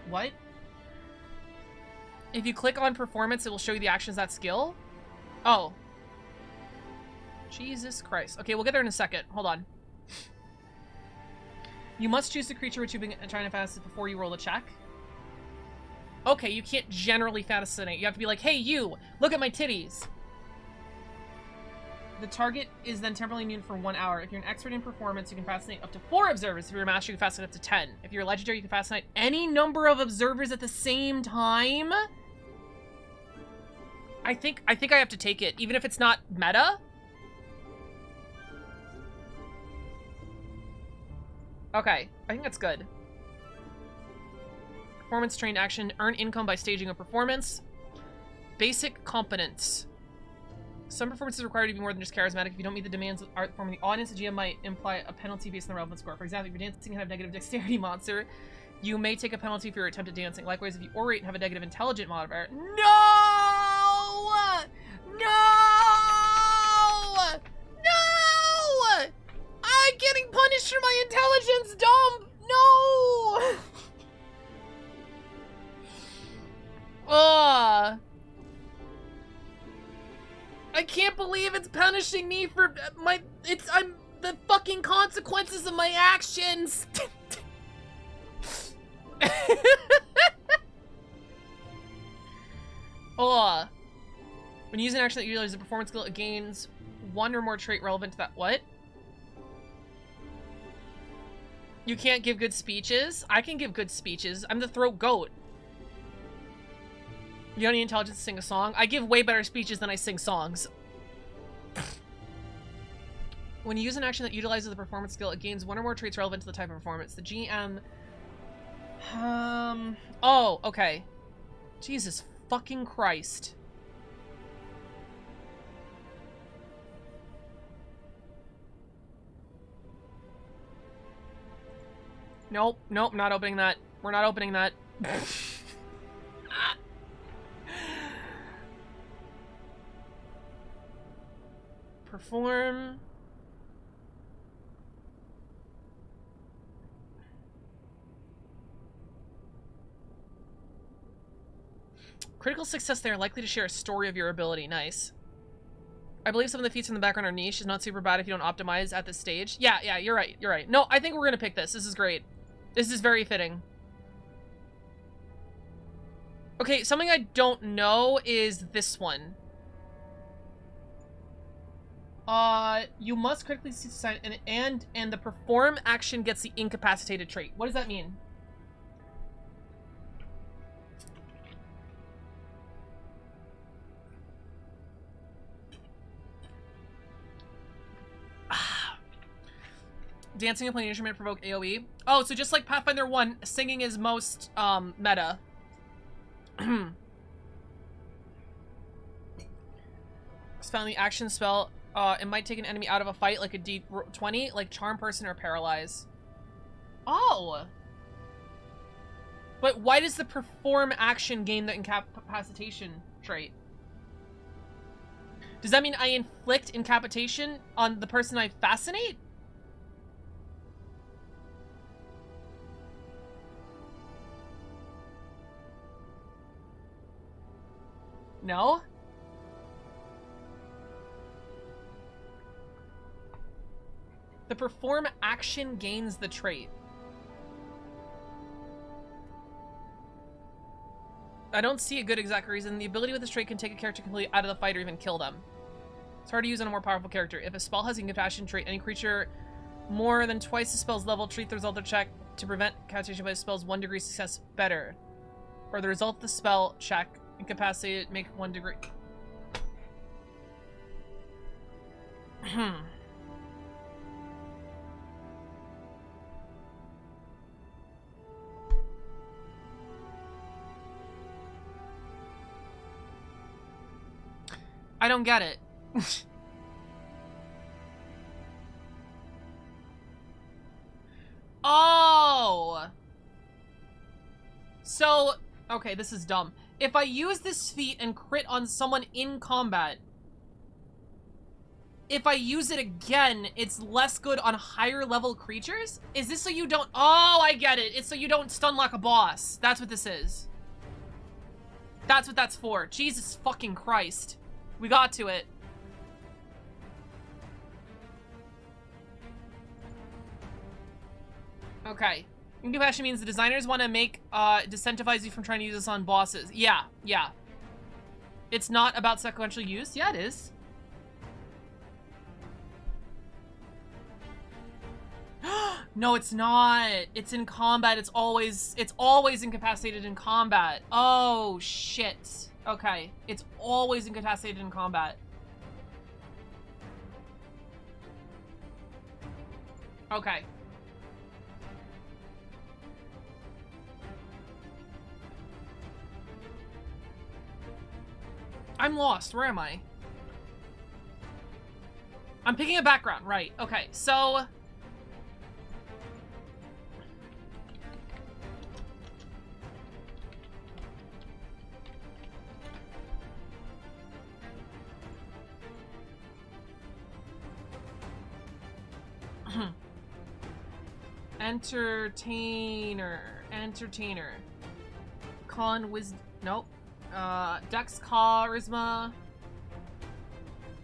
What? If you click on performance, it will show you the actions of that skill? Oh. Jesus Christ. Okay, we'll get there in a second. Hold on. You must choose the creature which you've been trying to fascinate before you roll a check. Okay, you can't generally fascinate. You have to be like, hey, you, look at my titties. The target is then temporarily immune for 1 hour. If you're an expert in performance, you can fascinate up to 4 observers. If you're a master, you can fascinate up to 10. If you're a legendary, you can fascinate any number of observers at the same time. I think I have to take it, even if it's not meta. Okay, I think that's good. Performance trained action. Earn income by staging a performance. Basic competence. Some performances require to be more than just charismatic. If you don't meet the demands of art form of the audience, the GM might imply a penalty based on the relevant score. For example, if you're dancing and have negative dexterity monster, you may take a penalty for your attempt at dancing. Likewise, if you orate and have a negative intelligent modifier. No! No! No! I'm getting punished for my intelligence dump! No! Ugh. I can't believe it's punishing me for I'm the fucking consequences of my actions. Ugh. When you use an action that utilizes a performance skill, it gains 1 or more trait relevant to that. What? You can't give good speeches? I can give good speeches. I'm the throat goat. You don't need intelligence to sing a song? I give way better speeches than I sing songs. When you use an action that utilizes the performance skill, it gains 1 or more traits relevant to the type of performance. The GM... Oh, okay. Jesus fucking Christ. Nope, nope, not opening that. We're not opening that. Perform. Critical success, they are likely to share a story of your ability. Nice. I believe some of the feats in the background are niche. It's not super bad if you don't optimize at this stage. Yeah, you're right. You're right. No, I think we're gonna pick this. This is great. This is very fitting. Okay, something I don't know is this one. You must critically decide and the perform action gets the incapacitated trait. What does that mean? Dancing and playing an instrument provoke AoE. Oh, so just like Pathfinder 1, singing is most meta. Just found the action spell. It might take an enemy out of a fight, like a D20, like Charm Person or Paralyze. Oh! But why does the perform action gain the incapacitation trait? Does that mean I inflict incapacitation on the person I fascinate? No? The perform action gains the trait. I don't see a good exact reason. The ability with this trait can take a character completely out of the fight or even kill them. It's hard to use on a more powerful character. If a spell has incapacitating trait, any creature more than twice the spell's level treat the result of the check to prevent incapacitation by the spell's 1 degree success better. Or the result of the spell check incapacitated make 1 degree. I don't get it. So, okay, this is dumb. If I use this feat and crit on someone in combat, if I use it again, it's less good on higher level creatures? Is this so you don't... Oh, I get it. It's so you don't stun lock a boss. That's what this is. That's what that's for. Jesus fucking Christ. We got to it. Okay. Incompassion means the designers want to make, disincentivize you from trying to use this on bosses. Yeah, yeah. It's not about sequential use? Yeah, it is. No, it's not. It's in combat. It's always incapacitated in combat. Oh, shit. Okay. It's always incapacitated in combat. Okay. I'm lost. Where am I? I'm picking a background. Right. Okay. So... Entertainer. Nope. Dex, charisma,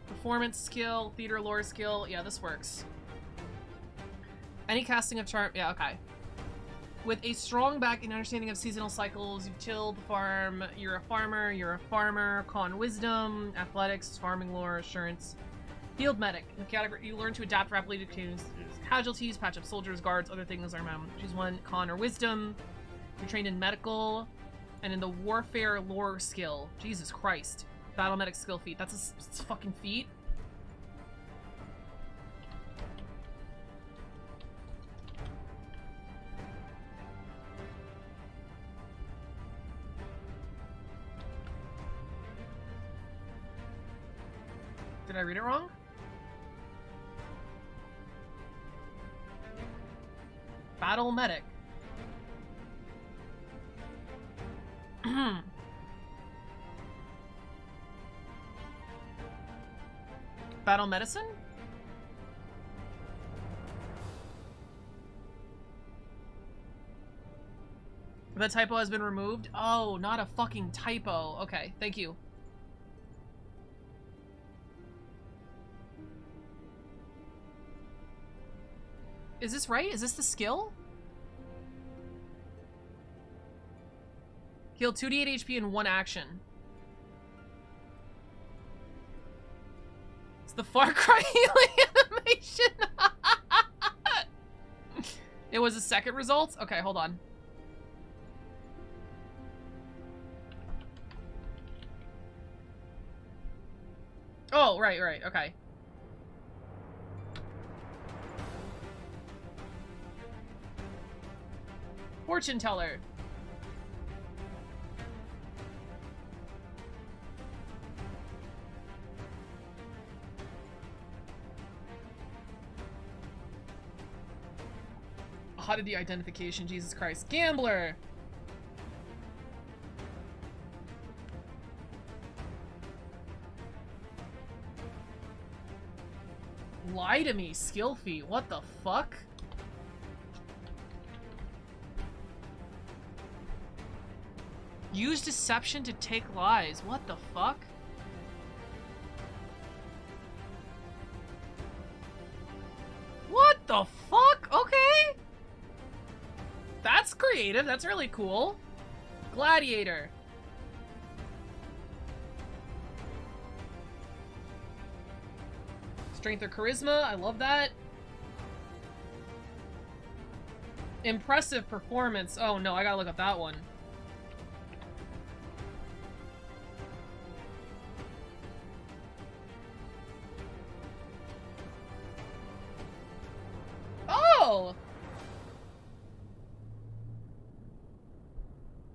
performance skill, theater lore skill. Yeah, this works. Any casting of charm. Yeah, okay. With a strong back and understanding of seasonal cycles, you've tilled the farm. You're a farmer. Con wisdom, athletics, farming lore, assurance. Field medic. In the category, you learn to adapt rapidly to casualties, patch up soldiers, guards, other things. Choose one, con or wisdom. You're trained in medical, and in the warfare lore skill. Jesus Christ. Battle medic skill feat. That's a fucking feat. Did I read it wrong? Battle medic. Battle medicine? The typo has been removed? Oh, not a fucking typo. Okay, thank you. Is this right? Is this the skill? Heal 2d8 HP in one action. It's the Far Cry healing animation. It was a second result? Okay, hold on. Oh, right, okay. Fortune teller. Oddity identification, Jesus Christ. Gambler. Lie to me, skill feat. What the fuck? Use deception to take lies. What the fuck? What the fuck? Okay. That's creative. That's really cool. Gladiator. Strength or charisma. I love that. Impressive performance. Oh no, I gotta look up that one. Oh!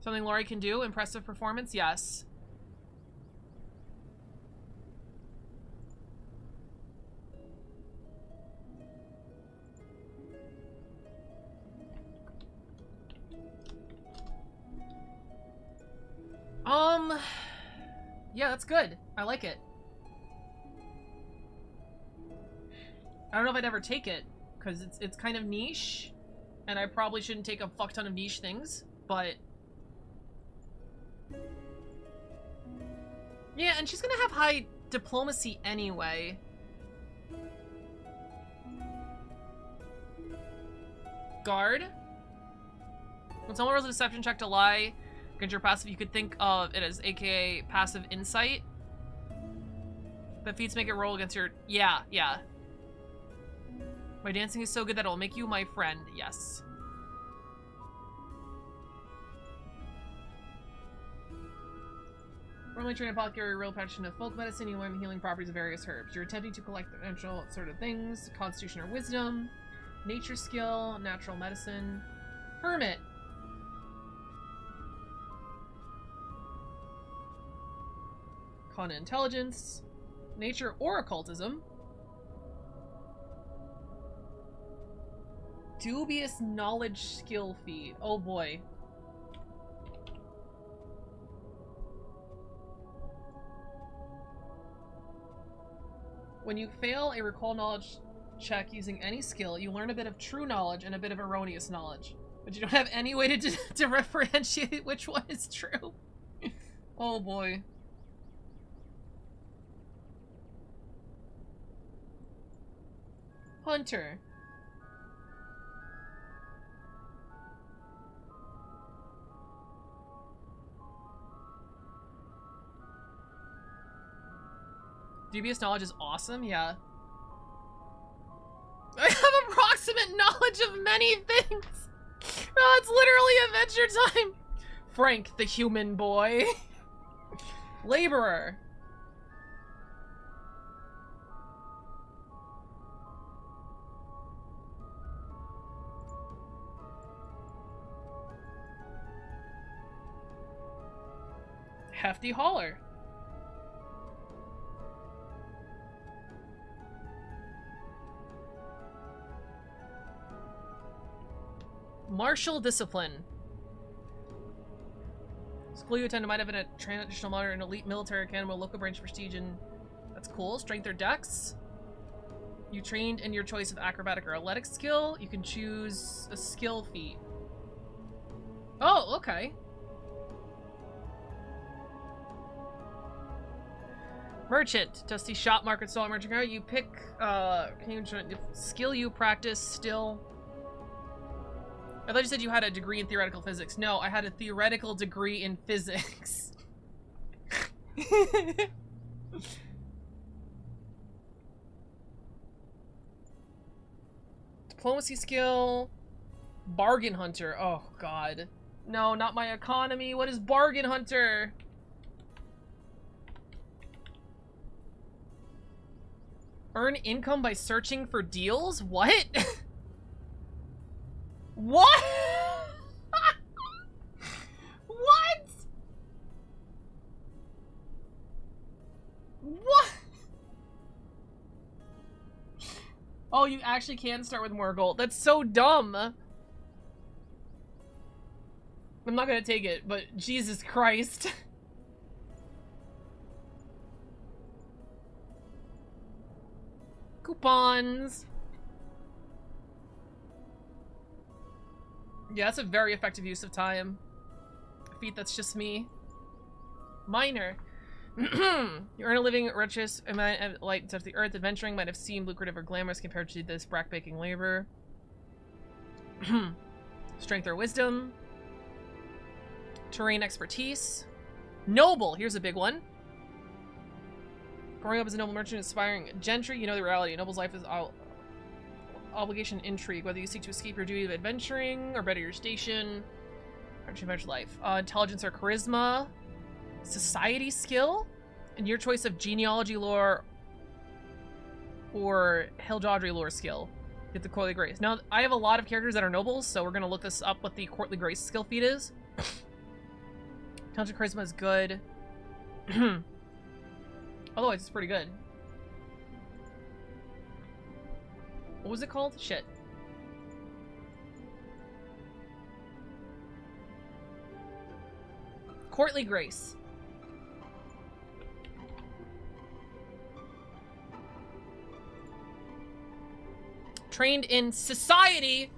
Something Lori can do? Impressive performance? Yes. Yeah, that's good. I like it. I don't know if I'd ever take it, because it's kind of niche, and I probably shouldn't take a fuck ton of niche things, but... Yeah, and she's gonna have high diplomacy anyway. Guard. When someone rolls a deception check to lie against your passive, you could think of it as aka passive insight. But feats make it roll against your... Yeah, yeah. My dancing is so good that it'll make you my friend. Yes. Normally trained apothecary, real practitioner of folk medicine, you learn the healing properties of various herbs. You're attempting to collect the natural sort of things, constitution or wisdom, nature skill, natural medicine, hermit. Con intelligence, nature or occultism. Dubious knowledge skill feat. Oh boy. When you fail a recall knowledge check using any skill, you learn a bit of true knowledge and a bit of erroneous knowledge. But you don't have any way to differentiate which one is true. Oh boy. Hunter. Dubious knowledge is awesome, yeah. I have approximate knowledge of many things. Oh, it's literally adventure time. Frank, the human boy. Laborer. Hefty hauler. Martial discipline. School you attended might have been a traditional modern and elite military academy, local branch prestige, and that's cool. Strength or dex. You trained in your choice of acrobatic or athletic skill. You can choose a skill feat. Oh, okay. Merchant. Dusty shop market stall merchant card. You pick skill you practice still. I thought you said you had a degree in theoretical physics. No, I had a theoretical degree in physics. Diplomacy skill. Bargain hunter. Oh, God. No, not my economy. What is bargain hunter? Earn income by searching for deals? What? What? What? What? Oh, you actually can start with more gold. That's so dumb. I'm not gonna take it, but Jesus Christ. Coupons. Yeah, that's a very effective use of time. Feat, that's just me. Minor. You earn a living riches light of the earth. Adventuring might have seemed lucrative or glamorous compared to this backbreaking labor. Strength or wisdom. Terrain expertise. Noble, here's a big one. Growing up as a noble merchant, aspiring gentry, you know the reality. A noble's life is obligation, intrigue. Whether you seek to escape your duty of adventuring or better your station, or adventure life. Intelligence or charisma. Society skill. And your choice of genealogy lore or Hildodry lore skill. Get the courtly grace. Now, I have a lot of characters that are nobles, so we're going to look this up what the courtly grace skill feat is. Intelligence charisma is good. Otherwise, it's pretty good. What was it called? Shit. Courtly grace. Trained in society.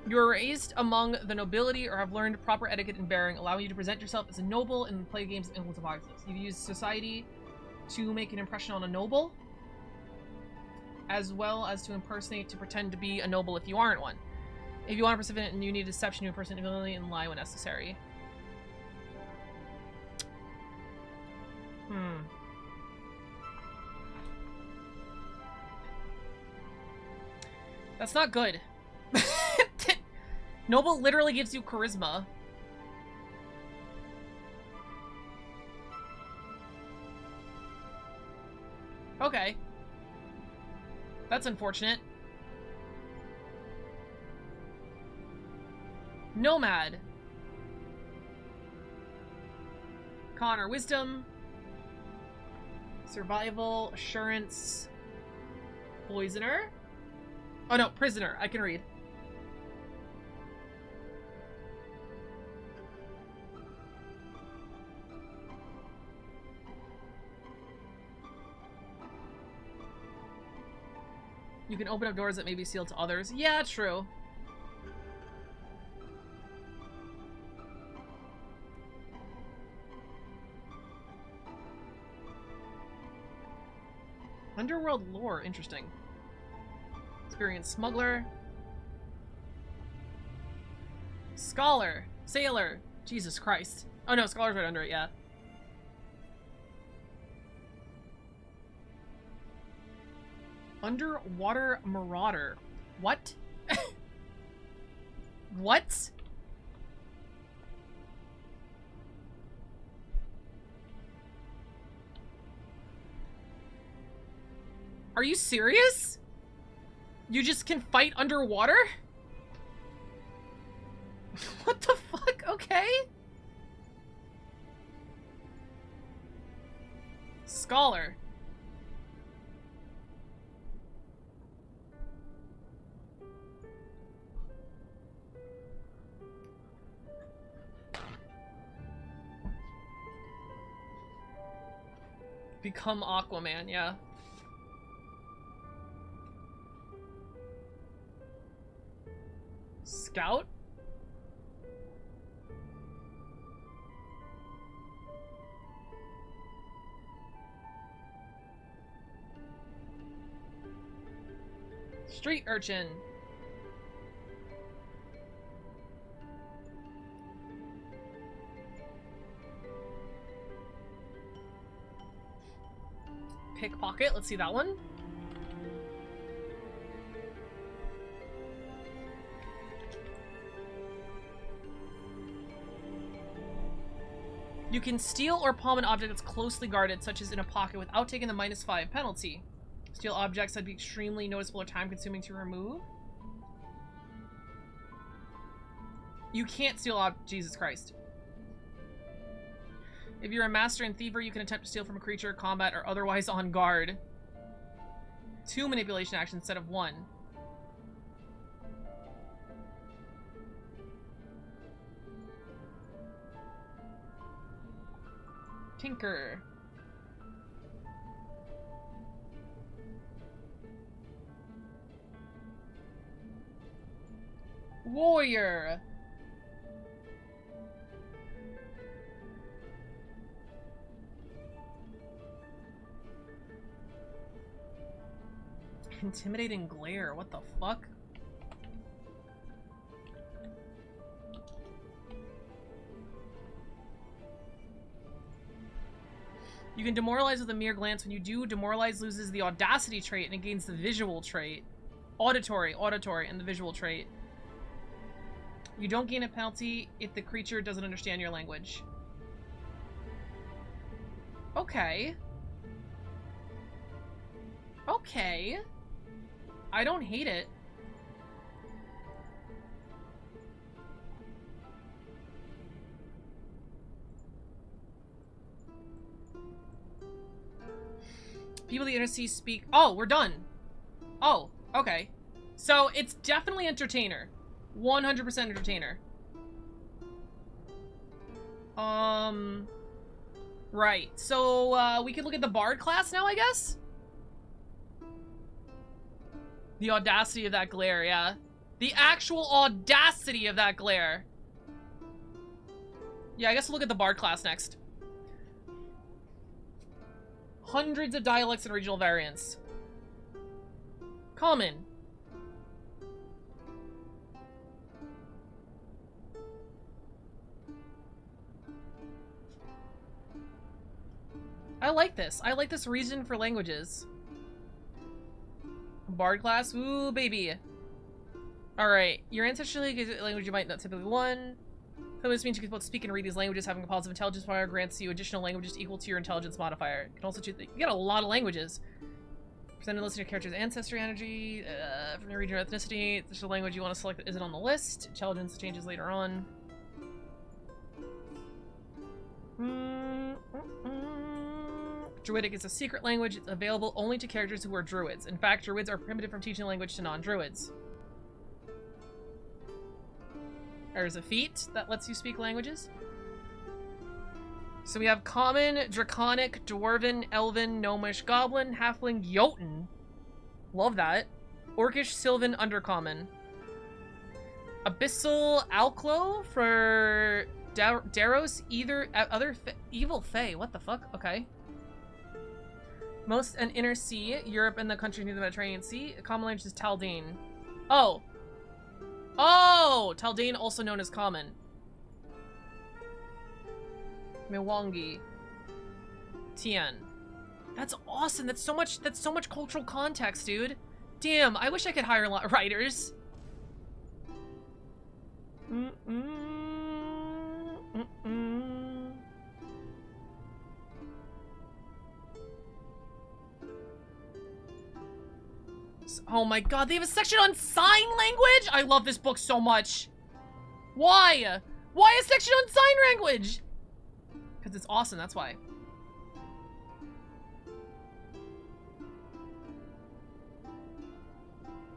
You're raised among the nobility or have learned proper etiquette and bearing, allowing you to present yourself as a noble and play games of influence of offices. You've used society to make an impression on a noble, as well as to impersonate to pretend to be a noble if you aren't one. If you want to participate and you need deception to impersonate nobility and lie when necessary. That's not good. Noble literally gives you charisma. Okay. That's unfortunate. Nomad. Con or wisdom. Survival, assurance, poisoner. Oh no, prisoner. I can read. You can open up doors that may be sealed to others. Yeah, true. Underworld lore, interesting. Experienced smuggler. Scholar. Sailor. Jesus Christ. Oh no, scholar's right under it, yeah. Underwater marauder. What? What? Are you serious? You just can fight underwater? What the fuck? Okay. Scholar. Become Aquaman, yeah. Scout? Street urchin. Pickpocket, let's see that one. You can steal or palm an object that's closely guarded, such as in a pocket, without taking the -5 penalty. Steal objects that'd be extremely noticeable or time-consuming to remove. You can't steal Jesus Christ. If you're a master in thievery, you can attempt to steal from a creature, combat, or otherwise on guard. 2 manipulation actions instead of 1. Tinker. Warrior. Intimidating glare. What the fuck? You can demoralize with a mere glance. When you do, demoralize loses the audacity trait and it gains the visual trait. Auditory, and the visual trait. You don't gain a penalty if the creature doesn't understand your language. Okay. Okay. I don't hate it. People the Inner speak. Oh, we're done. Oh, okay. So it's definitely entertainer. 100% entertainer. Right. So we can look at the Bard class now, I guess? The audacity of that glare, yeah. The actual audacity of that glare. Yeah, I guess we'll look at the Bard class next. Hundreds of dialects and regional variants. Common. I like this. I like this reason for languages. Bard class? Ooh, baby. Alright. Your ancestral language you might not typically one. So this means you can both speak and read these languages. Having a positive intelligence modifier grants you additional languages equal to your intelligence modifier. You can also choose... You get a lot of languages. Present a list of your character's ancestry energy. From your region or ethnicity. If there's a language you want to select that isn't on the list. Intelligence changes later on. Druidic is a secret language. It's available only to characters who are druids. In fact, druids are prohibited from teaching language to non-druids. There's a feat that lets you speak languages. So we have Common, Draconic, Dwarven, Elven, Gnomish, Goblin, Halfling, Jotun. Love that. Orcish, Sylvan, Undercommon. Abyssal, Alclo for Daros, Evil Fae. What the fuck? Okay. Most and Inner Sea, Europe and the country near the Mediterranean Sea. Common language is Taldane. Oh. Oh! Taldane, also known as Common. Mwangi. Tien. That's awesome. That's so much cultural context, dude. Damn, I wish I could hire a lot of writers. Oh my god, they have a section on sign language? I love this book so much. Why? Why a section on sign language? Because it's awesome, that's why.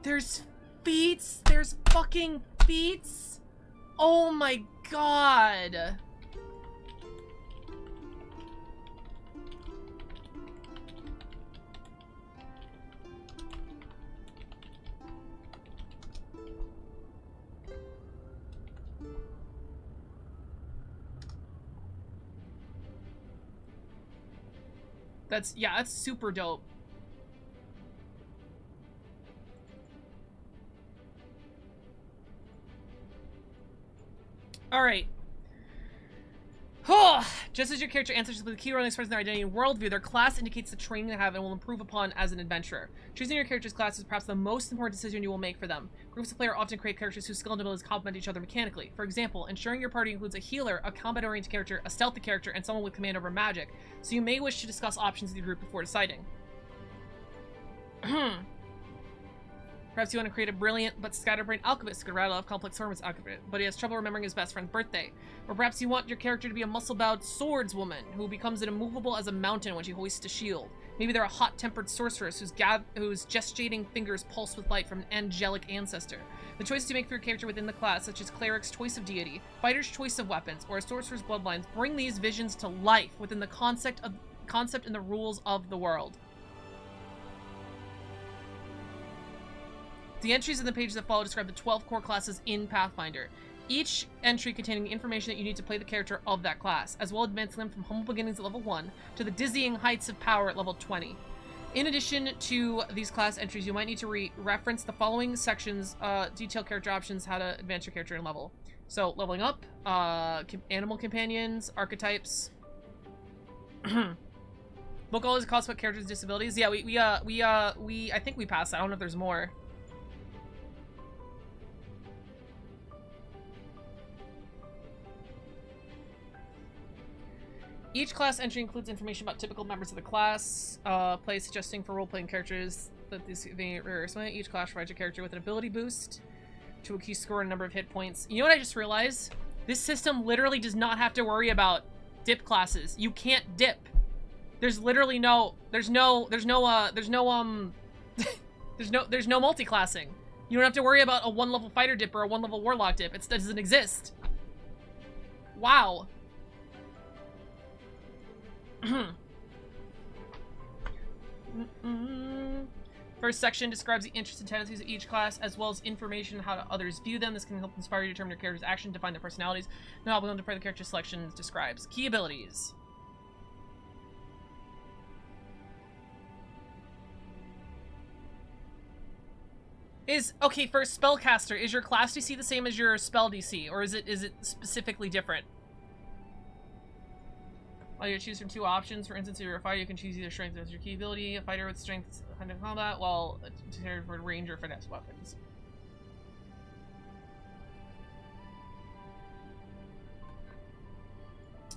There's feats. There's fucking feats. Oh my god. That's super dope. Alright. Just as your character answers to the key role expressing their identity and worldview, their class indicates the training they have and will improve upon as an adventurer. Choosing your character's class is perhaps the most important decision you will make for them. Groups of players often create characters whose skill and abilities complement each other mechanically. For example, ensuring your party includes a healer, a combat-oriented character, a stealthy character, and someone with command over magic, so you may wish to discuss options with your group before deciding. Perhaps you want to create a brilliant but scatterbrained alchemist who could rattle off complex formulas alchemist, but he has trouble remembering his best friend's birthday. Or perhaps you want your character to be a muscle-bound swordswoman who becomes immovable as a mountain when she hoists a shield. Maybe they're a hot-tempered sorceress whose gestating fingers pulse with light from an angelic ancestor. The choices you make for your character within the class, such as cleric's choice of deity, fighter's choice of weapons, or a sorcerer's bloodlines, bring these visions to life within the concept and the rules of the world. The entries in the pages that follow describe the 12 core classes in Pathfinder. Each entry containing the information that you need to play the character of that class, as well as advancing them from humble beginnings at level 1 to the dizzying heights of power at level 20. In addition to these class entries, you might need to reference the following sections, detailed character options, how to advance your character in level. So, leveling up, animal companions, archetypes. Book always costs about characters' disabilities. Yeah, I think we passed that. I don't know if there's more. Each class entry includes information about typical members of the class, play suggesting for role-playing characters that these each class provides your character with an ability boost to a key score and a number of hit points. You know what I just realized? This system literally does not have to worry about dip classes. You can't dip. There's literally there's no multi-classing. You don't have to worry about a 1-level fighter dip or a 1-level warlock dip. It doesn't exist. Wow. First section describes the interests and tendencies of each class, as well as information on how others view them. This can help inspire you to determine your character's action, define their personalities, and help them to play the character selections describes. Key abilities. Okay, for spellcaster, is your class DC the same as your spell DC, or is it specifically different? Well, you choose from 2 options. For instance, if you're a fighter, you can choose either strength as your key ability, a fighter with strength in combat, while considered for range or finesse weapons.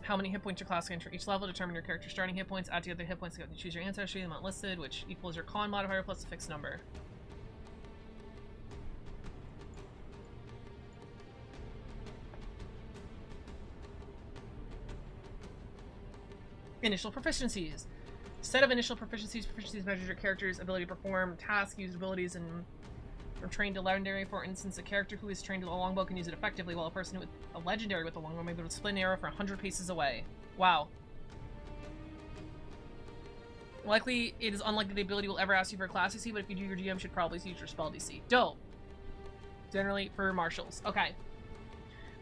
How many hit points your class can enter each level, determine your character's starting hit points, add together hit points to choose your ancestry, the amount listed, which equals your con modifier plus a fixed number. Initial proficiencies. Set of initial proficiencies. Proficiencies measures your character's ability to perform tasks, use abilities, and are trained to legendary. For instance, a character who is trained with a longbow can use it effectively, while a person with a legendary with a longbow may be able to split an arrow for 100 paces away. Wow. Likely, it is unlikely the ability will ever ask you for a class DC, but if you do, your GM should probably use your spell DC. Dope. Generally for martials. Okay.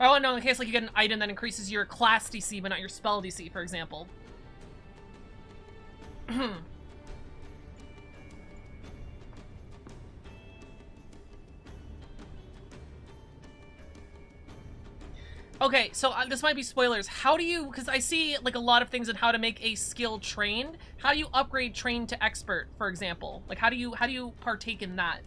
I want to know in case like you get an item that increases your class DC, but not your spell DC, for example. Okay, so this might be spoilers. How do you, because I see like a lot of things on how to make a skill trained. How do you upgrade trained to expert, for example? Like how do you partake in that?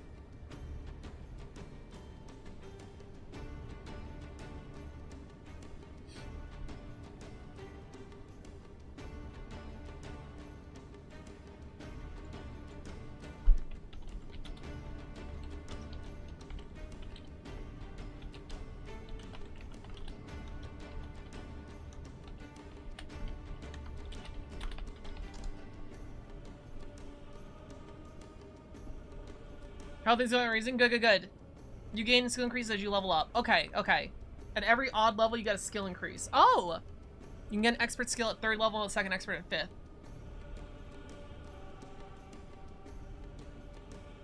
Health is raising. Good, good, good. You gain skill increase as you level up. Okay, okay. At every odd level, you get a skill increase. Oh! You can get an expert skill at 3rd level and a second expert at 5th.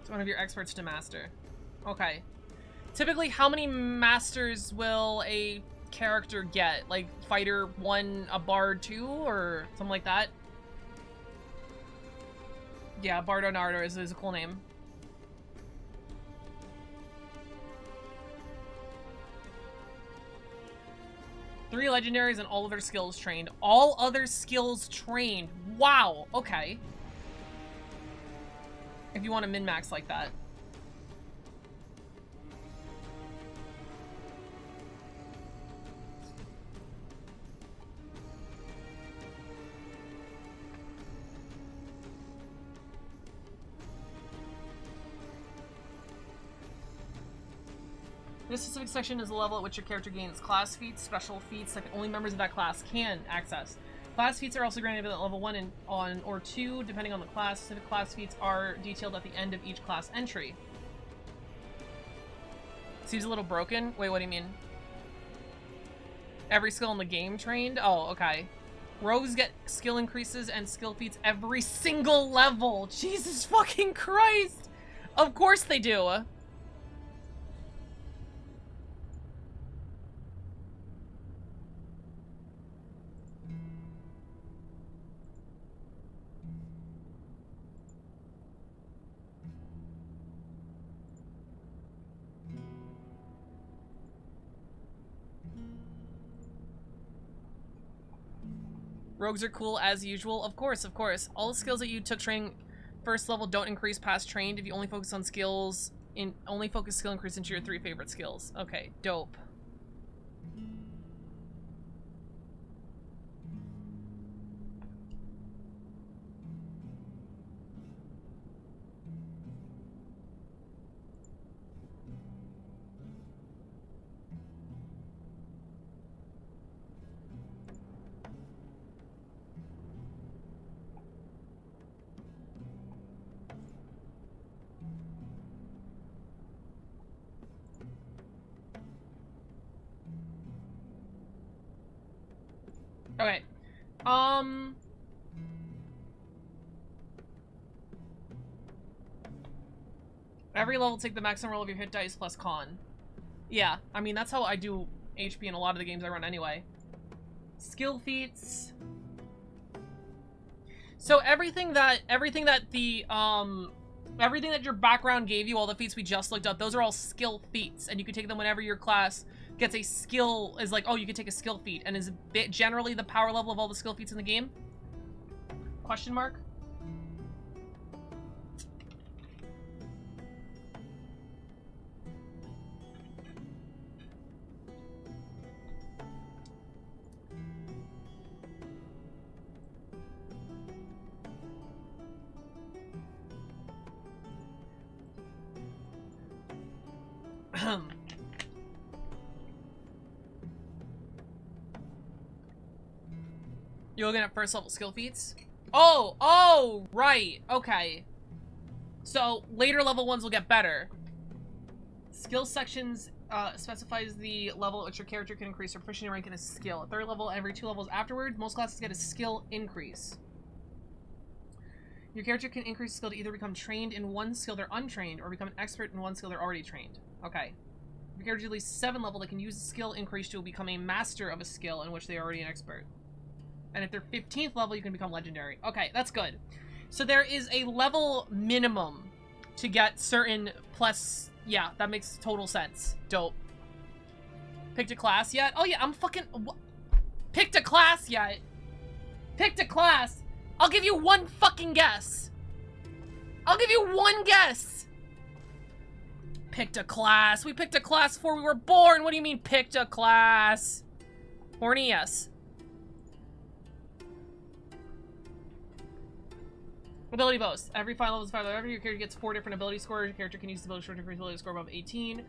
It's one of your experts to master. Okay. Typically, how many masters will a character get? Like, fighter 1, a bard 2, or something like that? Yeah, Bardo Nardo is a cool name. Three legendaries and all other skills trained. All other skills trained. Wow. Okay. If you want to min-max like that. This specific section is the level at which your character gains class feats, special feats that only members of that class can access. Class feats are also granted at level 1 and on or 2, depending on the class. Specific class feats are detailed at the end of each class entry. Seems a little broken. Wait, what do you mean? Every skill in the game trained? Oh, okay. Rogues get skill increases and skill feats every single level. Jesus fucking Christ! Of course they do. Rogues are cool as usual. Of course, of course. All the skills that you took training first level don't increase past trained if you only focus on skills only focus skill increase into your 3 favorite skills. Okay, dope. Okay. Every level take the maximum roll of your hit dice plus con. Yeah, I mean, that's how I do HP in a lot of the games I run anyway. Skill feats. So everything that your background gave you, all the feats we just looked up, those are all skill feats, and you can take them whenever your class gets a skill, is like, oh, you can take a skill feat, and is generally the power level of all the skill feats in the game? Question mark? You're looking at first level skill feats? Oh, right, okay. So, later level ones will get better. Skill sections specifies the level at which your character can increase or proficiency rank in a skill. At third level, every 2 levels afterward, most classes get a skill increase. Your character can increase skill to either become trained in one skill they're untrained, or become an expert in one skill they're already trained. Okay. If your character is at least 7 level, they can use the skill increase to become a master of a skill in which they are already an expert. And if they're 15th level, you can become legendary. Okay, that's good. So there is a level minimum to get certain plus... Yeah, that makes total sense. Dope. Picked a class yet? Oh yeah, I'm fucking... Picked a class yet? Picked a class? I'll give you one fucking guess. I'll give you one guess. Picked a class. We picked a class before we were born. What do you mean picked a class? Horny, yes. Ability boast. Every 5 levels, 5 levels, your character gets 4 different ability scores. Your character can use the ability score to increase ability score above 18.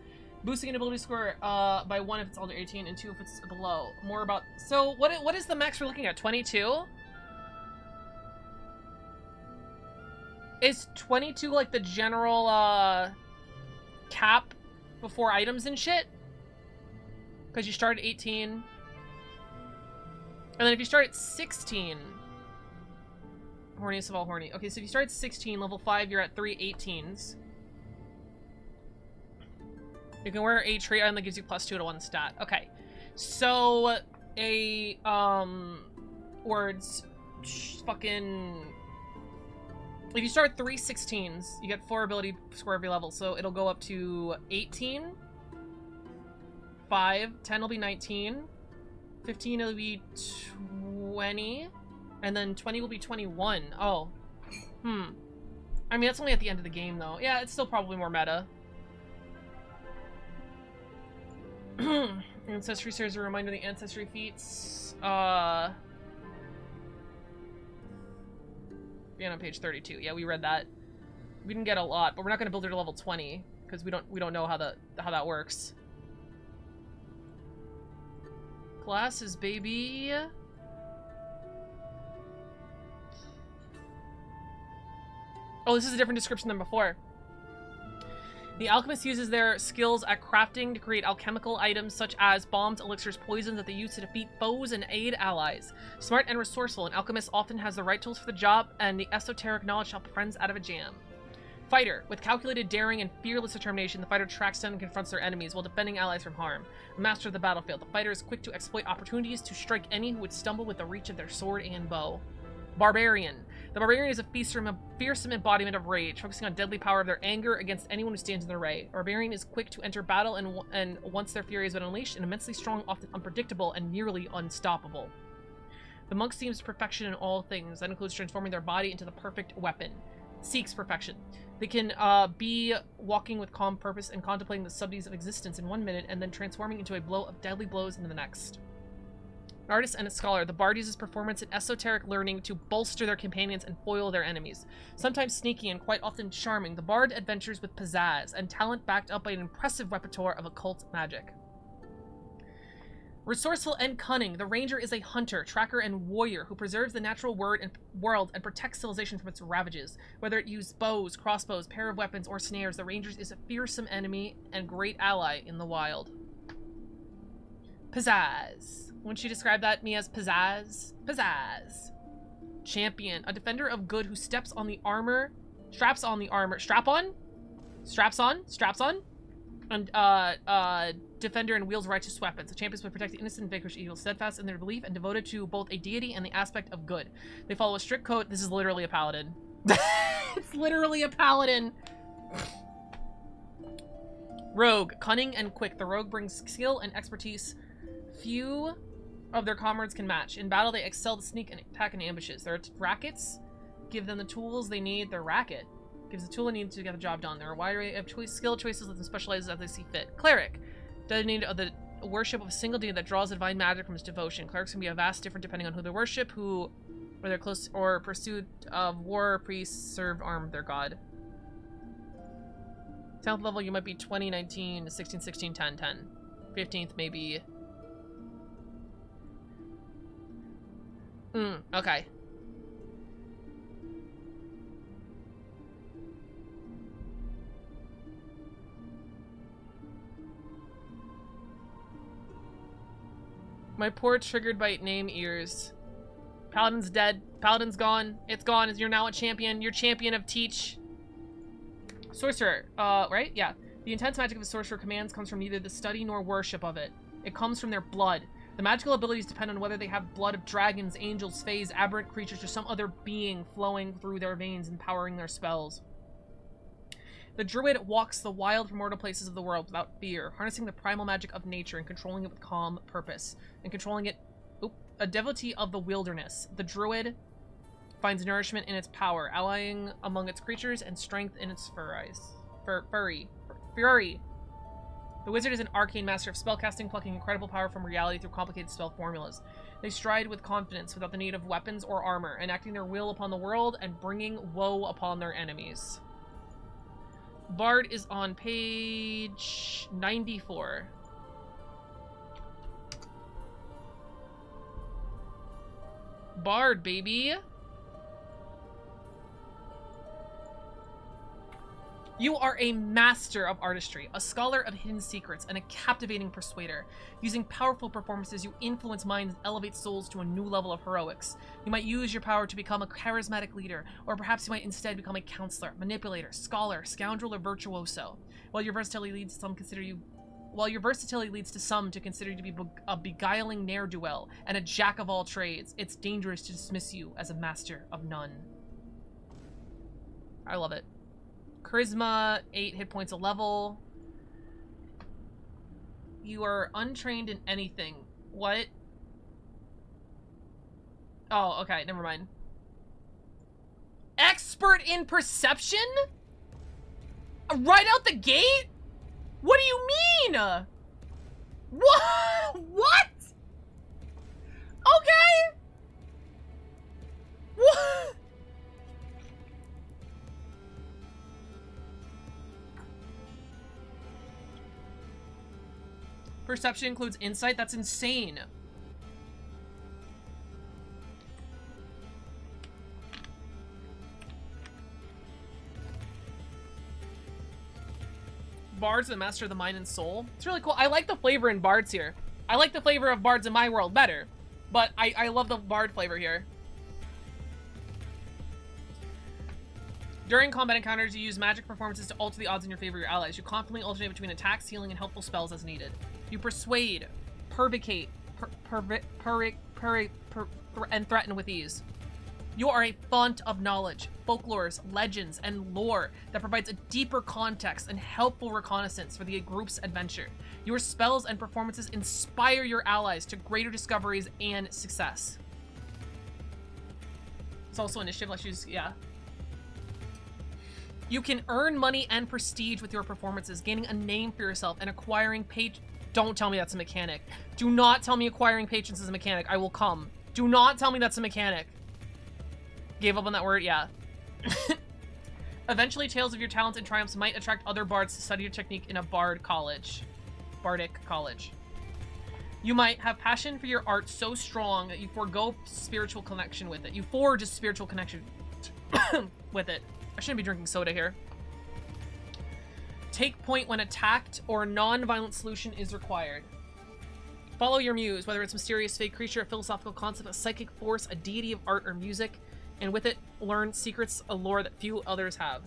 Boosting an ability score by 1 if it's under 18 and 2 if it's below. More about... So, what is the max we're looking at? 22? Is 22 like the general cap before items and shit? Because you start at 18. And then if you start at 16... Horniest of all horny. Okay, so if you start at 16, level 5, you're at 3 18s. You can wear a trait item that gives you +2 to 1 stat. Okay. So, words, fucking... If you start 3 16s, you get 4 ability score every level, so it'll go up to 18, 5, 10 will be 19, 15 will be 20, and then 20 will be 21. Oh. I mean, that's only at the end of the game, though. Yeah, it's still probably more meta. Ancestry serves a reminder of the ancestry feats. Being on page 32. Yeah, we read that. We didn't get a lot, but we're not going to build her to level 20 because we don't know how that works. Classes, baby. Oh, this is a different description than before. The alchemist uses their skills at crafting to create alchemical items such as bombs, elixirs, poisons that they use to defeat foes and aid allies. Smart and resourceful, an alchemist often has the right tools for the job and the esoteric knowledge to help friends out of a jam. Fighter. With calculated daring and fearless determination, the fighter tracks down and confronts their enemies while defending allies from harm. A master of the battlefield. The fighter is quick to exploit opportunities to strike any who would stumble with the reach of their sword and bow. Barbarian. The barbarian is a fearsome embodiment of rage, focusing on deadly power of their anger against anyone who stands in their way. Barbarian is quick to enter battle, and once their fury has been unleashed, and immensely strong, often unpredictable, and nearly unstoppable. The monk seeks perfection in all things. That includes transforming their body into the perfect weapon. Seeks perfection. They can be walking with calm purpose and contemplating the subtleties of existence in 1 minute, and then transforming into a blow of deadly blows into the next. An artist and a scholar, the bard uses performance and esoteric learning to bolster their companions and foil their enemies. Sometimes sneaky and quite often charming, the bard adventures with pizzazz and talent backed up by an impressive repertoire of occult magic. Resourceful and cunning, the ranger is a hunter, tracker, and warrior who preserves the natural world and protects civilization from its ravages. Whether it use bows, crossbows, pair of weapons, or snares, the ranger is a fearsome enemy and great ally in the wild. Pizzazz. Wouldn't you describe that to me as pizzazz? Pizzazz. Champion. A defender of good who straps on the armor. Straps on. And defender and wields righteous weapons. The champions would protect the innocent, vanquish evil, steadfast in their belief, and devoted to both a deity and the aspect of good. They follow a strict code. This is literally a paladin. It's literally a paladin. Rogue, cunning and quick. The rogue brings skill and expertise few of their comrades can match. In battle, they excel to sneak and attack in ambushes. Their rackets give them the tools they need. Their racket gives the tool they need to get the job done. There are a wide array of skill choices, let them specialize as they see fit. Cleric, dedicated to the worship of a single deity that draws divine magic from his devotion. Clerics can be a vast different depending on who they worship, whether they're close or pursuit of war, priests serve armed their god. 10th level, you might be 20, 19, 16, 16, 10, 10. 15th, maybe. Okay. My poor triggered by name ears. Paladin's dead. Paladin's gone. It's gone. You're now a champion. You're champion of Teach. Sorcerer. Right? Yeah. The intense magic of a sorcerer commands comes from neither the study nor worship of it. It comes from their blood. The magical abilities depend on whether they have blood of dragons, angels, fays, aberrant creatures, or some other being flowing through their veins and powering their spells. The druid walks the wild, mortal places of the world without fear, harnessing the primal magic of nature and controlling it with calm purpose. And controlling it... a devotee of the wilderness. The druid finds nourishment in its power, allying among its creatures and strength in its fury. The wizard is an arcane master of spellcasting, plucking incredible power from reality through complicated spell formulas. They stride with confidence without the need of weapons or armor, enacting their will upon the world and bringing woe upon their enemies. Bard is on page 94. Bard, baby. You are a master of artistry, a scholar of hidden secrets, and a captivating persuader. Using powerful performances, you influence minds and elevate souls to a new level of heroics. You might use your power to become a charismatic leader, or perhaps you might instead become a counselor, manipulator, scholar, scoundrel, or virtuoso. While your versatility leads to some to consider you to be a beguiling ne'er-do-well and a jack of all trades, it's dangerous to dismiss you as a master of none. I love it. Charisma, 8 hit points a level. You are untrained in anything. What? Oh, okay, never mind. Expert in perception? Right out the gate? What do you mean? What? What? Okay. What? Perception includes insight? That's insane. Bards, the master of the mind and soul. It's really cool. I like the flavor in Bards here. I like the flavor of Bards in my world better. But I love the Bard flavor here. During combat encounters, you use magic performances to alter the odds in your favor of your allies. You constantly alternate between attacks, healing, and helpful spells as needed. You persuade, purvicate, and threaten with ease. You are a font of knowledge, folklores, legends, and lore that provides a deeper context and helpful reconnaissance for the group's adventure. Your spells and performances inspire your allies to greater discoveries and success. It's also initiative, let's use, yeah. You can earn money and prestige with your performances, gaining a name for yourself and acquiring Don't tell me that's a mechanic. Do not tell me acquiring patrons is a mechanic. I will come. Do not tell me that's a mechanic. Gave up on that word? Yeah. Eventually, tales of your talents and triumphs might attract other bards to study your technique in a bardic college. You might have passion for your art so strong that you forego spiritual connection with it. You forge a spiritual connection with it. I shouldn't be drinking soda here. Take point when attacked or non-violent solution is required. Follow your muse, whether it's a mysterious fake creature, a philosophical concept, a psychic force, a deity of art or music, and with it, learn secrets, a lore that few others have.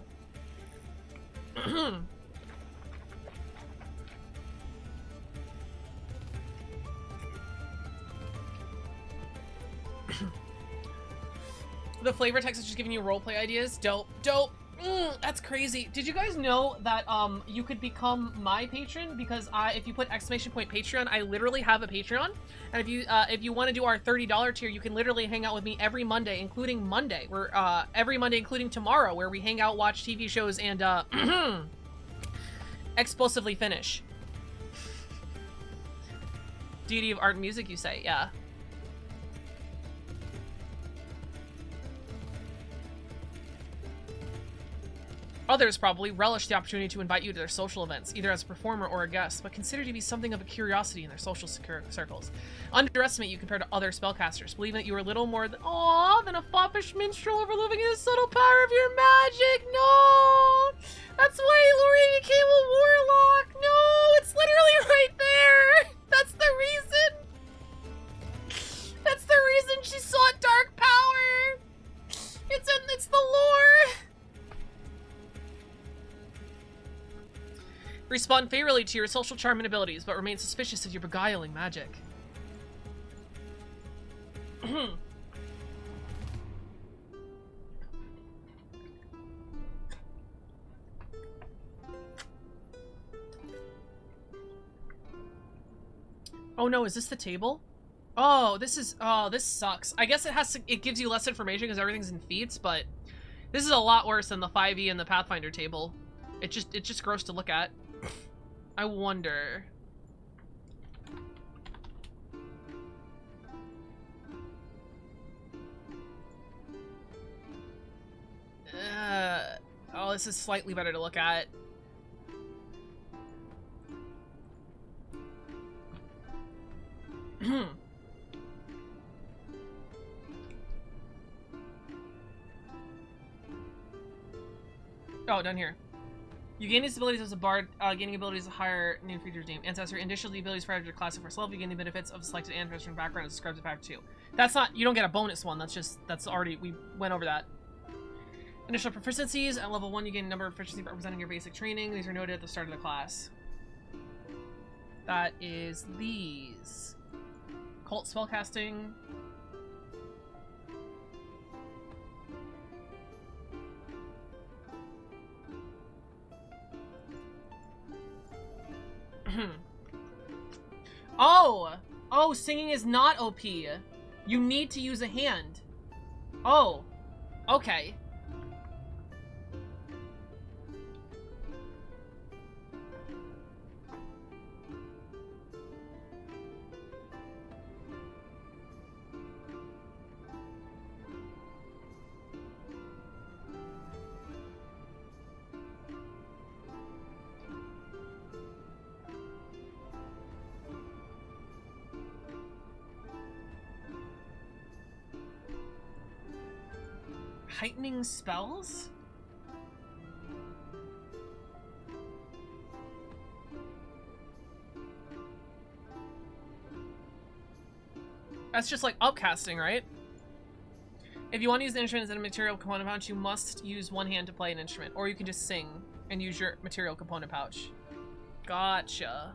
The flavor text is just giving you roleplay ideas. Dope. Dope. That's crazy. Did you guys know that you could become my patron? Because if you put exclamation point Patreon, I literally have a Patreon. And if you want to do our $30 tier, you can literally hang out with me every Monday, including Monday. We're every Monday, including tomorrow, where we hang out, watch TV shows, and explosively finish. Deity of art and music, you say? Yeah. Others probably relish the opportunity to invite you to their social events, either as a performer or a guest, but consider to be something of a curiosity in their social circles. Underestimate you compared to other spellcasters, believing that you are little more than a foppish minstrel overliving in the subtle power of your magic. No! That's why Lorian became a warlock. No! It's literally right there! That's the reason! That's the reason she sought dark power! It's the lore! Respond favorably to your social charm and abilities, but remain suspicious of your beguiling magic. Oh no, is this the table? Oh, this sucks. I guess it gives you less information because everything's in feats, but this is a lot worse than the 5e and the Pathfinder table. It's just gross to look at. I wonder. Oh, this is slightly better to look at. Oh, down here. You gain these abilities as a bard, gaining abilities of higher named features named ancestor. In addition to the abilities for your class of first level, you gain the benefits of selected ancestor and background as described in Pack 2. That's not, you don't get a bonus one, that's already, we went over that. Initial proficiencies, at level 1 you gain a number of proficiencies representing your basic training. These are noted at the start of the class. That is these. Cult spellcasting. Oh, singing is not OP. You need to use a hand. Oh, okay. Heightening spells? That's just like upcasting, right? If you want to use the instrument as a material component pouch, you must use one hand to play an instrument, or you can just sing and use your material component pouch. Gotcha.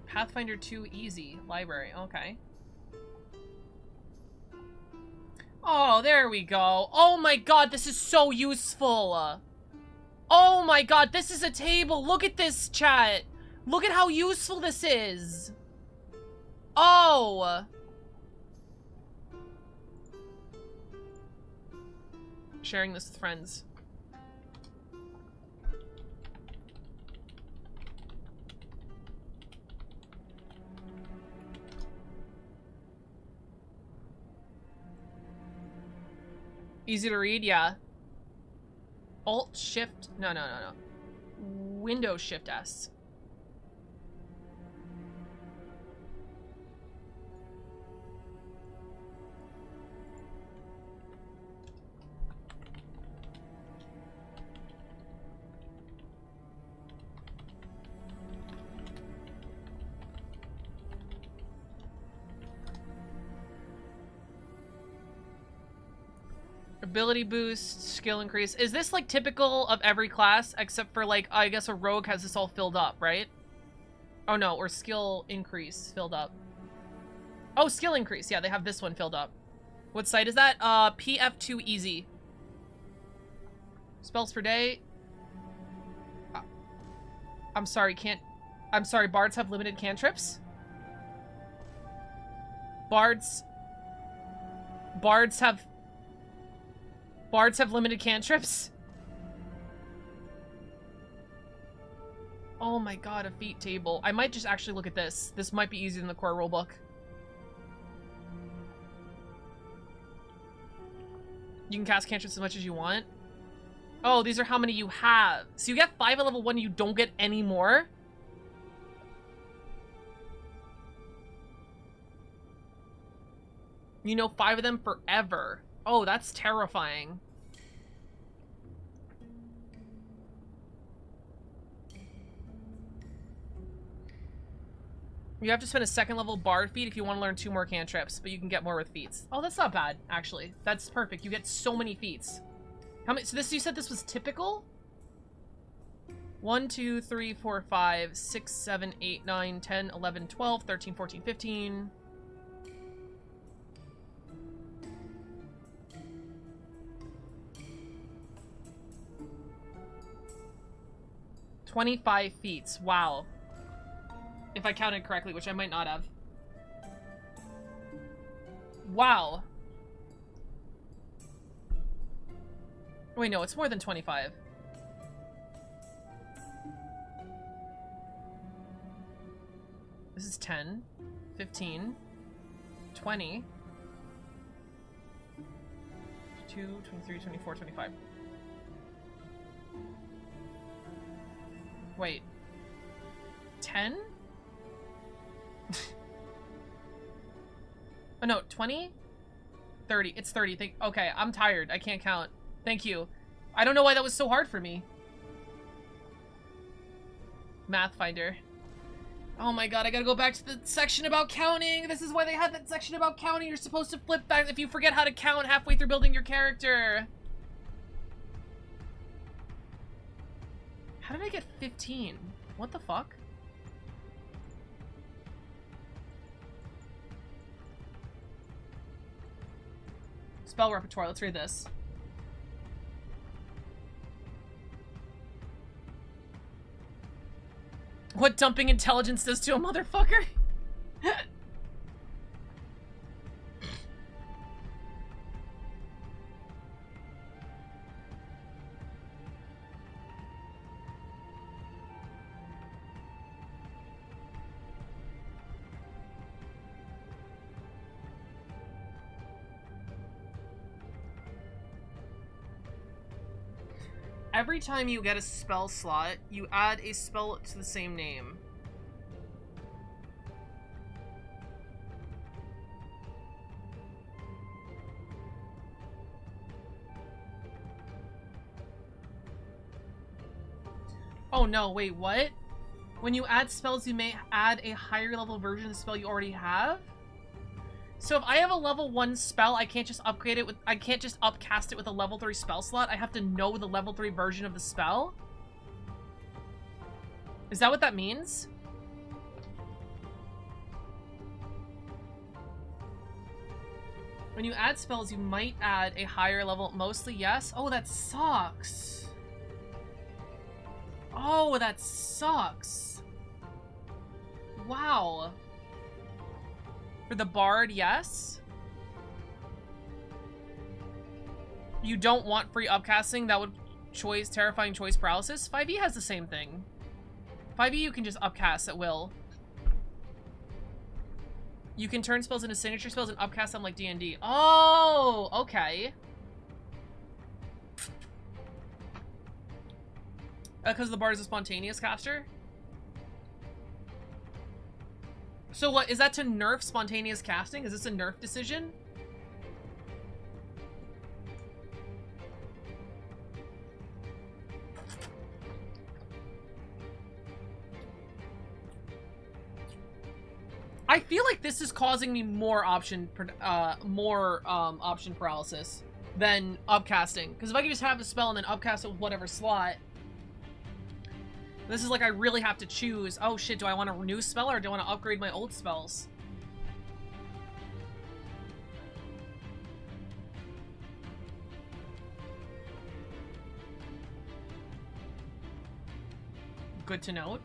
Pathfinder 2 easy. Library. Okay. Oh, there we go. Oh my god, this is so useful. Oh my god, this is a table. Look at this, chat. Look at how useful this is. Oh. Sharing this with friends. Easy to read, yeah. Alt Shift, no. Windows Shift S. Ability boost, skill increase. Is this like typical of every class except for like, I guess a rogue has this all filled up, right? Oh no, or skill increase filled up. Oh, skill increase. Yeah, they have this one filled up. What site is that? PF2 easy. Spells per day. I'm sorry, bards have limited cantrips? Bards have limited cantrips? Oh my god, a feat table. I might just actually look at this. This might be easier than the core rulebook. You can cast cantrips as much as you want. Oh, these are how many you have. So you get 5 at level 1 and you don't get any more? You know 5 of them forever. Oh, that's terrifying. You have to spend a 2nd level bard feat if you want to learn 2 more cantrips, but you can get more with feats. Oh, that's not bad, actually. That's perfect. You get so many feats. How many? So this, you said this was typical? 1, 2, 3, 4, 5, 6, 7, 8, 9, 10, 11, 12, 13, 14, 15. $25 feats. Wow. If I counted correctly, which I might not have. Wow. Wait, no, it's more than 25. This is 10, 15, 20, 22, 23, 24, 25. Wait. 10? Oh no, 20? 30. It's 30. Okay, I'm tired. I can't count. Thank you. I don't know why that was so hard for me. Pathfinder. Oh my god, I gotta go back to the section about counting. This is why they had that section about counting. You're supposed to flip back if you forget how to count halfway through building your character. How did I get 15? What the fuck? Spell repertoire. Let's read this. What dumping intelligence does to a motherfucker? Every time you get a spell slot, you add a spell to the same name. Oh no, wait, what? When you add spells, you may add a higher level version of the spell you already have? So if I have a level 1 spell, I can't just upgrade it with, I can't just upcast it with a level 3 spell slot. I have to know the level 3 version of the spell? Is that what that means? When you add spells, you might add a higher level, mostly yes. Oh, that sucks. Oh, that sucks. Wow. For the bard, yes. You don't want free upcasting. That would terrifying choice paralysis. 5e has the same thing. 5e you can just upcast at will. You can turn spells into signature spells and upcast them like D&D. Oh, okay. Because the bard is a spontaneous caster? So what, is that to nerf spontaneous casting? Is this a nerf decision? I feel like this is causing me more option paralysis. than upcasting. Because if I can just have a spell and then upcast it with whatever slot, this is like I really have to choose. Oh shit, do I want a new spell or do I want to upgrade my old spells? Good to note.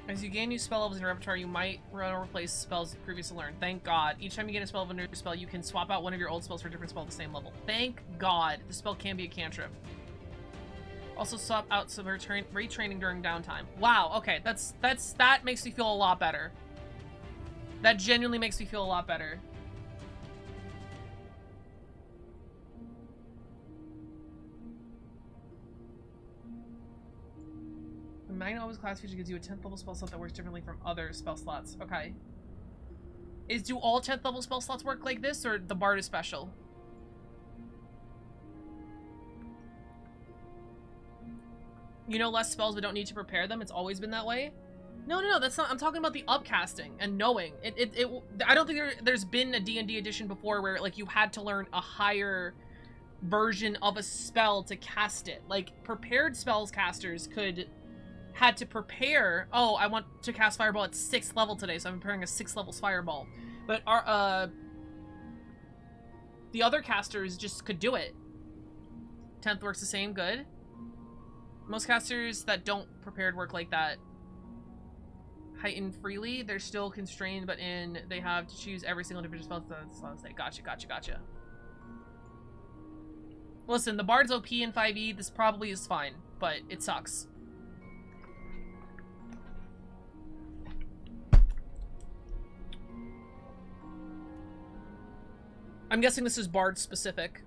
As you gain new spell levels in your repertoire, you might run or replace spells previously learned. Thank God. Each time you get a spell of a new spell, you can swap out one of your old spells for a different spell at the same level. Thank God. The spell can be a cantrip. Also swap out some retraining during downtime. Wow, okay. That makes me feel a lot better. That genuinely makes me feel a lot better. Magna always class feature gives you a 10th level spell slot that works differently from other spell slots. Okay. Do all 10th level spell slots work like this, or the Bard is special? You know less spells but don't need to prepare them? It's always been that way? No, that's not. I'm talking about the upcasting and knowing. I don't think there's been a D&D edition before where, like, you had to learn a higher version of a spell to cast it. Like, prepared spells casters had to prepare, oh, I want to cast Fireball at 6th level today, so I'm preparing a 6th level Fireball. But the other casters just could do it. 10th works the same, good. Most casters that don't prepared work like that heighten freely. They're still constrained, but they have to choose every single individual spell. Gotcha. Listen, the Bard's OP in 5e, this probably is fine, but it sucks. I'm guessing this is Bard specific.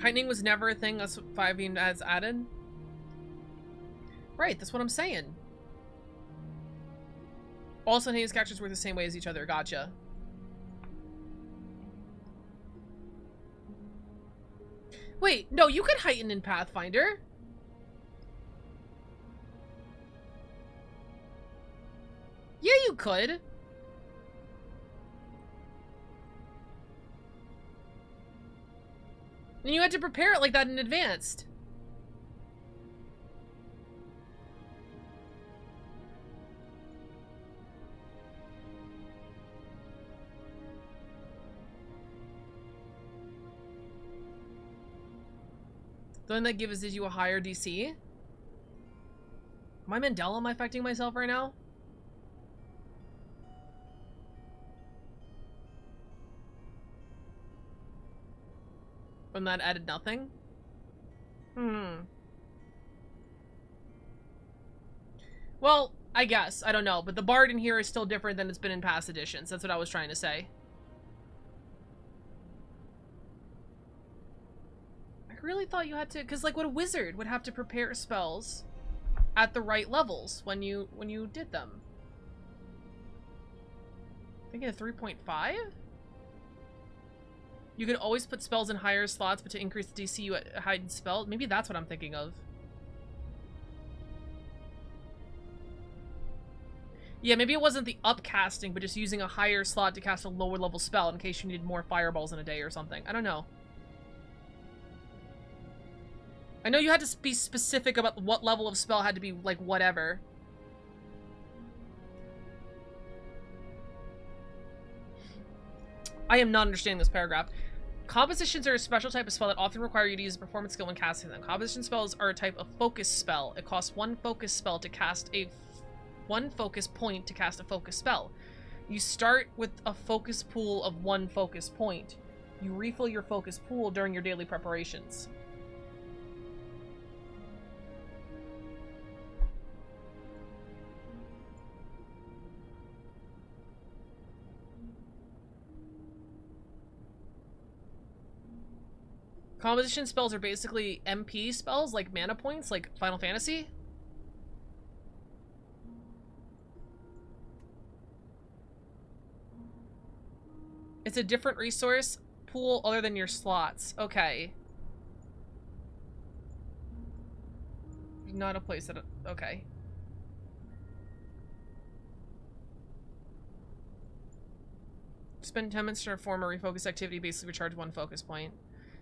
Heightening was never a thing us 5e has added. Right, that's what I'm saying. All Hades characters work the same way as each other, gotcha. Wait, no, you could heighten in Pathfinder. Yeah, you could. And you had to prepare it like that in advance. The one that gives you a higher DC? Am I Mandela? Am I affecting myself right now? When that added nothing? Well, I guess. I don't know. But the Bard in here is still different than it's been in past editions. That's what I was trying to say. I really thought you had to... Because, like, what a wizard would have to prepare spells at the right levels when you did them. Thinking of 3.5? You could always put spells in higher slots, but to increase the DC you heightened spell. Maybe that's what I'm thinking of. Yeah, maybe it wasn't the upcasting, but just using a higher slot to cast a lower level spell in case you needed more fireballs in a day or something. I don't know. I know you had to be specific about what level of spell had to be, like, whatever. I am not understanding this paragraph. Compositions are a special type of spell that often require you to use a performance skill when casting them. Composition spells are a type of focus spell. It costs one focus spell to cast one focus point to cast a focus spell. You start with a focus pool of one focus point. You refill your focus pool during your daily preparations. Composition spells are basically MP spells, like mana points, like Final Fantasy. It's a different resource pool other than your slots. Okay. not a place that... Okay. Spend 10 minutes to perform a refocus activity, basically recharge 1 focus point.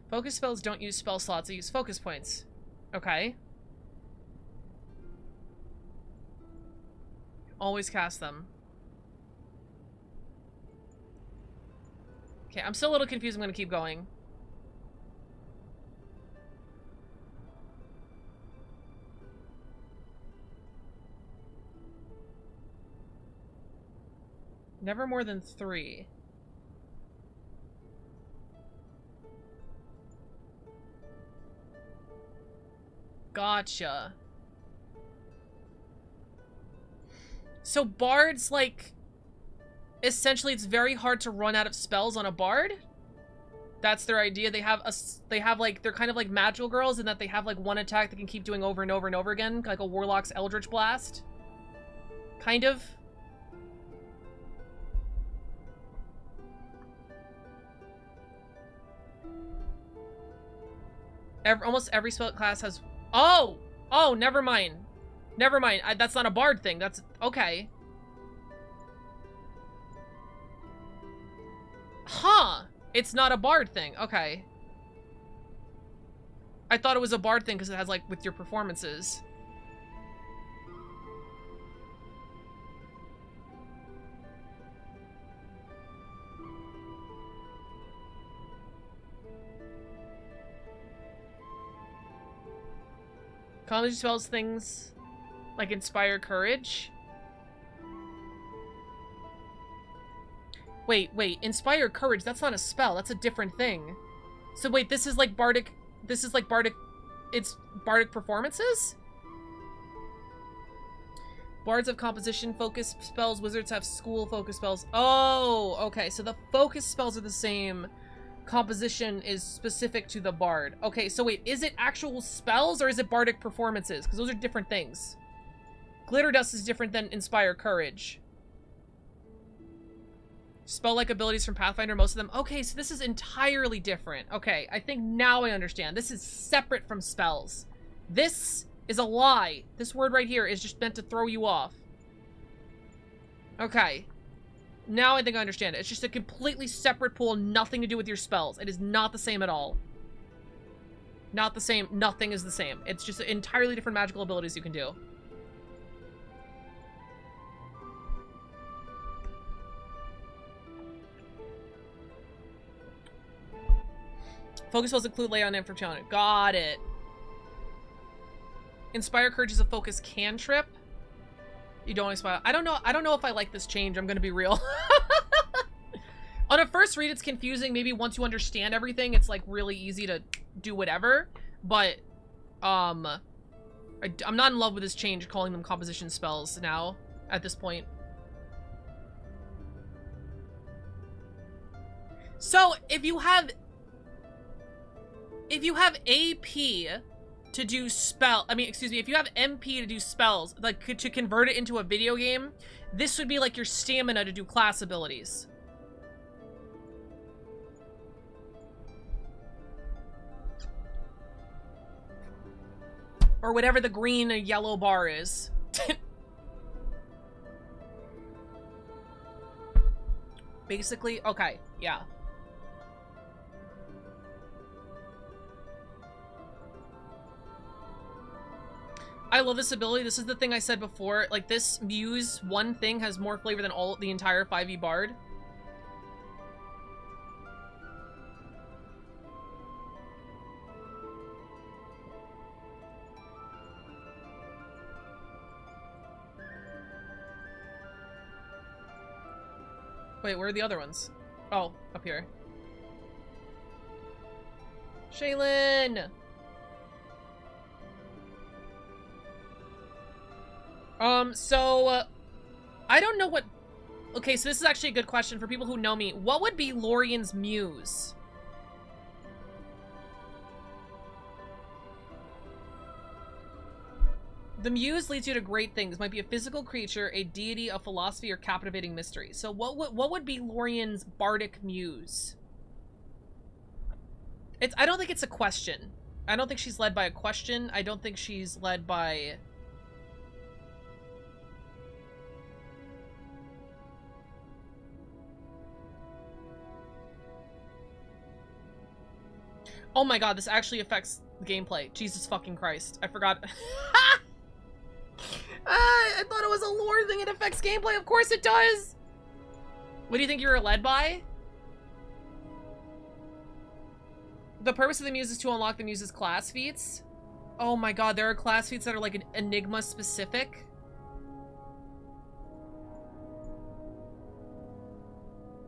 Focus spells don't use spell slots, they use focus points. Okay. Always cast them. Okay, I'm still a little confused. I'm gonna keep going. Never more than 3. Gotcha. So bards, like, essentially it's very hard to run out of spells on a bard? That's their idea. They have like, they're kind of like magical girls in that they have like one attack they can keep doing over and over and over again, like a warlock's eldritch blast. Kind of. Almost every spell class has... Oh! Oh, never mind. Never mind. That's not a bard thing. That's... Okay. Huh. It's not a bard thing. Okay. I thought it was a bard thing because it has, like, with your performances. Comedy spells things like inspire courage. Wait, inspire courage, that's not a spell, that's a different thing. So wait, this is like bardic, it's bardic performances? Bards have composition focus spells, wizards have school focus spells. Oh, okay, so the focus spells are the same. Composition is specific to the bard. Okay, so wait, is it actual spells or is it bardic performances? Because those are different things. Glitter dust is different than inspire courage. Spell-like abilities from Pathfinder, most of them. Okay, so this is entirely different. Okay, I think now I understand. This is separate from spells. This is a lie. This word right here is just meant to throw you off. Okay. Now I think I understand it. It's just a completely separate pool, nothing to do with your spells. It is not the same at all. Not the same. Nothing is the same. It's just entirely different magical abilities you can do. Focus spells include lay on infraction. Got it. Inspire courage is a focus cantrip. You don't inspire. I don't know if I like this change. I'm gonna be real. On a first read, it's confusing. Maybe once you understand everything, it's like really easy to do whatever. But I'm not in love with this change, calling them composition spells now at this point. So if you have AP to do if you have MP to do spells, like to convert it into a video game, this would be like your stamina to do class abilities. Or whatever the green and yellow bar is. Basically, okay, yeah. I love this ability. This is the thing I said before. Like, this Muse one thing has more flavor than the entire 5e Bard. Wait, where are the other ones? Oh, up here. Shaylin! I don't know what... Okay, so this is actually a good question for people who know me. What would be Lorian's muse? The muse leads you to great things. Might be a physical creature, a deity, a philosophy, or captivating mystery. So what would be Lorian's bardic muse? I don't think it's a question. I don't think she's led by a question. I don't think she's led by... Oh my god, this actually affects the gameplay. Jesus fucking Christ. I forgot. I thought it was a lore thing. It affects gameplay. Of course it does. What do you think you were led by? The purpose of the muse is to unlock the muse's class feats. Oh my god, there are class feats that are like an enigma specific.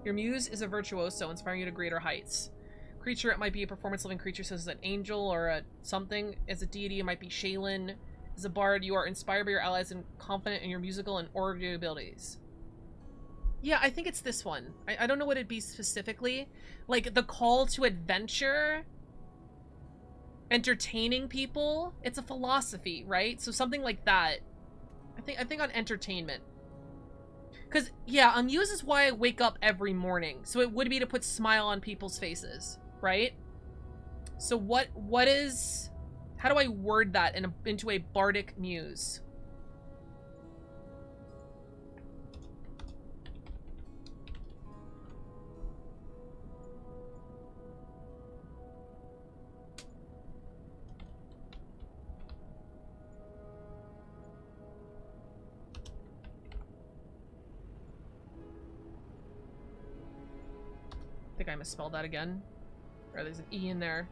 Your muse is a virtuoso, inspiring you to greater heights. Creature, it might be a performance-living creature, so as an angel or a something. As a deity, it might be Shaylin. As a bard, you are inspired by your allies and confident in your musical and oratorial abilities. Yeah, I think it's this one. I don't know what it'd be specifically. Like, the call to adventure, entertaining people. It's a philosophy, right? So something like that. I think on entertainment. Because, yeah, a muse is why I wake up every morning. So it would be to put smile on people's faces, right? So what is... How do I word that into a bardic muse? I think I misspelled that again. Or there's an E in there.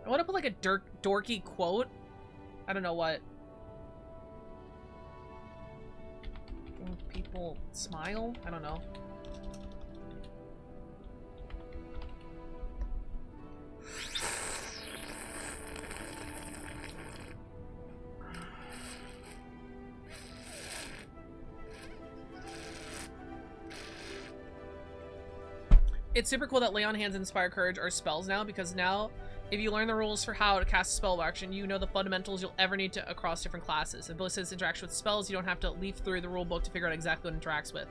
I want to put like a dorky quote. I don't know what. Making people smile? I don't know. It's super cool that Lay on Hands and Inspire Courage are spells now, because now, if you learn the rules for how to cast a spell of action, you know the fundamentals you'll ever need to across different classes. And Bliss's interaction with spells, you don't have to leaf through the rule book to figure out exactly what it interacts with.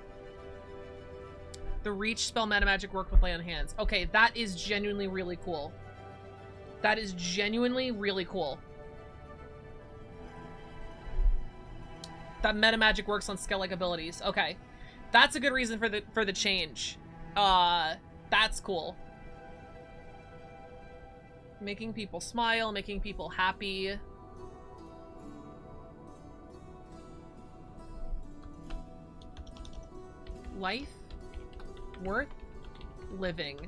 The Reach spell meta magic work with Lay on Hands. Okay, that is genuinely really cool. That is genuinely really cool. That meta magic works on skill-like abilities. Okay. That's a good reason for the change. That's cool. Making people smile, making people happy. Life worth living.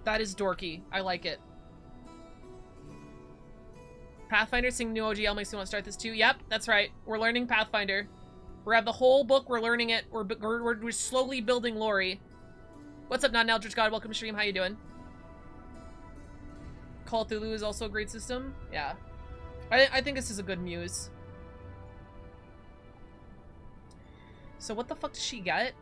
That is dorky. I like it. Pathfinder seeing new OGL makes me want to start this too. Yep, that's right. We're learning Pathfinder. We have the whole book. We're learning it. We're slowly building Lori. What's up, not Eldritch God? Welcome to stream. How you doing? Call of Cthulhu is also a great system. Yeah. I think this is a good muse. So what the fuck does she get?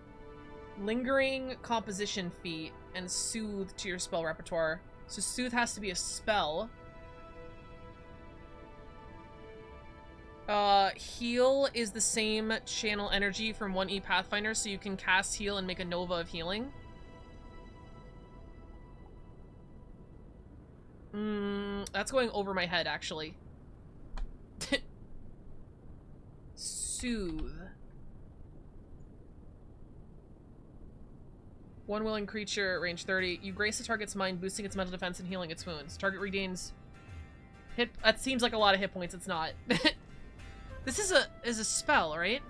Lingering composition feat and soothe to your spell repertoire. So soothe has to be a spell. Heal is the same channel energy from 1E Pathfinder, so you can cast heal and make a nova of healing. That's going over my head, actually. Soothe. One willing creature, range 30. You grace the target's mind, boosting its mental defense and healing its wounds. Target regains hit. That seems like a lot of hit points. It's not. This is a spell, right?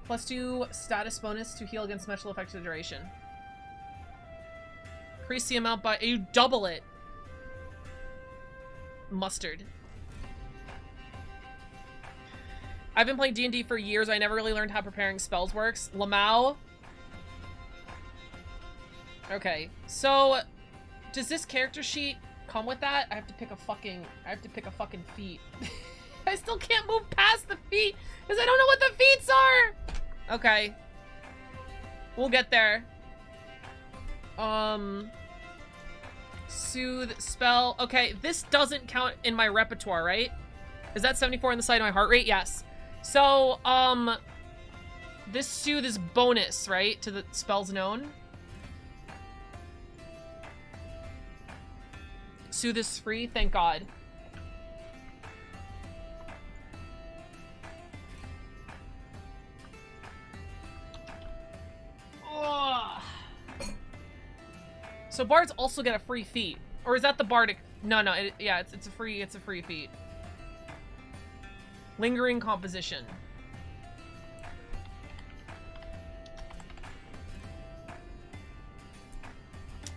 +2 status bonus to heal against special effects of the duration. Increase the amount by... You double it. Mustard. I've been playing D&D for years. I never really learned how preparing spells works. Lamau. Okay, so... Does this character sheet come with that? I have to pick a fucking feat. I still can't move past the feet because I don't know what the feats are. Okay. We'll get there. Soothe, spell. Okay, this doesn't count in my repertoire, right? Is that 74 on the side of my heart rate? Yes. So, this soothe is bonus, right? To the spells known. Soothe is free, thank God. Ugh. So bards also get a free feat, or is that the bardic? No, yeah, it's a free feat. Lingering composition.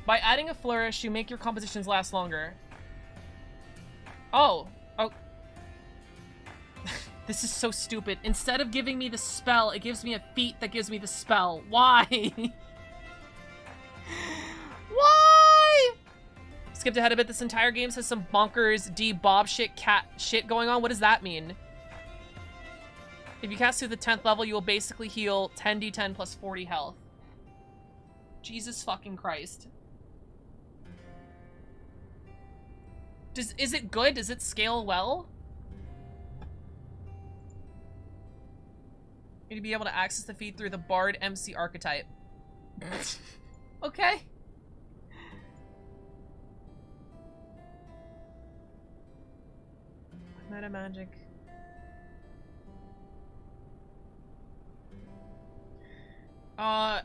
By adding a flourish, you make your compositions last longer. Oh. This is so stupid. Instead of giving me the spell, it gives me a feat that gives me the spell. Why? Why? Skipped ahead a bit. This entire game says some bonkers D-Bob cat shit going on. What does that mean? If you cast to the 10th level, you will basically heal 10d10 plus 40 health. Jesus fucking Christ. Is it good? Does it scale well? You need to be able to access the feed through the Bard MC archetype. Okay. Meta magic.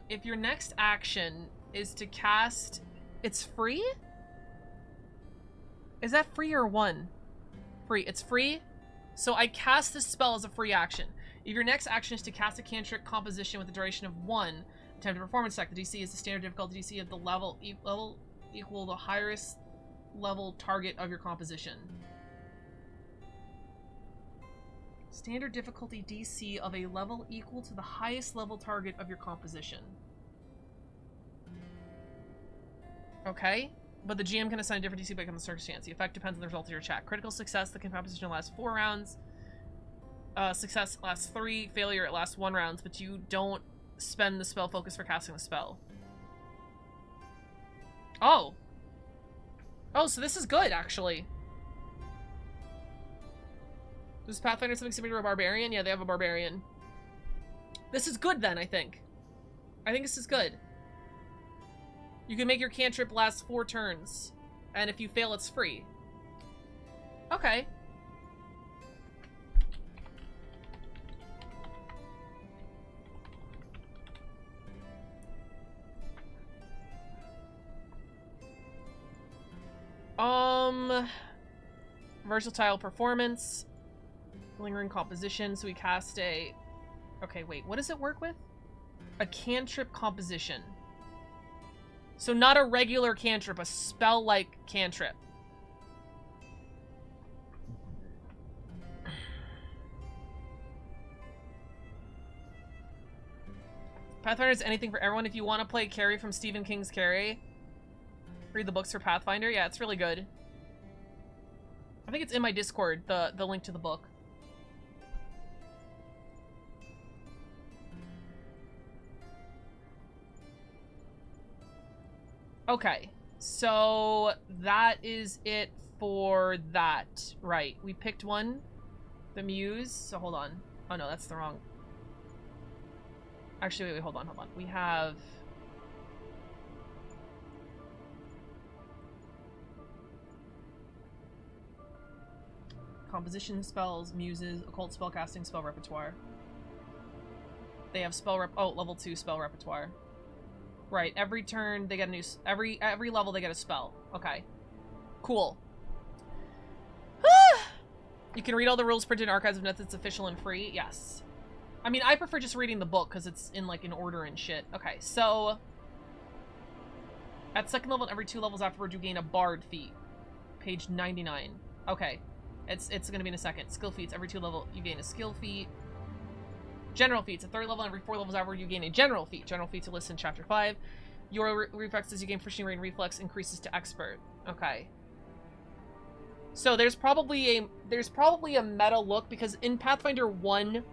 If your next action is to cast... It's free? Is that free or one? Free. It's free? So I cast this spell as a free action. If your next action is to cast a cantrip composition with a duration of 1, attempt a performance check. The DC is the standard difficulty DC of the level equal the highest level target of your composition. Standard difficulty DC of a level equal to the highest level target of your composition. Okay. But the GM can assign a different DC based on the circumstance. The effect depends on the result of your check. Critical success, the composition lasts 4 rounds. Success lasts 3. Failure, it lasts 1 round, but you don't spend the spell focus for casting the spell. Oh. Oh, so this is good, actually. Does Pathfinder something similar to a barbarian? Yeah, they have a barbarian. This is good, then, I think. I think this is good. You can make your cantrip last 4 turns. And if you fail, it's free. Okay. Versatile performance. Lingering composition. So we cast a... Okay, wait. What does it work with? A cantrip composition. So not a regular cantrip, a spell-like cantrip. Pathfinder is anything for everyone. If you want to play Carrie from Stephen King's Carrie, read the books for Pathfinder. Yeah, it's really good. I think it's in my Discord, the link to the book. Okay, so that is it for that. Right, we picked one. The Muse. So hold on. Oh no, that's the wrong. Actually, wait, hold on. We have... Composition spells, muses, occult spellcasting, spell repertoire. They have level 2 spell repertoire. Right, every turn they get a new... Every level they get a spell. Okay. Cool. You can read all the rules printed in Archives of Myths. It's official and free. Yes. I mean, I prefer just reading the book because it's in, like, an order and shit. Okay, so... At 2nd level and every 2 levels afterward, you gain a Bard feat. Page 99. Okay. It's gonna be in a second. Skill feats. Every 2 level, you gain a skill feat. General feats. At 3rd level and every 4 levels afterward, you gain a general feat. General feats are listed in Chapter 5. Your reflexes you gain for Sheen Reflex increases to Expert. Okay. So there's probably a meta look, because in Pathfinder 1,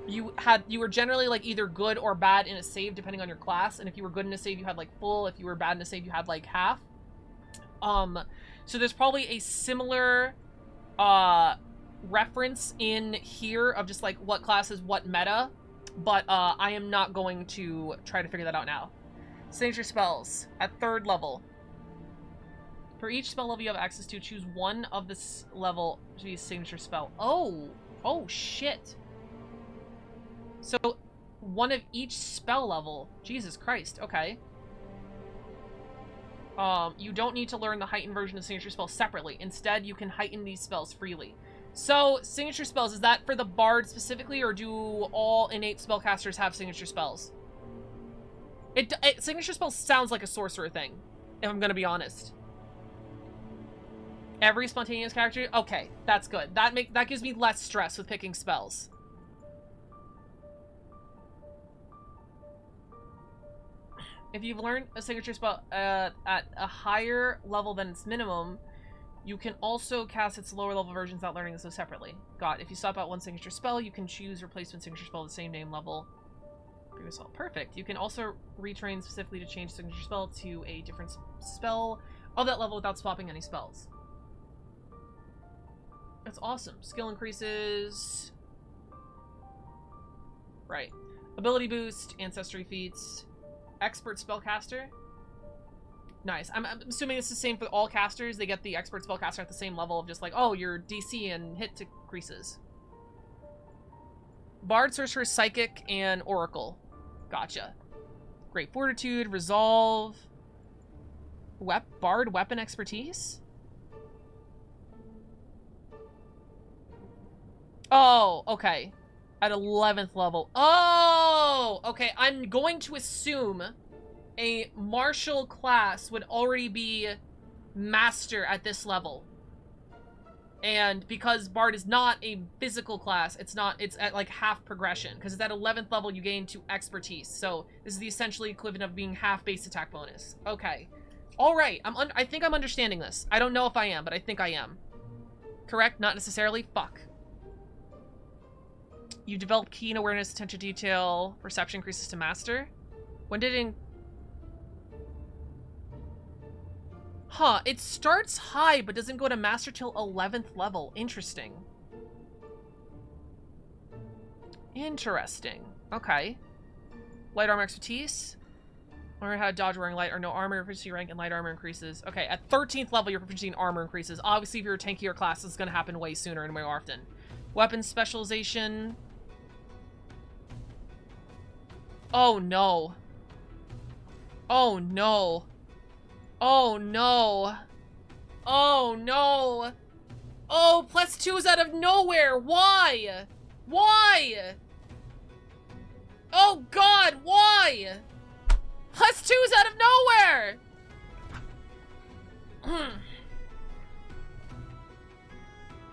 you were generally like either good or bad in a save depending on your class, and if you were good in a save you had like full, if you were bad in a save you had like half. So there's probably a similar reference in here of just like what class is what meta, but I am not going to try to figure that out now. Signature spells at 3rd level. For each spell level you have access to, choose one of this level to be a signature spell. Oh shit. So one of each spell level. Jesus Christ. Okay. You don't need to learn the heightened version of signature spells separately. Instead, you can heighten these spells freely. So, signature spells, is that for the bard specifically, or do all innate spellcasters have signature spells? Signature spells sounds like a sorcerer thing, if I'm gonna be honest. Every spontaneous character? Okay, that's good. That gives me less stress with picking spells. If you've learned a signature spell at a higher level than its minimum, you can also cast its lower level versions without learning this separately. If you stop at one signature spell, you can choose replacement signature spell at the same name level. Previous spell. Perfect. You can also retrain specifically to change signature spell to a different spell of that level without swapping any spells. That's awesome. Skill increases. Right. Ability boost, ancestry feats. Expert spellcaster. Nice. I'm assuming it's the same for all casters. They get the expert spellcaster at the same level of just like, oh, your DC and hit decreases. Bard, sorcerer, psychic, and oracle. Gotcha. Great fortitude, resolve. Bard weapon expertise. Oh, okay. At 11th level. Oh, okay. I'm going to assume a martial class would already be master at this level. And because Bard is not a physical class, it's at like half progression. Because it's at 11th level, you gain 2 expertise. So this is the essentially equivalent of being half base attack bonus. Okay. All right. I think I'm understanding this. I don't know if I am, but I think I am. Correct? Not necessarily? Fuck. You develop keen awareness, attention to detail, perception increases to master. When did it... Huh, it starts high, but doesn't go to master till 11th level. Interesting. Interesting. Okay. Light armor expertise. Learn how to dodge wearing light or no armor. Your proficiency rank and light armor increases. Okay, at 13th level, your proficiency in armor increases. Obviously, if you're a tankier class, this is going to happen way sooner and way more often. Weapon specialization. Oh, no. Oh, no. Oh, no. Oh, no. Oh, +2s out of nowhere. Why? Why? Oh, God, why? +2s out of nowhere.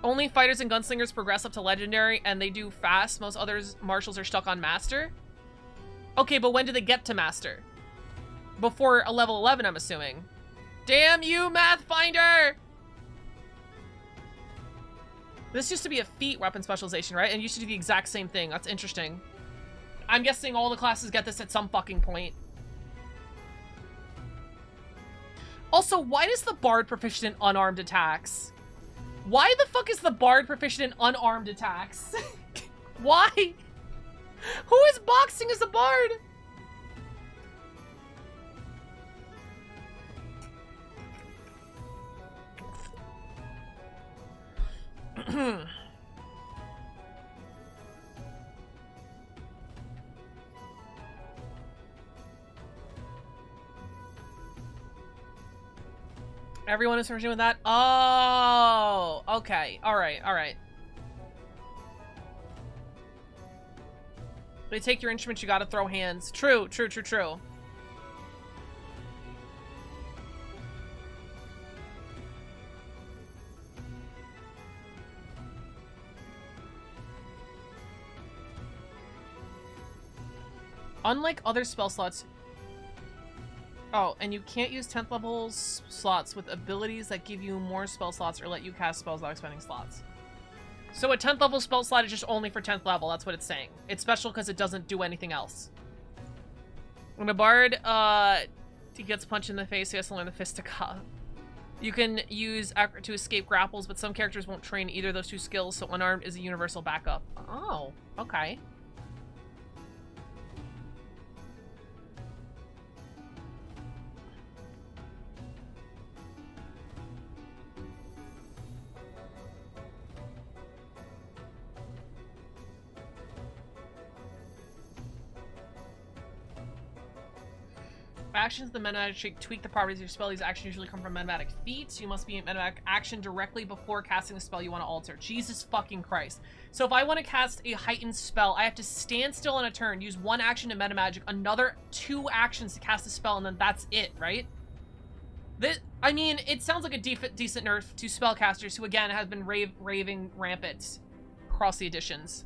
Only fighters and gunslingers progress up to legendary, and they do fast. Most others, martials, are stuck on master. Okay, but when do they get to master? Before a level 11, I'm assuming. Damn you, Pathfinder! This used to be a feat weapon specialization, right? And used to do the exact same thing. That's interesting. I'm guessing all the classes get this at some fucking point. Also, why is the Bard proficient in unarmed attacks? Why the fuck is the Bard proficient in unarmed attacks? Why? Who is boxing as a Bard? Everyone is familiar with that? Oh, okay. All right, all right. They take your instruments, you gotta throw hands. True, true, true, true. Unlike other spell slots... Oh, and you can't use 10th level slots with abilities that give you more spell slots or let you cast spells without expending slots. So a 10th level spell slot is just only for 10th level. That's what it's saying. It's special because it doesn't do anything else. When a bard he gets punched in the face, he has to learn the Fistica. You can use to escape grapples, but some characters won't train either of those two skills, so unarmed is a universal backup. Oh, okay. Actions, the metamagic tweak the properties of your spell. These actions usually come from metamagic feats. You must be in metamagic action directly before casting the spell you want to alter. Jesus fucking Christ. So if I want to cast a heightened spell, I have to stand still on a turn, use one action to metamagic, another 2 actions to cast a spell, and then that's it, right? This, I mean, it sounds like a decent nerf to spellcasters who, again, have been raving rampant across the editions.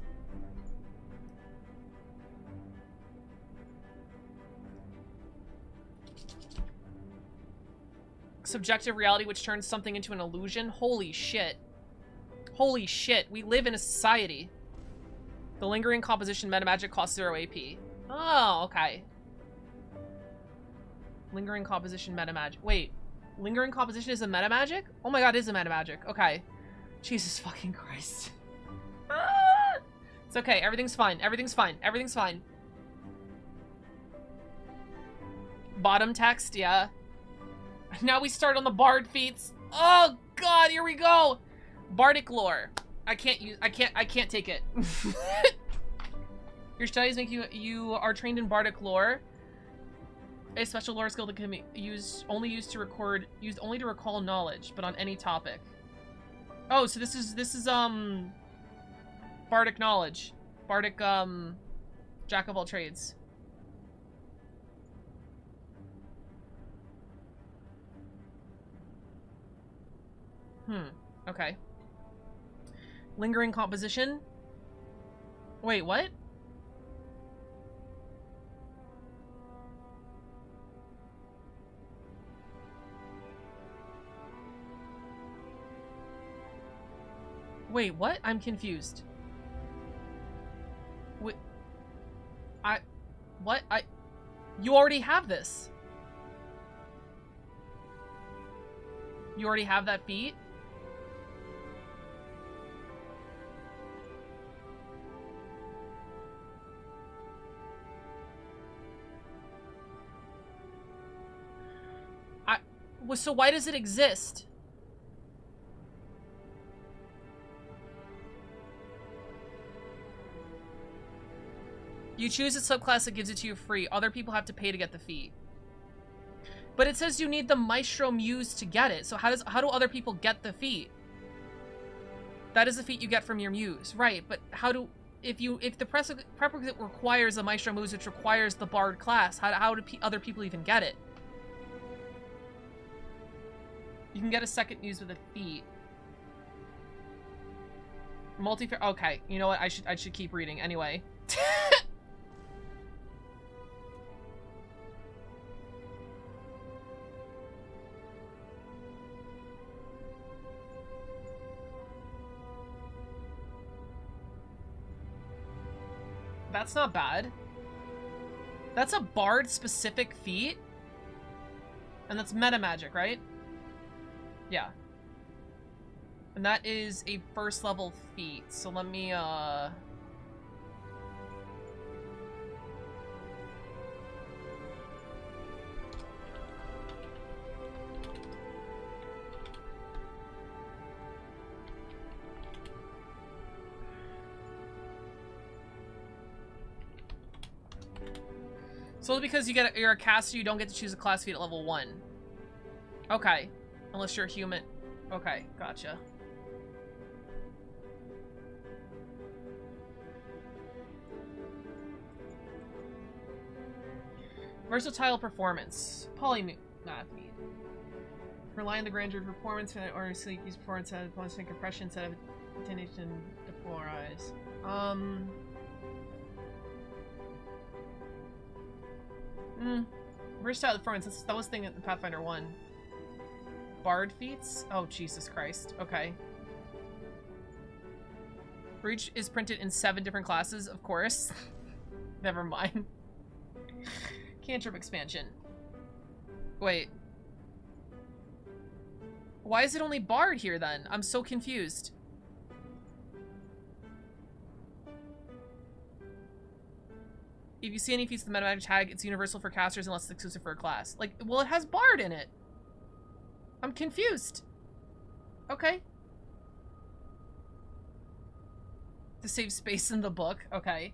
Subjective reality, which turns something into an illusion. Holy shit. Holy shit. We live in a society. The lingering composition metamagic costs 0 AP. Oh, okay. Lingering composition metamagic. Wait. Lingering composition is a metamagic? Oh my god, it is a metamagic. Okay. Jesus fucking Christ. It's okay. Everything's fine. Everything's fine. Everything's fine. Bottom text, yeah. Now we start on the bard feats. Oh god, here we go. Bardic lore. I can't take it. Your studies make you are trained in bardic lore. A special lore skill that can be only used to recall knowledge, but on any topic. Oh, so this is bardic knowledge. Bardic jack of all trades. Okay. Lingering composition? Wait, what? Wait, what? I'm confused. Wait. What? You already have this. You already have that feat? So why does it exist? You choose a subclass that gives it to you free. Other people have to pay to get the feat. But it says you need the Maestro Muse to get it. So how do other people get the feat? That is the feat you get from your muse. Right, but how do... If the prerequisite requires a Maestro Muse, which requires the Bard class, how do other people even get it? You can get a second muse with a feat. Okay, you know what? I should keep reading anyway. That's not bad. That's a bard specific feat. And that's meta magic, right? Yeah. And that is a first level feat. So let me So because you're a caster, you don't get to choose a class feat at level 1. Okay. Unless you're a human. Okay, gotcha. Versatile performance. Polymath. Rely on the grandeur of performance or sleep use performance out of bonus and compression instead of attenuation depolarize. Versatile performance. That was thing in Pathfinder 1. Bard feats? Oh, Jesus Christ. Okay. Breach is printed in 7 different classes, of course. Never mind. Cantrip expansion. Wait. Why is it only Bard here then? I'm so confused. If you see any feats with the metamagic tag, it's universal for casters unless it's exclusive for a class. Like, well, it has Bard in it. I'm confused. Okay. To save space in the book. Okay.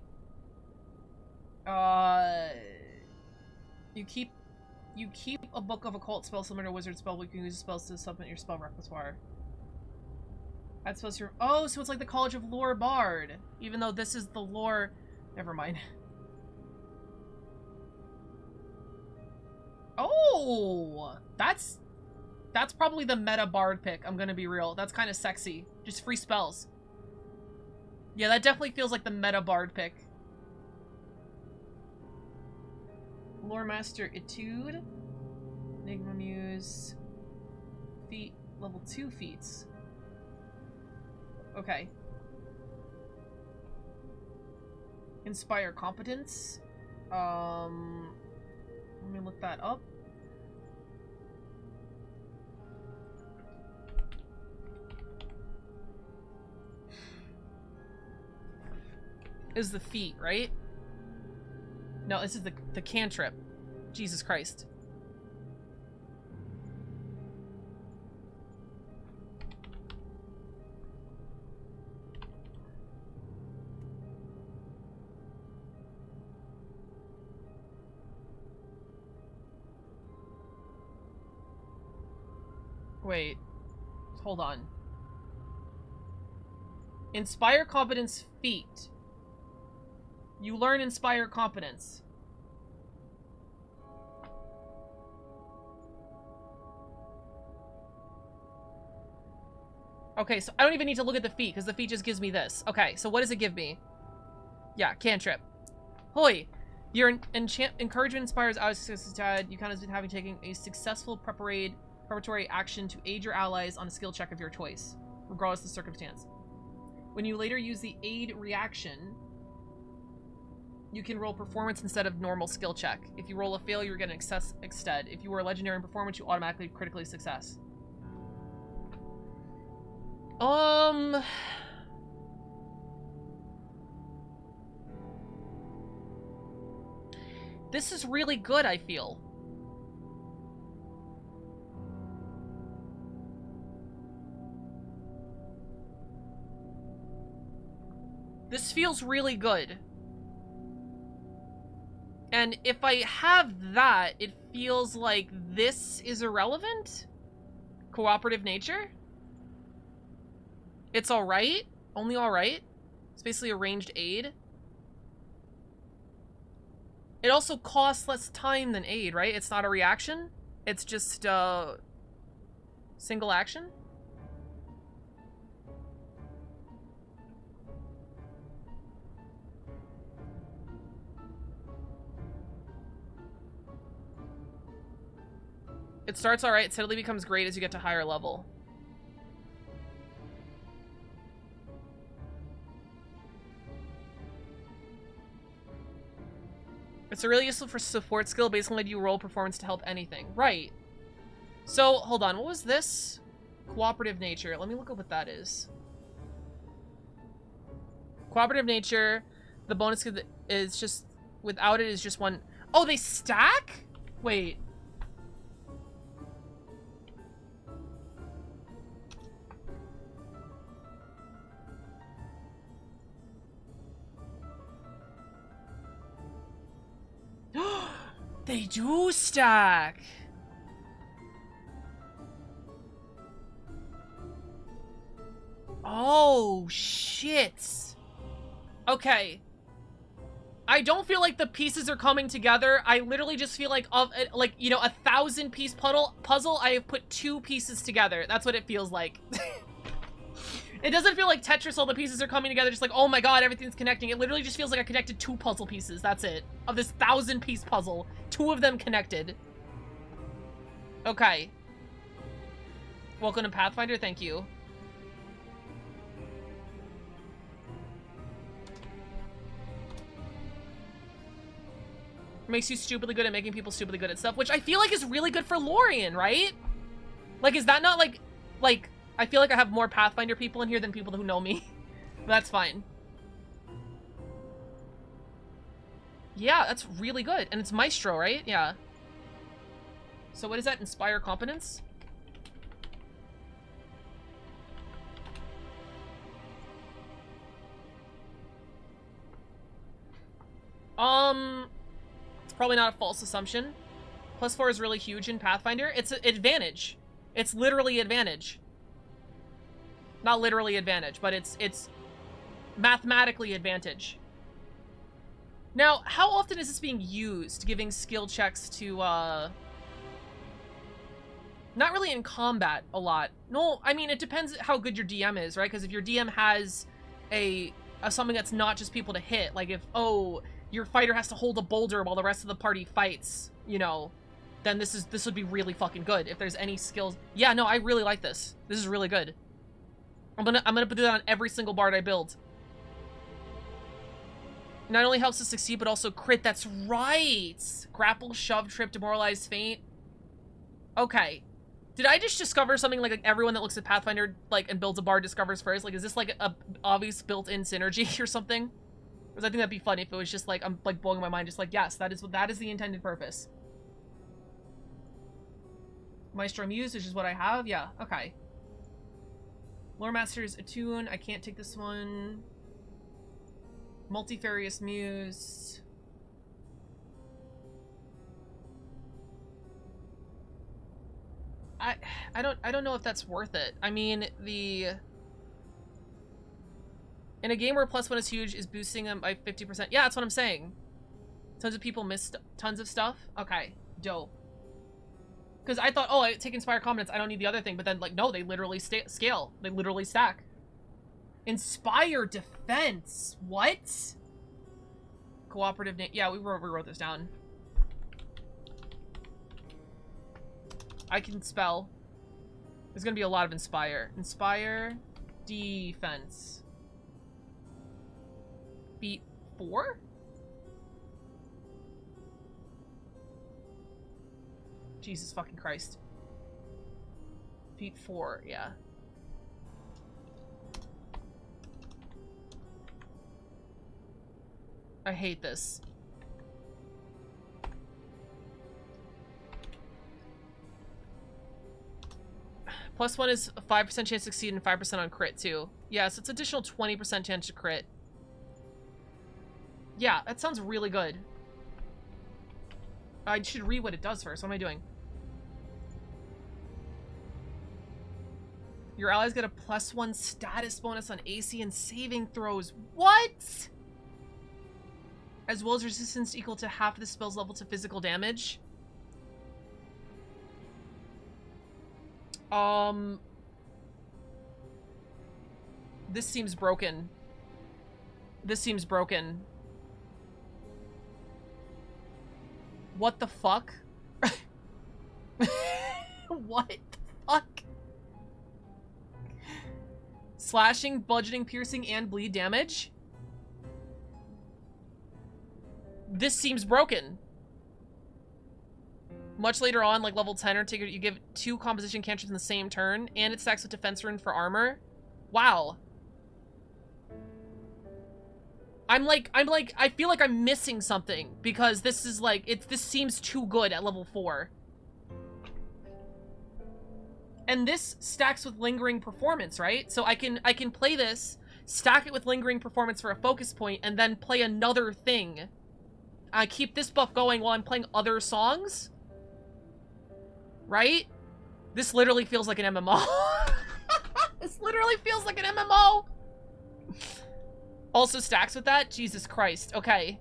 You keep a book of occult spells similar to wizard spell. You can use spells to supplement your spell repertoire. Add spells to your... Oh, so it's like the College of Lore Bard. Even though this is the lore... Never mind. Oh! That's probably the meta Bard pick, I'm gonna be real. That's kind of sexy. Just free spells. Yeah, that definitely feels like the meta Bard pick. Lore Master Etude. Enigma Muse. Feat. Level 2 feats. Okay. Inspire Competence. Let me look that up. Is the feat, right? No, this is the cantrip. Jesus Christ. Wait. Hold on. Inspire Competence feat. You learn Inspire Competence. Okay, so I don't even need to look at the feat, because the feat just gives me this. Okay, so what does it give me? Yeah, cantrip. Hoy! Your encouragement inspires allies. You kind of been having taken a successful preparatory action to aid your allies on a skill check of your choice, regardless of the circumstance. When you later use the aid reaction, you can roll performance instead of normal skill check. If you roll a failure, you get an success instead. If you were a legendary in performance, you automatically critically success. This is really good, I feel. This feels really good. And if I have that, it feels like this is irrelevant? Cooperative nature? It's alright? Only alright? It's basically a ranged aid. It also costs less time than aid, right? It's not a reaction. It's just single action. It starts alright, it steadily becomes great as you get to higher level. It's a really useful for support skill, basically let you roll performance to help anything. Right. So, hold on, what was this? Cooperative nature. Let me look up what that is. Cooperative nature, the bonus is just, without it is just one. Oh, they stack? Wait. They do stack. Oh, shit. Okay. I don't feel like the pieces are coming together. I literally just feel like, you know, 1,000-piece puzzle, I have put 2 pieces together. That's what it feels like. It doesn't feel like Tetris, all the pieces are coming together, just like, oh my god, everything's connecting. It literally just feels like I connected 2 puzzle pieces, that's it. Of this 1,000-piece puzzle. 2 of them connected. Okay. Welcome to Pathfinder, thank you. Makes you stupidly good at making people stupidly good at stuff, which I feel like is really good for Lorian, right? Like, is that not like, I feel like I have more Pathfinder people in here than people who know me. But that's fine. Yeah, that's really good. And it's Maestro, right? Yeah. So what is that? Inspire competence? It's probably not a false assumption. +4 is really huge in Pathfinder. It's an advantage. It's literally advantage. Not literally advantage, but it's mathematically advantage. Now, how often is this being used, giving skill checks to, not really in combat a lot. No, I mean, it depends how good your DM is, right? Because if your DM has a something that's not just people to hit, like if, oh, your fighter has to hold a boulder while the rest of the party fights, you know, then this would be really fucking good if there's any skills. Yeah, no, I really like this. This is really good. I'm gonna do that on every single bard I build. Not only helps us succeed, but also crit. That's right. Grapple, shove, trip, demoralize, feint. Okay. Did I just discover something like everyone that looks at Pathfinder and builds a bard discovers first? Like, is this like a obvious built-in synergy or something? Because I think that'd be funny if it was just like, I'm like blowing my mind, just like, yes, that is the intended purpose. Maestro Muse, which is what I have. Yeah, okay. Lore Master's Attune. I can't take this one. Multifarious Muse. I don't know if that's worth it. I mean, in a game where +1 is huge, is boosting them by 50%. Yeah, that's what I'm saying. Tons of people missed tons of stuff. Okay, dope. Because I thought, oh, I take Inspire Competence, I don't need the other thing. But then, like, no, they literally scale. They literally stack. Inspire Defense. What? Cooperative name. Yeah, we wrote this down. I can spell. There's gonna be a lot of Inspire. Inspire Defense. Beat 4? Jesus fucking Christ. Feet 4, yeah. I hate this. +1 is a 5% chance to succeed and 5% on crit too. Yeah, so it's additional 20% chance to crit. Yeah, that sounds really good. I should read what it does first. What am I doing? Your allies get a +1 status bonus on AC and saving throws. What? As well as resistance equal to half of the spell's level to physical damage. This seems broken. This seems broken. What the fuck? What the fuck? Slashing, bludgeoning, piercing, and bleed damage? This seems broken. Much later on, like level 10 or ticket, you give 2 composition cantrips in the same turn, and it stacks with defense rune for armor. Wow. I feel like I'm missing something because this is like, this seems too good at level 4. And this stacks with lingering performance, right? So I can play this, stack it with lingering performance for a focus point, and then play another thing. I keep this buff going while I'm playing other songs. Right? This literally feels like an MMO. This literally feels like an MMO. Also stacks with that? Jesus Christ. Okay.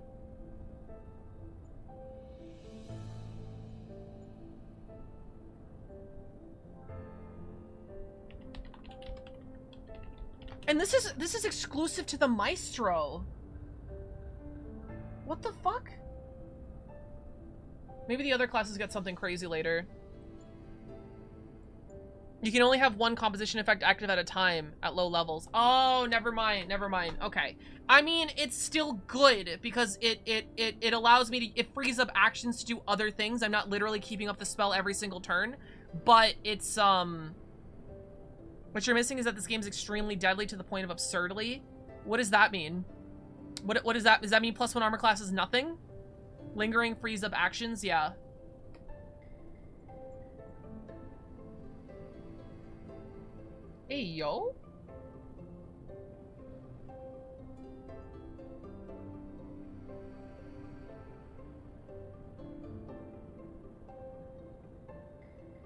And this is exclusive to the Maestro. What the fuck? Maybe the other classes get something crazy later. You can only have one composition effect active at a time at low levels. Oh, never mind. Okay. I mean, it's still good because it allows me to, it frees up actions to do other things. I'm not literally keeping up the spell every single turn, but it's, what you're missing is that this game is extremely deadly to the point of absurdly. What does that mean? What is that? Does that mean +1 armor class is nothing? Lingering frees up actions? Yeah. Hey, yo.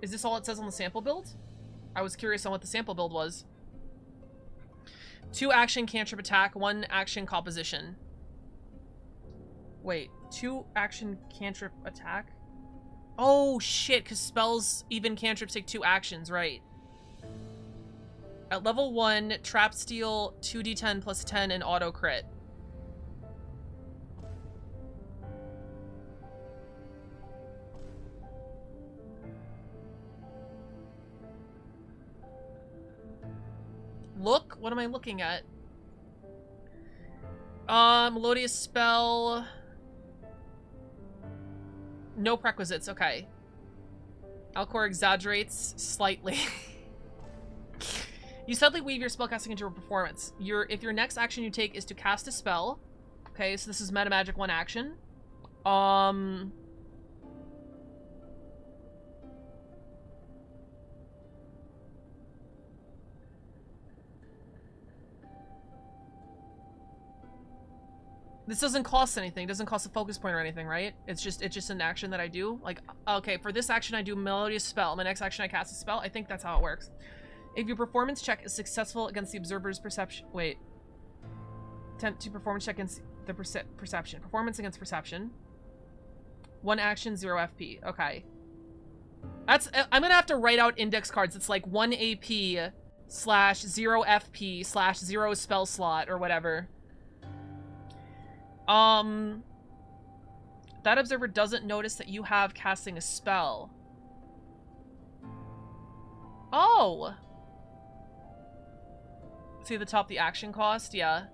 Is this all it says on the sample build? I was curious on what the sample build was. 2 action cantrip attack, 1 action composition. Wait, 2 action cantrip attack? Oh, shit, because spells, even cantrips, take 2 actions, right. At level 1, trap steal, 2d10 plus 10, and auto crit. Look? What am I looking at? Melodious spell. No prerequisites, okay. Alcor exaggerates slightly. You suddenly weave your spellcasting into a performance. If your next action you take is to cast a spell, okay, so this is meta magic 1 action. This doesn't cost anything. It doesn't cost a focus point or anything, right? It's just an action that I do. Like, okay, for this action I do melodious spell. My next action I cast a spell. I think that's how it works. If your performance check is successful against the observer's perception... Wait. Attempt to performance check against the perception. Performance against perception. 1 action, 0 FP. Okay. That's... I'm gonna have to write out index cards. It's like 1 AP / 0 FP / 0 spell slot or whatever. That observer doesn't notice that you have casting a spell. Oh! See at the top, the action cost? Yeah.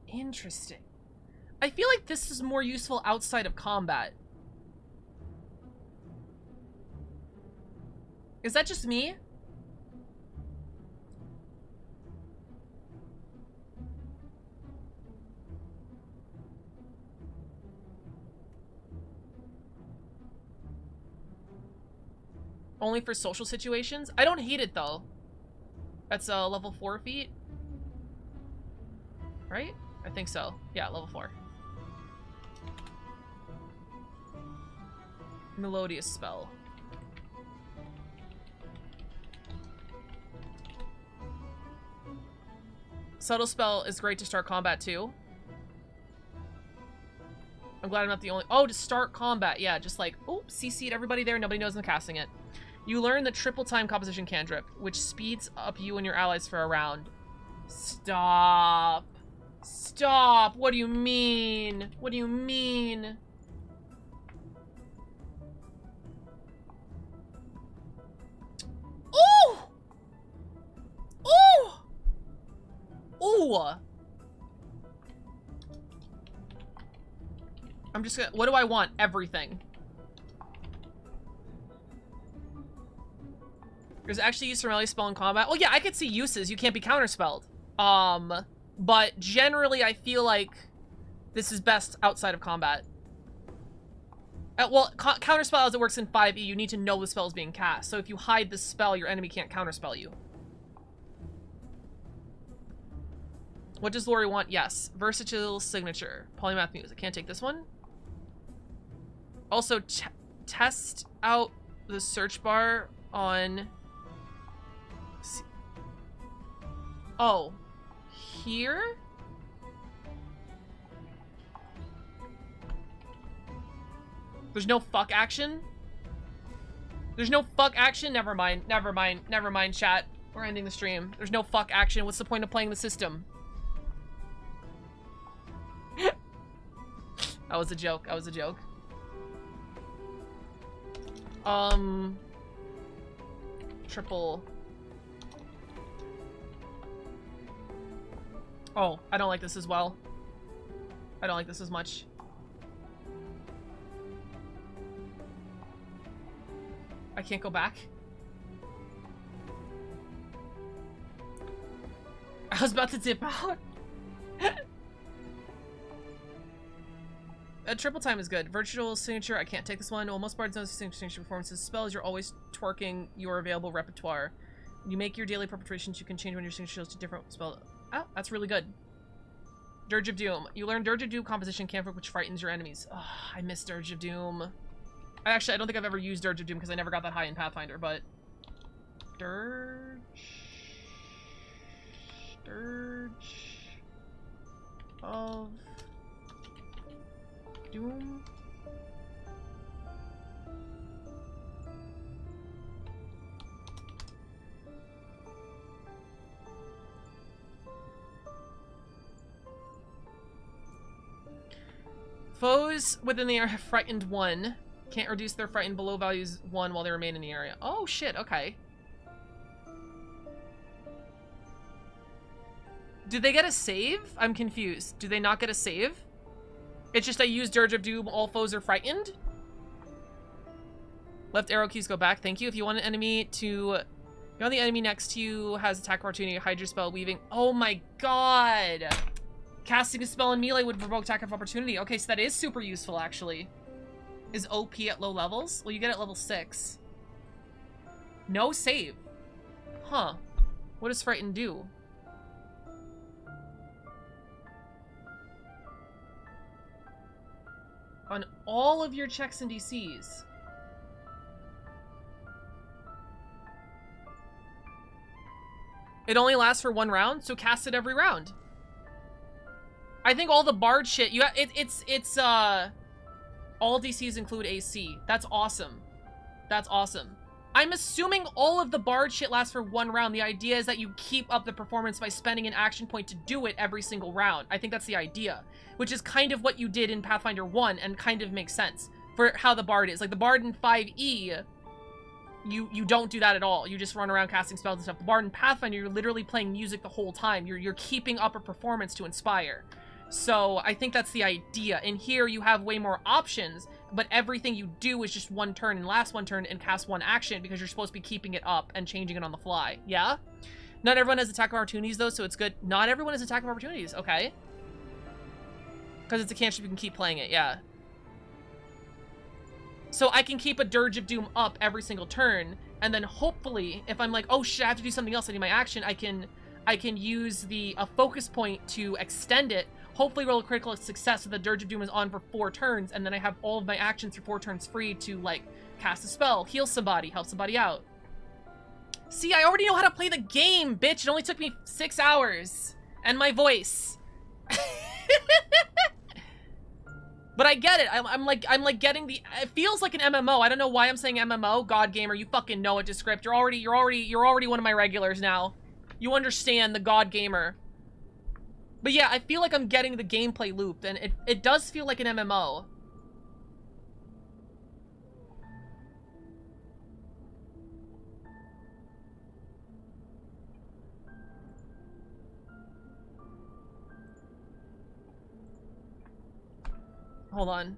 Interesting. I feel like this is more useful outside of combat. Is that just me? Only for social situations? I don't hate it though. That's level 4 feat. Right? I think so. Yeah, level 4. Melodious spell. Subtle spell is great to start combat too. I'm glad I'm not the only... Oh, to start combat. Yeah, just like, oops, CC'd everybody there. Nobody knows I'm casting it. You learn the triple time composition cantrip, which speeds up you and your allies for a round. Stop. Stop. What do you mean? What do you mean? Ooh! Ooh! Ooh! I'm just gonna... What do I want? Everything. There's actually use for melee spell in combat. Well, yeah, I could see uses. You can't be counterspelled. But generally, I feel like this is best outside of combat. Well, counterspell as it works in 5e, you need to know the spell is being cast. So if you hide the spell, your enemy can't counterspell you. What does Lori want? Yes. Versatile signature. Polymath music. Can't take this one. Also, test out the search bar on... Oh. Here? There's no fuck action? There's no fuck action? Never mind. Never mind. Never mind, chat. We're ending the stream. There's no fuck action. What's the point of playing the system? That was a joke. That was a joke. Triple. Oh, I don't like this as well. I don't like this as much. I can't go back. I was about to dip out. Triple time is good. Virtual signature, I can't take this one. Well, most bards know signature performances. Spells, you're always twerking your available repertoire. You make your daily preparations, you can change when your signature goes to different spell. Oh, that's really good. Dirge of Doom. You learn Dirge of Doom composition cantrip, which frightens your enemies. Oh, I miss Dirge of Doom. Actually, I don't think I've ever used Dirge of Doom because I never got that high in Pathfinder, but... Dirge of Doom? Foes within the area have frightened 1. Can't reduce their frightened below values 1 while they remain in the area. Oh shit, okay. Do they get a save? I'm confused. Do they not get a save? It's just I use Dirge of Doom, all foes are frightened? Left arrow keys go back, thank you. If you want an enemy to... You want the enemy next to you has attack opportunity, hide your spell, weaving. Oh my god! Casting a spell in melee would provoke attack of opportunity. Okay, so that is super useful, actually. Is OP at low levels? Well, you get it at level 6. No save. Huh. What does Frighten do? On all of your checks and DCs. It only lasts for 1 round, so cast it every round. I think all the bard shit, all DCs include AC. That's awesome. That's awesome. I'm assuming all of the bard shit lasts for 1 round. The idea is that you keep up the performance by spending an action point to do it every single round. I think that's the idea, which is kind of what you did in Pathfinder 1 and kind of makes sense for how the bard is. Like the bard in 5e, you don't do that at all. You just run around casting spells and stuff. The bard in Pathfinder, you're literally playing music the whole time. You're keeping up a performance to inspire. So I think that's the idea. In here, you have way more options, but everything you do is just 1 turn and last 1 turn and cast 1 action because you're supposed to be keeping it up and changing it on the fly. Yeah? Not everyone has attack of opportunities, though, so it's good. Not everyone has attack of opportunities. Okay. Because it's a cantrip, you can keep playing it. Yeah. So I can keep a Dirge of Doom up every single turn, and then hopefully, if I'm like, oh shit, I have to do something else, I need my action, I can use a focus point to extend it. Hopefully roll a critical success so the Dirge of Doom is on for 4 turns, and then I have all of my actions for 4 turns free to, like, cast a spell, heal somebody, help somebody out. See, I already know how to play the game, bitch! It only took me 6 hours. And my voice. But I get it. I'm like getting the... It feels like an MMO. I don't know why I'm saying MMO. God Gamer, you fucking know it to script. You're already one of my regulars now. You understand the God Gamer. But yeah, I feel like I'm getting the gameplay looped, and it does feel like an MMO. Hold on.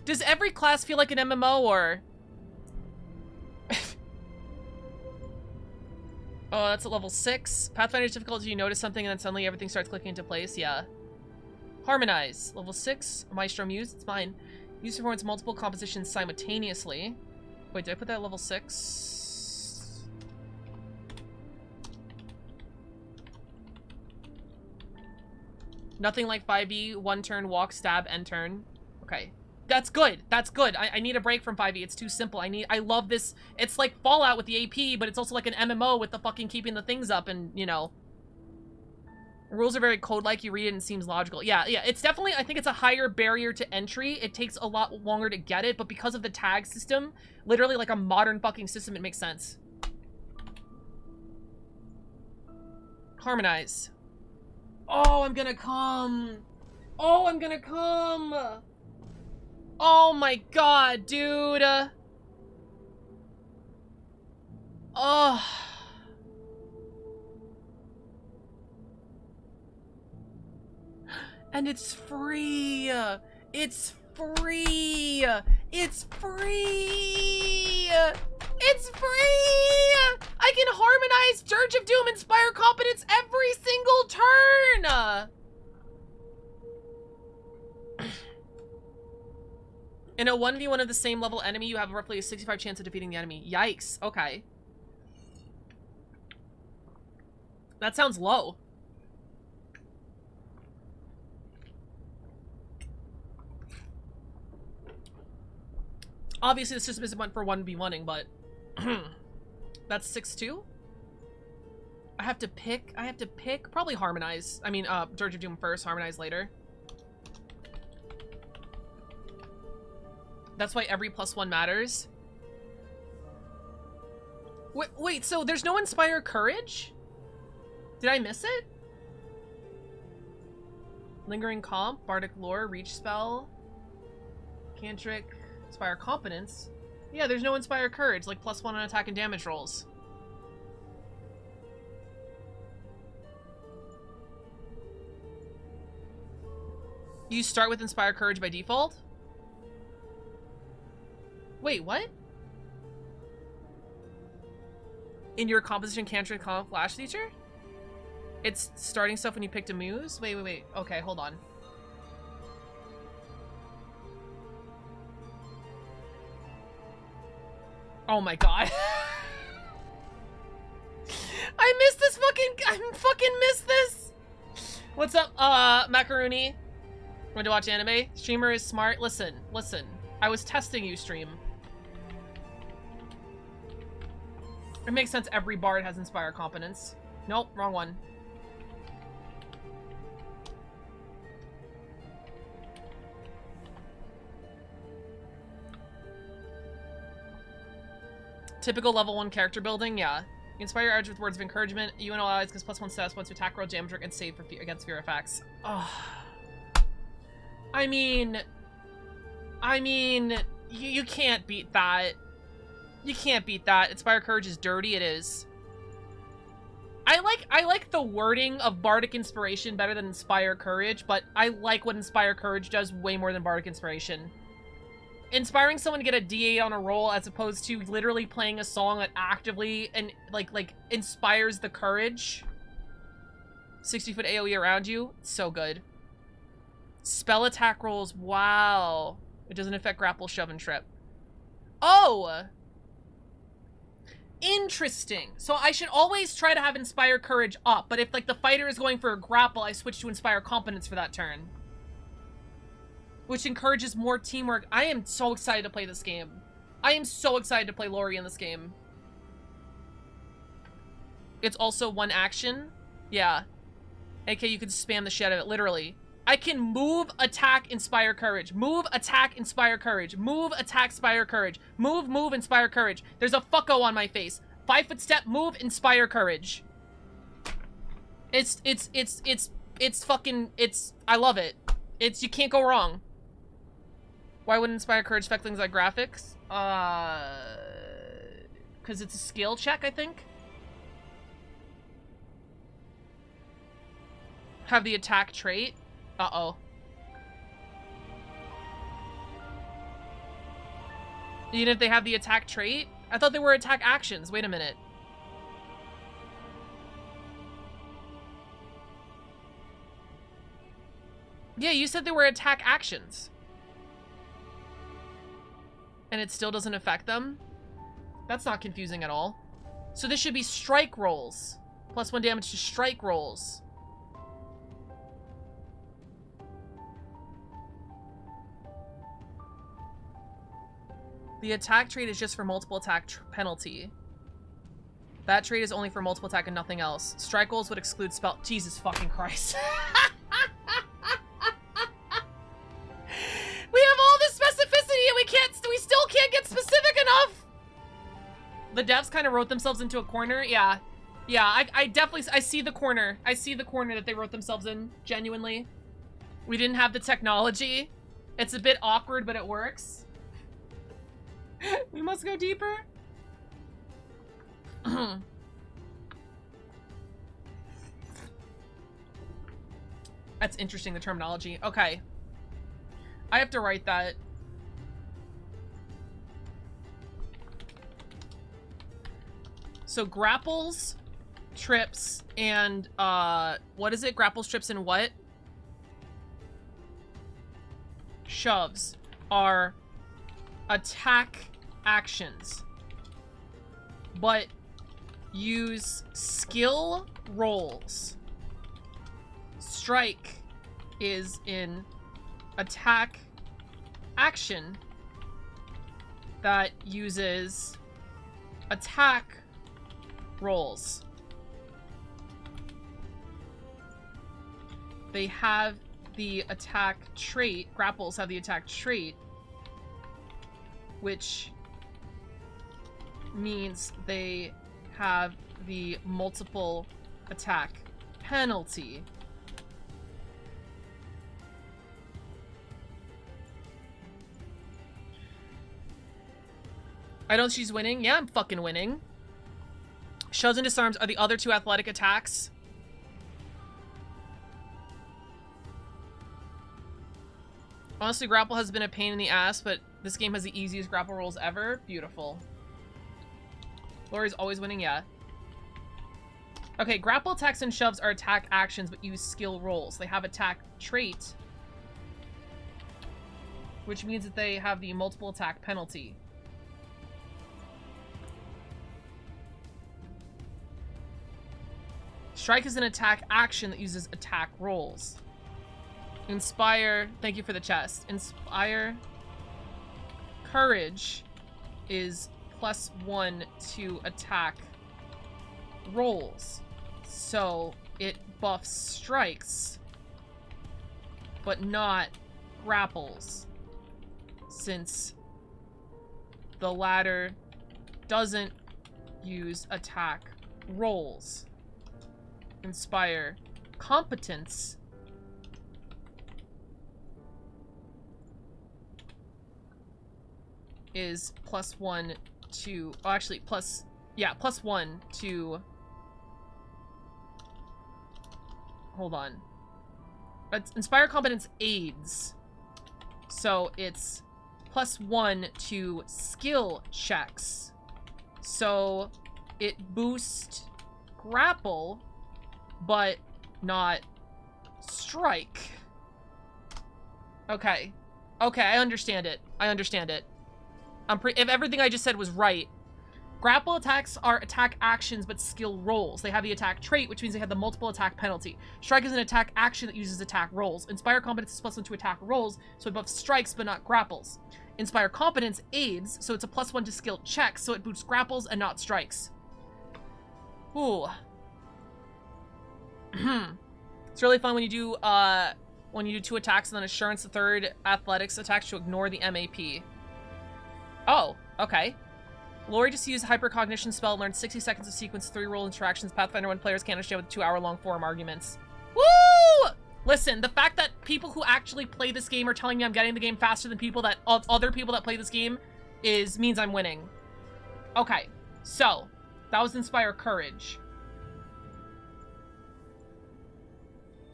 Does every class feel like an MMO, or... Oh, that's at level 6. Pathfinder's difficulty, you notice something and then suddenly everything starts clicking into place. Yeah. Harmonize. Level 6. Maestro Muse. It's mine. Use performance multiple compositions simultaneously. Wait, did I put that at level 6? Nothing like 5e. 1 turn, walk, stab, end turn. Okay. That's good. That's good. I need a break from 5e. It's too simple. I love this. It's like Fallout with the AP, but it's also like an MMO with the fucking keeping the things up and, you know. Rules are very code-like. You read it and it seems logical. Yeah. It's definitely, I think it's a higher barrier to entry. It takes a lot longer to get it, but because of the tag system, literally like a modern fucking system, it makes sense. Harmonize. Oh, I'm gonna come. Oh, I'm gonna come. Oh my god, dude. Oh. And it's free. It's free. It's free. It's free. I can harmonize Dirge of Doom, Inspire Competence every single turn. In a 1v1 of the same level enemy, you have roughly a 65 chance of defeating the enemy. Yikes. Okay. That sounds low. Obviously, the system isn't meant for 1v1ing, but that's 6-2. I have to pick. Probably Harmonize. I mean, Dirge of Doom first, Harmonize later. That's why every +1 matters. Wait, so there's no Inspire Courage? Did I miss it? Lingering Comp, Bardic Lore, Reach Spell, Cantric, Inspire Competence. Yeah, there's no Inspire Courage, like +1 on attack and damage rolls. You start with Inspire Courage by default? Wait, what? In your composition cantrip comp flash feature? It's starting stuff when you picked a muse? Wait. Okay, hold on. Oh my god. I missed this I fucking missed this! What's up, Macaroni? Want to watch anime? Streamer is smart. Listen. I was testing you, stream. It makes sense every bard has Inspire Competence. Nope, wrong one. Typical level 1 character building, yeah. You inspire Edge with words of encouragement. You and all allies gets +1 status once to attack, roll, damage, and save against fear effects. Oh. I mean, you can't beat that. You can't beat that. Inspire Courage is dirty. It is. I like the wording of Bardic Inspiration better than Inspire Courage, but I like what Inspire Courage does way more than Bardic Inspiration. Inspiring someone to get a D8 on a roll as opposed to literally playing a song that actively and like inspires the courage. 60-foot AoE around you. So good. Spell attack rolls. Wow. It doesn't affect grapple, shove, and trip. Oh! Interesting. So I should always try to have Inspire Courage up, but if like the fighter is going for a grapple, I switch to Inspire Competence for that turn. Which encourages more teamwork. I am so excited to play this game. I am so excited to play Lorian in this game. It's also one action. Yeah. AK, you can spam the shit out of it, literally. I can move, attack, Inspire Courage. Move, attack, Inspire Courage. Move, attack, Inspire Courage. Move, Inspire Courage. There's a fucko on my face. 5-foot step, move, Inspire Courage. It's fucking, I love it. You can't go wrong. Why wouldn't Inspire Courage affect things like graphics? Because it's a skill check, I think. Have the attack trait. Uh-oh. Even if they have the attack trait? I thought they were attack actions. Wait a minute. Yeah, you said they were attack actions. And it still doesn't affect them? That's not confusing at all. So this should be strike rolls. +1 damage to strike rolls. The attack trait is just for multiple attack penalty. That trait is only for multiple attack and nothing else. Strike rolls would exclude spell. Jesus fucking Christ. We have all this specificity and we still can't get specific enough. The devs kind of wrote themselves into a corner. Yeah. Yeah, I definitely, I see the corner. I see the corner that they wrote themselves in, genuinely. We didn't have the technology. It's a bit awkward, but it works. We must go deeper. That's interesting, the terminology. Okay. I have to write that. So grapples, trips, and what is it? Grapples, trips, and what? Shoves are attack actions, but use skill rolls. Strike is in attack action that uses attack rolls. They have the attack trait. Grapples have the attack trait, which means they have the multiple attack penalty. I don't. She's winning. Yeah, I'm fucking winning. Shoves and disarms are the other two athletic attacks. Honestly, grapple has been a pain in the ass, but this game has the easiest grapple rolls ever. Beautiful. Lori's always winning, yeah. Okay, grapple attacks and shoves are attack actions, but use skill rolls. They have attack trait, which means that they have the multiple attack penalty. Strike is an attack action that uses attack rolls. Inspire, thank you for the chest. Inspire Courage is +1 to attack rolls. So it buffs strikes, but not grapples, since the latter doesn't use attack rolls. Inspire Competence is +1 to, oh, actually +1 to, hold on. Inspire Competence aids. So it's +1 to skill checks. So it boosts grapple, but not strike. Okay. Okay, I understand it. I understand it. If everything I just said was right. Grapple attacks are attack actions, but skill rolls. They have the attack trait, which means they have the multiple attack penalty. Strike is an attack action that uses attack rolls. Inspire Competence is +1 to attack rolls, so it buffs strikes, but not grapples. Inspire Competence aids, so it's a +1 to skill checks, so it boosts grapples and not strikes. Ooh. It's really fun when you do 2 attacks and then assurance the third athletics attacks to ignore the MAP. Oh, okay. Lori just used hypercognition spell, learned 60 seconds of sequence 3 roll interactions. Pathfinder 1 players can't understand with 2-hour-long forum arguments. Woo! Listen, the fact that people who actually play this game are telling me I'm getting the game faster than people that other people that play this game means I'm winning. Okay, so that was Inspire Courage.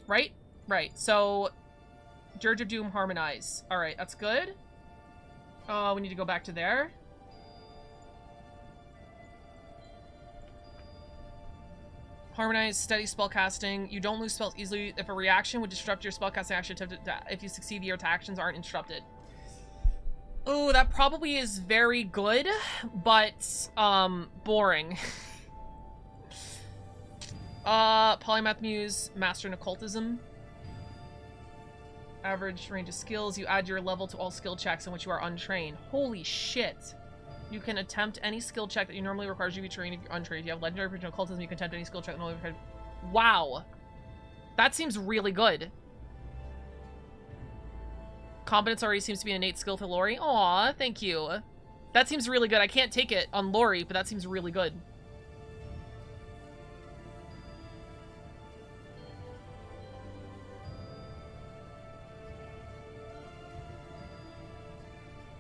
Right? Right. So, Dirge of Doom, Harmonize. Alright, that's good. We need to go back to there. Harmonize, steady spellcasting. You don't lose spells easily if a reaction would disrupt your spellcasting action. If you succeed, your actions aren't interrupted. Oh, that probably is very good, but, boring. Polymath Muse, Master in Occultism. Average range of skills. You add your level to all skill checks in which you are untrained. Holy shit. You can attempt any skill check that you normally requires you to be trained if you're untrained. If you have legendary original occultism, you can attempt any skill check. Wow. That seems really good. Competence already seems to be an innate skill for Lori. Aw, thank you. That seems really good. I can't take it on Lori, but that seems really good.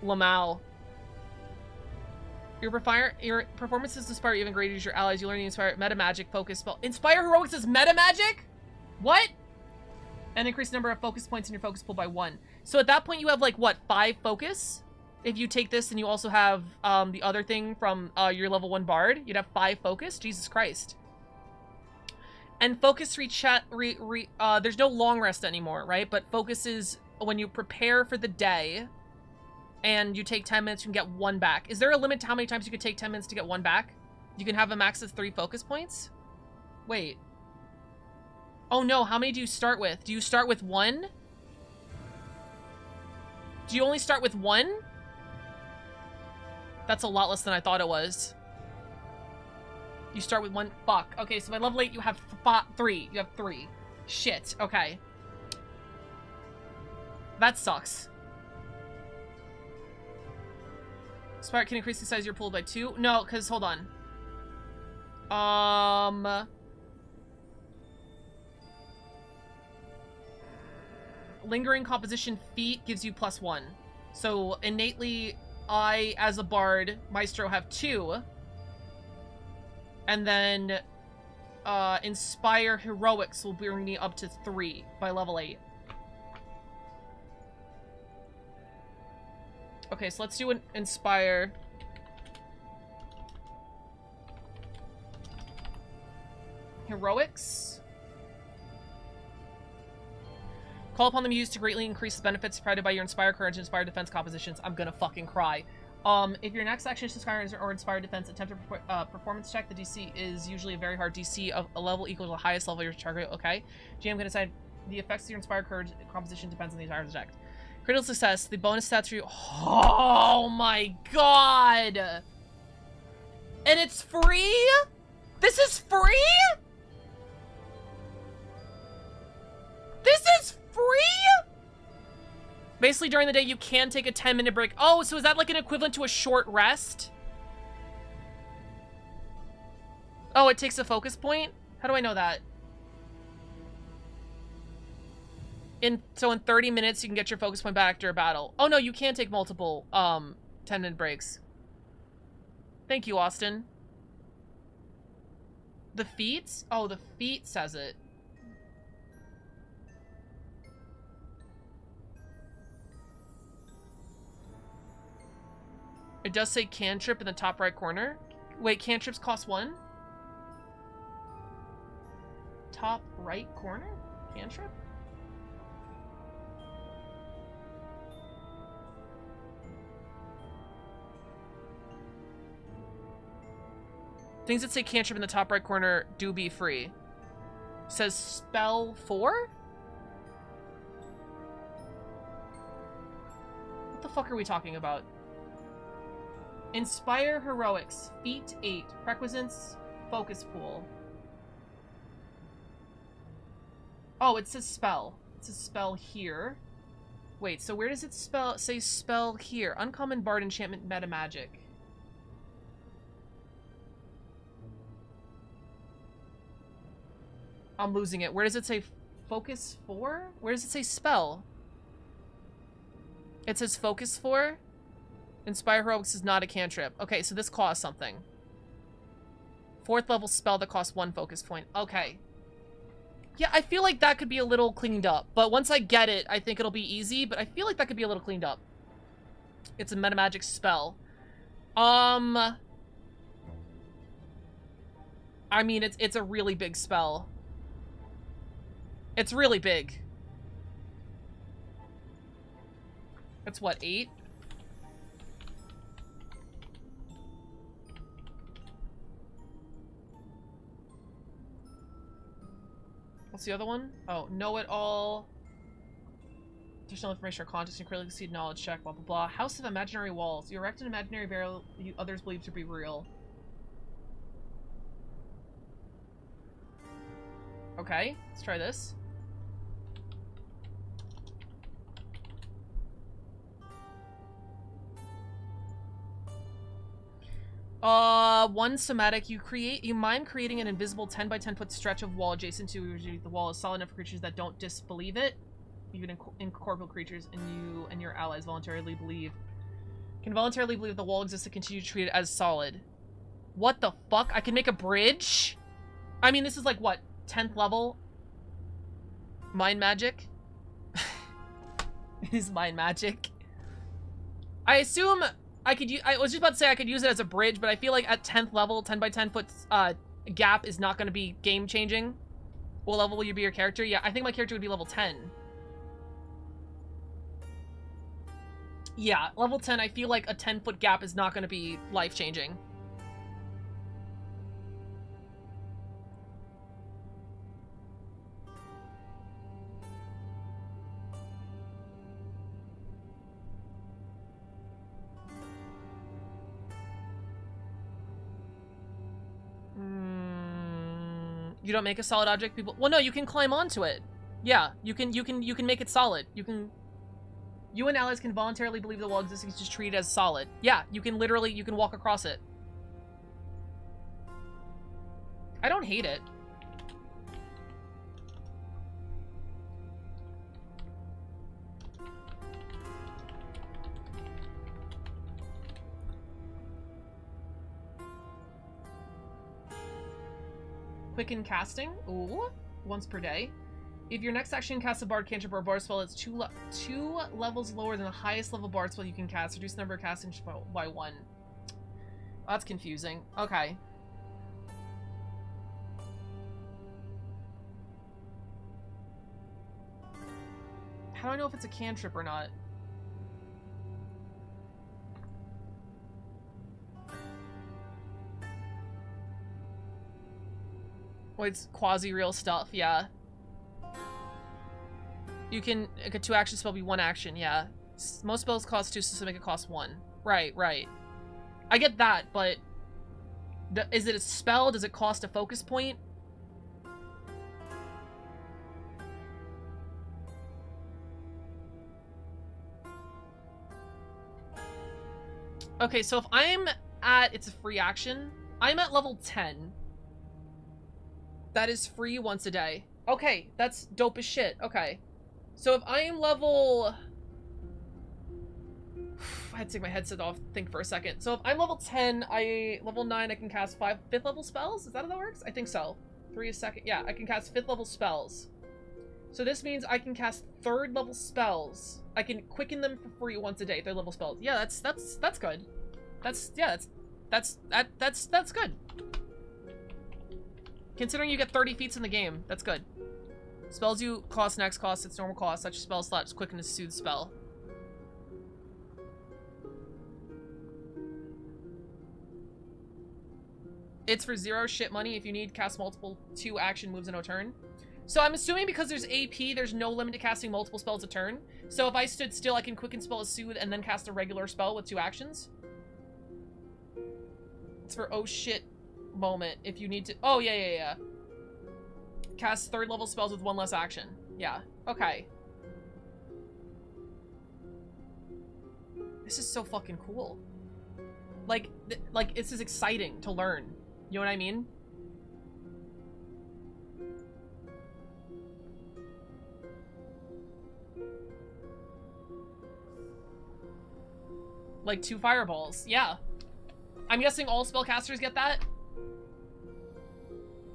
Lamau. Your performance is inspire even greater as your allies. You learn the inspire meta magic focus spell. Inspire heroics is meta magic? What? And increase the number of focus points in your focus pool by 1. So at that point you have like what, 5 focus? If you take this and you also have the other thing from your level 1 bard, you'd have 5 focus. Jesus Christ. And focus there's no long rest anymore, right? But focus is when you prepare for the day and you take 10 minutes, you can get 1 back. Is there a limit to how many times you could take 10 minutes to get 1 back? You can have a max of 3 focus points? Wait. Oh no, how many do you start with? Do you start with 1? Do you only start with 1? That's a lot less than I thought it was. You start with 1? Fuck. Okay, so by level 8 you have 3. You have 3. Shit. Okay. That sucks. Spark can increase the size of your pool by 2? No, because hold on. Lingering composition feat gives you +1. So innately, I, as a bard, Maestro, have 2. And then Inspire Heroics will bring me up to 3 by level 8. Okay, so let's do an Inspire. Heroics. Call upon the muse to greatly increase the benefits provided by your Inspire Courage and Inspire Defense compositions. I'm gonna fucking cry. If your next action is Inspire or Inspire Defense, attempt a performance check. The DC is usually a very hard DC of a level equal to the highest level of your target. Okay. GM can decide the effects of your Inspire Courage composition depends on the entire object. Critical success. The bonus stats for you. Oh my god! And it's free? This is free? This is free? Basically, during the day, you can take a 10-minute break. Oh, so is that like an equivalent to a short rest? Oh, it takes a focus point? How do I know that? So in 30 minutes, you can get your focus point back after a battle. Oh, no, you can take multiple 10-minute breaks. Thank you, Austin. The feats? Oh, the feat says it. It does say cantrip in the top right corner. Wait, cantrips cost 1? Top right corner? Cantrip? Things that say cantrip in the top right corner do be free. Says spell 4? What the fuck are we talking about? Inspire Heroics, Feat 8, Prerequisites, Focus Pool. Oh, it says spell. It says spell here. Wait, so where does it say spell here? Uncommon Bard Enchantment Meta Magic. I'm losing it. Where does it say Focus 4? Where does it say spell? It says Focus 4? Inspire Heroics is not a cantrip. Okay, so this costs something. 4th level spell that costs 1 focus point. Okay. Yeah, I feel like that could be a little cleaned up. But once I get it, I think it'll be easy. But I feel like that could be a little cleaned up. It's a metamagic spell. I mean, it's a really big spell. It's really big. It's what, 8? What's the other one? Oh, know it all. Additional information or context and critically exceed knowledge check, blah blah blah. House of Imaginary Walls. You erect an imaginary barrier you others believe to be real. Okay, let's try this. One somatic. You mime creating an invisible 10 by 10 foot stretch of wall adjacent to the wall is solid enough for creatures that don't disbelieve it. Even incorporeal creatures and you and your allies voluntarily believe. Can voluntarily believe the wall exists and continue to treat it as solid. What the fuck? I can make a bridge? I mean, this is like, what, 10th level? Mind magic? It is mind magic. I assume I could I was just about to say I could use it as a bridge, but I feel like at 10th level, 10 by 10 foot gap is not going to be game changing. What level will you be your character? Yeah, I think my character would be level 10. Yeah, level 10, I feel like a 10-foot gap is not going to be life-changing. You don't make a solid object, people. Well, no, you can climb onto it. Yeah, you can make it solid. You and allies can voluntarily believe the wall exists and just treat it as solid. Yeah, you can walk across it. I don't hate it. Quicken casting. Ooh. Once per day. If your next action casts a bard cantrip or a bard spell, it's two levels lower than the highest level bard spell you can cast. Reduce the number of casting by 1. That's confusing. Okay. How do I know if it's a cantrip or not? Well, it's quasi-real stuff, yeah. You can, like, a 2-action spell be 1 action, yeah. Most spells cost 2, so make it cost 1. Right, right. I get that, but... is it a spell? Does it cost a focus point? Okay, so if I'm at... it's a free action. I'm at level 10. That is free once a day. Okay, that's dope as shit. Okay. So if I am level... I had to take my headset off, think for a second. So if I'm level 10, level 9, I can cast 5 5th level spells? Is that how that works? I think so. 3 a second. Yeah, I can cast 5th level spells. So this means I can cast 3rd level spells. I can quicken them for free once a day, 3rd level spells. Yeah, that's good. That's good. Considering you get 30 feats in the game, that's good. Spells you cost next cost its normal cost. Such spell slot is quicken to soothe spell. It's for 0 shit money if you need cast multiple 2 action moves in a turn. So I'm assuming because there's AP, there's no limit to casting multiple spells a turn. So if I stood still, I can quicken spell as soothe and then cast a regular spell with 2 actions. It's for oh shit moment if you need to. Oh yeah. Cast 3rd level spells with 1 less action. Yeah. Okay. This is so fucking cool. Like this is exciting to learn. You know what I mean? Like 2 fireballs. Yeah. I'm guessing all spellcasters get that?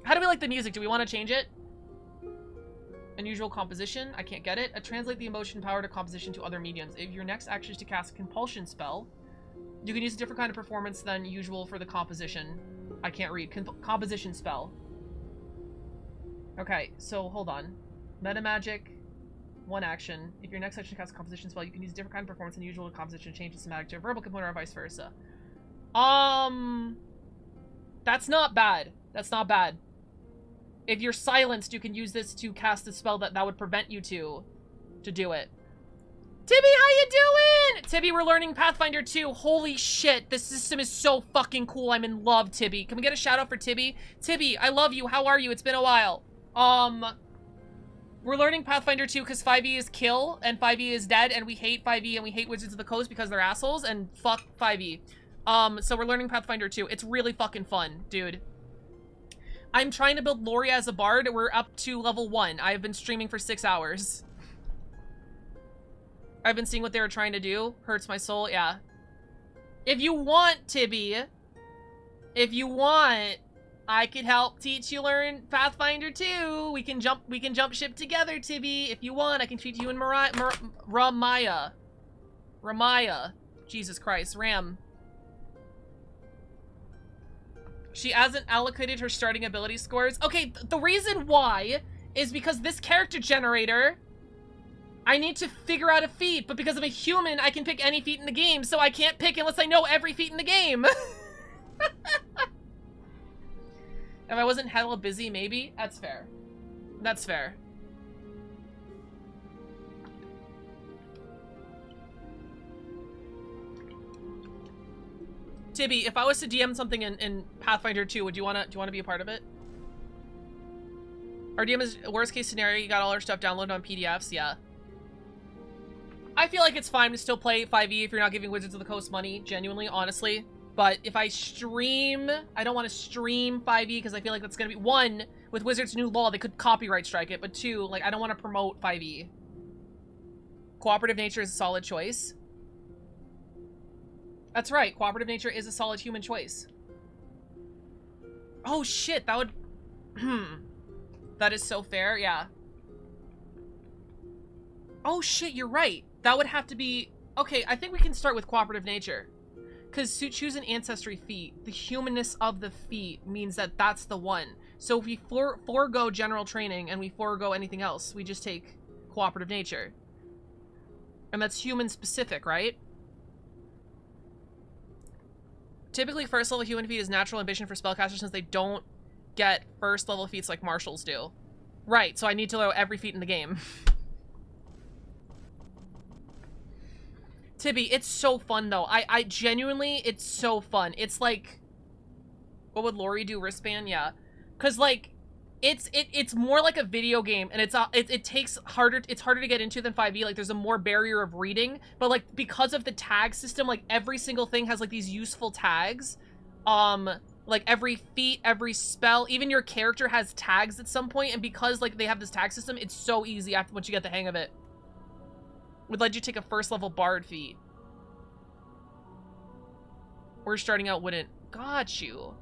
How do we like the music? Do we want to change it? Unusual composition. I can't get it. Translate the emotion power to composition to other mediums. If your next action is to cast a compulsion spell, you can use a different kind of performance than usual for the composition. I can't read. Composition spell. Okay, so hold on. Meta magic. 1 action. If your next action casts a composition spell, you can use a different kind of performance than usual composition change the somatic to a verbal component or vice versa. That's not bad. That's not bad. If you're silenced, you can use this to cast a spell that would prevent you to do it. Tibby, how you doing? Tibby, we're learning Pathfinder 2. Holy shit, this system is so fucking cool. I'm in love, Tibby. Can we get a shout out for Tibby? Tibby, I love you. How are you? It's been a while. We're learning Pathfinder 2 because 5e is kill, and 5e is dead, and we hate 5e, and we hate Wizards of the Coast because they're assholes, and fuck 5e. So we're learning Pathfinder 2. It's really fucking fun, dude. I'm trying to build Lori as a bard. We're up to level 1. I've been streaming for 6 hours. I've been seeing what they were trying to do. Hurts my soul, yeah. If you want, Tibby, if you want, I could help teach you learn Pathfinder 2. We can jump ship together, Tibby. If you want, I can teach you in Ramaya. Jesus Christ, Ram. She hasn't allocated her starting ability scores. Okay, the reason why is because this character generator, I need to figure out a feat, but because I'm a human, I can pick any feat in the game, so I can't pick unless I know every feat in the game. If I wasn't hella busy, maybe? That's fair. That's fair. Tibby, if I was to DM something in Pathfinder 2, do you wanna be a part of it? Our DM is worst case scenario, you got all our stuff downloaded on PDFs, yeah. I feel like it's fine to still play 5e if you're not giving Wizards of the Coast money, genuinely, honestly. But if I stream, I don't want to stream 5e because I feel like that's going to be, one, with Wizards' new law, they could copyright strike it, but two, like, I don't want to promote 5e. Cooperative nature is a solid choice. That's right, cooperative nature is a solid human choice. Oh shit, that would... That is so fair, yeah. Oh shit, you're right. That would have to be... Okay, I think we can start with cooperative nature. Because to choose an ancestry feat, the humanness of the feat means that that's the one. So if we forego general training and we forego anything else, we just take cooperative nature. And that's human specific, right? Typically, first level human feat is natural ambition for spellcasters since they don't get first level feats like marshals do. Right, so I need to know every feat in the game. Tibby, it's so fun though. I genuinely, it's so fun. It's like, what would Lori do? Wristband? Yeah. Cause like, it's more like a video game, and it takes harder. It's harder to get into than 5e. Like, there's a more barrier of reading, but like because of the tag system, like every single thing has like these useful tags. Like every feat, every spell, even your character has tags at some point, and because like they have this tag system, it's so easy after once you get the hang of it. Would let you take a first level bard feat. We're starting out wouldn't. Got you.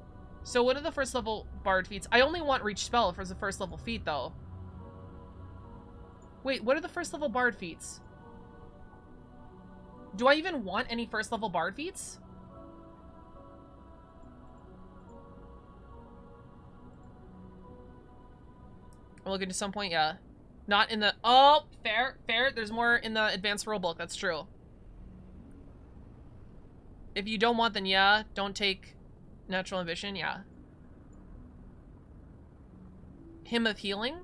So what are the first level bard feats? I only want reach spell for the first level feat though. Wait, what are the first level bard feats? Do I even want any first level bard feats? I'll look into some point, yeah. Not in the... Oh, fair. There's more in the advanced rulebook. That's true. If you don't want, then yeah. Don't take natural ambition. Yeah. Hymn of Healing.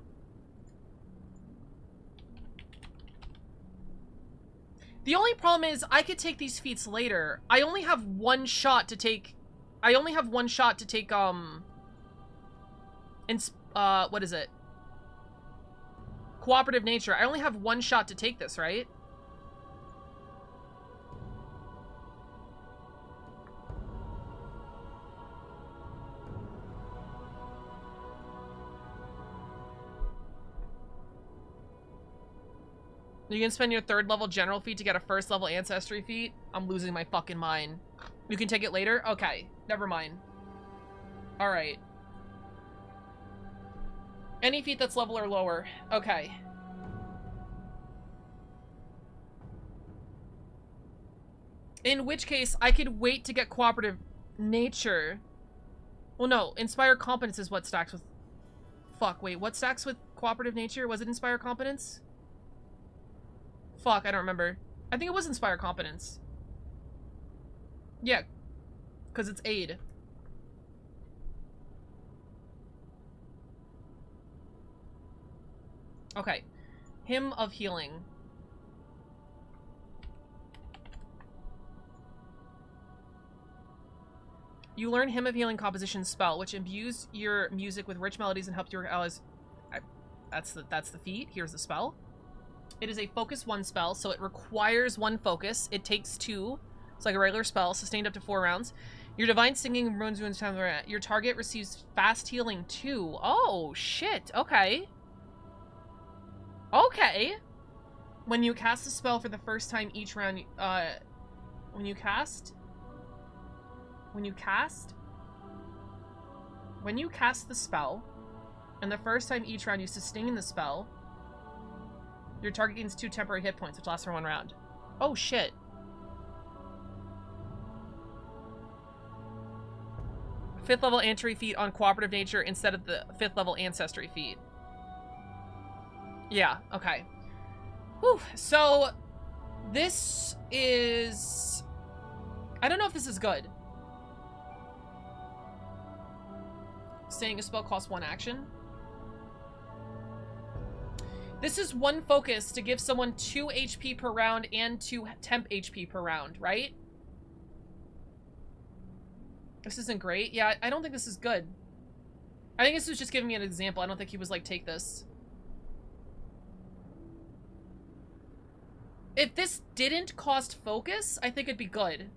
The only problem is I could take these feats later. I only have one shot to take... what is it? Cooperative nature. I only have one shot to take this, right? You can spend your 3rd level general feat to get a 1st level ancestry feat. I'm losing my fucking mind. You can take it later? Okay. Never mind. Alright. Any feat that's level or lower. Okay. In which case, I could wait to get cooperative nature. Well, no. Inspire competence is what stacks with... Fuck, wait. What stacks with cooperative nature? Was it inspire competence? Fuck, I don't remember. I think it was inspire competence. Yeah. Because it's aid. Okay. Hymn of Healing. You learn Hymn of Healing composition spell, which imbues your music with rich melodies and helps your allies. That's the feat. Here's the spell. It is a focus 1 spell, so it requires 1 focus. It takes 2. It's like a regular spell, sustained up to 4 rounds. Your divine singing ruins wounds time. Your target receives fast healing 2. Oh shit. Okay. Okay. When you cast a spell for the first time each round, when you cast the spell, and the first time each round you sustain the spell, your target gains 2 temporary hit points, which lasts for 1 round. Oh shit. Fifth level entry feat on cooperative nature instead of the 5th level ancestry feat. Yeah, okay. Whew. So, this is... I don't know if this is good. Saying a spell costs 1 action. This is 1 focus to give someone 2 HP per round and 2 temp HP per round, right? This isn't great. Yeah, I don't think this is good. I think this was just giving me an example. I don't think he was like, take this. If this didn't cost focus, I think it'd be good.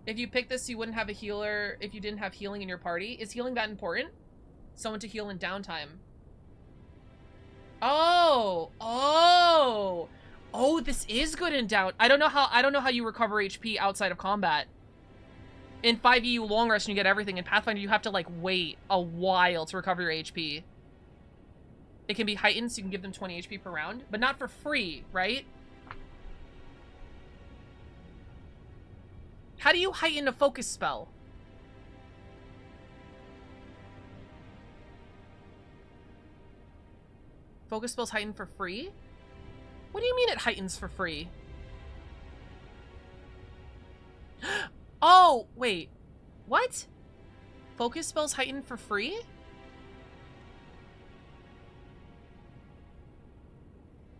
If you pick this, you wouldn't have a healer if you didn't have healing in your party. Is healing that important? Someone to heal in downtime. Oh, this is good in down. I don't know how you recover HP outside of combat. In 5e, you long rest and you get everything. In Pathfinder, you have to like wait a while to recover your HP. It can be heightened, so you can give them 20 HP per round, but not for free, right? How do you heighten a focus spell? Focus spells heighten for free? What do you mean it heightens for free? Oh, wait. What? Focus spells heighten for free?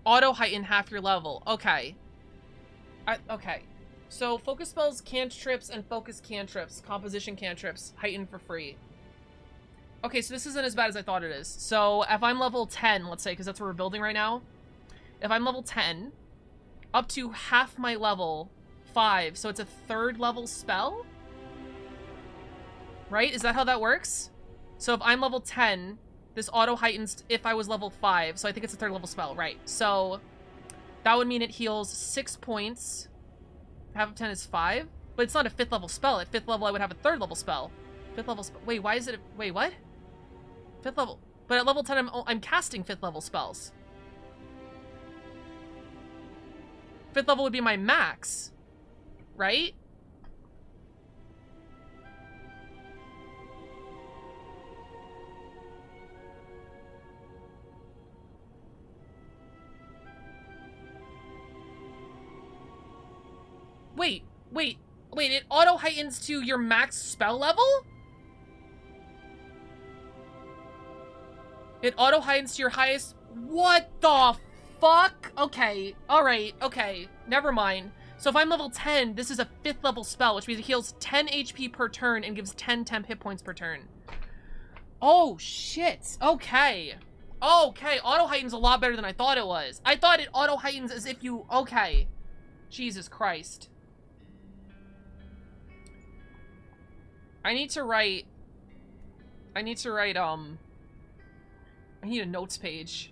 Auto heighten half your level. Okay. Okay. So focus spells, cantrips, and focus cantrips, composition cantrips, heighten for free. Okay, so this isn't as bad as I thought it is. So if I'm level 10, let's say, because that's what we're building right now. If I'm level 10, up to half my level 5, so it's a 3rd level spell? Right? Is that how that works? So if I'm level 10, this auto heightens if I was level 5, so I think it's a 3rd level spell, right? So that would mean it heals 6 points. Half of 10 is 5, but it's not a 5th level spell. At 5th level, I would have a 3rd level spell. 5th level spell. Wait, why is it? Wait, what? 5th level. But at level 10, I'm casting 5th level spells. 5th level would be my max, right? Wait, it auto heightens to your max spell level? It auto heightens to your highest. What the fuck? Okay, alright, okay, never mind. So if I'm level 10, this is a 5th level spell, which means it heals 10 HP per turn and gives 10 temp hit points per turn. Oh shit, okay. Okay, auto heightens a lot better than I thought it was. I thought it auto heightens as if you, okay. Jesus Christ. I need to write, I need a notes page.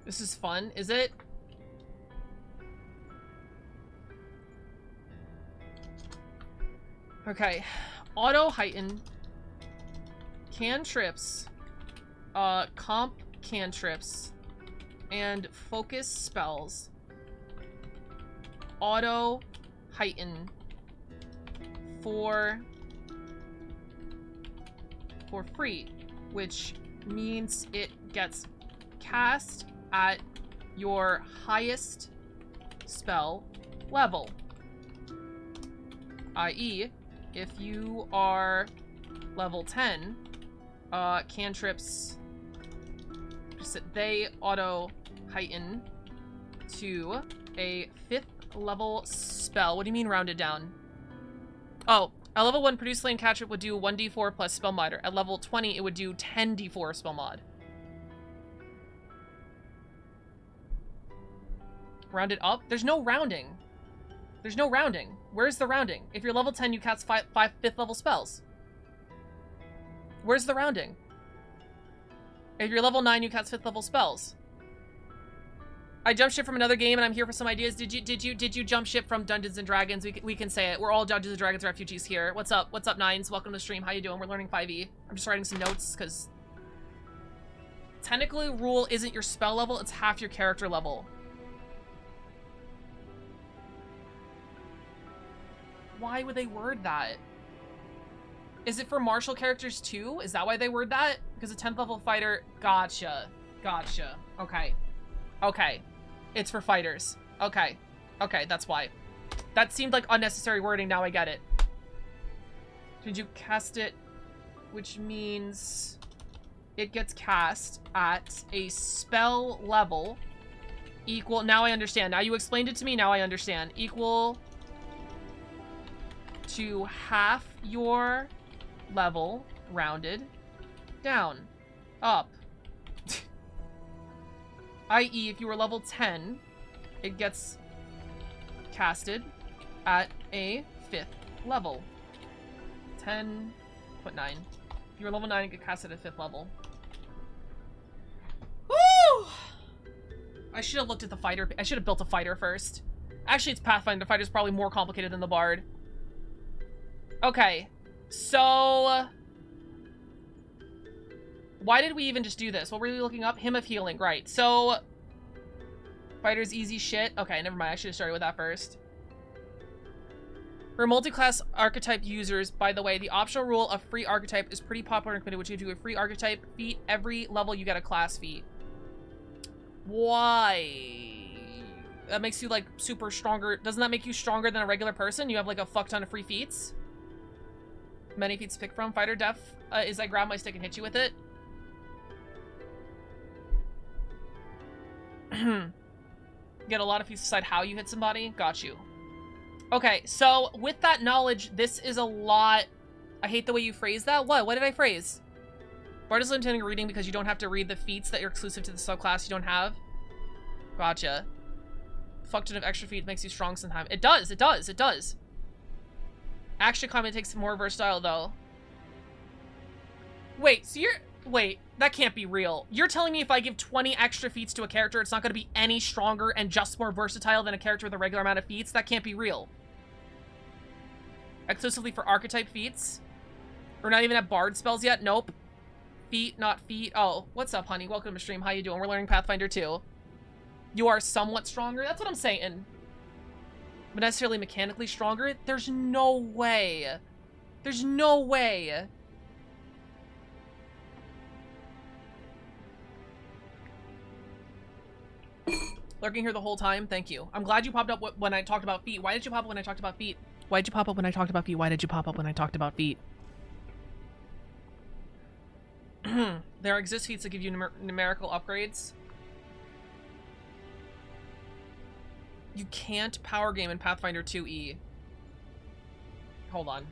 This is fun, is it? Okay. Auto heighten. Cantrips. Comp cantrips. And focus spells. Auto heighten. For free. Which means it gets cast at your highest spell level. I.e., if you are level 10, cantrips, they auto heighten to a 5th level spell. What do you mean rounded down? Oh, at level 1, produce lane cantrip would do 1d4 plus spell mod. At level 20, it would do 10d4 spell mod. Rounded up? There's no rounding. There's no rounding. Where's the rounding? If you're level 10, you cast 5 5th level spells. Where's the rounding? If you're level 9, you cast 5th level spells. I jumped ship from another game and I'm here for some ideas. Did you jump ship from Dungeons and Dragons? We can say it. We're all Dungeons and Dragons refugees here. What's up? What's up, Nines? Welcome to the stream. How you doing? We're learning 5e. I'm just writing some notes because technically rule isn't your spell level, it's half your character level. Why would they word that? Is it for martial characters too? Is that why they word that? Because a 10th level fighter, gotcha. Gotcha. Okay. Okay. It's for fighters. Okay. Okay, that's why. That seemed like unnecessary wording, now I get it. Did you cast it? Which means it gets cast at a spell level equal, now I understand. Now you explained it to me, now I understand. Equal to half your level, rounded, down, up. I.e., if you were level 10, it gets casted at a 5th level. 10, put 9. If you were level 9, it gets casted at 5th level. Woo! I should have looked at the fighter. I should have built a fighter first. Actually, it's Pathfinder. The fighter's probably more complicated than the bard. Okay, so why did we even just do this? What were we looking up? Hymn of Healing, right. So fighter's easy shit. Okay, never mind. I should have started with that first. For multi-class archetype users, by the way, the optional rule of free archetype is pretty popular in community, which gives you a free archetype feat. Every level you get a class feat. Why? That makes you like super stronger. Doesn't that make you stronger than a regular person? You have like a fuck ton of free feats. Many feats to pick from. Fighter def is I grab my stick and hit you with it. Get a lot of feats to decide how you hit somebody. Got you. Okay, so with that knowledge, this is a lot. I hate the way you phrase that. What? What did I phrase? Bard is limited reading because you don't have to read the feats that are exclusive to the subclass you don't have. Gotcha. Fuck ton of extra feats makes you strong sometimes. It does, it does, it does. Action combat takes more versatile though. Wait, so you're... Wait, that can't be real. You're telling me if I give 20 extra feats to a character, it's not going to be any stronger and just more versatile than a character with a regular amount of feats? That can't be real. Exclusively for archetype feats? We're not even at bard spells yet? Nope. Feat, not feat. Oh, what's up, honey? Welcome to stream. How you doing? We're learning Pathfinder 2. You are somewhat stronger? That's what I'm saying. But necessarily mechanically stronger? There's no way. There's no way. Lurking here the whole time? Thank you. I'm glad you popped up when I talked about feet. Why did you pop up when I talked about feet? Why did you pop up when I talked about feet? Why did you pop up when I talked about feet? There exist feats that give you numerical upgrades. You can't power game in Pathfinder 2E. Hold on.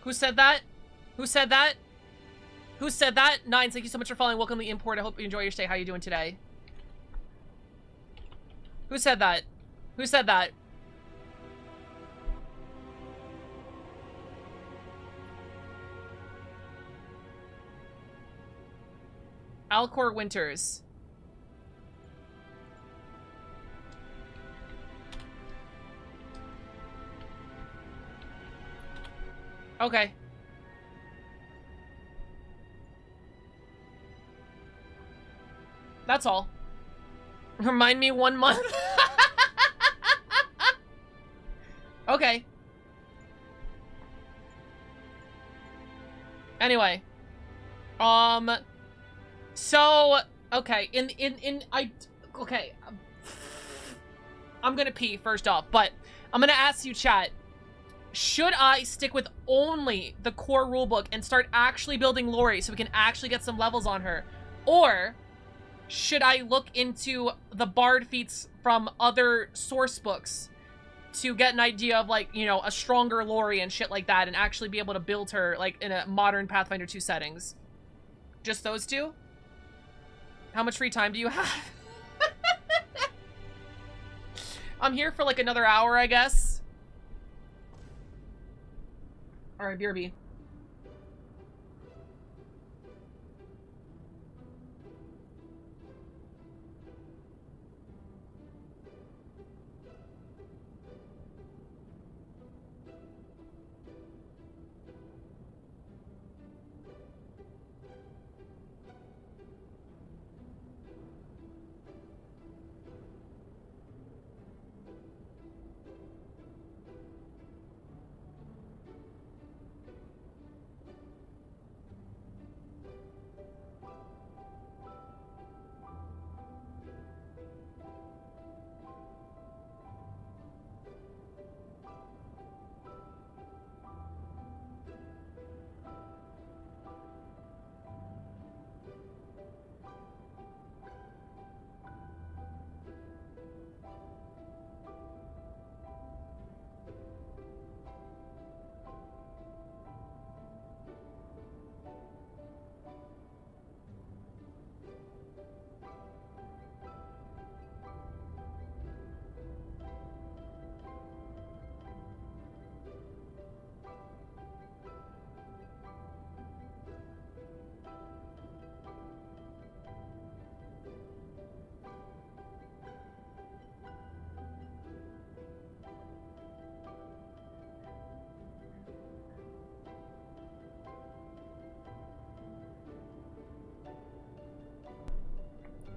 Who said that? Who said that? Who said that? Nines, thank you so much for following. Welcome to the import. I hope you enjoy your stay. How you doing today? Who said that? Who said that? Alcor Winters. Okay. That's all. Remind me 1 month. Okay. Anyway. So, okay, okay. I'm gonna pee first off, but I'm gonna ask you, chat, should I stick with only the core rulebook and start actually building Lori so we can actually get some levels on her? Or should I look into the Bard feats from other source books to get an idea of, like, you know, a stronger Lori and shit like that and actually be able to build her, like, in a modern Pathfinder 2 settings? Just those two? How much free time do you have? I'm here for, like, another hour, I guess. Alright, BRB.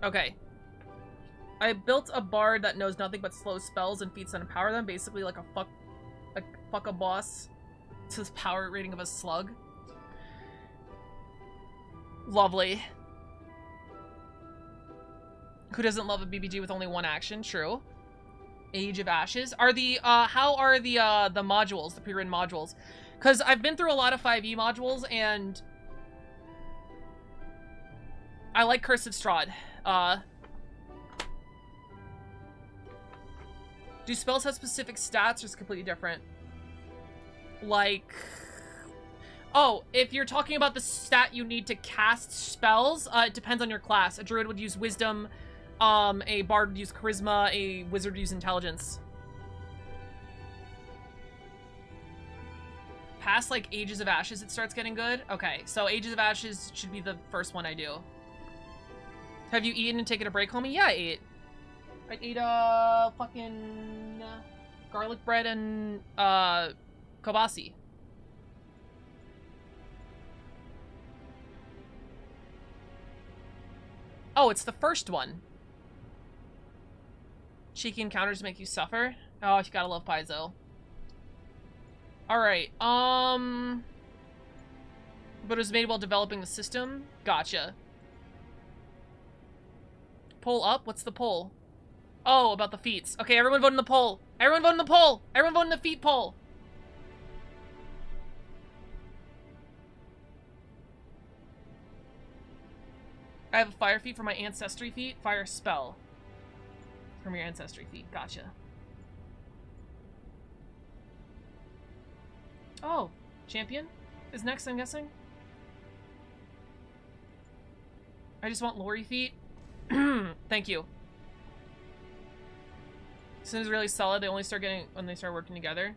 Okay. I built a bard that knows nothing but slow spells and feats that empower them, basically like a fuck a boss to his power rating of a slug. Lovely. Who doesn't love a BBG with only one action? True. Age of Ashes. Are the how are the modules, the pre-written modules? Because I've been through a lot of 5e modules and I like Curse of Strahd. Do spells have specific stats or is it completely different? Like, oh, if you're talking about the stat you need to cast spells, it depends on your class. A druid would use wisdom, a bard would use charisma, a wizard would use intelligence. Past, like, Ages of Ashes, it starts getting good? Okay, so Ages of Ashes should be the first one I do. Have you eaten and taken a break, homie? Yeah, I ate. I ate, fucking garlic bread and, kobasi. Oh, it's the first one. Cheeky encounters make you suffer. Oh, you gotta love Paizo. Alright, but it was made while developing the system? Gotcha. Poll up? What's the poll? Oh, about the feats. Okay, everyone vote in the poll. Everyone vote in the poll. Everyone vote in the feat poll. I have a fire feat for my ancestry feat. Fire spell. From your ancestry feat. Gotcha. Oh, champion is next, I'm guessing. I just want Lori feat. Thank you. Sin is really solid. They only start getting when they start working together.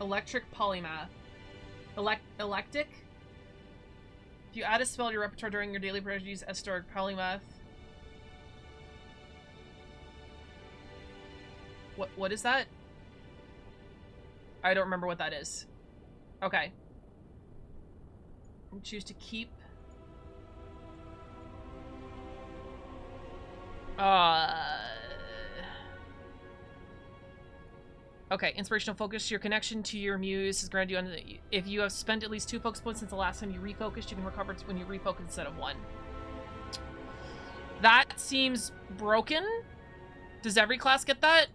Electric polymath. Electic? If you add a spell to your repertoire during your daily practice, use Estorg polymath. What is that? I don't remember what that is. Okay. Choose to keep. Okay, inspirational focus. Your connection to your muse is granted you on the, if you have spent at least 2 focus points since the last time you refocused, you can recover when you refocus instead of 1. That seems broken. Does every class get that?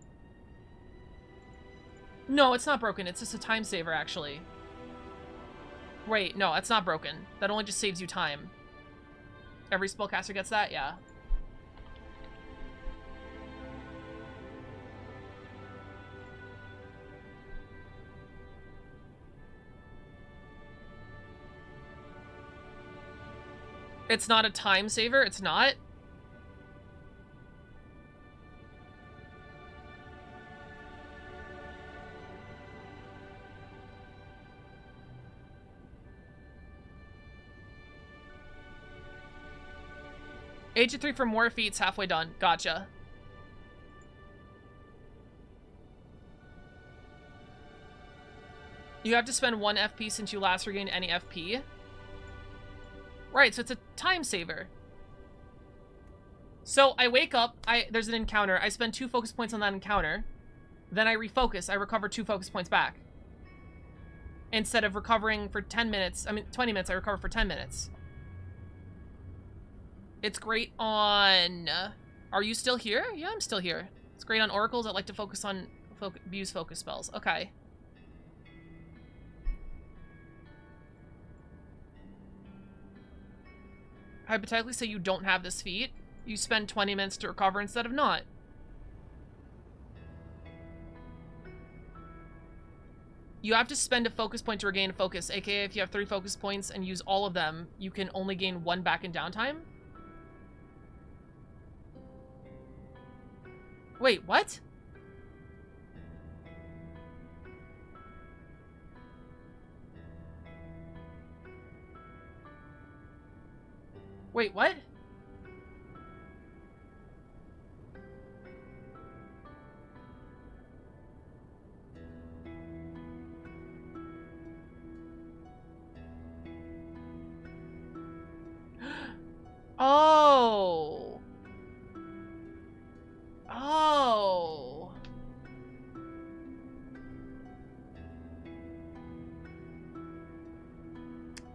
No, it's not broken. It's just a time saver, actually. Wait, no, it's not broken. That only just saves you time. Every spellcaster gets that? Yeah. It's not a time saver? It's not? Age of 3 for more feats, halfway done. Gotcha. You have to spend 1 FP since you last regained any FP. Right, so it's a time saver. So I wake up, there's an encounter, I spend 2 focus points on that encounter, then I refocus, I recover 2 focus points back. Instead of recovering for 10 minutes, 20 minutes, I recover for 10 minutes. It's great on... Are you still here? Yeah, I'm still here. It's great on oracles. I like to focus on... Abuse focus spells. Okay. Hypothetically, say you don't have this feat. You spend 20 minutes to recover instead of not. You have to spend a focus point to regain a focus. AKA, if you have 3 focus points and use all of them, you can only gain 1 back in downtime. Wait, what? Wait, what? Oh. Oh.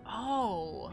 Oh.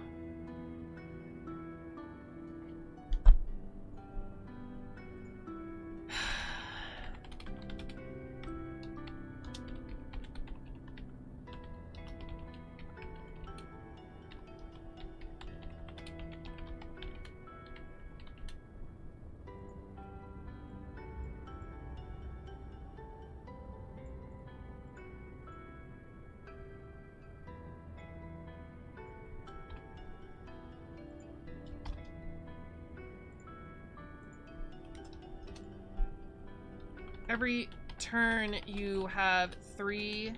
Every turn, you have 3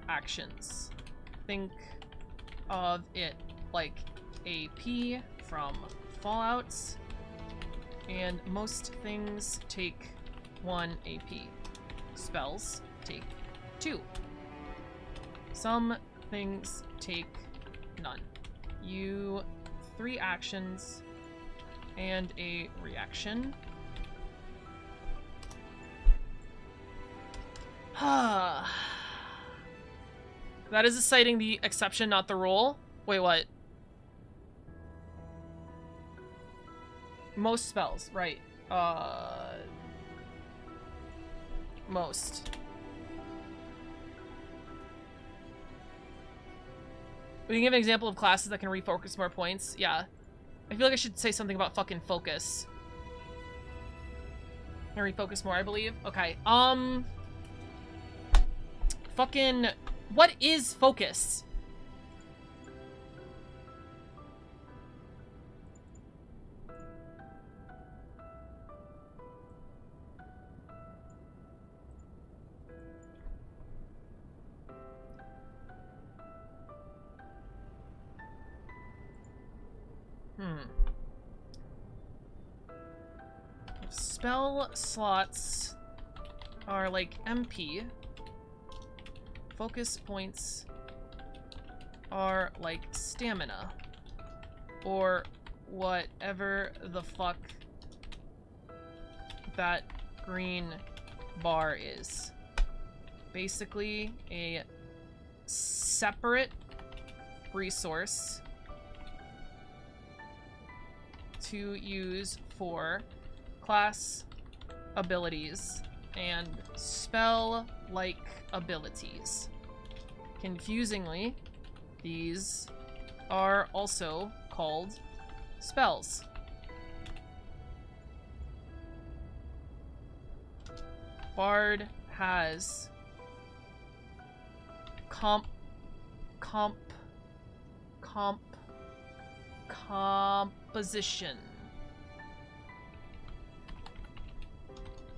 actions. Think of it like AP from Fallouts, and most things take 1 AP. Spells take 2. Some things take none. You 3 actions and a reaction. That is citing the exception, not the rule. Wait, what? Most spells, right. Most. We can give an example of classes that can refocus more points. Yeah. I feel like I should say something about fucking focus. Can refocus more, I believe. Okay. Fucking... What is focus? Spell slots are like MP. Focus points are like stamina. Or whatever the fuck that green bar is. basically a separate resource to use for class abilities and spell-like abilities. Confusingly, these are also called spells. Bard has composition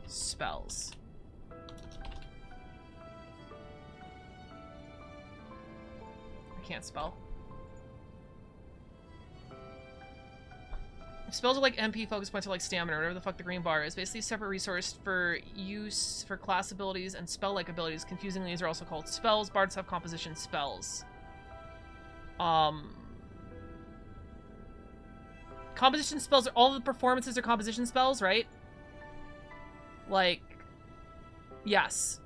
spells. I can't spell. Spells are like MP focus points are like stamina, or whatever the fuck the green bar is. Basically a separate resource for use for class abilities and spell-like abilities. Confusingly, these are also called spells. Bards have composition spells. Composition spells are all the performances are composition spells, right? Like, yes.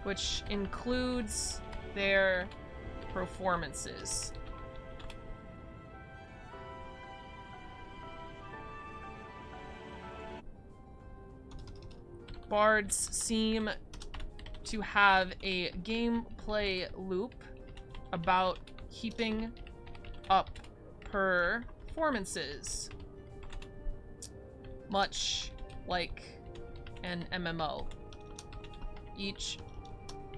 Which includes their performances. Bards seem to have a gameplay loop about keeping up performances, much like an MMO.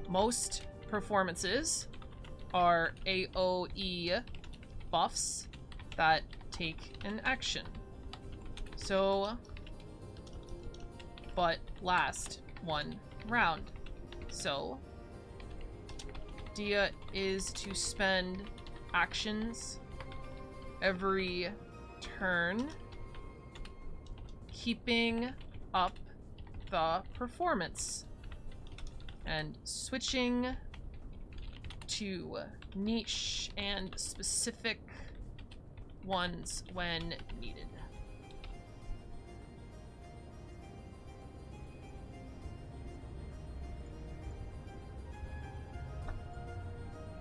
Most performances are AoE buffs that take an action. So, but last one round. So, idea is to spend actions every turn keeping up the performance and switching to niche and specific ones when needed.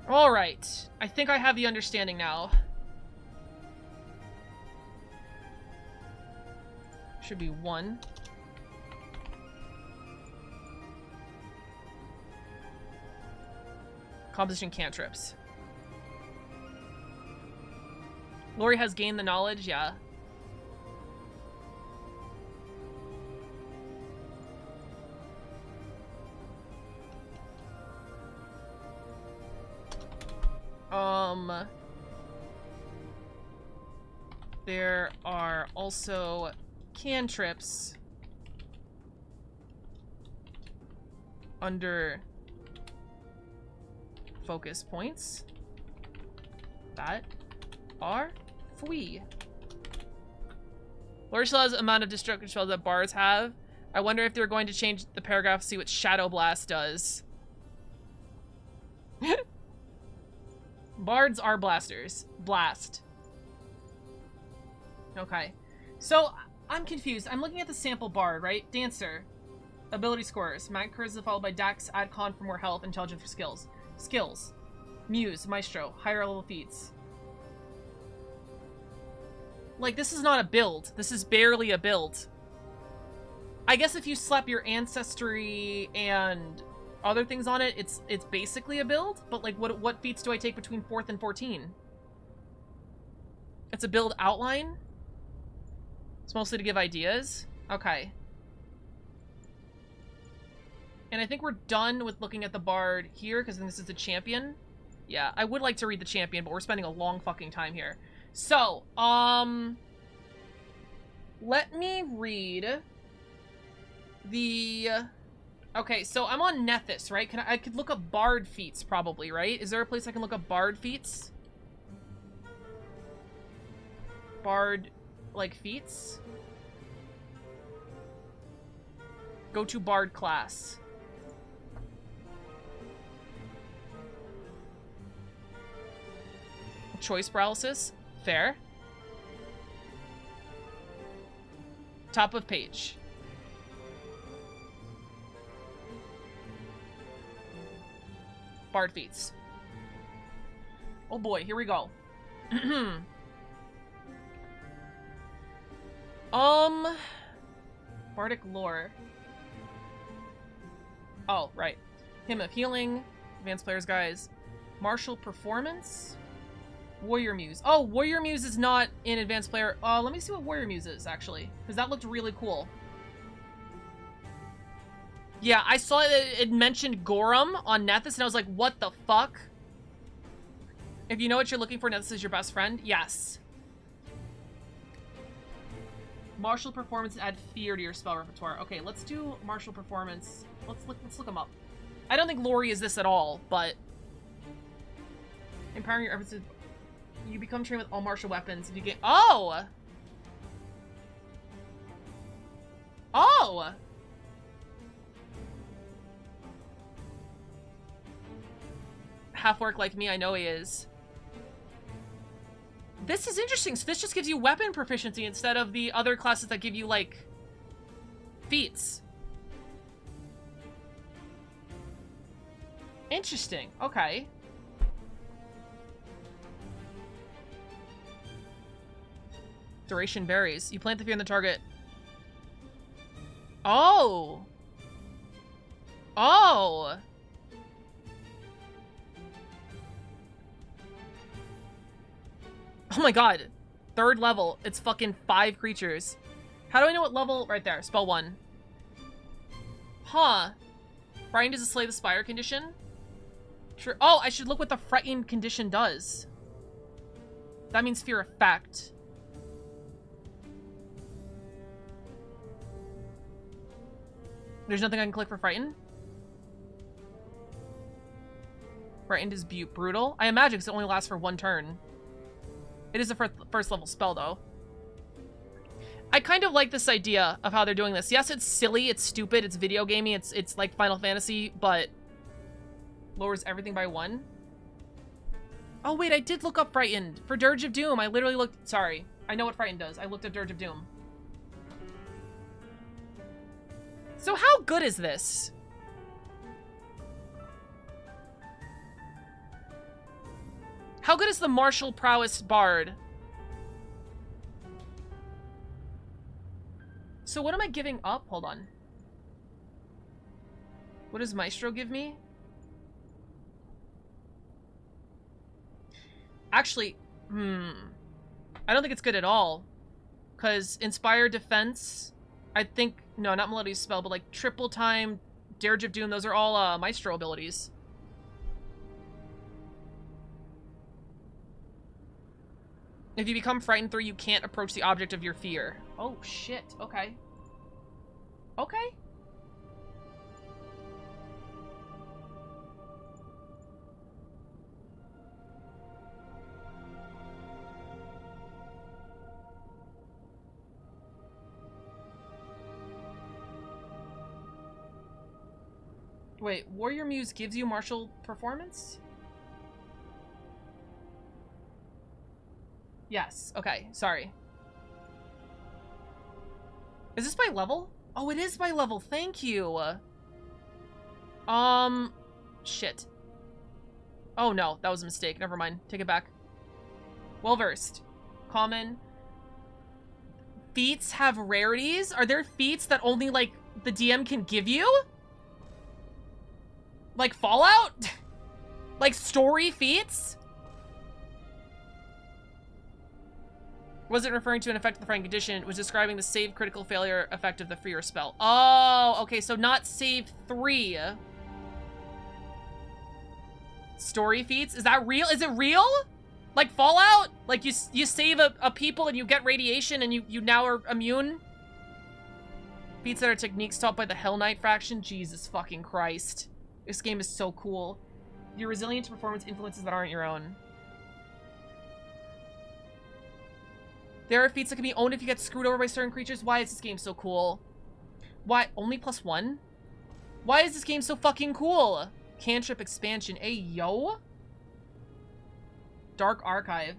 All right, I think I have the understanding now. Should be 1. Composition cantrips. Lori has gained the knowledge, yeah. There are also cantrips under focus points that are free. Lori still has amount of destructive spells that bards have. I wonder if they're going to change the paragraph to see what Shadow Blast does. Bards are blasters. Blast. Okay. So, I'm confused. I'm looking at the sample bard, right? Dancer. Ability scores. Mag charisma followed by dex. Add con for more health. Intelligence for skills. Skills. Muse. Maestro. Higher level feats. Like, this is not a build. This is barely a build. I guess if you slap your ancestry and other things on it, it's basically a build. But, like, what feats do I take between 4th and 14? It's a build outline? It's mostly to give ideas? Okay. And I think we're done with looking at the bard here, because this is the champion. Yeah, I would like to read the champion, but we're spending a long fucking time here. So, let me read the... Okay, so I'm on Nethys, right? I could look up bard feats, probably, right? Is there a place I can look up bard feats? Bard, like, feats? Go to bard class. Choice paralysis. Fair. Top of page. Bard feats. Oh boy, here we go. Bardic lore. Oh, right. Hymn of Healing, Advanced Players Guys, Martial Performance, Warrior Muse. Oh, Warrior Muse is not in Advanced Player. Let me see what Warrior Muse is, actually, because that looked really cool. Yeah, I saw it mentioned Gorham on Nethys, and I was like, what the fuck? If you know what you're looking for, Nethys is your best friend? Yes. Martial Performance, add fear to your spell repertoire. Okay, let's do Martial Performance. Let's look them up. I don't think Lori is this at all, but... Empowering your efforts to... You become trained with all martial weapons if you get... Oh! Oh! Half-orc like me, I know he is. This is interesting. So this just gives you weapon proficiency instead of the other classes that give you, like, feats. Interesting. Okay. Duration varies. You plant the fear in the target. Oh! Oh! Oh my god. 3rd level. It's fucking 5 creatures. How do I know what level? Right there. Spell 1. Huh. Frightened is a Slay the Spire condition? Sure. Oh, I should look what the Frightened condition does. That means fear effect. There's nothing I can click for Frightened? Frightened is brutal? I imagine because it only lasts for 1 turn. It is a first level spell, though. I kind of like this idea of how they're doing this. Yes, it's silly, it's stupid, it's video gamey, it's like Final Fantasy, but lowers everything by 1. Oh, wait, I did look up Frightened. For Dirge of Doom, I literally looked... Sorry. I know what Frightened does. I looked up Dirge of Doom. So how good is this? How good is the Martial Prowess Bard? So what am I giving up? Hold on. What does Maestro give me? Actually, I don't think it's good at all. Because Inspire Defense, I think... No, not Melody's spell, but like Triple Time, Dirge of Doom, those are all Maestro abilities. If you become frightened through, you can't approach the object of your fear. Oh, shit. Okay. Okay. Wait, Warrior Muse gives you martial performance? Yes. Okay. Sorry. Is this by level? Oh, it is by level. Thank you. Shit. Oh, no. That was a mistake. Never mind. Take it back. Well-versed. Common. Feats have rarities? Are there feats that only, like, the DM can give you? Like Fallout? Like story feats? Wasn't referring to an effect of the frightened condition. It was describing the save critical failure effect of the freer spell. Oh, okay, so not save 3. Story feats? Is that real? Is it real? Like Fallout? Like you save a people and you get radiation and you now are immune? Feats that are techniques taught by the Hell Knight faction? Jesus fucking Christ. This game is so cool. You're resilient to performance influences that aren't your own. There are feats that can be owned if you get screwed over by certain creatures. Why is this game so cool? Why? Only +1? Why is this game so fucking cool? Cantrip expansion. Hey, yo. Dark Archive.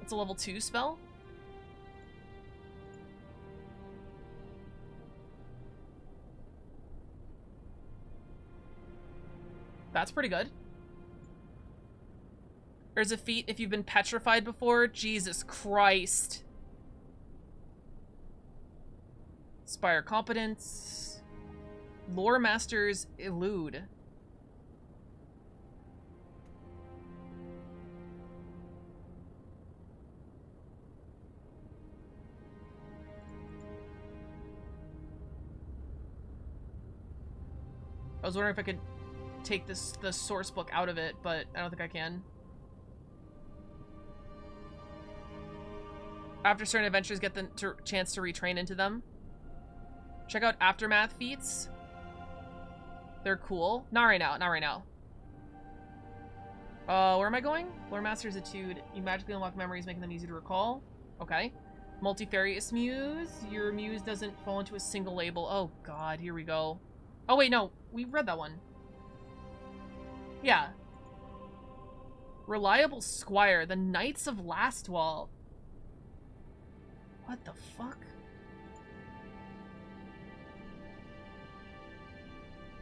It's a level 2 spell? That's pretty good. There's a feat if you've been petrified before. Jesus Christ. Spire competence. Lore masters elude. I was wondering if I could take the source book out of it, but I don't think I can. After certain adventures, get the chance to retrain into them. Check out Aftermath feats. They're cool. Not right now, not right now. Where am I going? Lore Master's Etude. You magically unlock memories, making them easy to recall. Okay. Multifarious Muse. Your muse doesn't fall into a single label. Oh god, here we go. Oh wait, no. We read that one. Yeah. Reliable Squire. The Knights of Lastwall. What the fuck?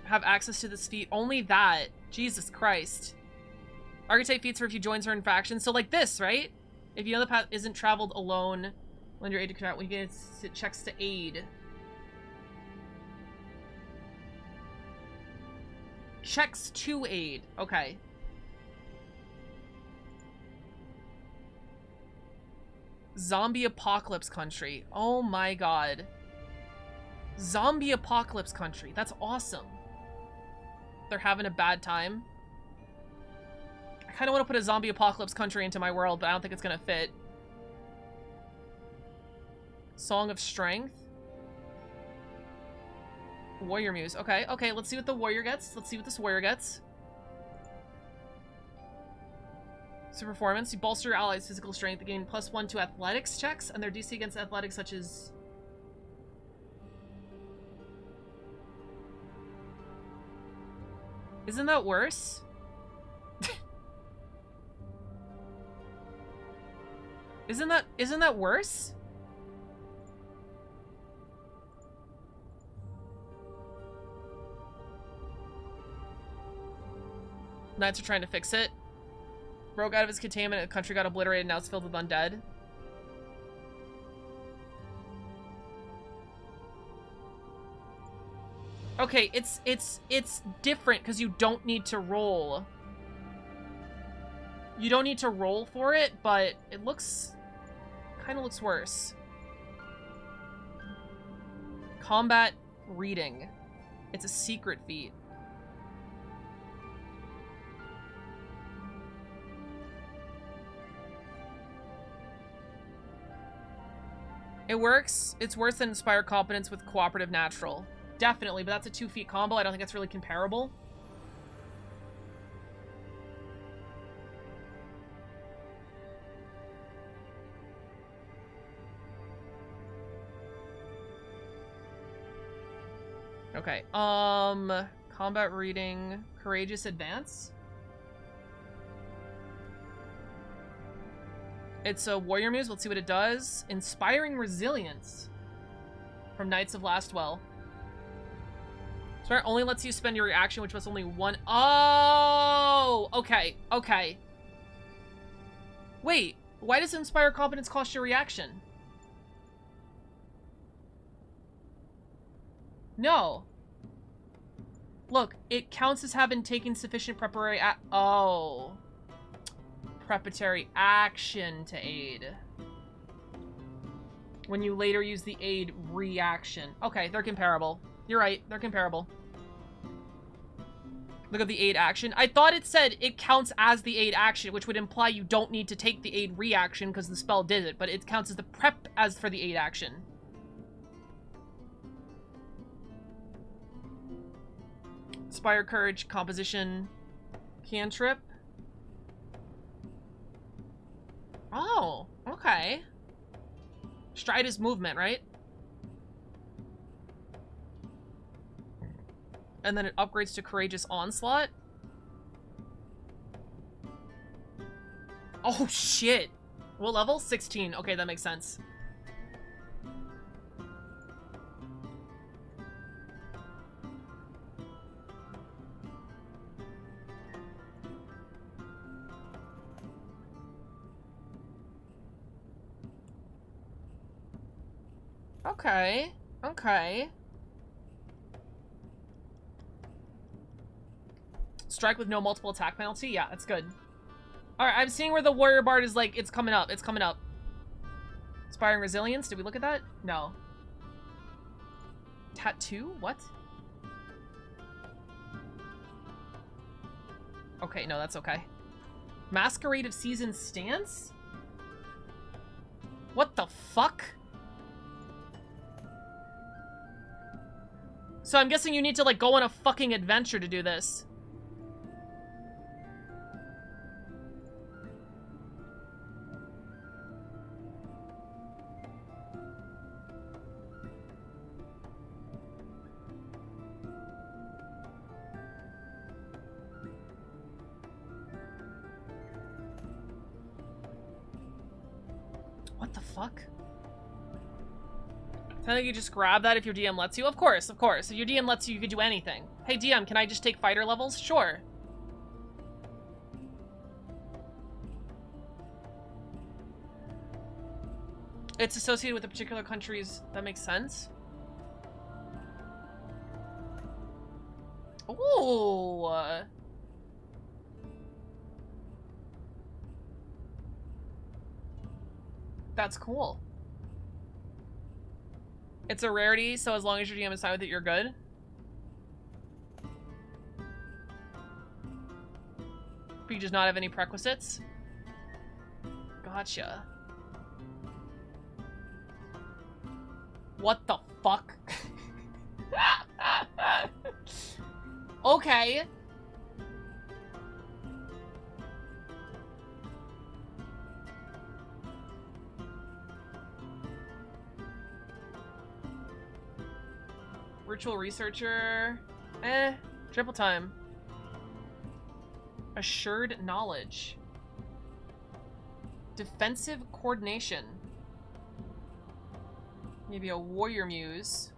Have access to this feat. Only that. Jesus Christ. Archetype feats for if you join certain factions. So like this, right? If you know the path isn't traveled alone, lend your aid to contract. When you get it checks to aid. Checks to aid. Okay. Zombie apocalypse country. Oh my god. Zombie apocalypse country. That's awesome. They're having a bad time. I kind of want to put a zombie apocalypse country into my world, but I don't think it's going to fit. Song of Strength. Warrior Muse. Okay, okay, let's see what the warrior gets. Let's see what this warrior gets. So performance. You bolster your allies' physical strength to gain +1 to athletics checks, and their DC against athletics such as... Isn't that worse? Isn't that worse? Knights are trying to fix it. Broke out of his containment, the country got obliterated, now it's filled with undead. Okay, it's different because you don't need to roll. You don't need to roll for it, but it looks... kind of looks worse. Combat reading. It's a secret feat. It works. It's worse than Inspire Competence with Cooperative Natural. Definitely, but that's a 2 feat combo. I don't think that's really comparable. Okay, combat reading, Courageous Advance. It's a Warrior Muse. Let's see what it does. Inspiring Resilience from Knights of Lastwell. Sorry, only lets you spend your reaction, which was only one. Oh, okay, okay. Wait, why does Inspire Competence cost your reaction? No. Look, it counts as having taken sufficient preparatory preparatory action to aid. When you later use the aid reaction. Okay, they're comparable. You're right, they're comparable. Look at the aid action. I thought it said it counts as the aid action, which would imply you don't need to take the aid reaction because the spell did it, but it counts as the prep as for the aid action. Inspire Courage, Composition, Cantrip. Oh, okay. Stride is movement, right? And then it upgrades to Courageous Onslaught. Oh, shit. What level? 16. Okay, that makes sense. Okay. Okay. Strike with no multiple attack penalty? Yeah, that's good. Alright, I'm seeing where the warrior bard is like, it's coming up. It's coming up. Inspiring resilience? Did we look at that? No. Tattoo? What? Okay, no, that's okay. Masquerade of Season Stance? What the fuck? So I'm guessing you need to, like, go on a fucking adventure to do this. What the fuck? I think you just grab that if your DM lets you. Of course, of course. If your DM lets you, you could do anything. Hey, DM, can I just take fighter levels? Sure. It's associated with a particular country's... That makes sense. Ooh. That's cool. It's a rarity, so as long as your DM is fine with it, you're good. But you just not have any prerequisites? Gotcha. What the fuck? Okay. Virtual researcher. Triple time. Assured knowledge. Defensive coordination. Maybe a warrior muse.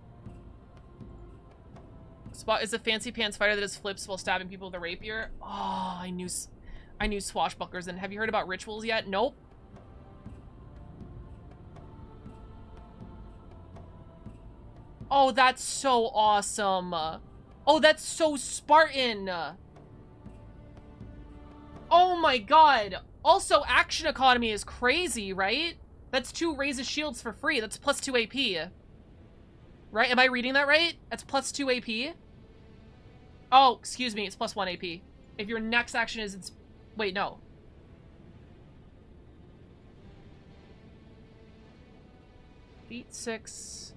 Spot is a fancy pants fighter that does flips while stabbing people with a rapier. Oh, I knew swashbucklers. And have you heard about rituals yet? Nope. Oh, that's so awesome. Oh, that's so Spartan. Oh my god. Also, Action Economy is crazy, right? That's 2 raises shields for free. That's plus 2 AP. Right? Am I reading that right? That's plus 2 AP? Oh, excuse me. It's plus 1 AP. If your next action is... It's... Wait, no. Feet 6...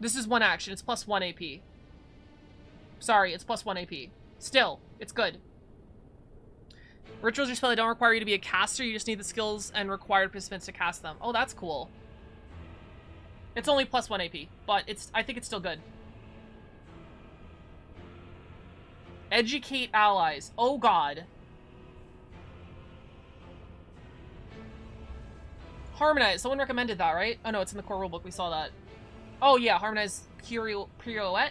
This is 1 action. It's plus 1 AP. Sorry, it's plus 1 AP. Still, it's good. Rituals are spells that don't require you to be a caster. You just need the skills and required participants to cast them. Oh, that's cool. It's only plus 1 AP, but I think it's still good. Educate allies. Oh, God. Harmonize. Someone recommended that, right? Oh, no, it's in the core rulebook. We saw that. Oh, yeah. Harmonize pirouette.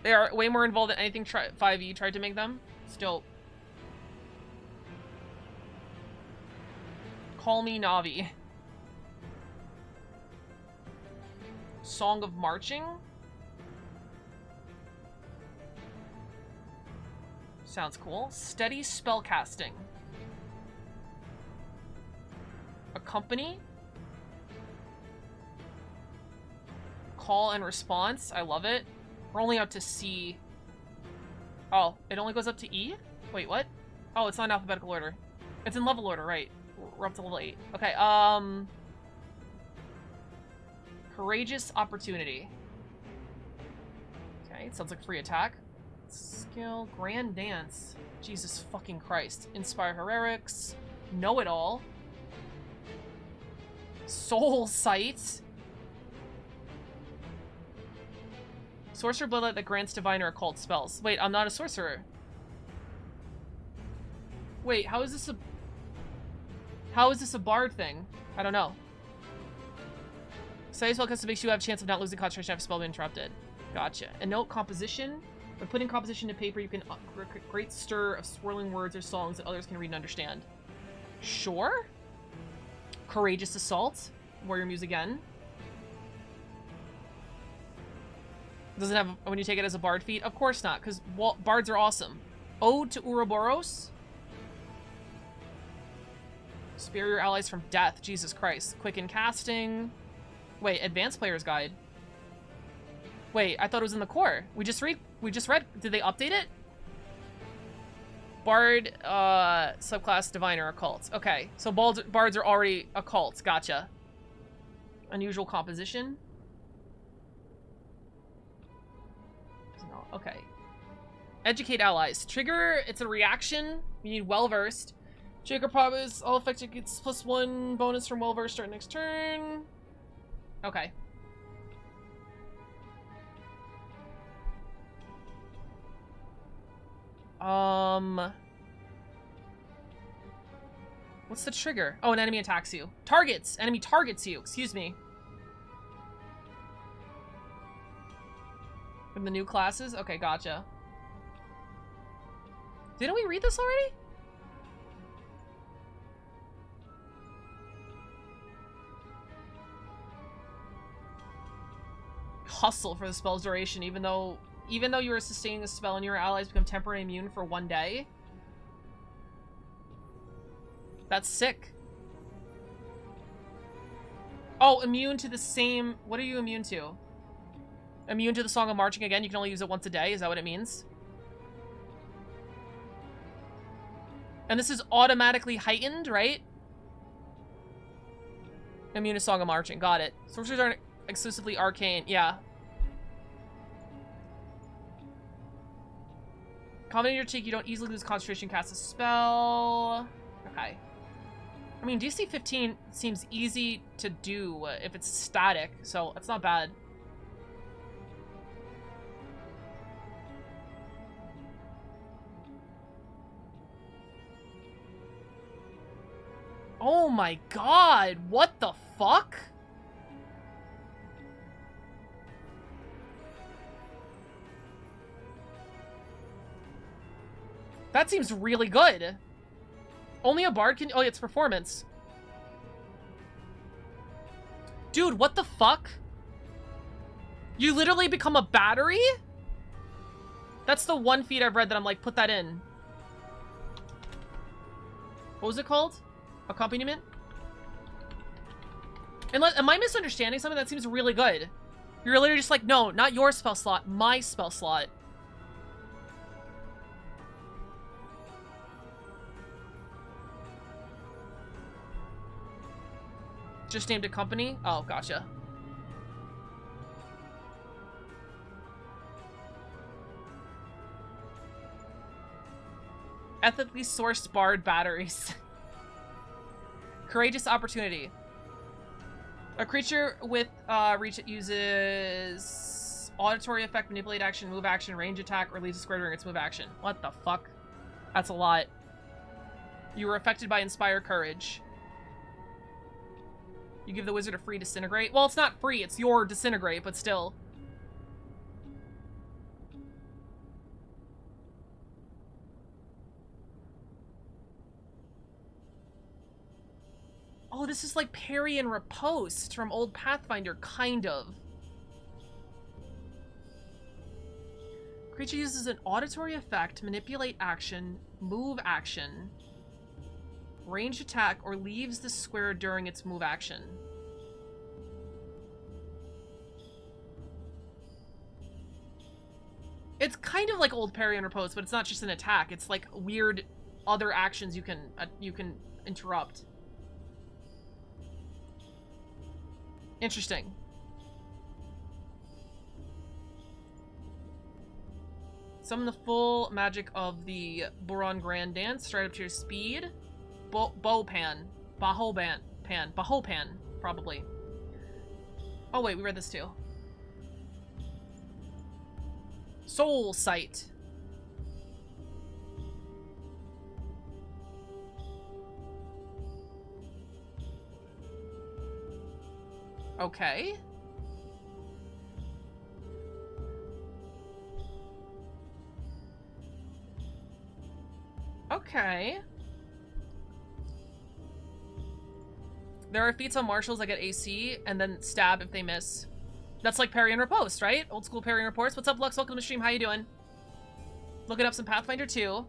They are way more involved than anything 5e tried to make them. Still. Call me Navi. Song of Marching? Sounds cool. Steady spellcasting. Accompany? Call and response. I love it. We're only up to C. Oh, it only goes up to E? Wait, what? Oh, it's not in alphabetical order. It's in level order, right. We're up to level 8. Okay, Courageous Opportunity. Okay, it sounds like free attack. Skill. Grand Dance. Jesus fucking Christ. Inspire Heretics. Know-It-All. Soul Sight. Sorcerer Bloodlight that grants divine or occult spells. Wait, I'm not a sorcerer. Wait, how is this a bard thing? I don't know. Study spellcasting makes you have a chance of not losing concentration after a spell being interrupted. Gotcha. And note composition. When putting composition to paper, you can create great stir of swirling words or songs that others can read and understand. Sure? Courageous Assault. Warrior Muse again. Does it have when you take it as a bard feat? Of course not, because bards are awesome. Ode to Ouroboros. Spare your allies from death. Jesus Christ. Quicken casting. Wait, Advanced Player's Guide. Wait, I thought it was in the core. We just read. Did they update it? Bard, subclass Diviner Occult. Okay, so bards are already occults. Gotcha. Unusual composition. No, okay. Educate allies. Trigger, it's a reaction. You need well-versed. Trigger promise, all affected gets +1 bonus from well-versed start next turn. Okay. What's the trigger? Oh, an enemy attacks you. Enemy targets you. Excuse me. From the new classes? Okay, gotcha. Didn't we read this already? Hustle for the spell's duration, even though you are sustaining a spell and your allies become temporarily immune for 1 day. That's sick. Oh, immune to the same... What are you immune to? Immune to the Song of Marching again? You can only use it once a day? Is that what it means? And this is automatically heightened, right? Immune to Song of Marching. Got it. Sorceries aren't exclusively arcane. Yeah. Combinate your cheek, you don't easily lose concentration, cast a spell. Okay. I mean, DC 15 seems easy to do if it's static, so it's not bad. Oh my god, what the fuck? That seems really good. Only a bard can... Oh, it's performance. Dude, what the fuck? You literally become a battery? That's the one feat I've read that I'm like, put that in. What was it called? Accompaniment? Unless, am I misunderstanding something? That seems really good. You're literally just like, no, not your spell slot, my spell slot. Just named a company? Oh, gotcha. Ethically sourced bard batteries. Courageous opportunity. A creature with reach that uses auditory effect, manipulate action, move action, range attack, or leaves a square during its move action. What the fuck? That's a lot. You were affected by Inspire Courage. You give the wizard a free disintegrate. Well, it's not free, it's your disintegrate, but still. Oh, this is like parry and riposte from old Pathfinder, kind of. Creature uses an auditory effect, manipulate action, move action, range attack, or leaves the square during its move action. It's kind of like old parry and riposte, but it's not just an attack. It's like weird other actions you can interrupt. Interesting. Summon the full magic of the Boron Grand Dance, straight up to your speed. Bohan, probably. Oh wait, we read this too. Soul Sight. Okay. Okay. There are feats on marshals that get AC and then stab if they miss. That's like parry and riposte, right? Old school parry and riposte. What's up, Lux? Welcome to the stream. How you doing? Looking up some Pathfinder 2.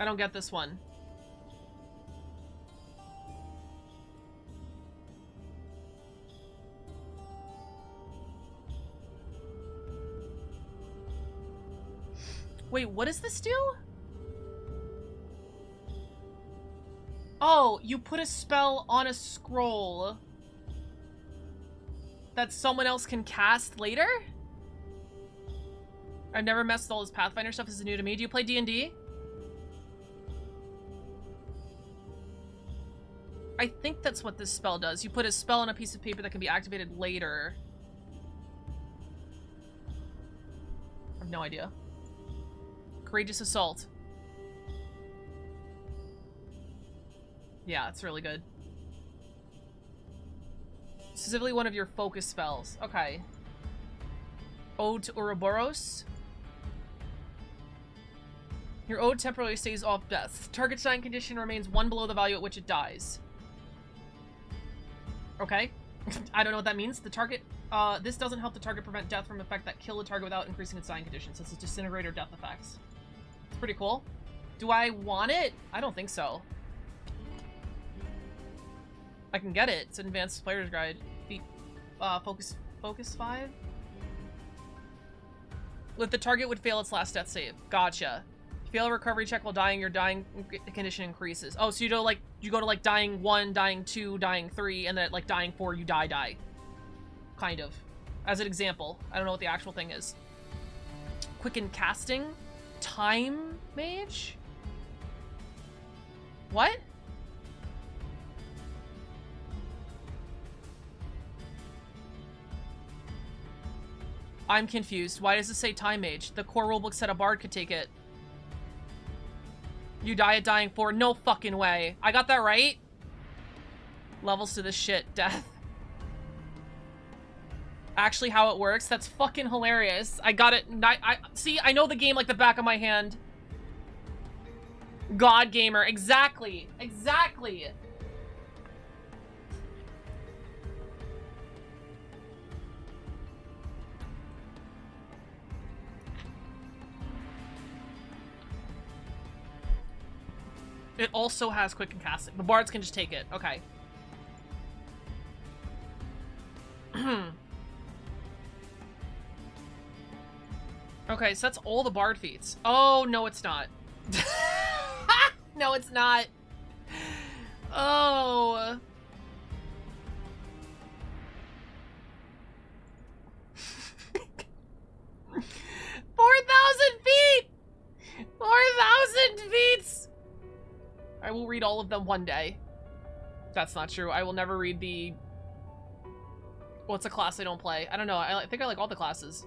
I don't get this one. Wait, what does this do? Oh, you put a spell on a scroll that someone else can cast later? I've never messed with all this Pathfinder stuff. This is new to me. Do you play D&D? I think that's what this spell does. You put a spell on a piece of paper that can be activated later. I have no idea. Courageous Assault. Yeah, it's really good. Specifically one of your focus spells. Okay. Ode to Ouroboros. Your ode temporarily stays off death. Target's dying condition remains 1 below the value at which it dies. Okay. I don't know what that means. The target, this doesn't help the target prevent death from effect that kill the target without increasing its dying condition. So it's disintegrate or death effects. It's pretty cool. Do I want it? I don't think so. I can get it. It's an advanced player's guide. Focus 5? If the target would fail its last death save. Gotcha. Fail a recovery check while dying, your dying condition increases. Oh, so you go to like dying 1, dying 2, dying 3, and then at like dying 4, you die. Kind of. As an example. I don't know what the actual thing is. Quicken casting? Time mage? What? I'm confused. Why does it say time mage? The core rulebook said a bard could take it. You die at dying 4. No fucking way. I got that right? Levels to this shit. Death. Actually how it works? That's fucking hilarious. I got it. See, I know the game like the back of my hand. God gamer. Exactly. Exactly. It also has quick and casting. The bards can just take it. Okay. Okay, so that's all the bard feats. Oh, no, it's not. No, it's not. Oh. 4,000 feet! 4,000 feet! I will read all of them one day. That's not true. I will never read the... What's a class I don't play? I don't know. I think I like all the classes.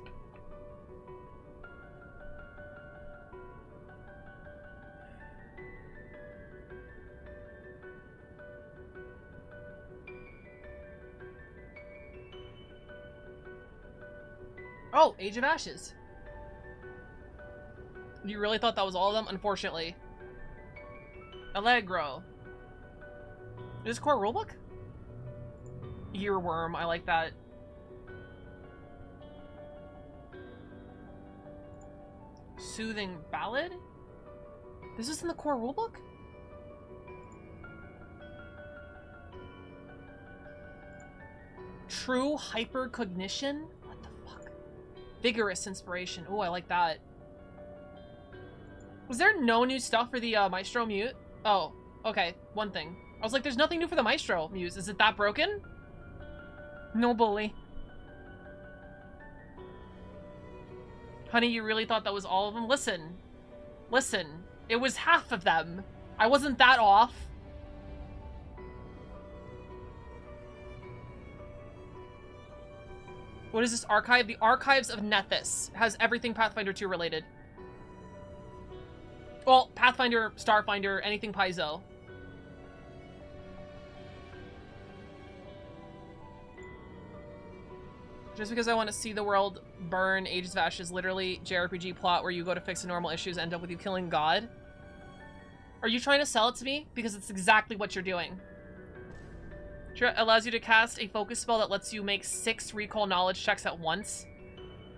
Oh, Age of Ashes. You really thought that was all of them? Unfortunately. Allegro. Is this core rulebook? Earworm, I like that. Soothing Ballad? This is in the core rulebook? True Hypercognition? What the fuck? Vigorous Inspiration. Oh, I like that. Was there no new stuff for the Maestro Mute? Oh, okay. One thing. I was like, there's nothing new for the Maestro Muse. Is it that broken? No bully. Honey, you really thought that was all of them? Listen. Listen. It was half of them. I wasn't that off. What is this archive? The Archives of Nethys. Has everything Pathfinder 2 related. Well, Pathfinder, Starfinder, anything Paizo. Just because I want to see the world burn, Ages of Ashes, literally JRPG plot where you go to fix the normal issues, end up with you killing God. Are you trying to sell it to me? Because it's exactly what you're doing. Sure, it allows you to cast a focus spell that lets you make 6 recall knowledge checks at once.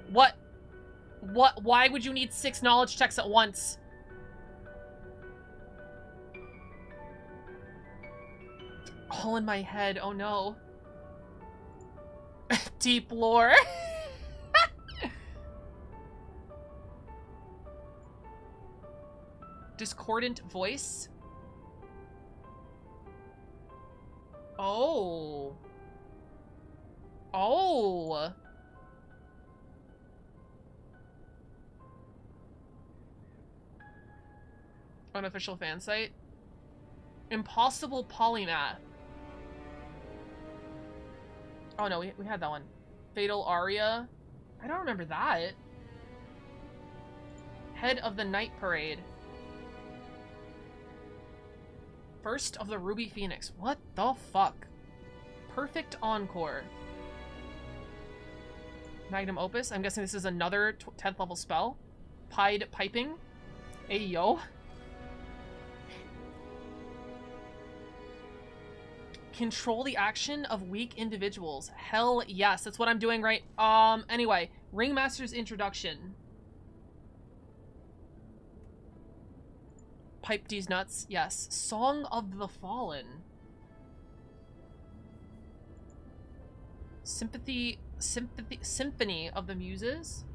What? Why would you need 6 knowledge checks at once? All in my head, oh no. Deep lore. Discordant voice. Oh. Oh. Unofficial fan site. Impossible polymath. Oh no, we had that one. Fatal Aria. I don't remember that. Head of the Night Parade. First of the Ruby Phoenix. What the fuck? Perfect Encore. Magnum Opus. I'm guessing this is another 10th level spell. Pied Piping. Ayo. Control the action of weak individuals. Hell yes, that's what I'm doing right. Anyway, Ringmaster's Introduction. Pipe these nuts. Yes. Song of the Fallen. Symphony of the Muses.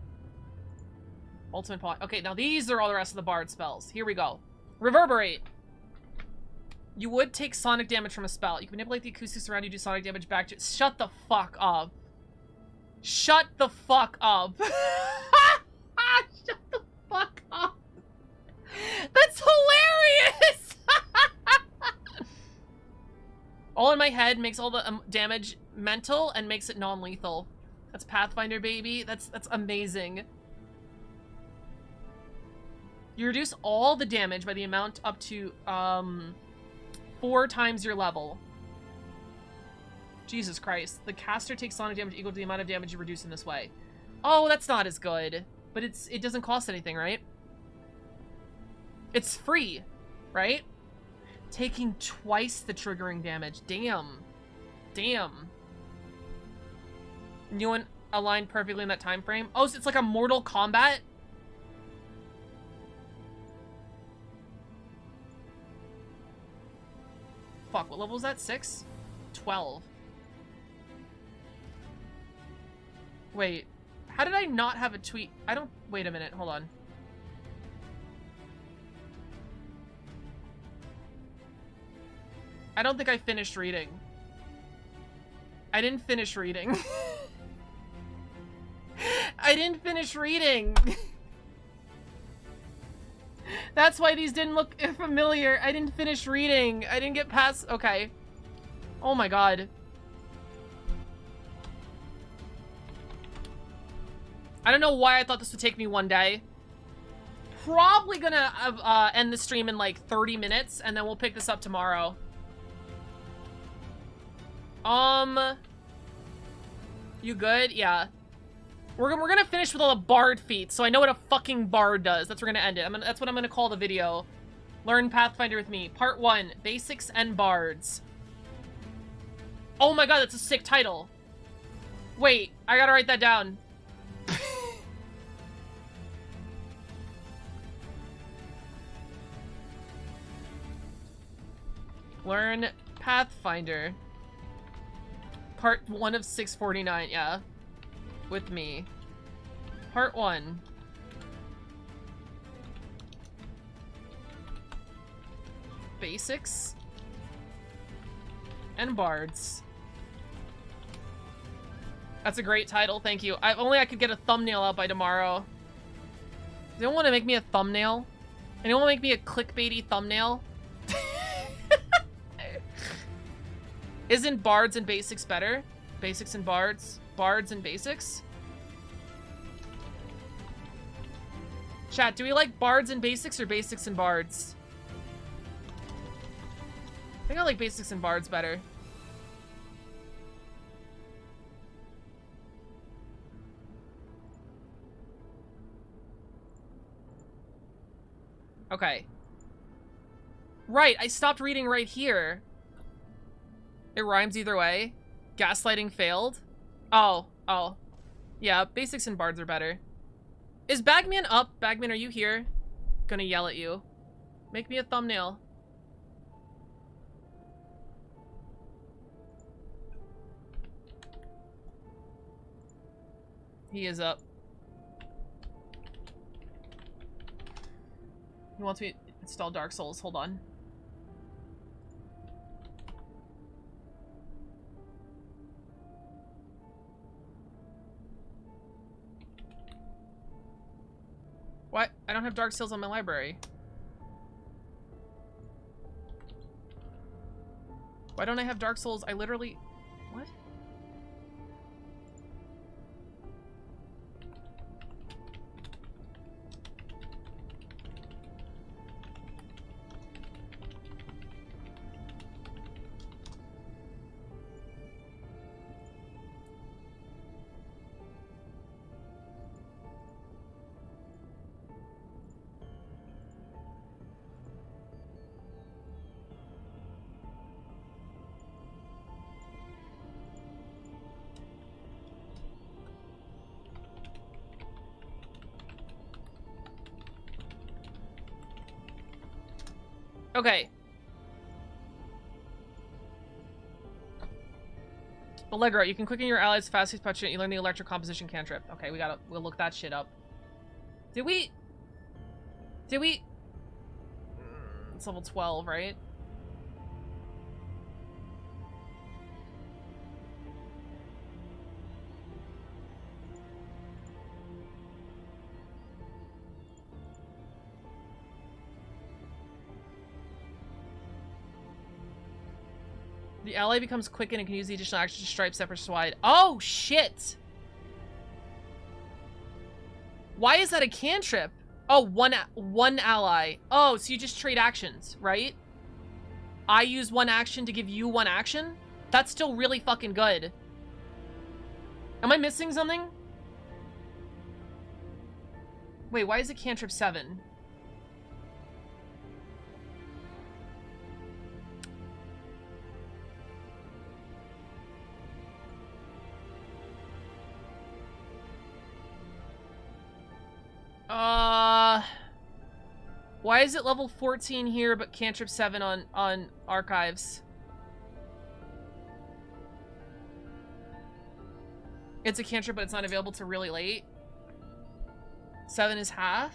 Ultimate Pawn. Okay, now these are all the rest of the Bard spells. Here we go. Reverberate. You would take sonic damage from a spell. You can manipulate the acoustics around you, do sonic damage back to— Shut the fuck up. Shut the fuck up. Shut the fuck up. That's hilarious. All in my head makes all the damage mental and makes it non-lethal. That's Pathfinder, baby. That's amazing. You reduce all the damage by the amount up to 4 times your level. Jesus Christ. The caster takes sonic damage equal to the amount of damage you reduce in this way. Oh, that's not as good. But it doesn't cost anything, right? It's free, right? Taking twice the triggering damage. Damn. Damn. New one aligned perfectly in that time frame. Oh, so it's like a Mortal Kombat? Fuck, what level was that? 6? 12. Wait, how did I not have a tweet? I don't— wait a minute, hold on. I don't think I finished reading. I didn't finish reading. I didn't finish reading. That's why these didn't look familiar. I didn't finish reading. I didn't get past— okay. Oh my god. I don't know why I thought this would take me one day. Probably gonna end the stream in like 30 minutes, and then we'll pick this up tomorrow. You good? Yeah. We're gonna finish with all the Bard feats, so I know what a fucking Bard does. That's where we're gonna end it. That's what I'm gonna call the video. Learn Pathfinder with me. Part 1, Basics and Bards. Oh my god, that's a sick title. Wait, I gotta write that down. Learn Pathfinder. Part 1 of 649, yeah. With me. Part 1. Basics and Bards. That's a great title, thank you. If only I could get a thumbnail out by tomorrow. Does anyone want to make me a thumbnail? Anyone want to make me a clickbaity thumbnail? Isn't Bards and Basics better? Basics and Bards? Bards and basics? Chat, do we like Bards and basics or basics and Bards? I think I like basics and Bards better. Okay. Right, I stopped reading right here. It rhymes either way. Gaslighting failed. Oh. Yeah, basics and Bards are better. Is Bagman up? Bagman, are you here? Gonna yell at you. Make me a thumbnail. He is up. He wants me to install Dark Souls. Hold on. What? I don't have Dark Souls on my library. Why don't I have Dark Souls? I literally... What? Okay. Allegro, you can quicken your allies fast as punch it. You learn the electro composition cantrip. Okay, we'll look that shit up. Did we? It's level 12, right? The ally becomes quick and can use the additional action to stripe separate swide. Oh, shit! Why is that a cantrip? Oh, one ally. Oh, so you just trade actions, right? I use one action to give you one action? That's still really fucking good. Am I missing something? Wait, why is it cantrip 7? Why is it level 14 here, but cantrip 7 on archives? It's a cantrip, but it's not available till really late. 7 is half.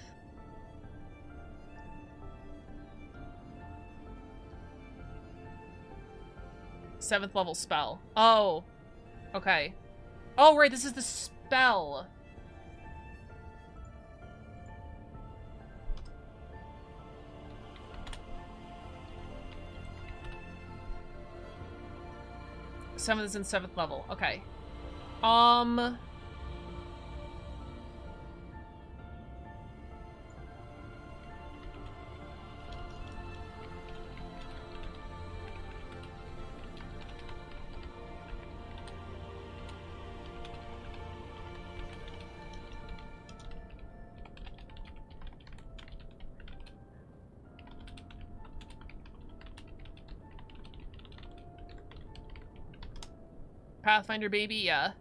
Seventh level spell. Oh. Okay. Oh, right, this is the spell. Seventh is in 7th level. Okay. Pathfinder baby, yeah.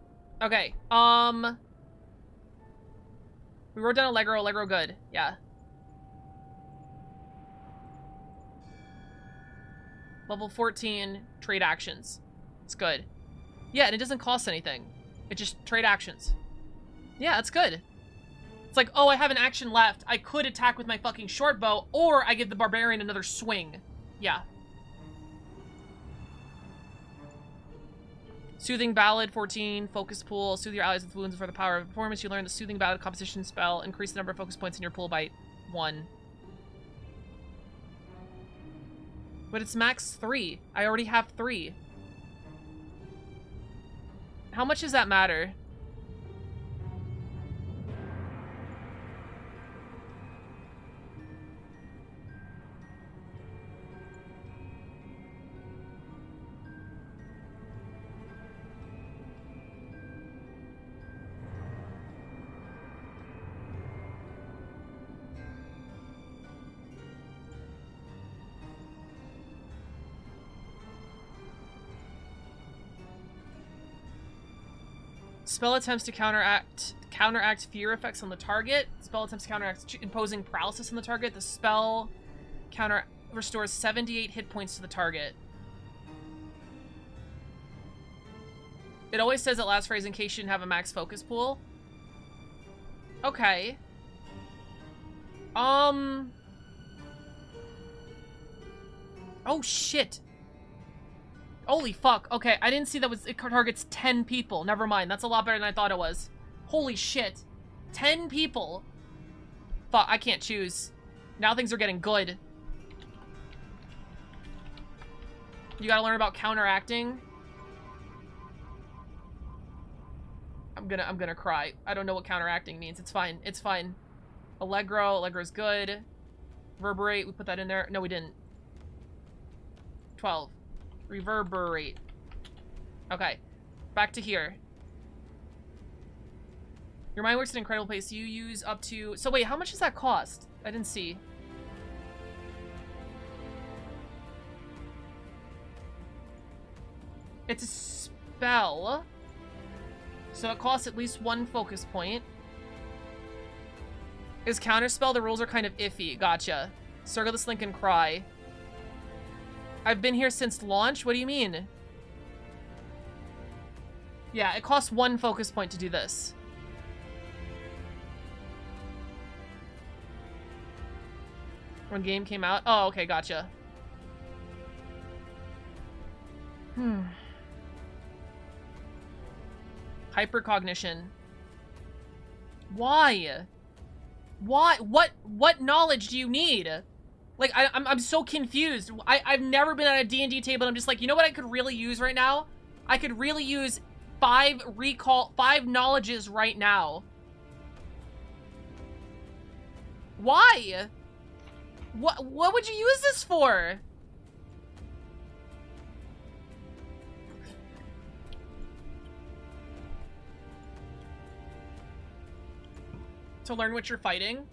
Okay, we wrote down Allegro, good, yeah. Level 14, trade actions. It's good. Yeah, and it doesn't cost anything. It just trade actions. Yeah, it's good. It's like, oh, I have an action left. I could attack with my fucking short bow, or I give the barbarian another swing. Yeah. Soothing Ballad, 14. Focus Pool. Soothe your allies with wounds for the power of performance. You learn the Soothing Ballad composition spell. Increase the number of focus points in your pool by 1. But it's max 3. I already have 3. How much does that matter? Spell attempts to counteract fear effects on the target. Spell attempts to counteract imposing paralysis on the target. The spell restores 78 hit points to the target. It always says that last phrase in case you didn't have a max focus pool. Okay. Oh shit. Holy fuck. Okay, I didn't see that it targets 10 people. Never mind. That's a lot better than I thought it was. Holy shit. 10 people. Fuck, I can't choose. Now things are getting good. You gotta learn about counteracting. I'm gonna cry. I don't know what counteracting means. It's fine. It's fine. Allegro's good. Reverberate, we put that in there. No, we didn't. 12. Reverberate. Okay. Back to here. Your mind works at an incredible pace. You use up to... So wait, how much does that cost? I didn't see. It's a spell. So it costs at least 1 focus point. Is counterspell? The rules are kind of iffy. Gotcha. Circle this link and cry. I've been here since launch? What do you mean? Yeah, it costs 1 focus point to do this. When game came out? Oh, okay, gotcha. Hypercognition. Why? Why? What knowledge do you need? Like, I'm so confused. I've never been at a D&D table and I'm just like, you know what I could really use right now? I could really use 5 knowledges right now. Why? What would you use this for? To learn what you're fighting?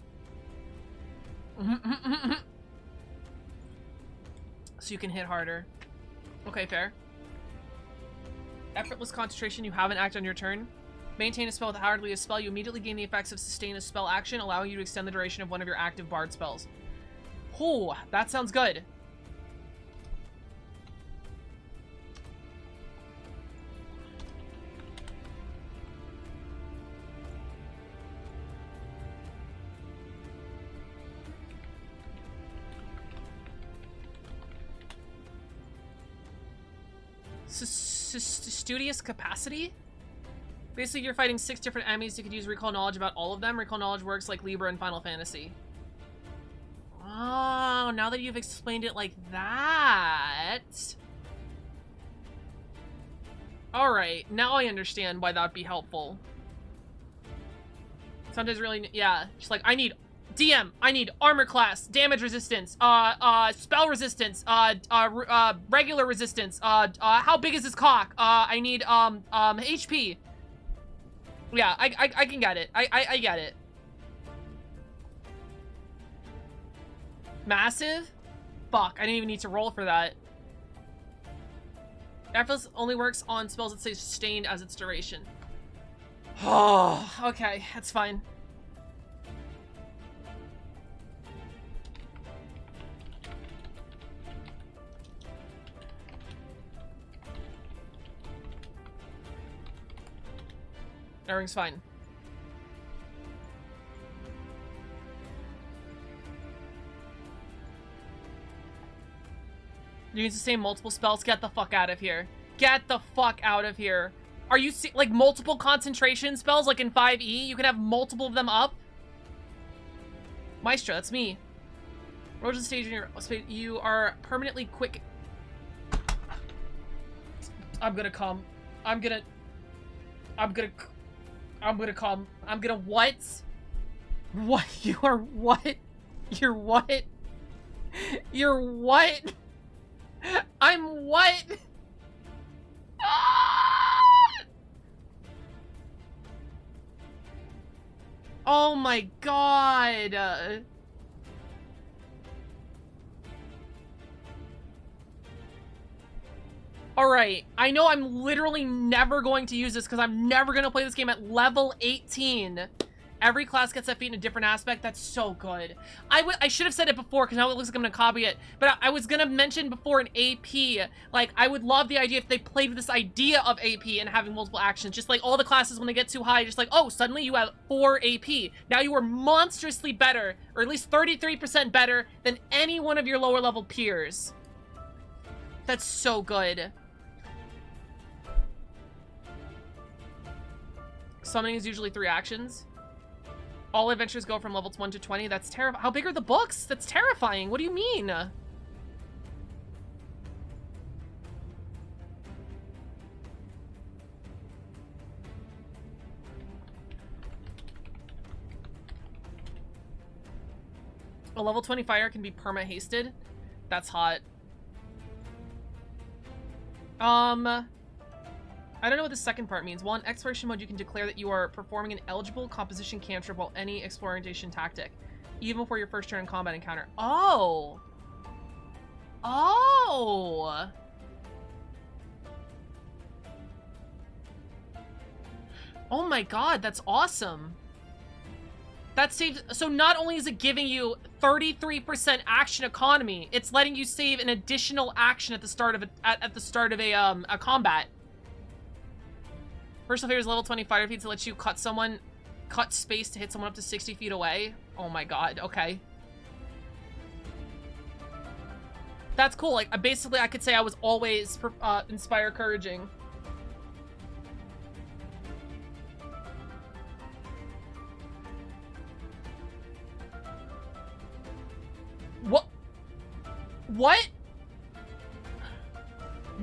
So you can hit harder. Okay, fair. Effortless concentration, you haven't acted on your turn. Maintain a spell with hardly a spell. You immediately gain the effects of sustain a spell action, allowing you to extend the duration of one of your active bard spells. Oh, that sounds good. Studious capacity? Basically, you're fighting 6 different enemies. You could use recall knowledge about all of them. Recall knowledge works like Libra in Final Fantasy. Oh, now that you've explained it like that... Alright, now I understand why that would be helpful. Sometimes really... Yeah, she's like, I need... DM, I need armor class, damage resistance, spell resistance, regular resistance, how big is this cock? I need, HP. Yeah, I can get it. I get it. Massive? Fuck, I didn't even need to roll for that. Effortless only works on spells that say sustained as its duration. Oh, okay, that's fine. Everything's fine. You can sustain multiple spells. Get the fuck out of here. Get the fuck out of here. Are you like multiple concentration spells like in 5e? You can have multiple of them up? Maestro, that's me. Roll to the stage in your space. You are permanently quick. I'm gonna come. I'm gonna... I'm gonna what? What? You are what? You're what? You're what? I'm what? Ah! Oh my god. Alright, I know I'm literally never going to use this because I'm never going to play this game at level 18. Every class gets that feat in a different aspect. That's so good. I should have said it before because now it looks like I'm going to copy it. But I was going to mention before an AP, like, I would love the idea if they played with this idea of AP and having multiple actions. Just like all the classes when they get too high, just like, oh, suddenly you have 4 AP. Now you are monstrously better, or at least 33% better than any one of your lower level peers. That's so good. Summoning is usually 3 actions. All adventures go from levels 1 to 20. That's terrifying. How big are the books? That's terrifying. What do you mean? A level 20 fire can be perma-hasted. That's hot. I don't know what the second part means. While in exploration mode, you can declare that you are performing an eligible composition cantrip while any exploration tactic, even before your first turn in combat encounter. Oh! Oh! Oh my god, that's awesome. That saves, so not only is it giving you 33% action economy, it's letting you save an additional action at the start of a combat. Personal favors level 20 fire feet to let you cut space to hit someone up to 60 feet away. Oh my god, okay. That's cool. Like, basically, I could say I was always inspire couraging. What? What?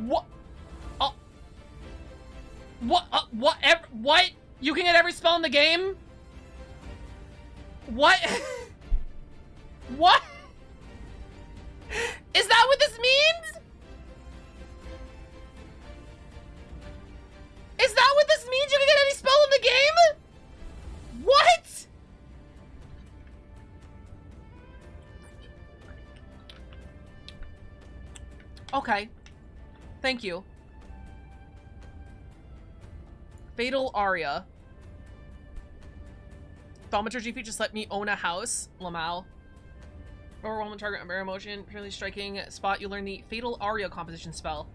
What? What? You can get every spell in the game? What? What? Is that what this means? Is that what this means? You can get any spell in the game? What? Okay. Thank you. Fatal Aria. Thaumaturgy feat just let me own a house. Lamal. Overwhelming target under emotion. Fairly striking spot. You learn the Fatal Aria composition spell.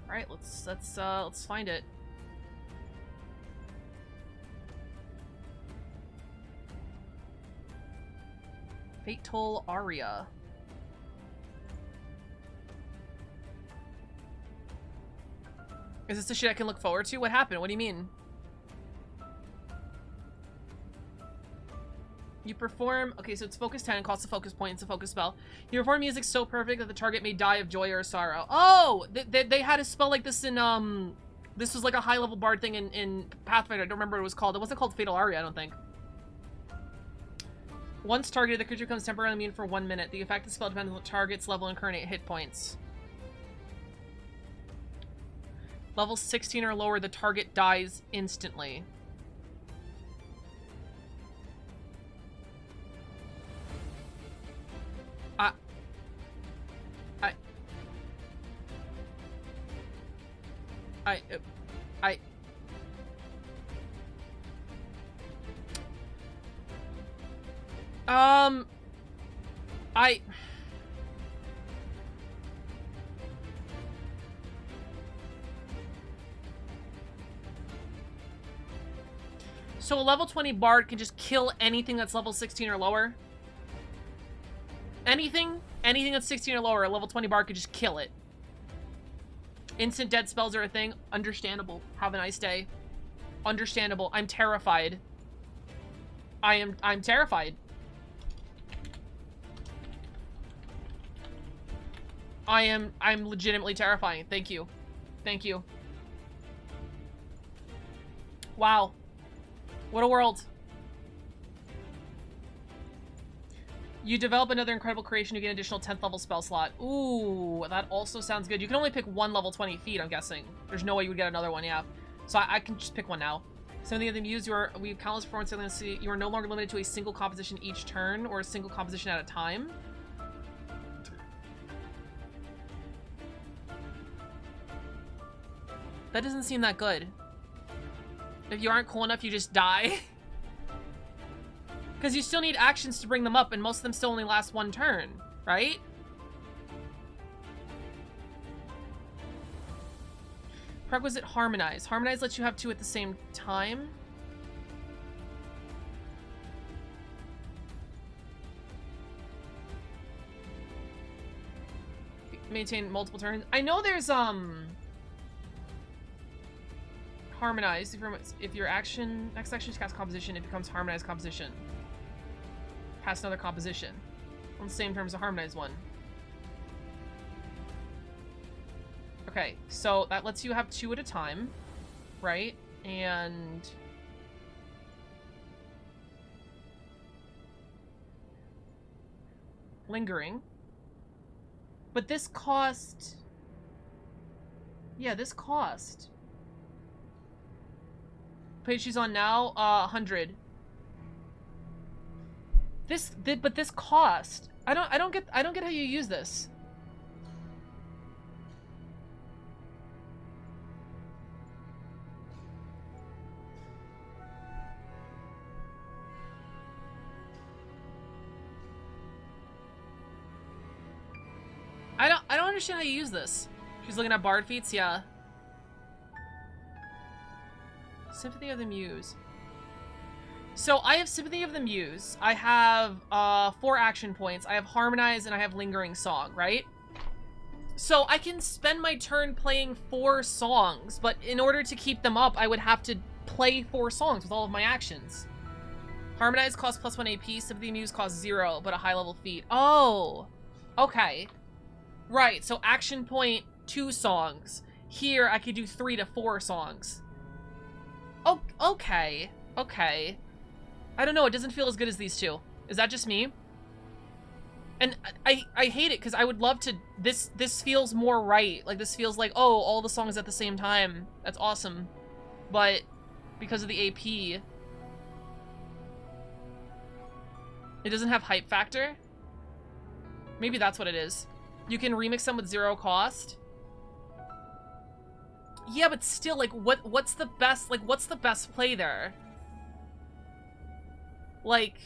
Alright, let's find it. Fatal Aria. Is this the shit I can look forward to? What happened? What do you mean? You perform... Okay, so it's focus 10, costs a focus point, it's a focus spell. You perform music so perfect that the target may die of joy or sorrow. Oh! They had a spell like this in, This was like a high-level bard thing in Pathfinder. I don't remember what it was called. It wasn't called Fatal Aria, I don't think. Once targeted, the creature becomes temporarily immune for 1 minute. The effect of the spell depends on the target's level and current hit points. Level 16 or lower, the target dies instantly. So a level 20 bard can just kill anything that's level 16 or lower? Anything that's 16 or lower, a level 20 bard could just kill it. Instant dead spells are a thing. Understandable. Have a nice day. Understandable. I'm terrified. I'm terrified. I'm legitimately terrifying. Thank you. Thank you. Wow. What a world. You develop another incredible creation, you get an additional 10th level spell slot. Ooh, that also sounds good. You can only pick one level 20 feet, I'm guessing. There's no way you would get another one, yeah. So I can just pick one now. Something of them use, we have countless performance, you are no longer limited to a single composition each turn, or a single composition at a time. That doesn't seem that good. If you aren't cool enough, you just die. Because you still need actions to bring them up, and most of them still only last one turn, right? Prerequisite harmonize. Harmonize lets you have two at the same time. Maintain multiple turns. I know there's harmonize. If your action next action is cast composition, it becomes harmonized composition. Cast another composition on the same terms as a harmonized one. Okay, so that lets you have two at a time, right? And lingering. But this cost, yeah, this cost. Page she's on now, 100. But this cost. I don't get how you use this. I don't understand how you use this. She's looking at Bard feats, yeah. Sympathy of the Muse. So I have Sympathy of the Muse. I have 4 action points. I have Harmonize and I have Lingering Song, right? So I can spend my turn playing 4 songs, but in order to keep them up, I would have to play 4 songs with all of my actions. Harmonize costs +1 AP, Sympathy of the Muse costs 0, but a high level feat. Oh, okay. Right, so action point 2 songs. Here I could do 3 to 4 songs. Oh, okay. Okay. I don't know, it doesn't feel as good as these two. Is that just me? And I hate it because I would love to, this feels more right. Like this feels like, oh, all the songs at the same time. That's awesome. But because of the AP, it doesn't have hype factor. Maybe that's what it is. You can remix them with 0 cost. Yeah, but still, like, what's the best play there? Like,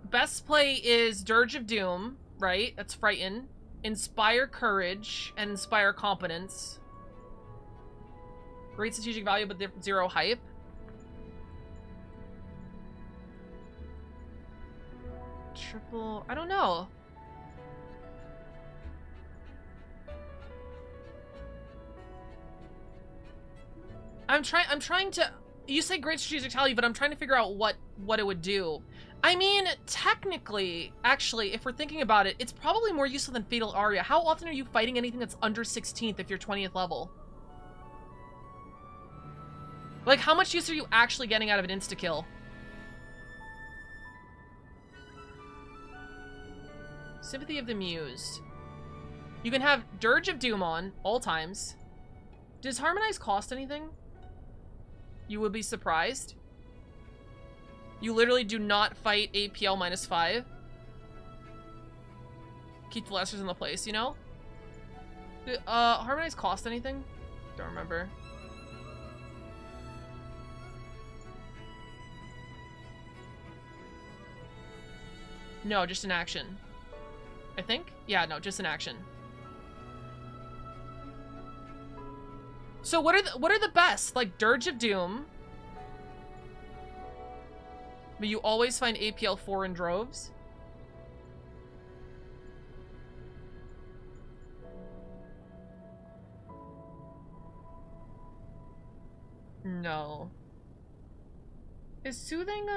best play is Dirge of Doom, right? That's Frighten. Inspire Courage and Inspire Competence. Great strategic value, but 0 hype. Triple, I don't know. I'm trying to, you say great strategic value, but I'm trying to figure out what it would do. I mean, technically, actually, if we're thinking about it, it's probably more useful than Fatal Aria. How often are you fighting anything that's under 16th if you're 20th level? Like, how much use are you actually getting out of an insta-kill? Sympathy of the Muse. You can have Dirge of Doom on, all times. Does Harmonize cost anything? You would be surprised. You literally do not fight APL -5. Keep the lessers in the place, you know? Harmonize cost anything? Don't remember. No, just an action. I think? Yeah, no, just an action. So what are the best? Like Dirge of Doom. But you always find APL 4 in droves. No. Is Soothing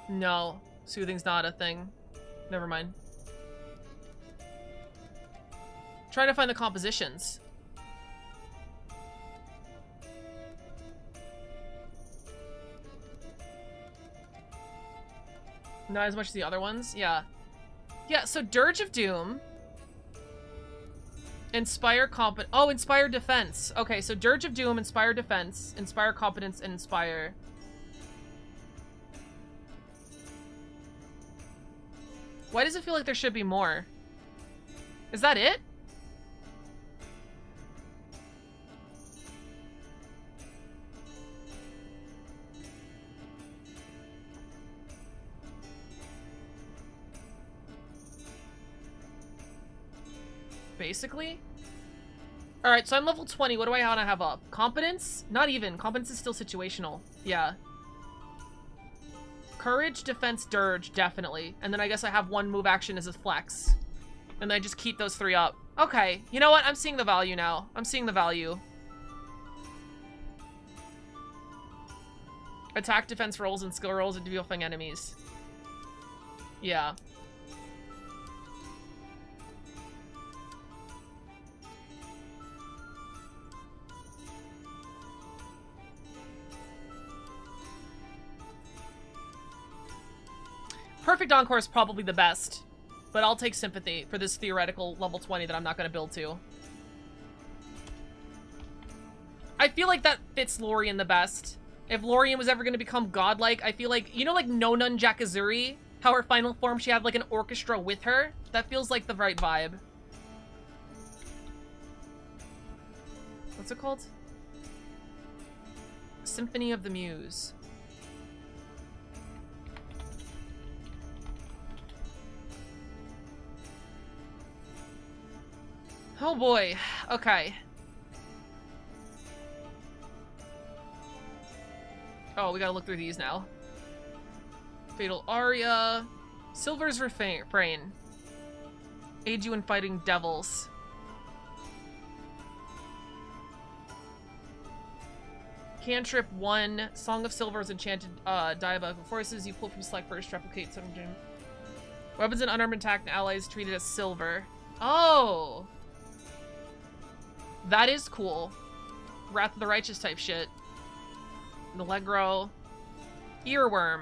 No. Soothing's not a thing. Never mind. Trying to find the compositions. Not as much as the other ones? Yeah. Yeah, so Dirge of Doom. Inspire Competence. Oh, Inspire Defense. Okay, so Dirge of Doom, Inspire Defense, Inspire Competence, and Inspire. Why does it feel like there should be more? Is that it? Basically? Alright, so I'm level 20. What do I want to have up? Competence? Not even. Competence is still situational. Yeah. Courage, Defense, Dirge, definitely. And then I guess I have one move action as a flex. And then I just keep those 3 up. Okay. You know what? I'm seeing the value now. I'm seeing the value. Attack, defense rolls, and skill rolls at debuffing enemies. Yeah. Perfect Encore is probably the best, but I'll take Sympathy for this theoretical level 20 that I'm not going to build to. I feel like that fits Lorian the best. If Lorian was ever going to become godlike, I feel like, you know, like Nonun Jakazuri? How her final form, she had like an orchestra with her? That feels like the right vibe. What's it called? Symphony of the Muse. Oh boy. Okay. Oh, we gotta look through these now. Fatal Aria. Silver's Refrain. Aid you in fighting devils. Cantrip 1. Song of Silver's enchanted diabolical forces. You pull from select first, replicate some gem. Weapons and unarmed attack and allies treated as silver. Oh! That is cool. Wrath of the Righteous type shit. Allegro. Earworm.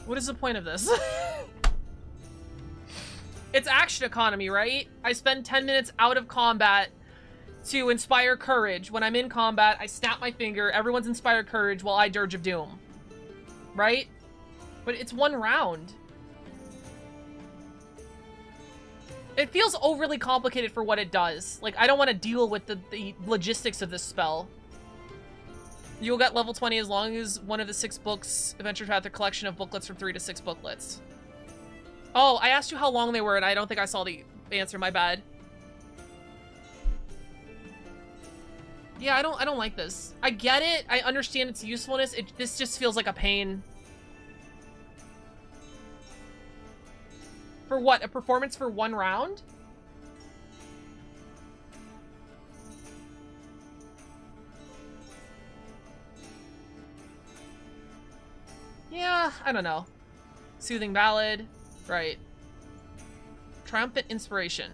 What is the point of this? It's action economy, right? I spend 10 minutes out of combat to inspire courage. When I'm in combat, I snap my finger, everyone's inspired courage while I Dirge of Doom. Right? But it's 1 round. It feels overly complicated for what it does. Like, I don't want to deal with the logistics of this spell. You'll get level 20 as long as one of the 6 books eventually have their collection of booklets from 3 to 6 booklets. Oh, I asked you how long they were, and I don't think I saw the answer. My bad. Yeah, I don't like this. I get it. I understand its usefulness. This just feels like a pain. For what? A performance for 1 round? Yeah, I don't know. Soothing Ballad. Right. Triumphant Inspiration.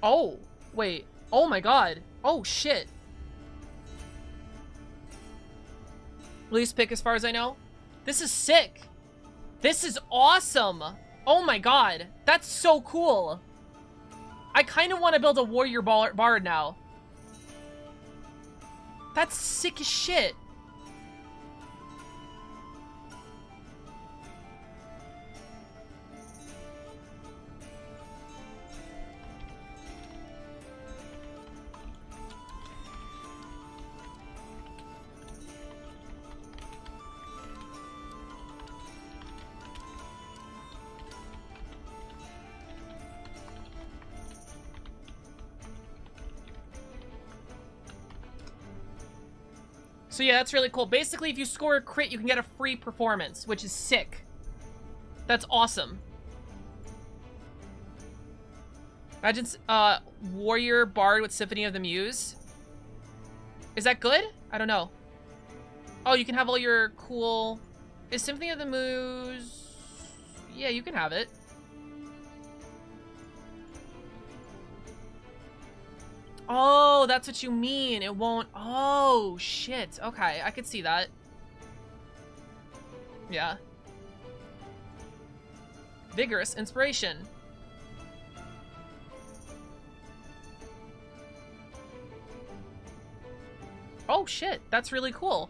Oh, wait. Oh my god. Oh, shit. Least pick as far as I know. This is sick. This is awesome. Oh my god. That's so cool. I kind of want to build a warrior bard now. That's sick as shit. So yeah, that's really cool. Basically, if you score a crit, you can get a free performance, which is sick. That's awesome. Imagine, Warrior Bard with Symphony of the Muse. Is that good? I don't know. Oh, you can have all your cool... Is Symphony of the Muse... Yeah, you can have it. Oh, that's what you mean. It won't... Oh, shit. Okay, I could see that. Yeah. Vigorous Inspiration. Oh, shit. That's really cool.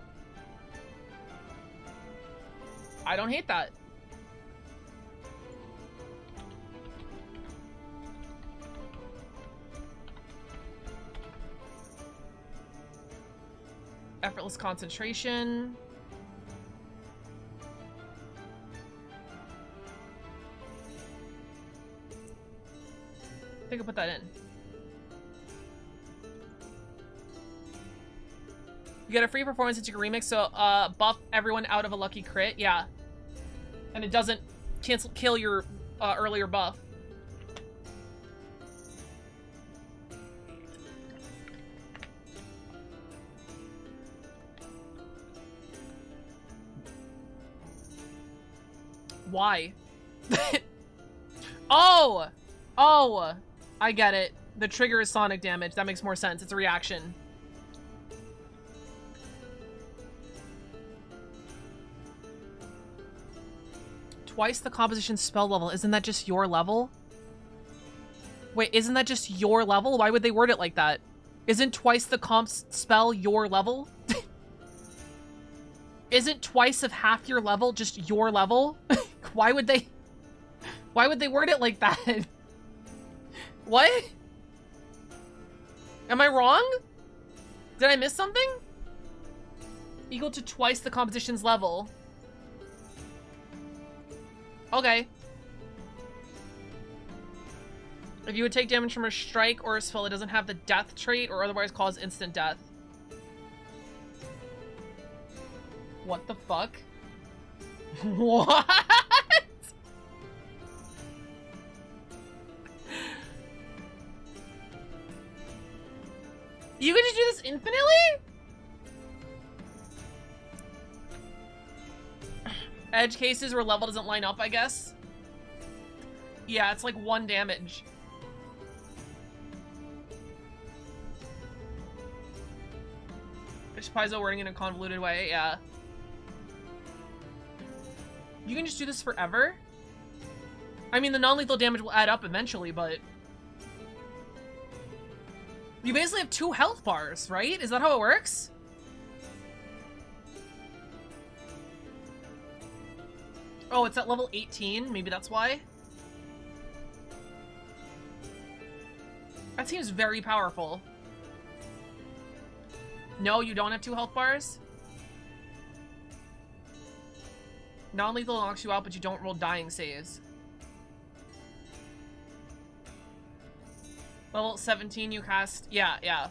I don't hate that. Effortless concentration. I think I'll put that in. You get a free performance that you can remix, so buff everyone out of a lucky crit. Yeah. And it doesn't kill your earlier buff. Why? Oh! Oh! I get it. The trigger is sonic damage. That makes more sense. It's a reaction. Twice the composition spell level. Isn't that just your level? Wait, isn't that just your level? Why would they word it like that? Isn't twice the comp spell your level? Isn't twice of half your level just your level? Why would they word it like that? What? Am I wrong? Did I miss something? Equal to twice the composition's level. Okay. If you would take damage from a strike or a spell, it doesn't have the death trait or otherwise cause instant death. What the fuck? What? You could just do this infinitely? Edge cases where level doesn't line up, I guess. Yeah, it's like 1 damage. It's Paizo wording in a convoluted way, yeah. You can just do this forever? I mean, the non-lethal damage will add up eventually, but... You basically have 2 health bars, right? Is that how it works? Oh, it's at level 18? Maybe that's why? That seems very powerful. No, you don't have 2 health bars? Non-lethal knocks you out, but you don't roll dying saves. Level 17 you cast... Yeah, yeah.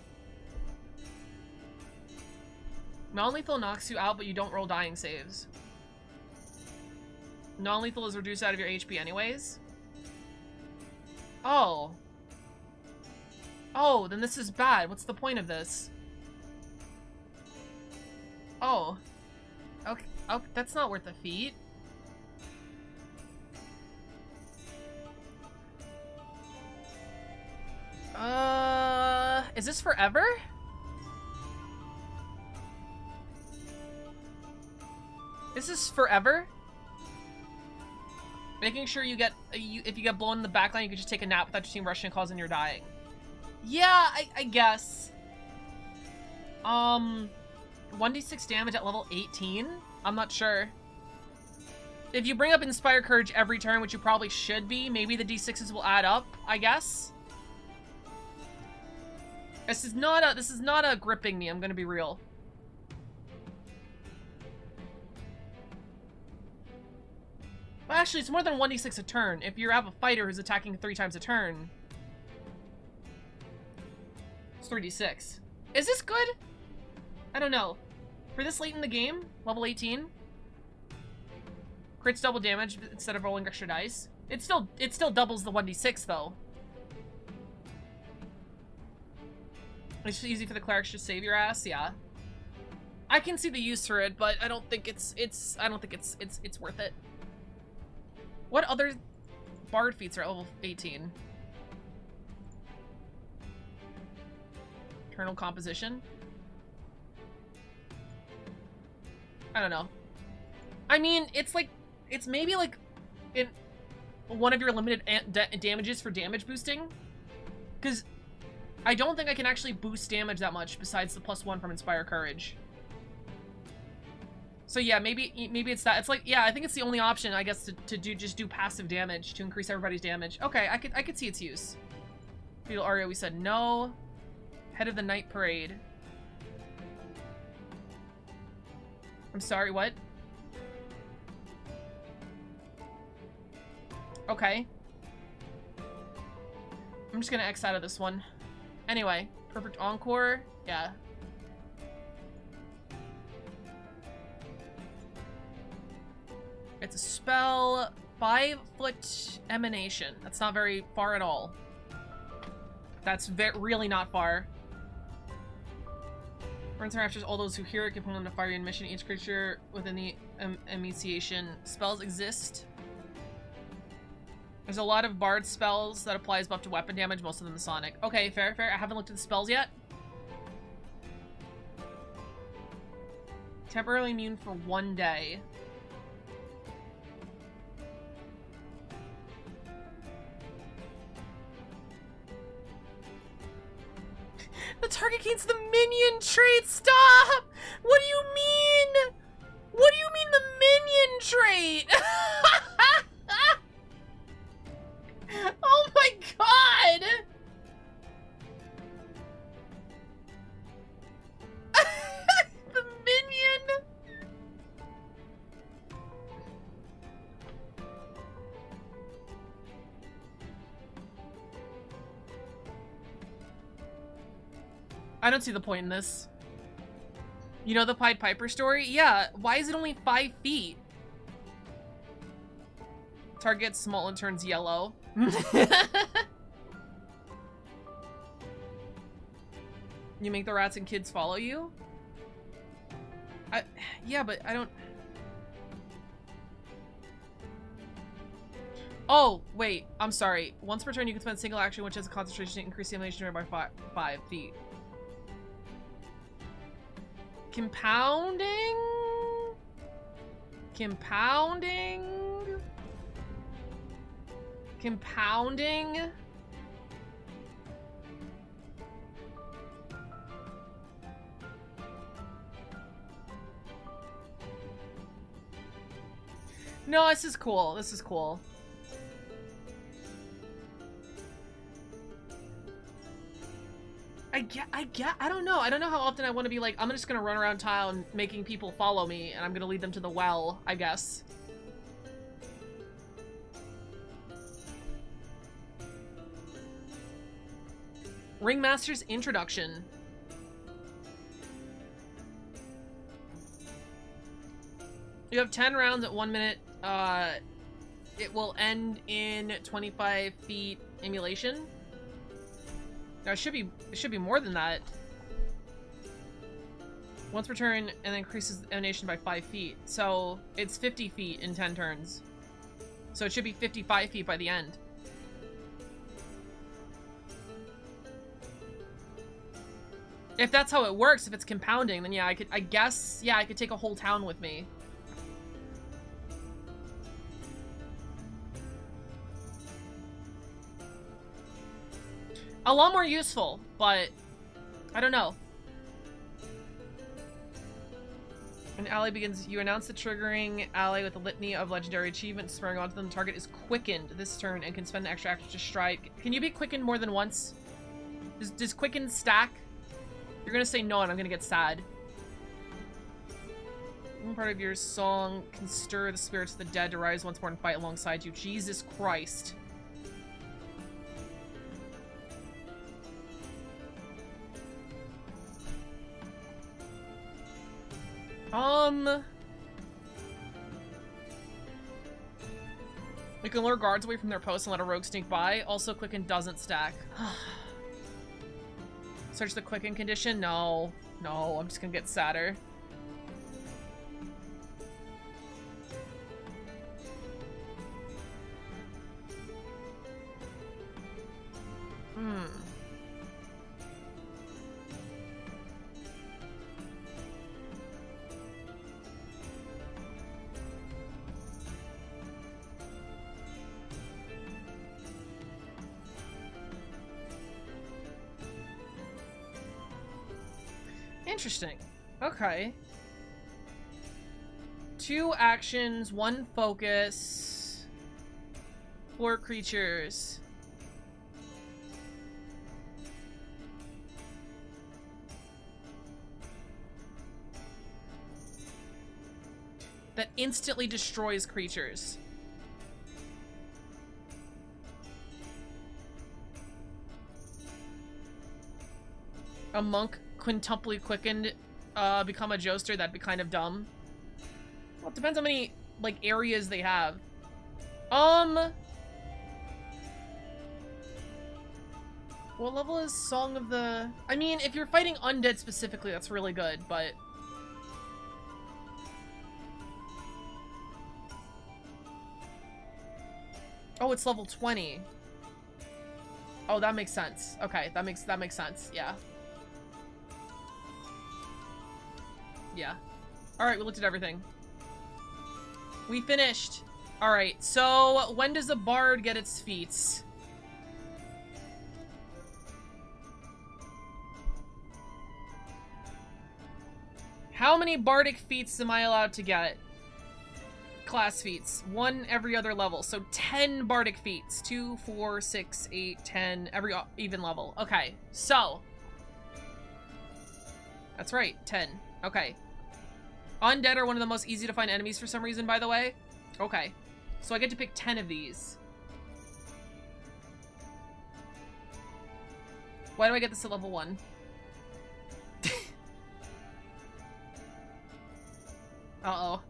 Non-lethal knocks you out, but you don't roll dying saves. Non-lethal is reduced out of your HP anyways. Oh. Oh, then this is bad. What's the point of this? Oh. Okay, oh, that's not worth a feat. Is this forever? This is forever? Making sure you get, if you get blown in the backline, you can just take a nap without your team rushing and causing you're dying. Yeah, I guess. 1d6 damage at level 18? I'm not sure. If you bring up Inspire Courage every turn, which you probably should be, maybe the d6s will add up, I guess. This is not a gripping me, I'm gonna be real. Well, actually, it's more than 1d6 a turn. If you have a fighter who's attacking 3 times a turn, it's 3d6. Is this good? I don't know. For this late in the game, level 18. Crits double damage instead of rolling extra dice. It still doubles the 1d6 though. It's easy for the clerics to save your ass, yeah. I can see the use for it, but I don't think it's worth it. What other bard feats are at level 18? Eternal composition? I don't know. I mean, it's maybe like in one of your limited damages for damage boosting. Because I don't think I can actually boost damage that much besides the +1 from Inspire Courage. So yeah, maybe it's that. It's like, yeah, I think it's the only option, I guess, to just do passive damage to increase everybody's damage. Okay, I could see its use. Feudal Aria, we said no. Head of the Night Parade. I'm sorry, what? Okay. I'm just gonna X out of this one. Anyway, Perfect Encore, yeah. It's a spell, 5-foot emanation. That's not very far at all. That's really not far. Burns and raptures all those who hear it, give them to fire in mission. Each creature within the emaciation spells exist. There's a lot of bard spells that applies buff to weapon damage, most of them Sonic. Okay, fair, fair. I haven't looked at the spells yet. Temporarily immune for 1 day. The target gains the minion trait. Stop! What do you mean? What do you mean the minion trait? Oh my god! The minion? I don't see the point in this. You know the Pied Piper story? Yeah, why is it only 5 feet? Target gets small and turns yellow. You make the rats and kids follow you? Yeah, but I don't... Oh, wait, I'm sorry. Once per turn, you can spend a single action which has a concentration to increase the animation by 5 feet. Compounding? Compounding? Compounding? No, this is cool. This is cool. I don't know. I don't know how often I want to be like, I'm just gonna run around town making people follow me and I'm gonna lead them to the well, I guess. Ringmaster's Introduction. You have 10 rounds at 1 minute. It will end in 25 feet emulation. No, it should be more than that. Once per turn, and then increases the emanation by 5 feet. So it's 50 feet in 10 turns. So it should be 55 feet by the end. If that's how it works, if it's compounding, then yeah, I guess, yeah, I could take a whole town with me. A lot more useful, but I don't know. An ally begins, you announce the triggering ally with a litany of legendary achievements spurring onto them. The target is quickened this turn and can spend an extra action to strike. Can you be quickened more than once? Does quicken stack? You're gonna say no and I'm gonna get sad. One part of your song can stir the spirits of the dead to rise once more and fight alongside you. Jesus Christ. We can lure guards away from their posts and let a rogue sneak by. Also, quicken doesn't stack. Search the quicken condition? No. No, I'm just gonna get sadder. Interesting. Okay. 2 actions, 1 focus, 4 creatures. That instantly destroys creatures. A monk quintuply quickened, become a joester. That'd be kind of dumb. Well, it depends how many, like, areas they have. What level is Song of the... I mean, if you're fighting undead specifically, that's really good, but... Oh, it's level 20. Oh, that makes sense. Okay, that makes sense. Yeah. Yeah. Alright, we looked at everything. We finished. Alright, so when does a bard get its feats? How many bardic feats am I allowed to get? Class feats. 1 every other level. So 10 bardic feats. 2, 4, 6, 8, 10. Every even level. Okay, so. That's right, 10. Okay. Undead are one of the most easy to find enemies for some reason, by the way. Okay. So I get to pick 10 of these. Why do I get this at level 1? Uh-oh.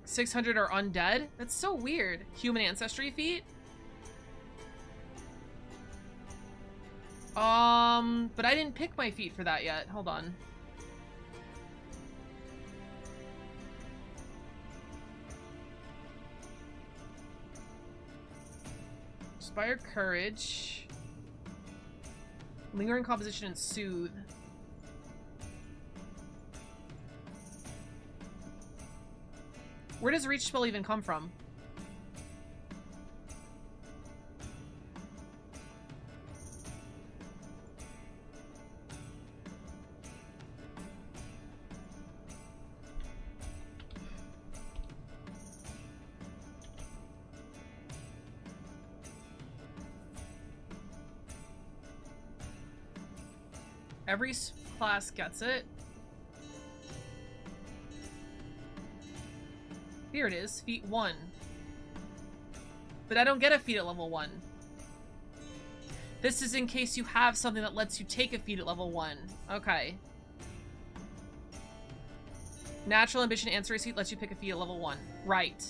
$600 are undead? That's so weird. Human ancestry feat? But I didn't pick my feat for that yet. Hold on. Inspire Courage. Lingering Composition and Soothe. Where does Reach spell even come from? Every class gets it. Here it is, feat 1. But I don't get a feat at level 1. This is in case you have something that lets you take a feat at level 1. Okay. Natural Ambition Ancestry Feat lets you pick a feat at level 1. Right.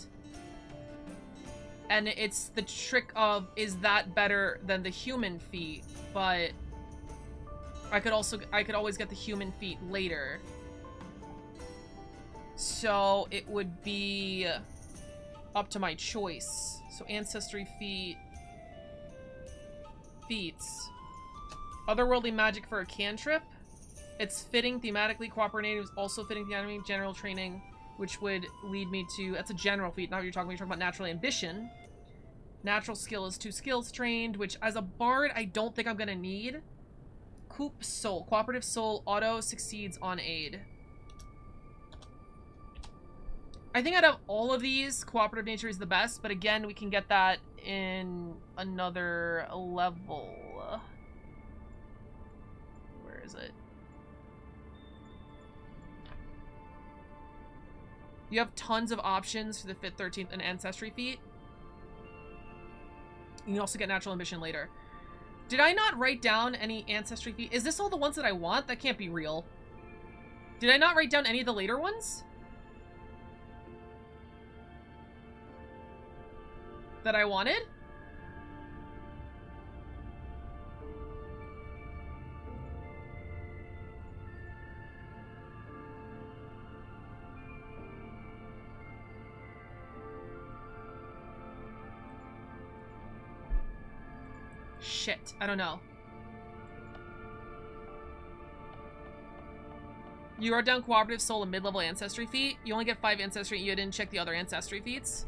And it's the trick of, is that better than the human feat? But I could always get the human feat later. So it would be up to my choice. So Ancestry feats. Otherworldly magic for a cantrip. It's fitting thematically. Cooperative is also fitting thematically. General training, which would lead me to... That's a general feat, not what you're talking about. You're talking about natural ambition. Natural skill is 2 skills trained, which as a bard, I don't think I'm going to need. Coop Soul. Cooperative Soul auto succeeds on aid. I think out of all of these, Cooperative Nature is the best, but again, we can get that in another level. Where is it? You have tons of options for the 5th, 13th, and Ancestry feat. You can also get Natural Ambition later. Did I not write down any Ancestry feat? Is this all the ones that I want? That can't be real. Did I not write down any of the later ones? That I wanted? Shit, I don't know. You wrote down Cooperative Soul and mid-level Ancestry feat. You only get 5 Ancestry. You didn't check the other Ancestry feats.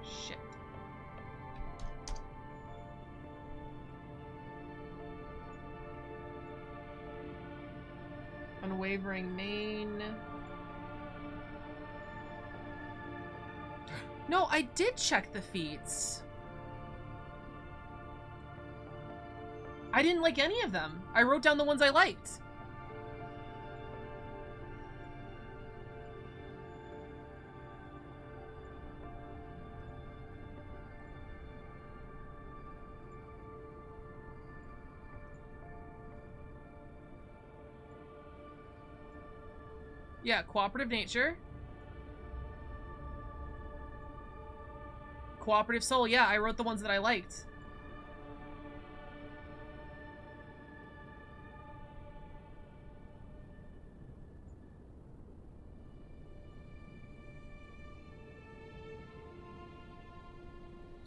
Shit. Unwavering Main. No, I did check the feats. I didn't like any of them. I wrote down the ones I liked. Yeah, cooperative nature. Cooperative soul, yeah, I wrote the ones that I liked.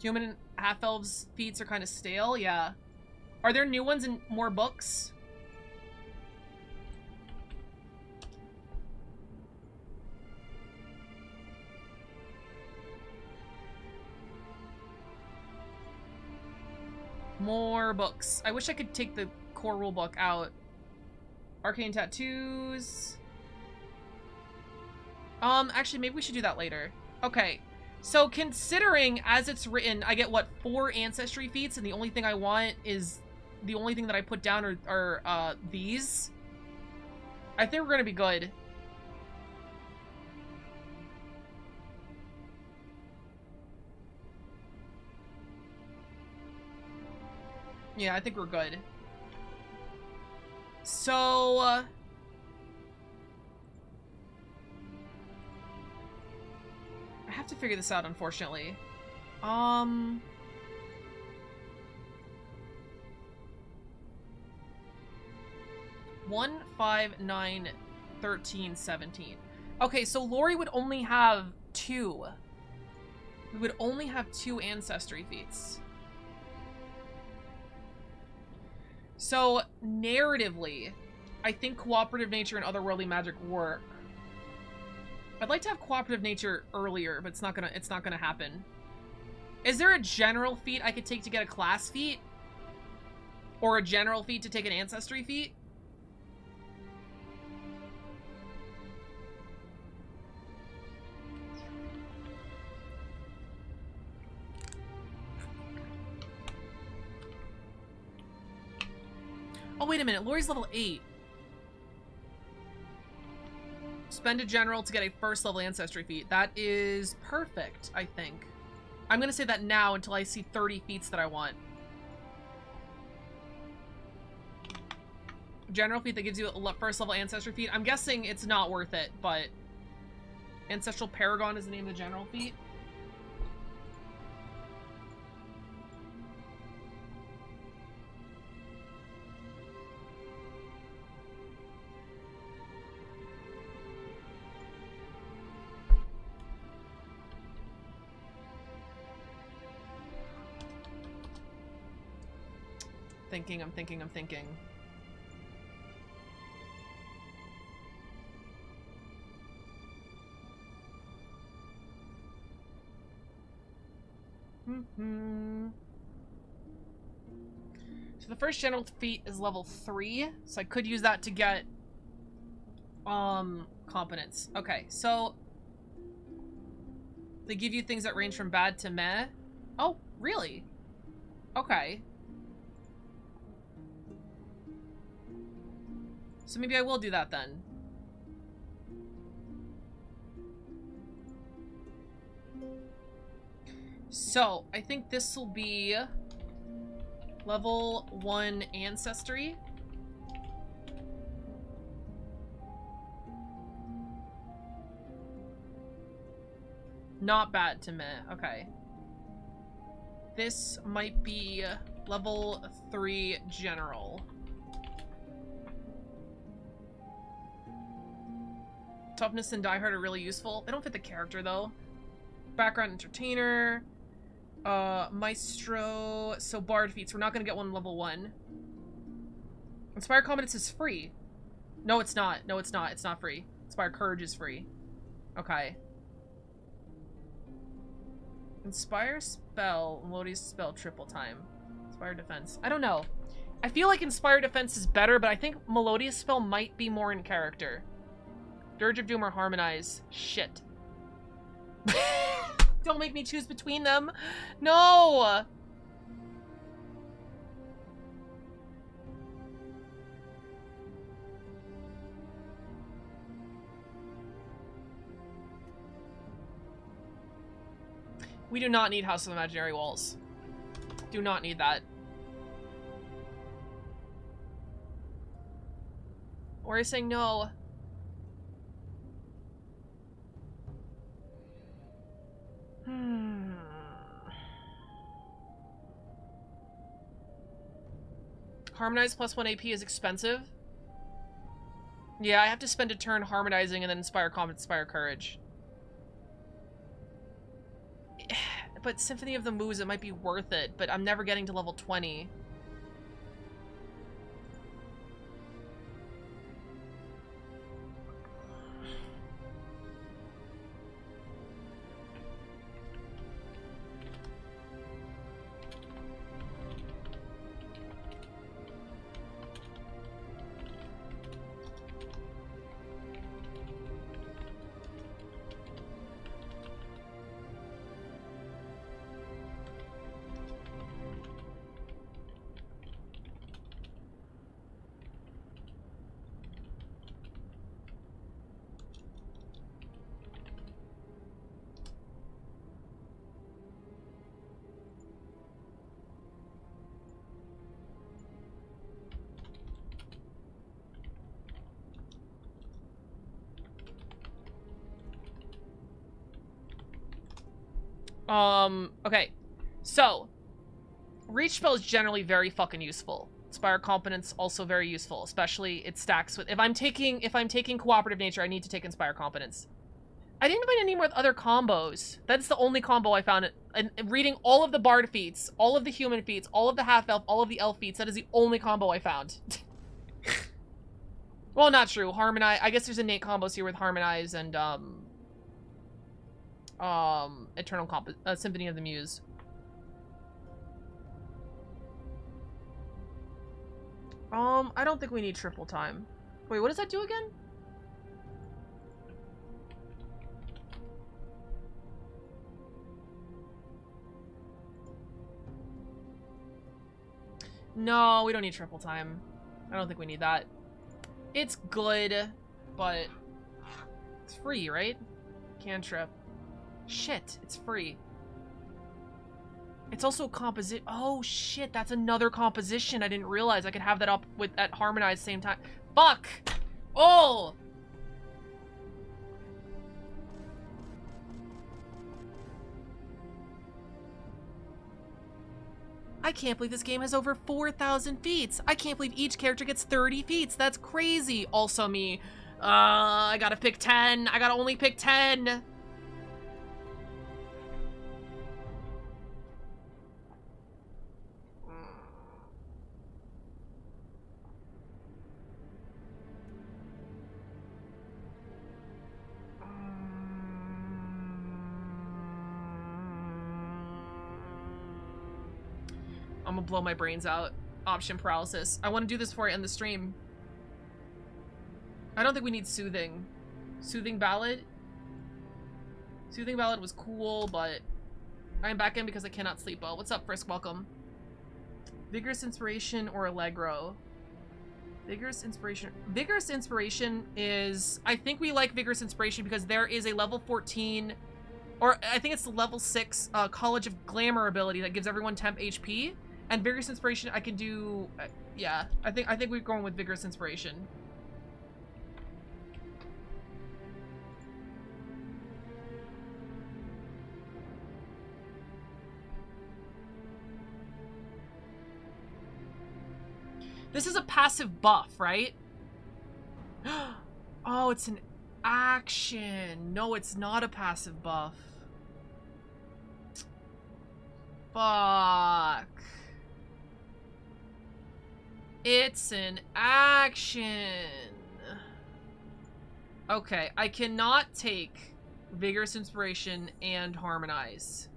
Human and half-elves feats are kind of stale, yeah. Are there new ones in more books? More books. I wish I could take the core rulebook out. Arcane tattoos. Actually, maybe we should do that later. Okay. So, considering, as it's written, I get, what, 4 Ancestry feats, and the only thing I want is... The only thing that I put down are these. I think we're gonna be good. Yeah, I think we're good. So... I have to figure this out, unfortunately. 1, 5, 9, 13, 17. Okay, so Lori would only have 2. We would only have 2 Ancestry feats. So, narratively, I think cooperative nature and otherworldly magic work. I'd like to have cooperative nature earlier, but it's not gonna happen. Is there a general feat I could take to get a class feat? Or a general feat to take an Ancestry feat? Oh, wait a minute. Lori's level 8. Spend a general to get a first level Ancestry feat. That is perfect, I think. I'm going to say that now until I see 30 feats that I want. General feat that gives you a first level Ancestry feat. I'm guessing it's not worth it, but... Ancestral Paragon is the name of the general feat. I'm thinking. So the first general feat is level 3, so I could use that to get competence. Okay, so they give you things that range from bad to meh. Oh, really? Okay. So maybe I will do that then. So, I think this will be level 1 ancestry. Not bad to me. Okay. This might be level 3 general. Toughness and Die Hard are really useful. They don't fit the character though. Background entertainer. Maestro. So Bard feats. We're not gonna get one level 1. Inspire Competence is free. No, it's not. No, it's not. It's not free. Inspire Courage is free. Okay. Inspire Spell. Melodious Spell triple time. Inspire Defense. I don't know. I feel like Inspire Defense is better, but I think Melodious Spell might be more in character. Dirge of Doom or Harmonize. Shit. Don't make me choose between them. No! We do not need House of Imaginary Walls. Do not need that. Or are you saying no? Harmonize plus 1 AP is expensive. Yeah, I have to spend a turn harmonizing and then Inspire Confidence, Inspire Courage. But Symphony of the Moves, it might be worth it, but I'm never getting to level 20. Okay. So, Reach spell is generally very fucking useful. Inspire Competence also very useful, especially it stacks with if I'm taking cooperative nature, I need to take Inspire Competence. I didn't find any more other combos. That's the only combo I found. And reading all of the Bard feats, all of the human feats, all of the half-elf, all of the elf feats, that is the only combo I found. Well, not true. Harmonize. I guess there's innate combos here with Harmonize and Eternal Symphony of the Muse. I don't think we need triple time. Wait, what does that do again? No, we don't need triple time. I don't think we need that. It's good, but it's free, right? Cantrip. Shit, it's free. It's also a composition. Oh shit, that's another composition. I didn't realize I could have that up with at Harmonize same time. Fuck! Oh! I can't believe this game has over 4,000 feats. I can't believe each character gets 30 feats. That's crazy. Also me. I gotta pick 10. I gotta only pick 10. I'm gonna blow my brains out. Option paralysis. I want to do this before I end the stream. I don't think we need Soothing. Soothing Ballad? Soothing Ballad was cool, but I'm back in because I cannot sleep well. What's up, Frisk? Welcome. Vigorous Inspiration or Allegro? Vigorous Inspiration. Vigorous Inspiration is... I think we like Vigorous Inspiration because there is a level 14... Or I think it's the level 6 College of Glamour ability that gives everyone temp HP. And Vigorous Inspiration I can do... yeah, I think we're going with Vigorous Inspiration. This is a passive buff, right? Oh, it's an action. No, it's not a passive buff. Fuck. It's an action. Okay, I cannot take Vigorous Inspiration and Harmonize.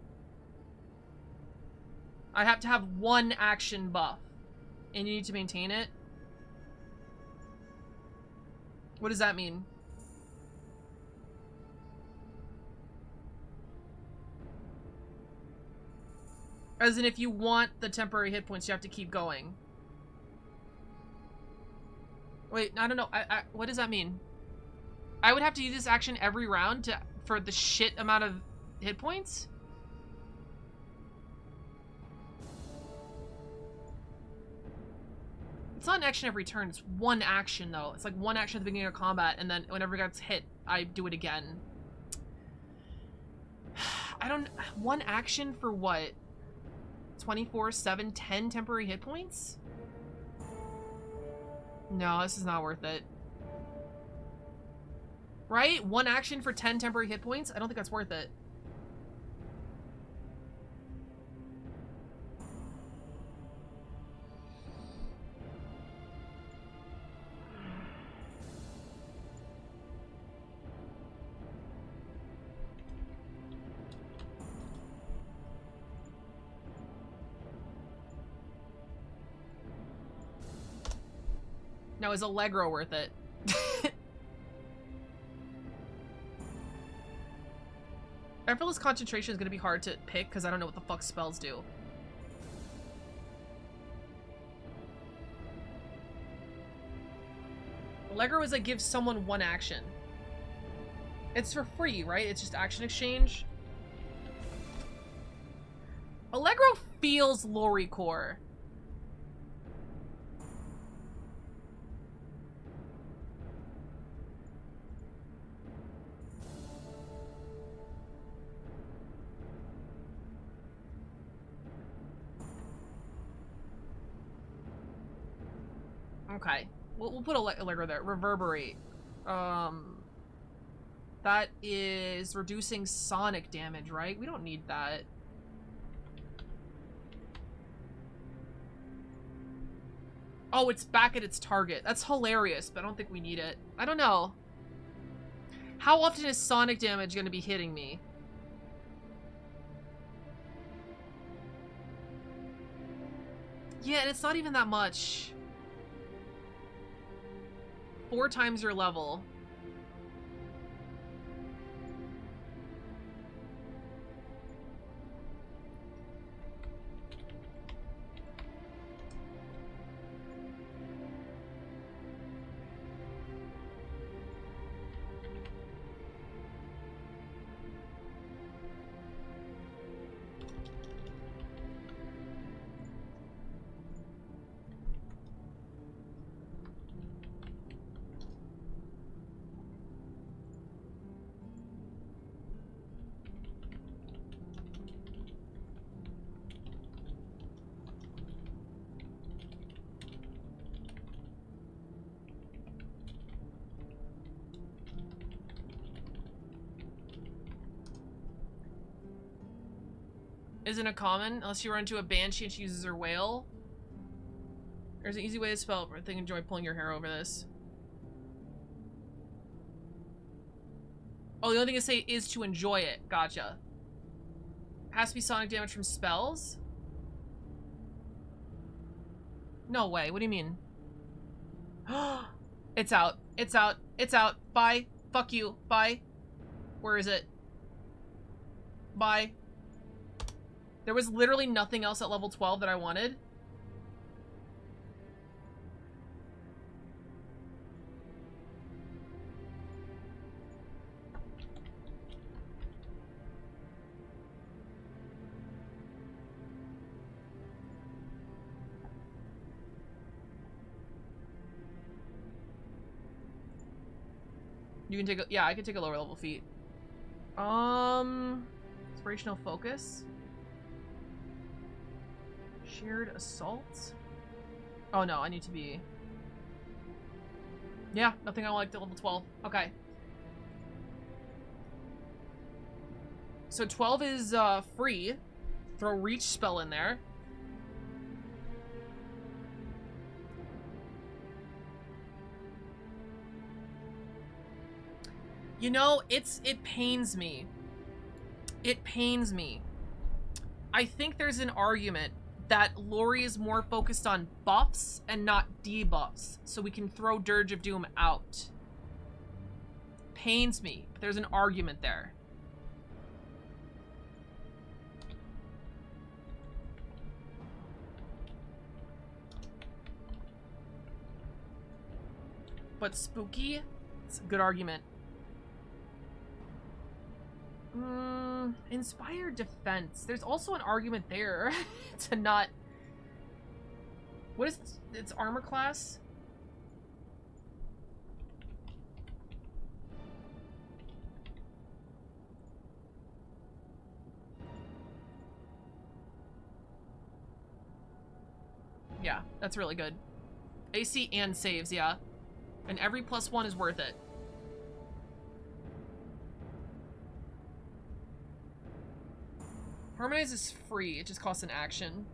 I have to have one action buff. And you need to maintain it? What does that mean? As in, if you want the temporary hit points, you have to keep going. Wait, I don't know. What does that mean? I would have to use this action every round for the shit amount of hit points? It's not an action every turn, it's one action though. It's like one action at the beginning of combat, and then whenever it gets hit, I do it again. I don't... One action for what? 24, 7, 10 temporary hit points? No, this is not worth it. Right? One action for 10 temporary hit points? I don't think that's worth it. Now, is Allegro worth it? Effortless Concentration is going to be hard to pick because I don't know what the fuck spells do. Allegro is like gives someone one action. It's for free, right? It's just action exchange. Allegro feels Loricore. Okay, we'll put Allegro there. Reverberate. That is reducing sonic damage, right? We don't need that. Oh, it's back at its target. That's hilarious, but I don't think we need it. I don't know. How often is sonic damage going to be hitting me? Yeah, and it's not even that much. 4 times your level. Isn't a common unless you run into a banshee and she uses her whale. There's an easy way to spell it, but I think enjoy pulling your hair over this. Oh, the only thing to say is to enjoy it. Gotcha. Has to be sonic damage from spells? No way. What do you mean? It's out. It's out. It's out. Bye. Fuck you. Bye. Where is it? Bye. There was literally nothing else at level 12 that I wanted. You can take a, yeah, I can take a lower level feat. Inspirational focus. Shared assault. Oh no, I need to be... Yeah, nothing I like to level 12. Okay. So 12 is free. Throw reach spell in there. You know, it pains me. It pains me. I think there's an argument that Lori is more focused on buffs and not debuffs, so we can throw Dirge of Doom out. Pains me, but there's an argument there. But spooky? It's a good argument. Inspired defense. There's also an argument there to not... What is its armor class? Yeah, that's really good. AC and saves, yeah. And every +1 is worth it. Harmonize is free, it just costs an action.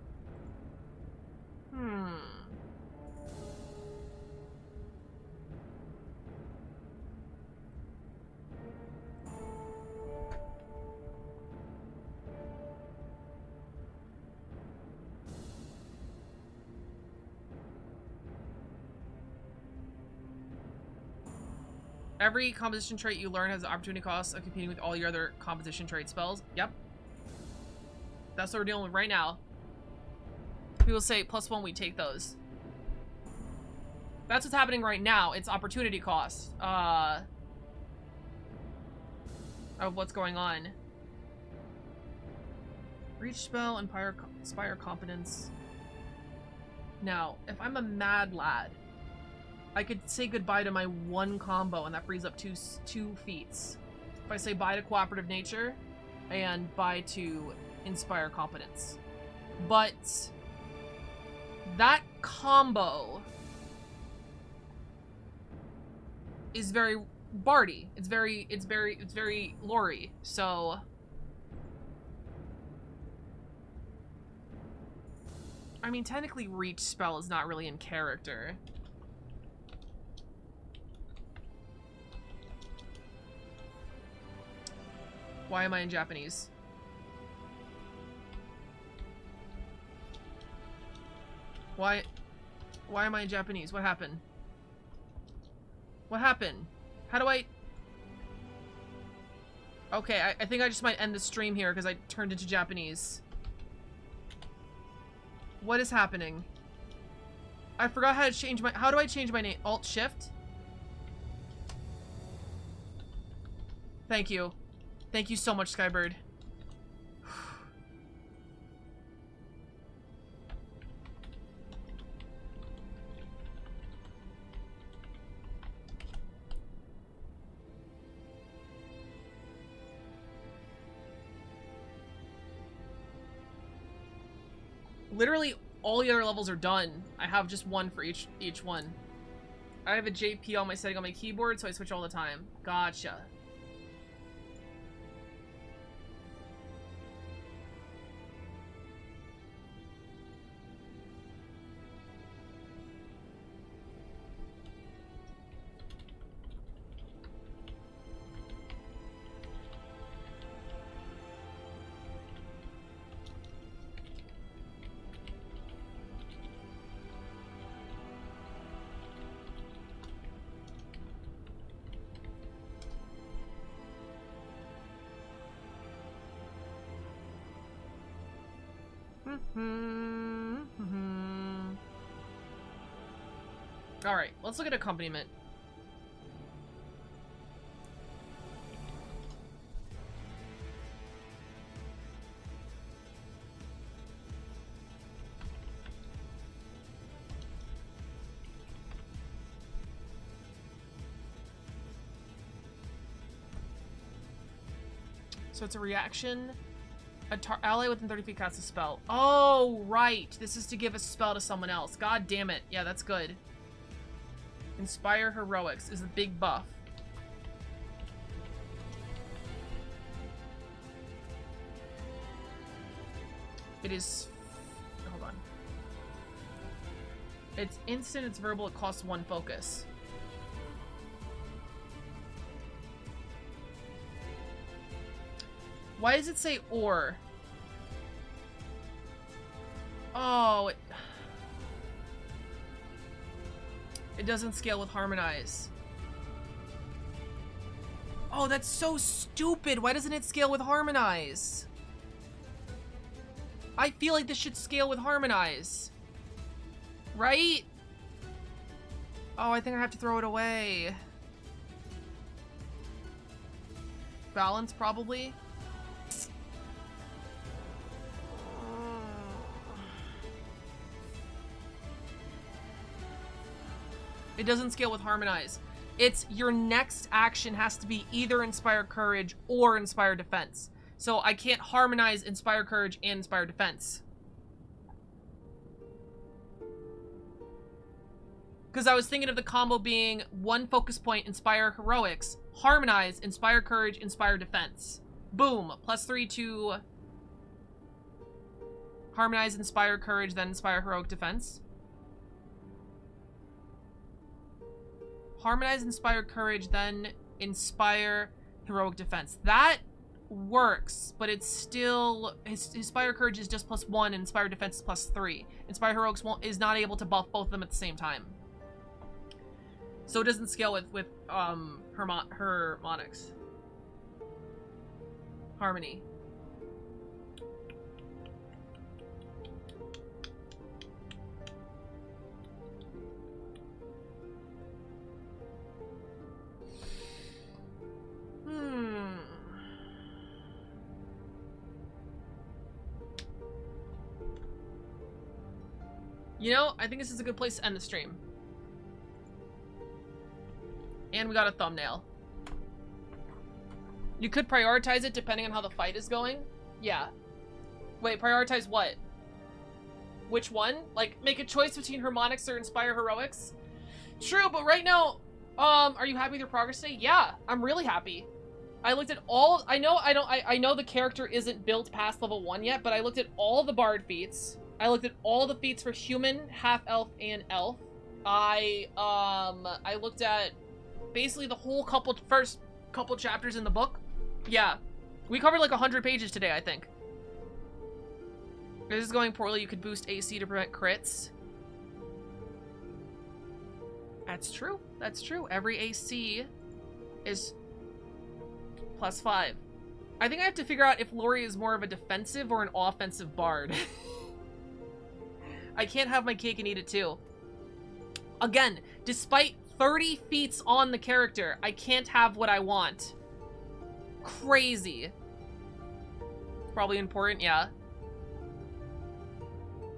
Every composition trait you learn has the opportunity cost of competing with all your other composition trait spells. Yep. That's what we're dealing with right now. People say +1, we take those. That's what's happening right now. It's opportunity cost. Of what's going on. Reach spell, inspire competence. Now, if I'm a mad lad, I could say goodbye to my 1 combo, and that frees up two feats. If I say bye to cooperative nature, and bye to inspire competence. But that combo is very Bardy. It's very Lori. So I mean, technically reach spell is not really in character. Why am I in Japanese? Why am I in Japanese? What happened? What happened? How do I... Okay, I think I just might end the stream here because I turned into Japanese. What is happening? I forgot how to change my... How do I change my name? Alt-Shift? Thank you. Thank you so much, Skybird. Literally, all the other levels are done. I have just one for each one. I have a JP on my setting on my keyboard, so I switch all the time. Gotcha. Alright, let's look at accompaniment. So it's a reaction. Ally within 30 feet casts a spell. Oh, right. This is to give a spell to someone else. God damn it. Yeah, that's good. Inspire Heroics is a big buff. It is... Hold on. It's instant, it's verbal, it costs 1 focus. Why does it say or? Oh, it doesn't scale with harmonize. Oh, that's so stupid. Why doesn't it scale with harmonize? I feel like this should scale with harmonize. Right? Oh, I think I have to throw it away. Balance, probably. It doesn't scale with harmonize. It's your next action has to be either Inspire Courage or Inspire Defense. So I can't harmonize Inspire Courage and Inspire Defense. Because I was thinking of the combo being 1 focus point, Inspire Heroics, harmonize, Inspire Courage, Inspire Defense. Boom. +3 to harmonize, Inspire Courage, then Inspire Heroic Defense. Harmonize, Inspire Courage, then Inspire Heroic Defense. That works, but it's still... Inspire Courage is just +1, and Inspire Defense is +3. Inspire Heroics is not able to buff both of them at the same time. So it doesn't scale with harmonics. Harmony. You know, I think this is a good place to end the stream. And we got a thumbnail. You could prioritize it depending on how the fight is going. Yeah. Wait, prioritize what? Which one? Like, make a choice between Harmonics or Inspire Heroics? True, but right now, are you happy with your progress today? Yeah, I'm really happy. I looked at all... I know the character isn't built past level 1 yet, but I looked at all the Bard feats. I looked at all the feats for human, half-elf, and elf. I looked at basically the whole first couple chapters in the book. Yeah. We covered like 100 pages today, I think. If this is going poorly, you could boost AC to prevent crits. That's true. That's true. Every AC is +5. I think I have to figure out if Lori is more of a defensive or an offensive bard. I can't have my cake and eat it too. Again, despite 30 feats on the character, I can't have what I want. Crazy. Probably important, yeah.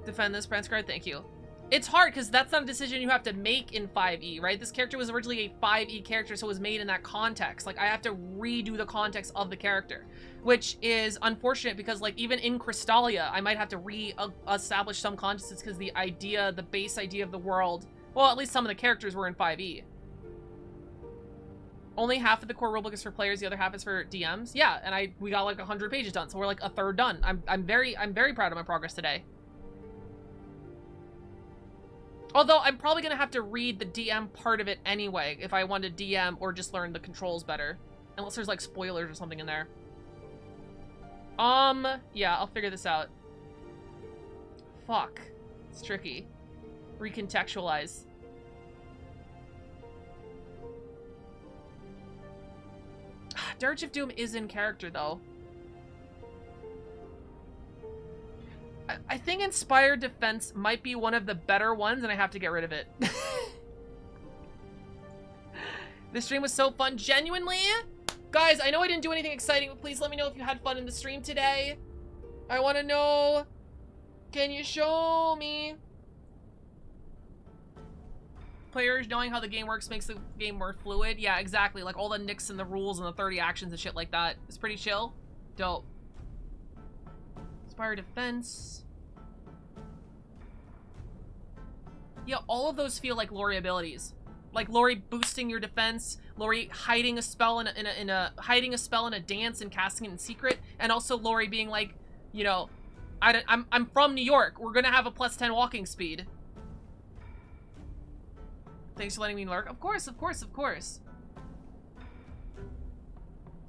Defend this, Prince Guard, thank you. It's hard because that's not a decision you have to make in 5e, right? This character was originally a 5e character, so it was made in that context. Like, I have to redo the context of the character, which is unfortunate because, like, even in Crystallia, I might have to re-establish some contexts because the base idea of the world, well, at least some of the characters were in 5e. Only half of the core rulebook is for players, the other half is for DMs. Yeah, and we got like 100 pages done, so we're like a third done. I'm very proud of my progress today. Although, I'm probably going to have to read the DM part of it anyway, if I want to DM or just learn the controls better. Unless there's, like, spoilers or something in there. Yeah, I'll figure this out. Fuck. It's tricky. Recontextualize. Dirge of Doom is in character, though. I think Inspired Defense might be one of the better ones, and I have to get rid of it. This stream was so fun. Genuinely? Guys, I know I didn't do anything exciting, but please let me know if you had fun in the stream today. I want to know. Can you show me? Players knowing how the game works makes the game more fluid. Yeah, exactly. Like all the nicks and the rules and the 30 actions and shit like that. It's pretty chill. Dope. Inspire defense. Yeah, all of those feel like Lori abilities. Like Lori boosting your defense, Lori hiding a spell in a dance and casting it in secret, and also Lori being like, you know, I'm from New York. We're gonna have a +10 walking speed. Thanks for letting me lurk. Of course, of course, of course.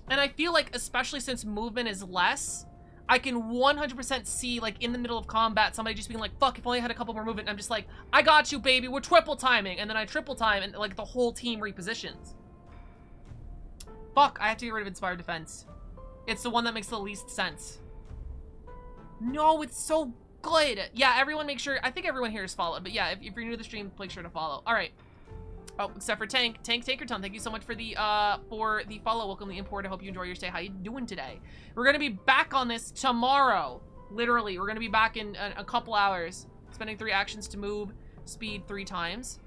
And I feel like, especially since movement is less, I can 100% see, like, in the middle of combat, somebody just being like, fuck, if only I had a couple more movement. And I'm just like, I got you, baby. We're triple timing. And then I triple time, and, like, the whole team repositions. Fuck, I have to get rid of Inspired Defense. It's the one that makes the least sense. No, it's so good. Yeah, everyone make sure. I think everyone here is followed. But yeah, if you're new to the stream, make sure to follow. All right. Oh, except for Tank. Tankerton, thank you so much for the follow. Welcome to the import. I hope you enjoy your stay. How you doing today? We're gonna be back on this tomorrow. Literally, we're gonna be back in a couple hours. Spending 3 actions to move, speed 3 times.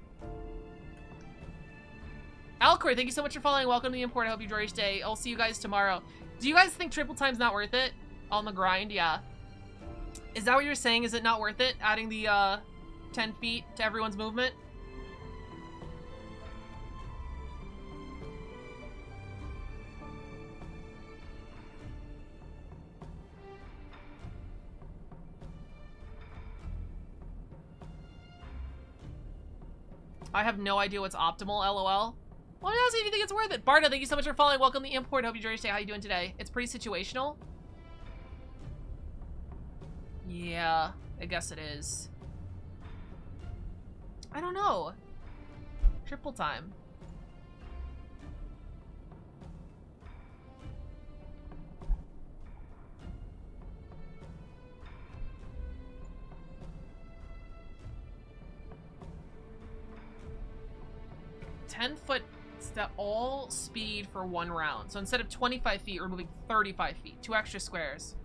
Alcor, thank you so much for following. Welcome to the import. I hope you enjoy your stay. I'll see you guys tomorrow. Do you guys think triple time's not worth it? On the grind, yeah. Is that what you're saying? Is it not worth it? Adding the 10 feet to everyone's movement? I have no idea what's optimal, lol. Well, I'm asking if you think it's worth it. Barda, thank you so much for following. Welcome to the import. Hope you enjoy your stay. How you doing today? It's pretty situational. Yeah, I guess it is. I don't know. Triple time. $10-foot step, all speed for 1 round. So instead of 25 feet, we're moving 35 feet. 2 extra squares.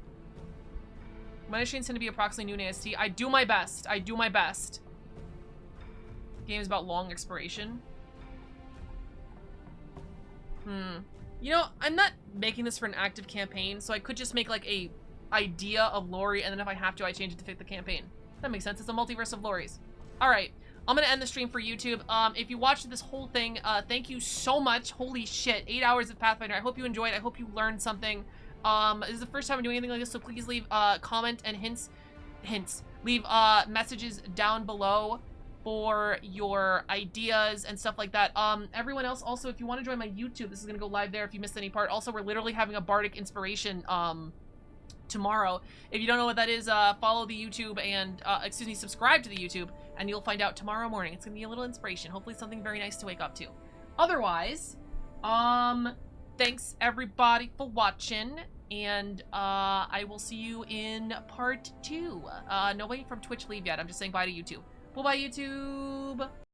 My machines tend to be approximately noon AST. I do my best. I do my best. Game is about long expiration. You know, I'm not making this for an active campaign, so I could just make like a idea of Lori, and then if I have to, I change it to fit the campaign. That makes sense. It's a multiverse of Loris. All right. I'm gonna end the stream for YouTube. If you watched this whole thing, thank you so much. Holy shit, 8 hours of Pathfinder. I hope you enjoyed. I hope you learned something. This is the first time I'm doing anything like this, so please leave comment and hints. Leave messages down below for your ideas and stuff like that. Everyone else, also, if you want to join my YouTube, this is gonna go live there if you missed any part. Also, we're literally having a bardic inspiration tomorrow. If you don't know what that is, follow the YouTube and excuse me, subscribe to the YouTube, and you'll find out tomorrow morning. It's gonna be a little inspiration, hopefully something very nice to wake up to. Otherwise, thanks everybody for watching, and I will see you in part 2. Nobody from Twitch leave yet. I'm just saying bye to YouTube. Bye-bye, YouTube.